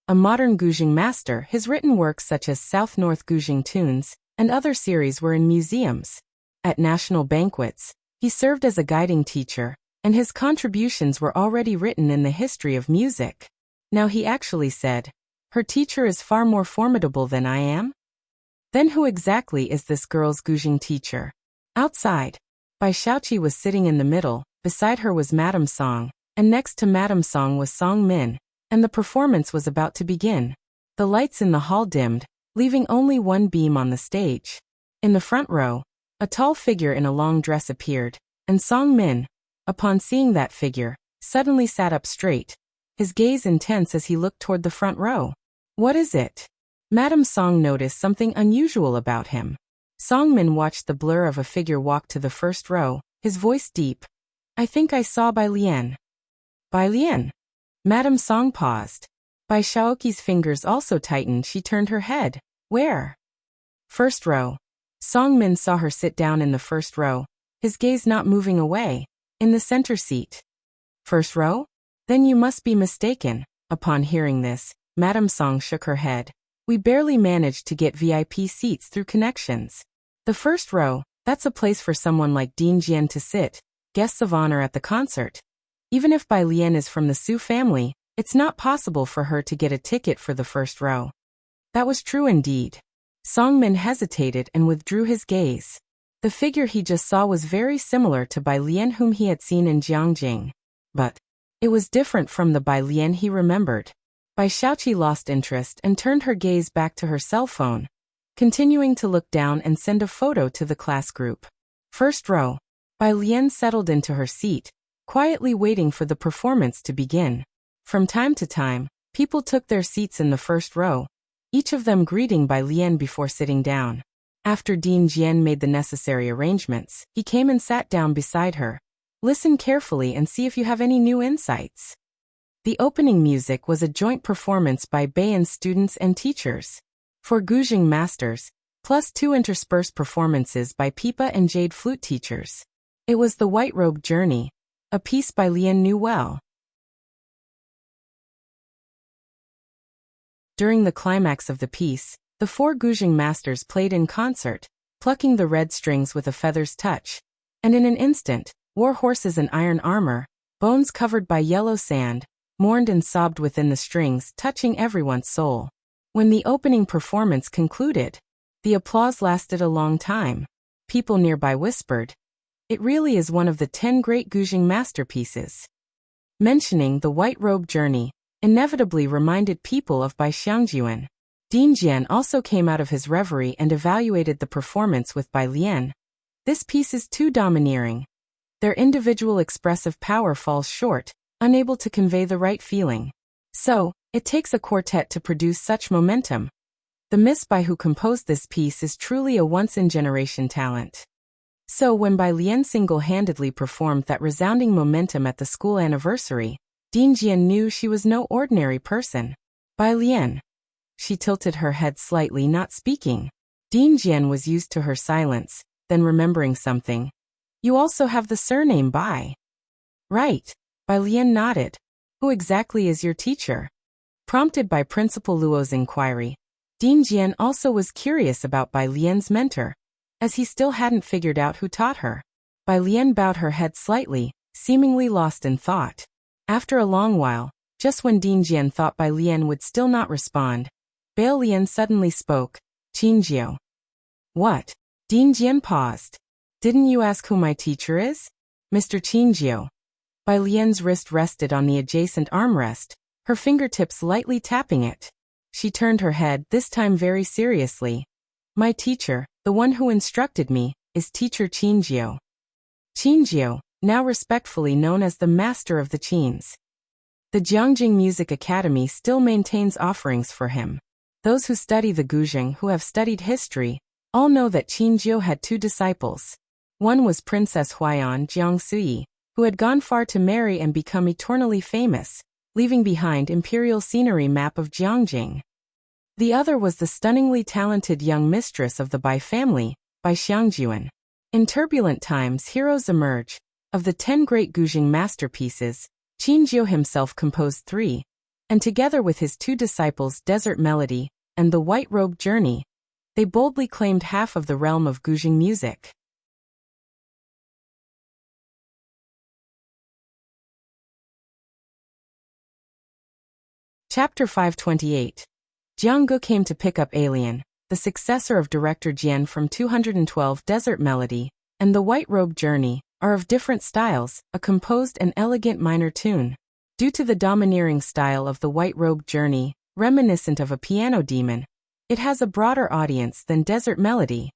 A modern guzheng master, his written works such as South-North Guzheng Tunes and other series were in museums. At national banquets, he served as a guiding teacher, and his contributions were already written in the history of music. Now he actually said, "Her teacher is far more formidable than I am?" Then who exactly is this girl's guzheng teacher? Outside, Bai Shaoqi was sitting in the middle, beside her was Madame Song, and next to Madame Song was Song Min, and the performance was about to begin. The lights in the hall dimmed, leaving only one beam on the stage. In the front row, a tall figure in a long dress appeared, and Song Min, upon seeing that figure, suddenly sat up straight, his gaze intense as he looked toward the front row. "What is it?" Madame Song noticed something unusual about him. Song Min watched the blur of a figure walk to the first row, his voice deep. "I think I saw Bai Lian." "Bai Lian?" Madame Song paused. Bai Shaoqi's fingers also tightened. She turned her head. "Where?" "First row." Song Min saw her sit down in the first row, his gaze not moving away, in the center seat. "First row? Then you must be mistaken." Upon hearing this, Madame Song shook her head. "We barely managed to get VIP seats through connections. The first row, that's a place for someone like Ding Jian to sit, guests of honor at the concert. Even if Bai Lian is from the Su family, it's not possible for her to get a ticket for the first row." That was true indeed. Song Min hesitated and withdrew his gaze. The figure he just saw was very similar to Bai Lian whom he had seen in Jiangjing. But it was different from the Bai Lian he remembered. Bai Shaoqi lost interest and turned her gaze back to her cell phone, continuing to look down and send a photo to the class group. First row. Bai Lian settled into her seat, quietly waiting for the performance to begin. From time to time, people took their seats in the first row, each of them greeting Bai Lian before sitting down. After Ding Jian made the necessary arrangements, he came and sat down beside her. "Listen carefully and see if you have any new insights." The opening music was a joint performance by Baiyan students and teachers. For guzheng masters, plus 2 interspersed performances by pipa and jade flute teachers. It was the White Robe Journey, a piece Bai Lian knew well. During the climax of the piece, the 4 guzheng masters played in concert, plucking the red strings with a feather's touch. And in an instant, war horses in iron armor, bones covered by yellow sand, mourned and sobbed within the strings, touching everyone's soul. When the opening performance concluded, the applause lasted a long time. People nearby whispered, "It really is one of the 10 great guzheng masterpieces." Mentioning the White Robe Journey inevitably reminded people of Bai Xiangjuan. Ding Jian also came out of his reverie and evaluated the performance with Bai Lian. "This piece is too domineering. Their individual expressive power falls short, unable to convey the right feeling. So, it takes a quartet to produce such momentum," The Miss Bai who composed this piece is truly a once-in-generation talent. So when Bai Lian single-handedly performed that resounding momentum at the school anniversary, Ding Jian knew she was no ordinary person. Bai Lian. She tilted her head slightly, not speaking. Ding Jian was used to her silence, then remembering something. You also have the surname Bai. Right. Bai Lian nodded. Who exactly is your teacher? Prompted by Principal Luo's inquiry, Ding Jian also was curious about Bai Lian's mentor, as he still hadn't figured out who taught her. Bai Lian bowed her head slightly, seemingly lost in thought. After a long while, just when Ding Jian thought Bai Lian would still not respond, Bai Lian suddenly spoke, Qingjiu. What? Ding Jian paused. Didn't you ask who my teacher is? Mr. Qingjiu. Bai Lian's wrist rested on the adjacent armrest, her fingertips lightly tapping it. She turned her head, this time very seriously. My teacher, the one who instructed me, is Teacher Qingjiu. Qingjiu, now respectfully known as the Master of the Qins. The Jiangjing Music Academy still maintains offerings for him. Those who study the Guzheng, who have studied history, all know that Qingjiu had two disciples. One was Princess Huaiyan Jiangsui, who had gone far to marry and become eternally famous, leaving behind imperial scenery map of Jiangjing. The other was the stunningly talented young mistress of the Bai family, Bai Xiangjuan. In turbulent times heroes emerge. Of the 10 great Guzheng masterpieces, Qingjiu himself composed 3, and together with his 2 disciples Desert Melody and the White Robe Journey, they boldly claimed half of the realm of Guzheng music. Chapter 528. Jiang Gu came to pick up Alien, the successor of director Jian from 212 Desert Melody, and the White Robe Journey, are of different styles, a composed and elegant minor tune. Due to the domineering style of the White Robe Journey, reminiscent of a piano demon, it has a broader audience than Desert Melody.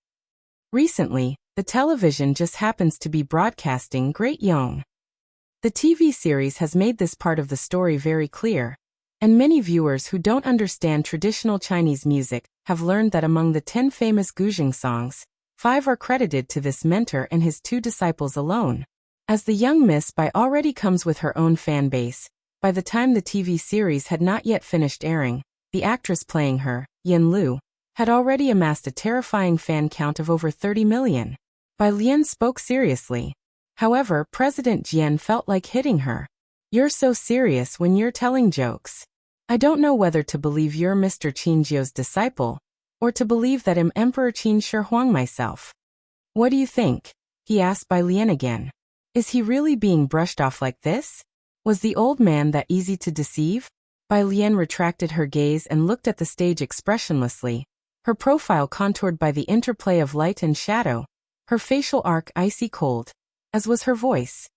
Recently, the television just happens to be broadcasting Great Yong. The TV series has made this part of the story very clear, and many viewers who don't understand traditional Chinese music have learned that among the 10 famous Guzheng songs, 5 are credited to this mentor and his 2 disciples alone. As the young Miss Bai already comes with her own fan base, by the time the TV series had not yet finished airing, the actress playing her, Yin Lu, had already amassed a terrifying fan count of over 30 million. Bai Lian spoke seriously. However, President Jian felt like hitting her. You're so serious when you're telling jokes. I don't know whether to believe you're Mr. Qingjiu's disciple, or to believe that I'm Emperor Qin Shi Huang myself. What do you think? He asked Bai Lian again. Is he really being brushed off like this? Was the old man that easy to deceive? Bai Lian retracted her gaze and looked at the stage expressionlessly, her profile contoured by the interplay of light and shadow, her facial arc icy cold, as was her voice.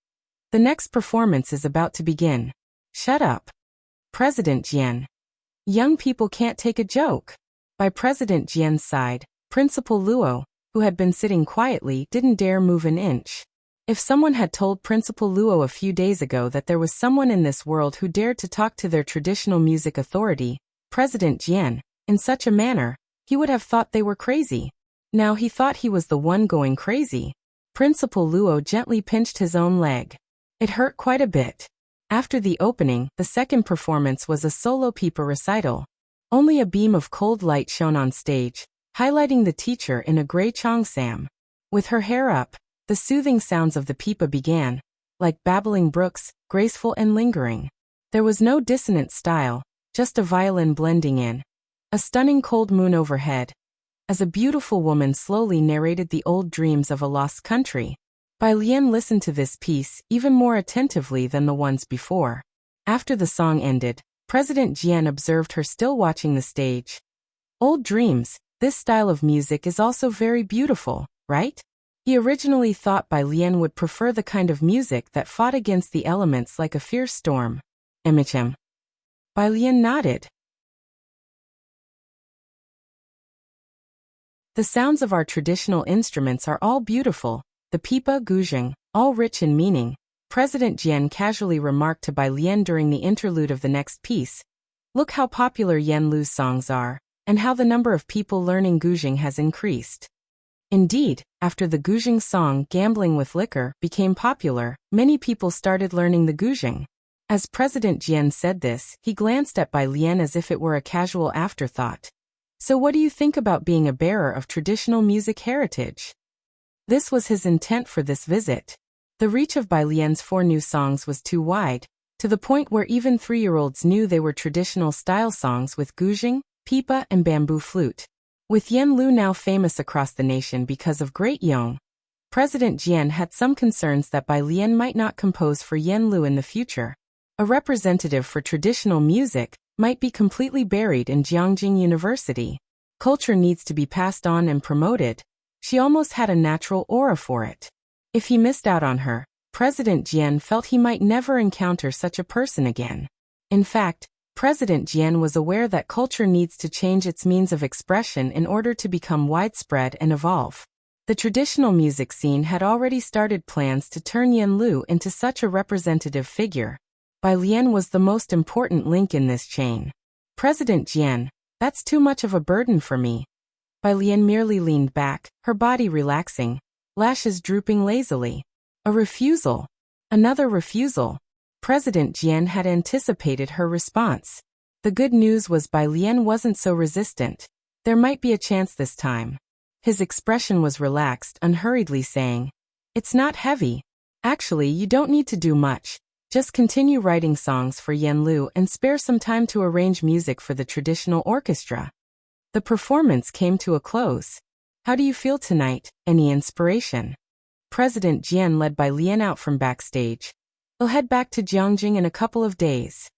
The next performance is about to begin. Shut up. President Jian. Young people can't take a joke. By President Jian's side, Principal Luo, who had been sitting quietly, didn't dare move an inch. If someone had told Principal Luo a few days ago that there was someone in this world who dared to talk to their traditional music authority, President Jian, in such a manner, he would have thought they were crazy. Now he thought he was the one going crazy. Principal Luo gently pinched his own leg. It hurt quite a bit. After the opening, the second performance was a solo pipa recital. Only a beam of cold light shone on stage, highlighting the teacher in a gray cheongsam. With her hair up, the soothing sounds of the pipa began, like babbling brooks, graceful and lingering. There was no dissonant style, just a violin blending in. A stunning cold moon overhead, as a beautiful woman slowly narrated the old dreams of a lost country. Bai Lian listened to this piece even more attentively than the ones before. After the song ended, President Jian observed her still watching the stage. Old dreams, this style of music is also very beautiful, right? He originally thought Bai Lian would prefer the kind of music that fought against the elements like a fierce storm. Bai Lian nodded. The sounds of our traditional instruments are all beautiful, the pipa guzheng, all rich in meaning, President Jian casually remarked to Bai Lian during the interlude of the next piece. Look how popular Yen Lu's songs are. and how the number of people learning Guzheng has increased. Indeed, after the Guzheng song Gambling with Liquor became popular, many people started learning the Guzheng. As President Jian said this, he glanced at Bai Lian as if it were a casual afterthought. So what do you think about being a bearer of traditional music heritage? This was his intent for this visit. The reach of Bai Lian's 4 new songs was too wide, to the point where even 3-year-olds knew they were traditional style songs with Guzheng, pipa and bamboo flute. With Yan Lu now famous across the nation because of Great Yong, President Jian had some concerns that Bai Lian might not compose for Yan Lu in the future. A representative for traditional music might be completely buried in Jiangjing University. Culture needs to be passed on and promoted. She almost had a natural aura for it. If he missed out on her, President Jian felt he might never encounter such a person again. In fact, President Jian was aware that culture needs to change its means of expression in order to become widespread and evolve. The traditional music scene had already started plans to turn Yan Lu into such a representative figure. Bai Lian was the most important link in this chain. President Jian, that's too much of a burden for me. Bai Lian merely leaned back, her body relaxing, lashes drooping lazily. A refusal. Another refusal. President Jian had anticipated her response. The good news was Bai Lian wasn't so resistant. There might be a chance this time. His expression was relaxed, unhurriedly saying, "It's not heavy. Actually, you don't need to do much. Just continue writing songs for Yan Lu and spare some time to arrange music for the traditional orchestra." The performance came to a close. "How do you feel tonight? Any inspiration?" President Jian led Bai Lian out from backstage. "I'll head back to Jiangjing in a couple of days.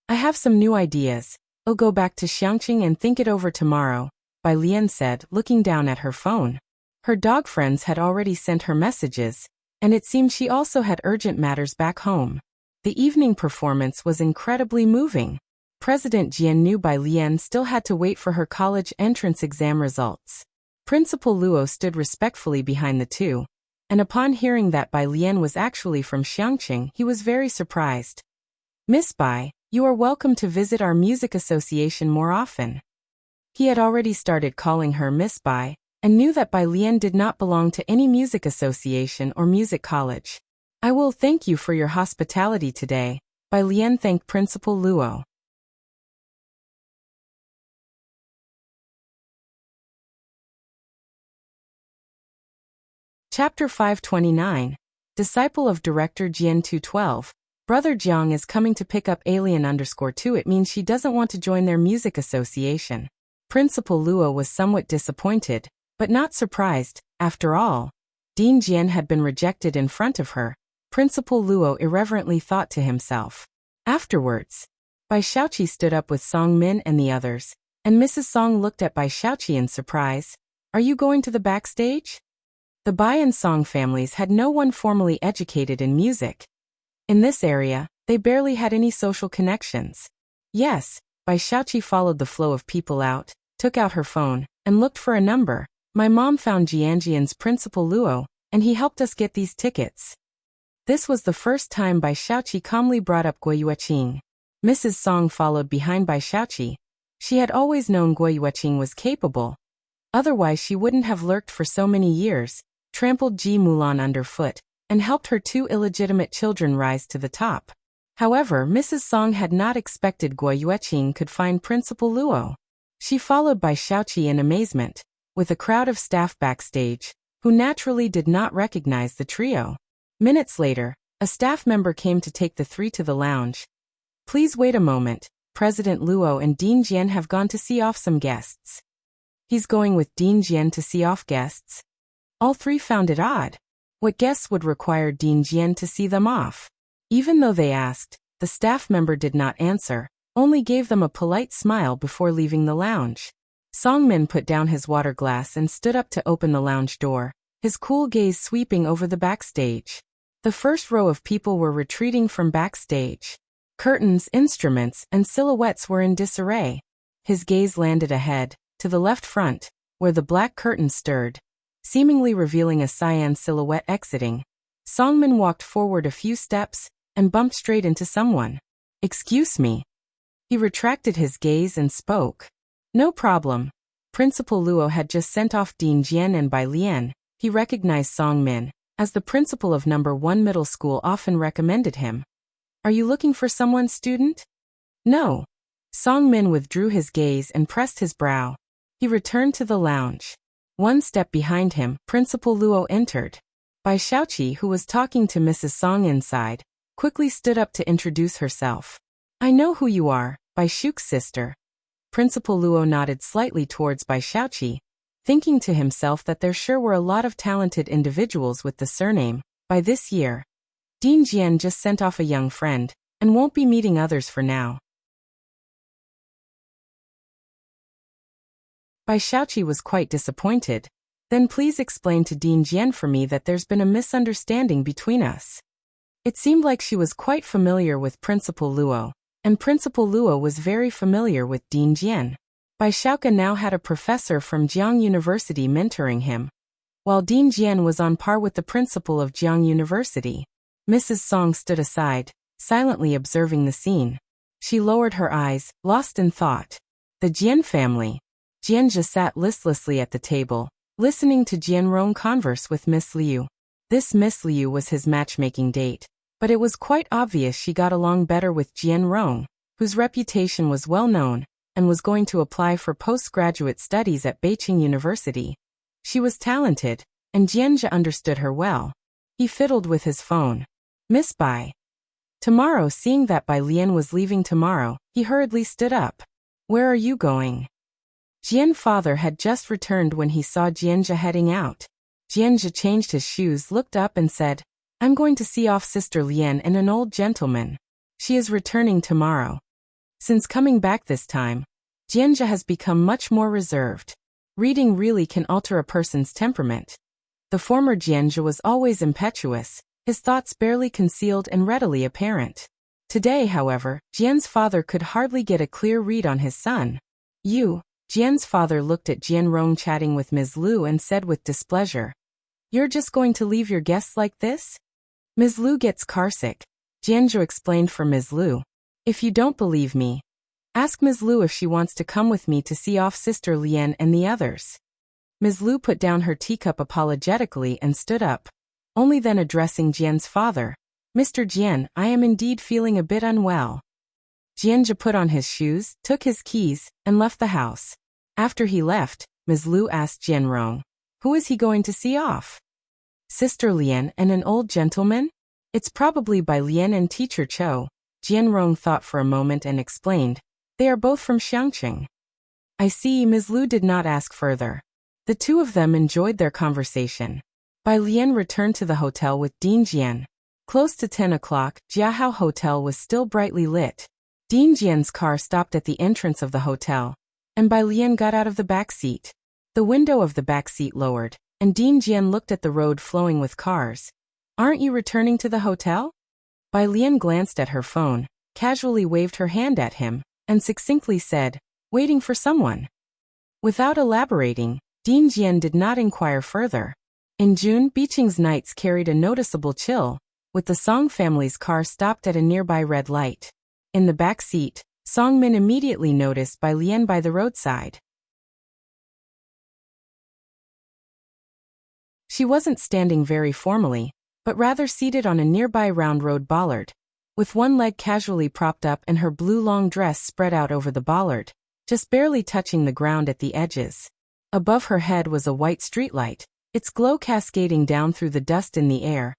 I have some new ideas. I'll go back to Xiangqing and think it over tomorrow," Bai Lian said, looking down at her phone. Her dog friends had already sent her messages, and it seemed she also had urgent matters back home. The evening performance was incredibly moving. President Jian knew Bai Lian still had to wait for her college entrance exam results. Principal Luo stood respectfully behind the two, and upon hearing that Bai Lian was actually from Xiangqing, he was very surprised. "Miss Bai, you are welcome to visit our music association more often." He had already started calling her Miss Bai, and knew that Bai Lian did not belong to any music association or music college. "I will thank you for your hospitality today," Bai Lian thanked Principal Luo. Chapter 529. Disciple of Director Jian 212. Brother Jiang is coming to pick up Alien_2. It means she doesn't want to join their music association. Principal Luo was somewhat disappointed, but not surprised. After all, Dean Jian had been rejected in front of her. Principal Luo irreverently thought to himself. Afterwards, Bai Xiaoqi stood up with Song Min and the others, and Mrs. Song looked at Bai Xiaoqi in surprise. "Are you going to the backstage?" The Bai and Song families had no one formally educated in music. In this area, they barely had any social connections. "Yes," Bai Xiaoqi followed the flow of people out, took out her phone, and looked for a number. "My mom found Jianjian's Principal Luo, and he helped us get these tickets." This was the first time Bai Xiaoqi calmly brought up Guo Yueqing. Mrs. Song followed behind Bai Xiaoqi. She had always known Guo Yueqing was capable. Otherwise she wouldn't have lurked for so many years, trampled Ji Mulan underfoot, and helped her 2 illegitimate children rise to the top. However, Mrs. Song had not expected Guo Yueqing could find Principal Luo. She followed Bai Xiaoqi in amazement, with a crowd of staff backstage, who naturally did not recognize the trio. Minutes later, a staff member came to take the 3 to the lounge. "Please wait a moment, President Luo and Dean Jian have gone to see off some guests." He's going with Dean Jian to see off guests? All 3 found it odd. What guests would require Dean Jian to see them off? Even though they asked, the staff member did not answer, only gave them a polite smile before leaving the lounge. Song Min put down his water glass and stood up to open the lounge door, his cool gaze sweeping over the backstage. The first row of people were retreating from backstage. Curtains, instruments, and silhouettes were in disarray. His gaze landed ahead, to the left front, where the black curtain stirred, seemingly revealing a cyan silhouette exiting. Song Min walked forward a few steps, and bumped straight into someone. "Excuse me." He retracted his gaze and spoke. No problem. Principal Luo had just sent off Dean Jian, and by Lian, he recognized Song Min, as the principal of number 1 middle school often recommended him. Are you looking for someone, student? No. Song Min withdrew his gaze and pressed his brow. He returned to the lounge. One step behind him, Principal Luo entered. Bai Xiaoqi, who was talking to Mrs. Song inside, quickly stood up to introduce herself. I know who you are, Bai Shu's sister. Principal Luo nodded slightly towards Bai Xiaoqi, thinking to himself that there sure were a lot of talented individuals with the surname. By this year, Dean Jian just sent off a young friend, and won't be meeting others for now. Bai Xiaoqi was quite disappointed. Then please explain to Dean Jian for me that there's been a misunderstanding between us. It seemed like she was quite familiar with Principal Luo, and Principal Luo was very familiar with Dean Jian. Bai Xiaoqi now had a professor from Jiang University mentoring him, while Dean Jian was on par with the principal of Jiang University. Mrs. Song stood aside, silently observing the scene. She lowered her eyes, lost in thought. The Jian family. Jian just sat listlessly at the table, listening to Jian Rong converse with Miss Liu. This Miss Liu was his matchmaking date, but it was quite obvious she got along better with Jian Rong, whose reputation was well known, and was going to apply for postgraduate studies at Beijing University. She was talented, and Jianjia understood her well. He fiddled with his phone. Miss Bai. Tomorrow, seeing that Bai Lian was leaving tomorrow, he hurriedly stood up. Where are you going? Jian's father had just returned when he saw Jianjia heading out. Jianjia changed his shoes, looked up and said, I'm going to see off Sister Lian and an old gentleman. She is returning tomorrow. Since coming back this time, Jianjia has become much more reserved. Reading really can alter a person's temperament. The former Jianjia was always impetuous, his thoughts barely concealed and readily apparent. Today, however, Jian's father could hardly get a clear read on his son. Jian's father looked at Jian Rong chatting with Ms. Liu and said with displeasure, You're just going to leave your guests like this? Ms. Liu gets carsick. Jianzhou explained for Ms. Liu. If you don't believe me, ask Ms. Liu if she wants to come with me to see off Sister Lian and the others. Ms. Liu put down her teacup apologetically and stood up. Only then addressing Jian's father, Mr. Jian, I am indeed feeling a bit unwell. Jianjia put on his shoes, took his keys, and left the house. After he left, Ms. Liu asked Jian Rong, who is he going to see off? Sister Lian and an old gentleman? It's probably Bai Lian and Teacher Cho. Jian Rong thought for a moment and explained, they are both from Xiangqing. I see. Ms. Liu did not ask further. The two of them enjoyed their conversation. Bai Lian returned to the hotel with Dean Jian. Close to 10 o'clock, Jiahao Hotel was still brightly lit. Dean Jian's car stopped at the entrance of the hotel, and Bai Lian got out of the back seat. The window of the back seat lowered, and Dean Jian looked at the road flowing with cars. Aren't you returning to the hotel? Bai Lian glanced at her phone, casually waved her hand at him, and succinctly said, waiting for someone. Without elaborating, Dean Jian did not inquire further. In June, Beijing's nights carried a noticeable chill, with the Song family's car stopped at a nearby red light. In the back seat, Song Min immediately noticed Bai Lian by the roadside. She wasn't standing very formally, but rather seated on a nearby round road bollard, with one leg casually propped up and her blue long dress spread out over the bollard, just barely touching the ground at the edges. Above her head was a white streetlight, its glow cascading down through the dust in the air,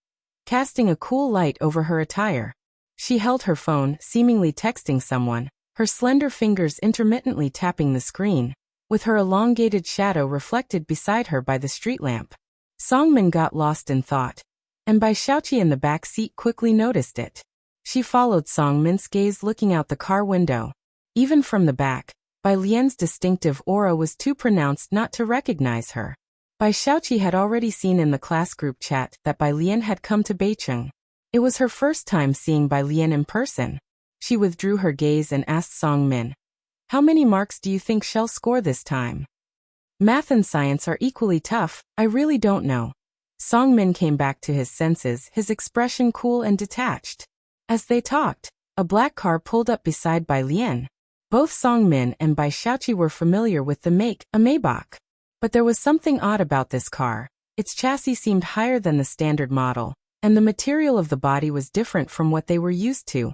casting a cool light over her attire. She held her phone, seemingly texting someone, her slender fingers intermittently tapping the screen, with her elongated shadow reflected beside her by the street lamp. Song Min got lost in thought, and Bai Xiaoqi in the back seat quickly noticed it. She followed Song Min's gaze looking out the car window. Even from the back, Bai Lian's distinctive aura was too pronounced not to recognize her. Bai Xiaoqi had already seen in the class group chat that Bai Lian had come to Beijing. It was her first time seeing Bai Lian in person. She withdrew her gaze and asked Song Min, how many marks do you think she'll score this time? Math and science are equally tough, I really don't know. Song Min came back to his senses, his expression cool and detached. As they talked, a black car pulled up beside Bai Lian. Both Song Min and Bai Xiaoqi were familiar with the make, a Maybach. But there was something odd about this car. Its chassis seemed higher than the standard model, and the material of the body was different from what they were used to,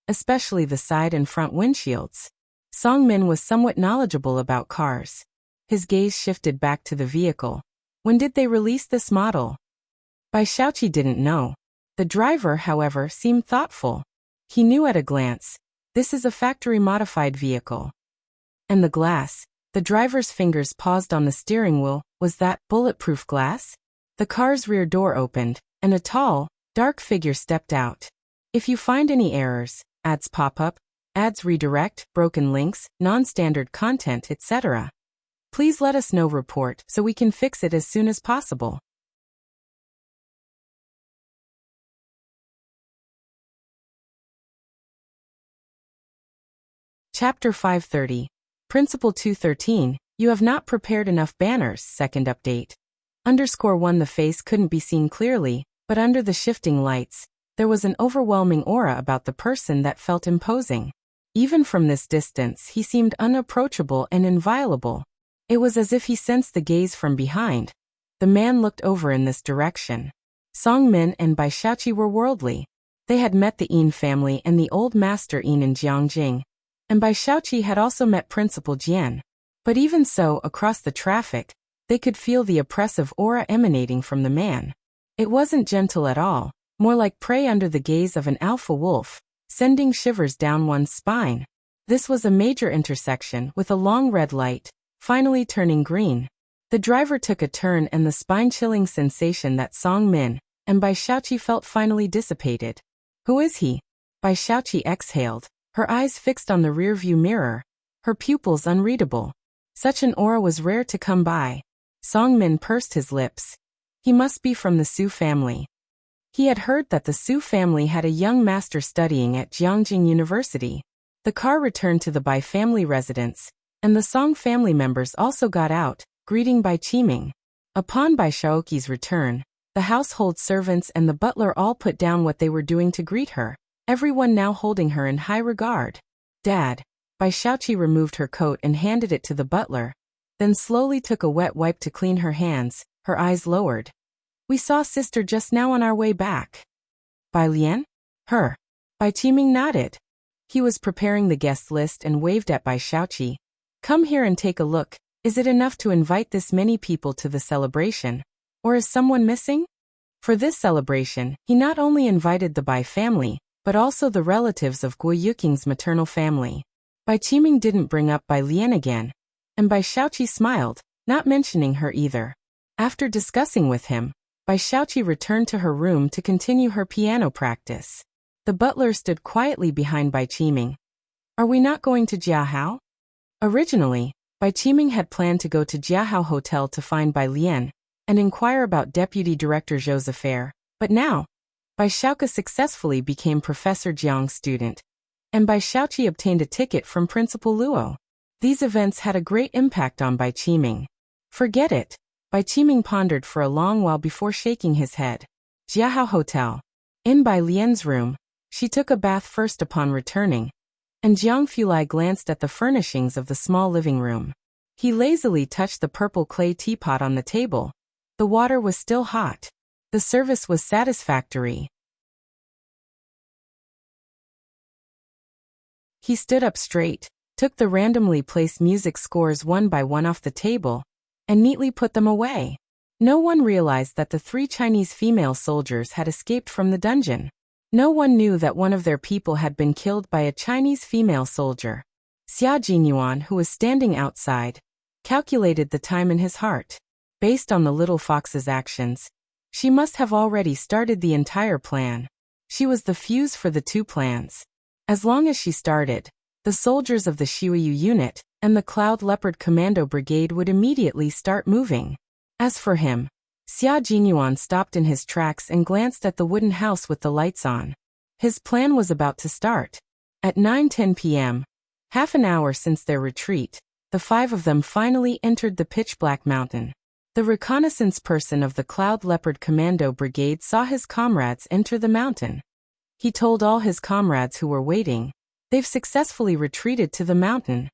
especially the side and front windshields. Song Min was somewhat knowledgeable about cars. His gaze shifted back to the vehicle. When did they release this model? Bai Xiaoqi didn't know. The driver, however, seemed thoughtful. He knew at a glance, this is a factory-modified vehicle. And the glass, the driver's fingers paused on the steering wheel, was that bulletproof glass? The car's rear door opened, and a tall, dark figure stepped out. If you find any errors, ads pop up, ads redirect, broken links, non-standard content, etc., please let us know. Report so we can fix it as soon as possible. Chapter 530. Principle 213. You have not prepared enough banners. Second update. _1 The face couldn't be seen clearly, but under the shifting lights, there was an overwhelming aura about the person that felt imposing. Even from this distance, he seemed unapproachable and inviolable. It was as if he sensed the gaze from behind. The man looked over in this direction. Song Min and Bai Xiaoqi were worldly. They had met the Yin family and the old master Yin in Jiangjing, and Bai Xiaoqi had also met Principal Jian. But even so, across the traffic, they could feel the oppressive aura emanating from the man. It wasn't gentle at all, more like prey under the gaze of an alpha wolf, sending shivers down one's spine. This was a major intersection with a long red light, finally turning green. The driver took a turn and the spine-chilling sensation that Song Min and Bai Xiaoqi felt finally dissipated. Who is he? Bai Xiaoqi exhaled, her eyes fixed on the rearview mirror, her pupils unreadable. Such an aura was rare to come by. Song Min pursed his lips. He must be from the Su family. He had heard that the Su family had a young master studying at Jiangjing University. The car returned to the Bai family residence, and the Song family members also got out, greeting Bai Qiming. Upon Bai Xiaoqi's return, the household servants and the butler all put down what they were doing to greet her, everyone now holding her in high regard. Dad. Bai Xiaoqi removed her coat and handed it to the butler, then slowly took a wet wipe to clean her hands, her eyes lowered. We saw sister just now on our way back. Bai Lian? Her. Bai Qiming nodded. He was preparing the guest list and waved at Bai Xiaoqi. Come here and take a look. Is it enough to invite this many people to the celebration? Or is someone missing? For this celebration, he not only invited the Bai family, but also the relatives of Guo Yuking's maternal family. Bai Qiming didn't bring up Bai Lian again, and Bai Xiaoqi smiled, not mentioning her either. After discussing with him, Bai Xiaoqi returned to her room to continue her piano practice. The butler stood quietly behind Bai Qiming. Are we not going to Jiahao? Originally, Bai Qiming had planned to go to Jiahao Hotel to find Bai Lian and inquire about Deputy Director Zhou's affair, but now, Bai Xiaoqi successfully became Professor Jiang's student, and Bai Xiaoqi obtained a ticket from Principal Luo. These events had a great impact on Bai Qiming. Forget it. Bai Qiming pondered for a long while before shaking his head. Jiahao Hotel. In Bai Lian's room, she took a bath first upon returning, and Jiang Fulai glanced at the furnishings of the small living room. He lazily touched the purple clay teapot on the table. The water was still hot. The service was satisfactory. He stood up straight, took the randomly placed music scores one by one off the table, and neatly put them away. No one realized that the 3 Chinese female soldiers had escaped from the dungeon. No one knew that one of their people had been killed by a Chinese female soldier. Xia Jinyuan, who was standing outside, calculated the time in his heart. Based on the little fox's actions, she must have already started the entire plan. She was the fuse for the 2 plans. As long as she started, the soldiers of the Xiuyu unit and the Cloud Leopard Commando Brigade would immediately start moving. As for him, Xia Jinyuan stopped in his tracks and glanced at the wooden house with the lights on. His plan was about to start. At 9:10 p.m., half an hour since their retreat, the 5 of them finally entered the pitch-black mountain. The reconnaissance person of the Cloud Leopard Commando Brigade saw his comrades enter the mountain. He told all his comrades who were waiting, They've successfully retreated to the mountain.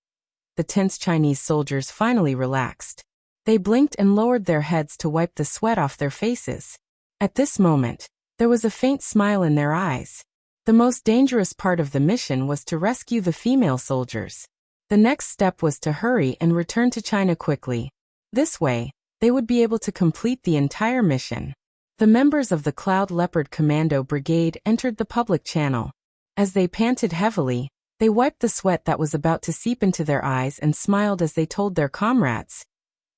The tense Chinese soldiers finally relaxed. They blinked and lowered their heads to wipe the sweat off their faces. At this moment, there was a faint smile in their eyes. The most dangerous part of the mission was to rescue the female soldiers. The next step was to hurry and return to China quickly. This way, they would be able to complete the entire mission. The members of the Cloud Leopard Commando Brigade entered the public channel. As they panted heavily, they wiped the sweat that was about to seep into their eyes and smiled as they told their comrades,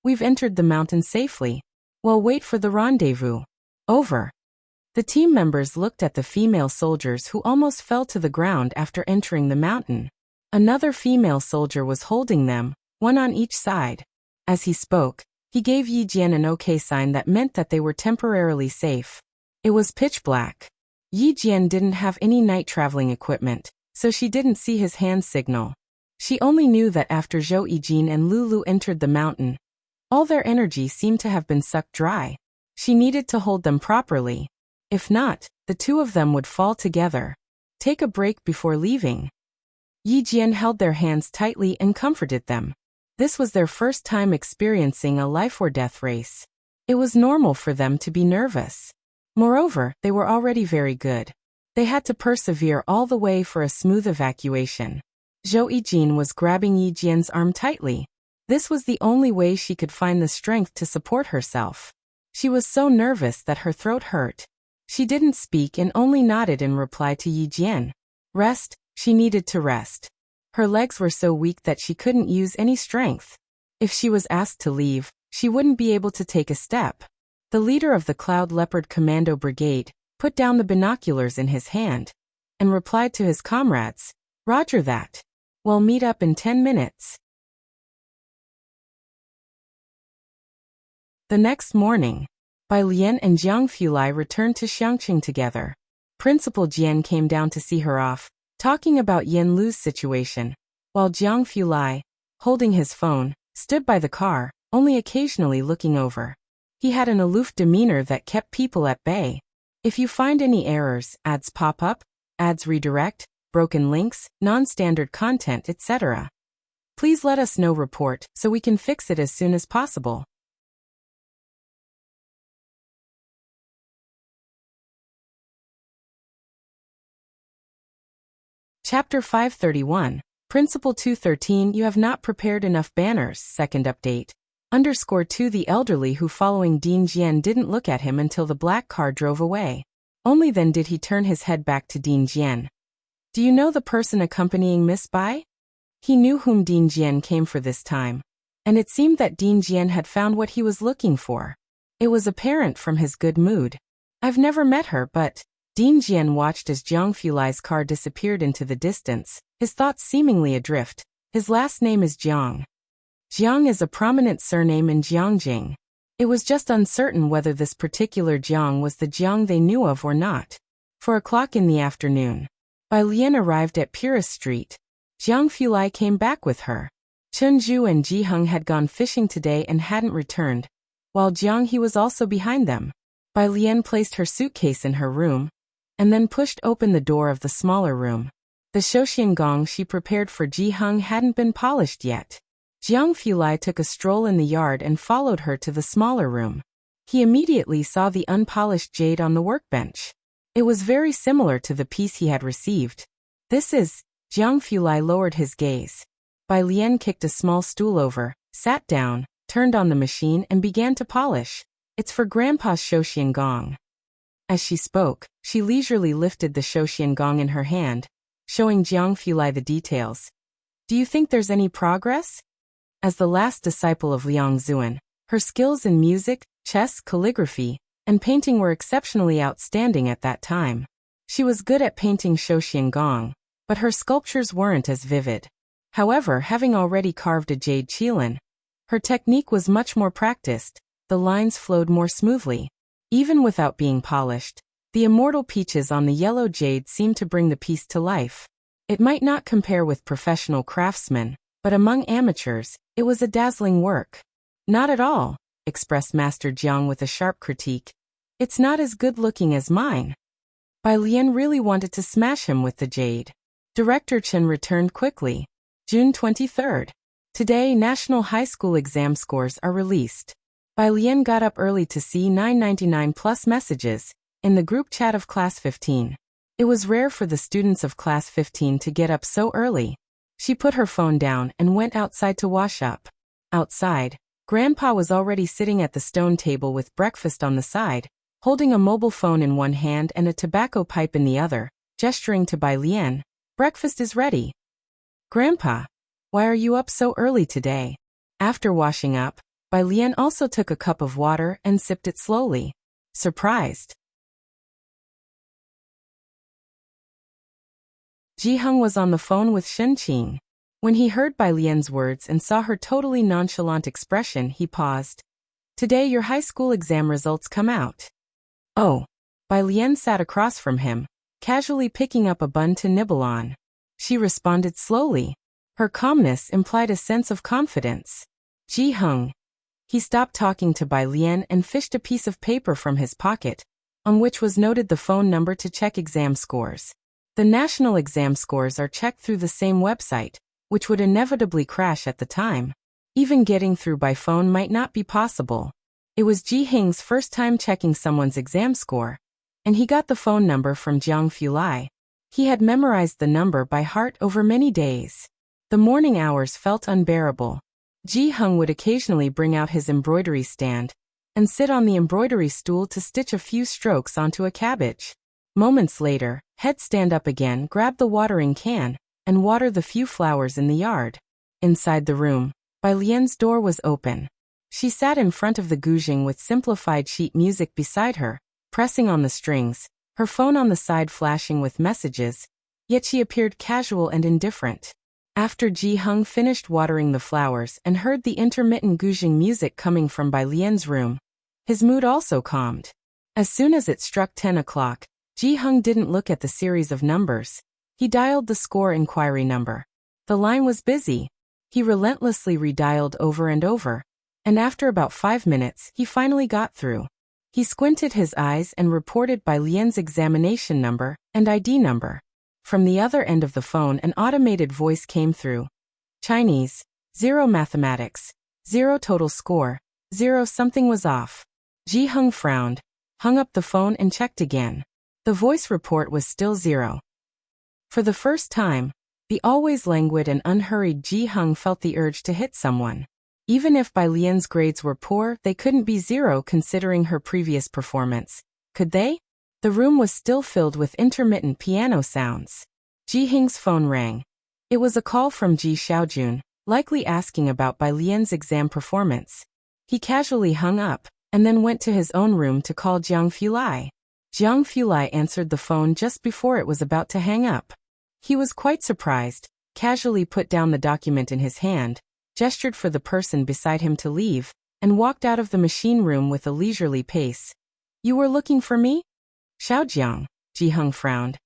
"We've entered the mountain safely. Well, wait for the rendezvous. Over." The team members looked at the female soldiers who almost fell to the ground after entering the mountain. Another female soldier was holding them, one on each side. As he spoke, he gave Yi Jian an OK sign that meant that they were temporarily safe. It was pitch black. Yi Jian didn't have any night traveling equipment, so she didn't see his hand signal. She only knew that after Zhou Yijin and Lulu entered the mountain, all their energy seemed to have been sucked dry. She needed to hold them properly. If not, the two of them would fall together. Take a break before leaving. Yi Jian held their hands tightly and comforted them. This was their first time experiencing a life-or-death race. It was normal for them to be nervous. Moreover, they were already very good. They had to persevere all the way for a smooth evacuation. Zhou Yijin was grabbing Yi Jian's arm tightly. This was the only way she could find the strength to support herself. She was so nervous that her throat hurt. She didn't speak and only nodded in reply to Yi Jian. Rest, she needed to rest. Her legs were so weak that she couldn't use any strength. If she was asked to leave, she wouldn't be able to take a step. The leader of the Cloud Leopard Commando Brigade put down the binoculars in his hand and replied to his comrades, "Roger that. We'll meet up in 10 minutes. The next morning, Bai Lian and Jiang Fulai returned to Xiangqing together. Principal Jian came down to see her off, talking about Yan Lu's situation, while Jiang Fulai, holding his phone, stood by the car, only occasionally looking over. He had an aloof demeanor that kept people at bay. If you find any errors, ads pop up, ads redirect, broken links, non-standard content, etc., please let us know. Report so we can fix it as soon as possible. Chapter 531, Principle 213. You have not prepared enough banners. Second update. _2 The elderly who following Dean Jian didn't look at him until the black car drove away. Only then did he turn his head back to Dean Jian. Do you know the person accompanying Miss Bai? He knew whom Dean Jian came for this time. And it seemed that Dean Jian had found what he was looking for. It was apparent from his good mood. I've never met her, but Dean Jian watched as Jiang Fulai's car disappeared into the distance, his thoughts seemingly adrift. His last name is Jiang. Jiang is a prominent surname in Jiangjing. It was just uncertain whether this particular Jiang was the Jiang they knew of or not. 4:00 in the afternoon, Bai Lian arrived at Purist Street. Jiang Fulai came back with her. Chen Zhu and Ji Heng had gone fishing today and hadn't returned, while Jiang He was also behind them. Bai Lian placed her suitcase in her room, and then pushed open the door of the smaller room. The Shouxian gong she prepared for Ji Heng hadn't been polished yet. Jiang Fulai took a stroll in the yard and followed her to the smaller room. He immediately saw the unpolished jade on the workbench. It was very similar to the piece he had received. This is. Jiang Fulai lowered his gaze. Bai Lian kicked a small stool over, sat down, turned on the machine and began to polish. It's for Grandpa's Shouxian gong. As she spoke, she leisurely lifted the Shouxian gong in her hand, showing Jiang Fulai the details. Do you think there's any progress? As the last disciple of Liang Zuan, her skills in music, chess, calligraphy, and painting were exceptionally outstanding at that time. She was good at painting Shouxian gong, but her sculptures weren't as vivid. However, having already carved a jade qilin, her technique was much more practiced. The lines flowed more smoothly. Even without being polished, the immortal peaches on the yellow jade seemed to bring the piece to life. It might not compare with professional craftsmen, but among amateurs, it was a dazzling work. Not at all, expressed Master Jiang with a sharp critique. It's not as good looking as mine. Bai Lian really wanted to smash him with the jade. Director Chen returned quickly. June 23rd. Today, national high school exam scores are released. Bai Lian got up early to see 999 plus messages in the group chat of Class 15. It was rare for the students of Class 15 to get up so early. She put her phone down and went outside to wash up. Outside, Grandpa was already sitting at the stone table with breakfast on the side, holding a mobile phone in one hand and a tobacco pipe in the other, gesturing to Bai Lian. Breakfast is ready. Grandpa, why are you up so early today? After washing up, Bai Lian also took a cup of water and sipped it slowly. Surprised. Ji Hung was on the phone with Shen Qing. When he heard Bai Lian's words and saw her totally nonchalant expression, he paused. Today your high school exam results come out. Oh. Bai Lian sat across from him, casually picking up a bun to nibble on. She responded slowly. Her calmness implied a sense of confidence. Ji Hung. He stopped talking to Bai Lian and fished a piece of paper from his pocket, on which was noted the phone number to check exam scores. The national exam scores are checked through the same website, which would inevitably crash at the time. Even getting through by phone might not be possible. It was Ji Hing's first time checking someone's exam score, and he got the phone number from Jiang Fulai. He had memorized the number by heart over many days. The morning hours felt unbearable. Ji Hung would occasionally bring out his embroidery stand and sit on the embroidery stool to stitch a few strokes onto a cabbage. Moments later, he'd stand up again, grab the watering can, and water the few flowers in the yard. Inside the room, Bai Lian's door was open. She sat in front of the guzheng with simplified sheet music beside her, pressing on the strings, her phone on the side flashing with messages, yet she appeared casual and indifferent. After Ji Hung finished watering the flowers and heard the intermittent guzheng music coming from Bai Lian's room, his mood also calmed. As soon as it struck 10 o'clock, Ji Hung didn't look at the series of numbers. He dialed the score inquiry number. The line was busy. He relentlessly redialed over and over, and after about 5 minutes, he finally got through. He squinted his eyes and reported Bai Lian's examination number and ID number. From the other end of the phone, an automated voice came through. Chinese, 0 mathematics, 0 total score, 0 something was off. Ji Hung frowned, hung up the phone and checked again. The voice report was still 0. For the first time, the always languid and unhurried Ji Hung felt the urge to hit someone. Even if Bai Lian's grades were poor, they couldn't be 0 considering her previous performance. Could they? The room was still filled with intermittent piano sounds. Ji Hing's phone rang. It was a call from Ji Xiaojun, likely asking about Bai Lian's exam performance. He casually hung up, and then went to his own room to call Jiang Fulai. Jiang Fulai answered the phone just before it was about to hang up. He was quite surprised, casually put down the document in his hand, gestured for the person beside him to leave, and walked out of the machine room with a leisurely pace. You were looking for me? Xiaojiang, Ji Hung frowned.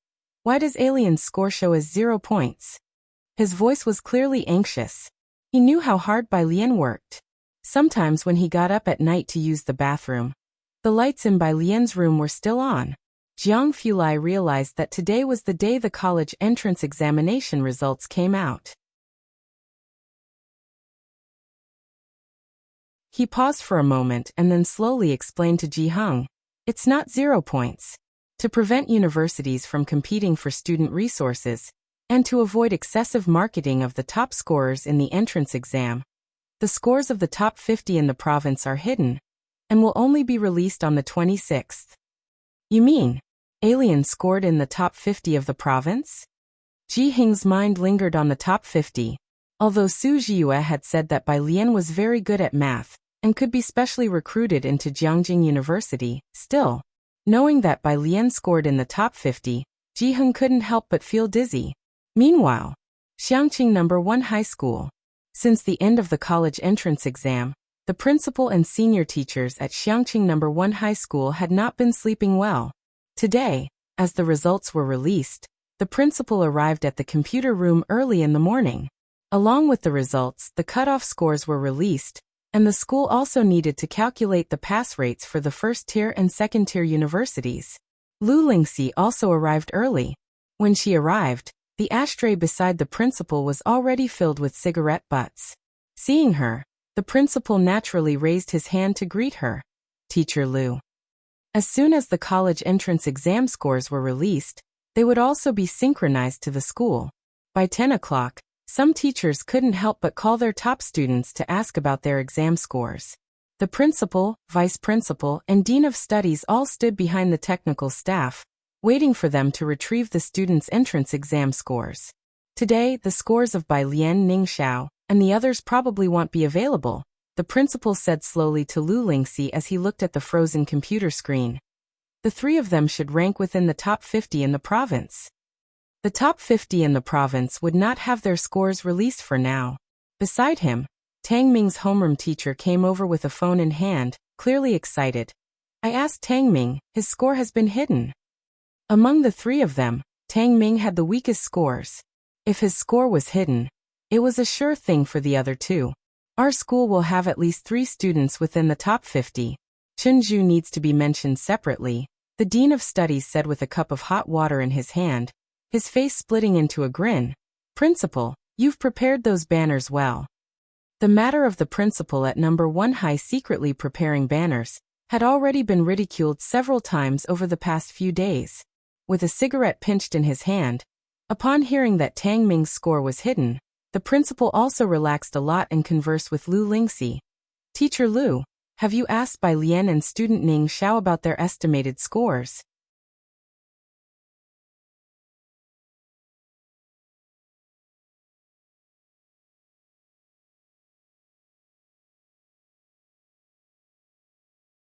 Why does Alien's score show as 0 points? His voice was clearly anxious. He knew how hard Bai Lian worked. Sometimes when he got up at night to use the bathroom, the lights in Bai Lian's room were still on. Jiang Fulai realized that today was the day the college entrance examination results came out. He paused for a moment and then slowly explained to Ji Hung, it's not 0 points. To prevent universities from competing for student resources, and to avoid excessive marketing of the top scorers in the entrance exam, the scores of the top 50 in the province are hidden, and will only be released on the 26th. You mean, Alien scored in the top 50 of the province? Ji Hing's mind lingered on the top 50. Although Su Jiue had said that Bai Lian was very good at math, and could be specially recruited into Jiangjing University, still, knowing that Bai Lian scored in the top 50, Ji Hung couldn't help but feel dizzy. Meanwhile, Xiangqing No. 1 High School. Since the end of the college entrance exam, the principal and senior teachers at Xiangqing No. 1 High School had not been sleeping well. Today, as the results were released, the principal arrived at the computer room early in the morning. Along with the results, the cutoff scores were released, and the school also needed to calculate the pass rates for the first-tier and second-tier universities. Lu Lingxi also arrived early. When she arrived, The ashtray beside the principal was already filled with cigarette butts. Seeing her, the principal naturally raised his hand to greet her. Teacher Lu. As soon as the college entrance exam scores were released, they would also be synchronized to the school. By 10 o'clock, some teachers couldn't help but call their top students to ask about their exam scores. The principal, vice principal, and dean of studies all stood behind the technical staff, waiting for them to retrieve the students' entrance exam scores. Today, the scores of Bai Lian Ningxiao and the others probably won't be available, the principal said slowly to Lu Lingxi as he looked at the frozen computer screen. The three of them should rank within the top 50 in the province. The top 50 in the province would not have their scores released for now. Beside him, Tang Ming's homeroom teacher came over with a phone in hand, clearly excited. I asked Tang Ming, his score has been hidden. Among the three of them, Tang Ming had the weakest scores. If his score was hidden, it was a sure thing for the other two. Our school will have at least 3 students within the top 50. Chunju needs to be mentioned separately, the dean of studies said with a cup of hot water in his hand, his face splitting into a grin. Principal, you've prepared those banners well. The matter of the principal at number 1 high secretly preparing banners had already been ridiculed several times over the past few days. With a cigarette pinched in his hand, upon hearing that Tang Ming's score was hidden, the principal also relaxed a lot and conversed with Lu Lingxi. Teacher Lu, have you asked Bai Lian and student Ning Xiao about their estimated scores?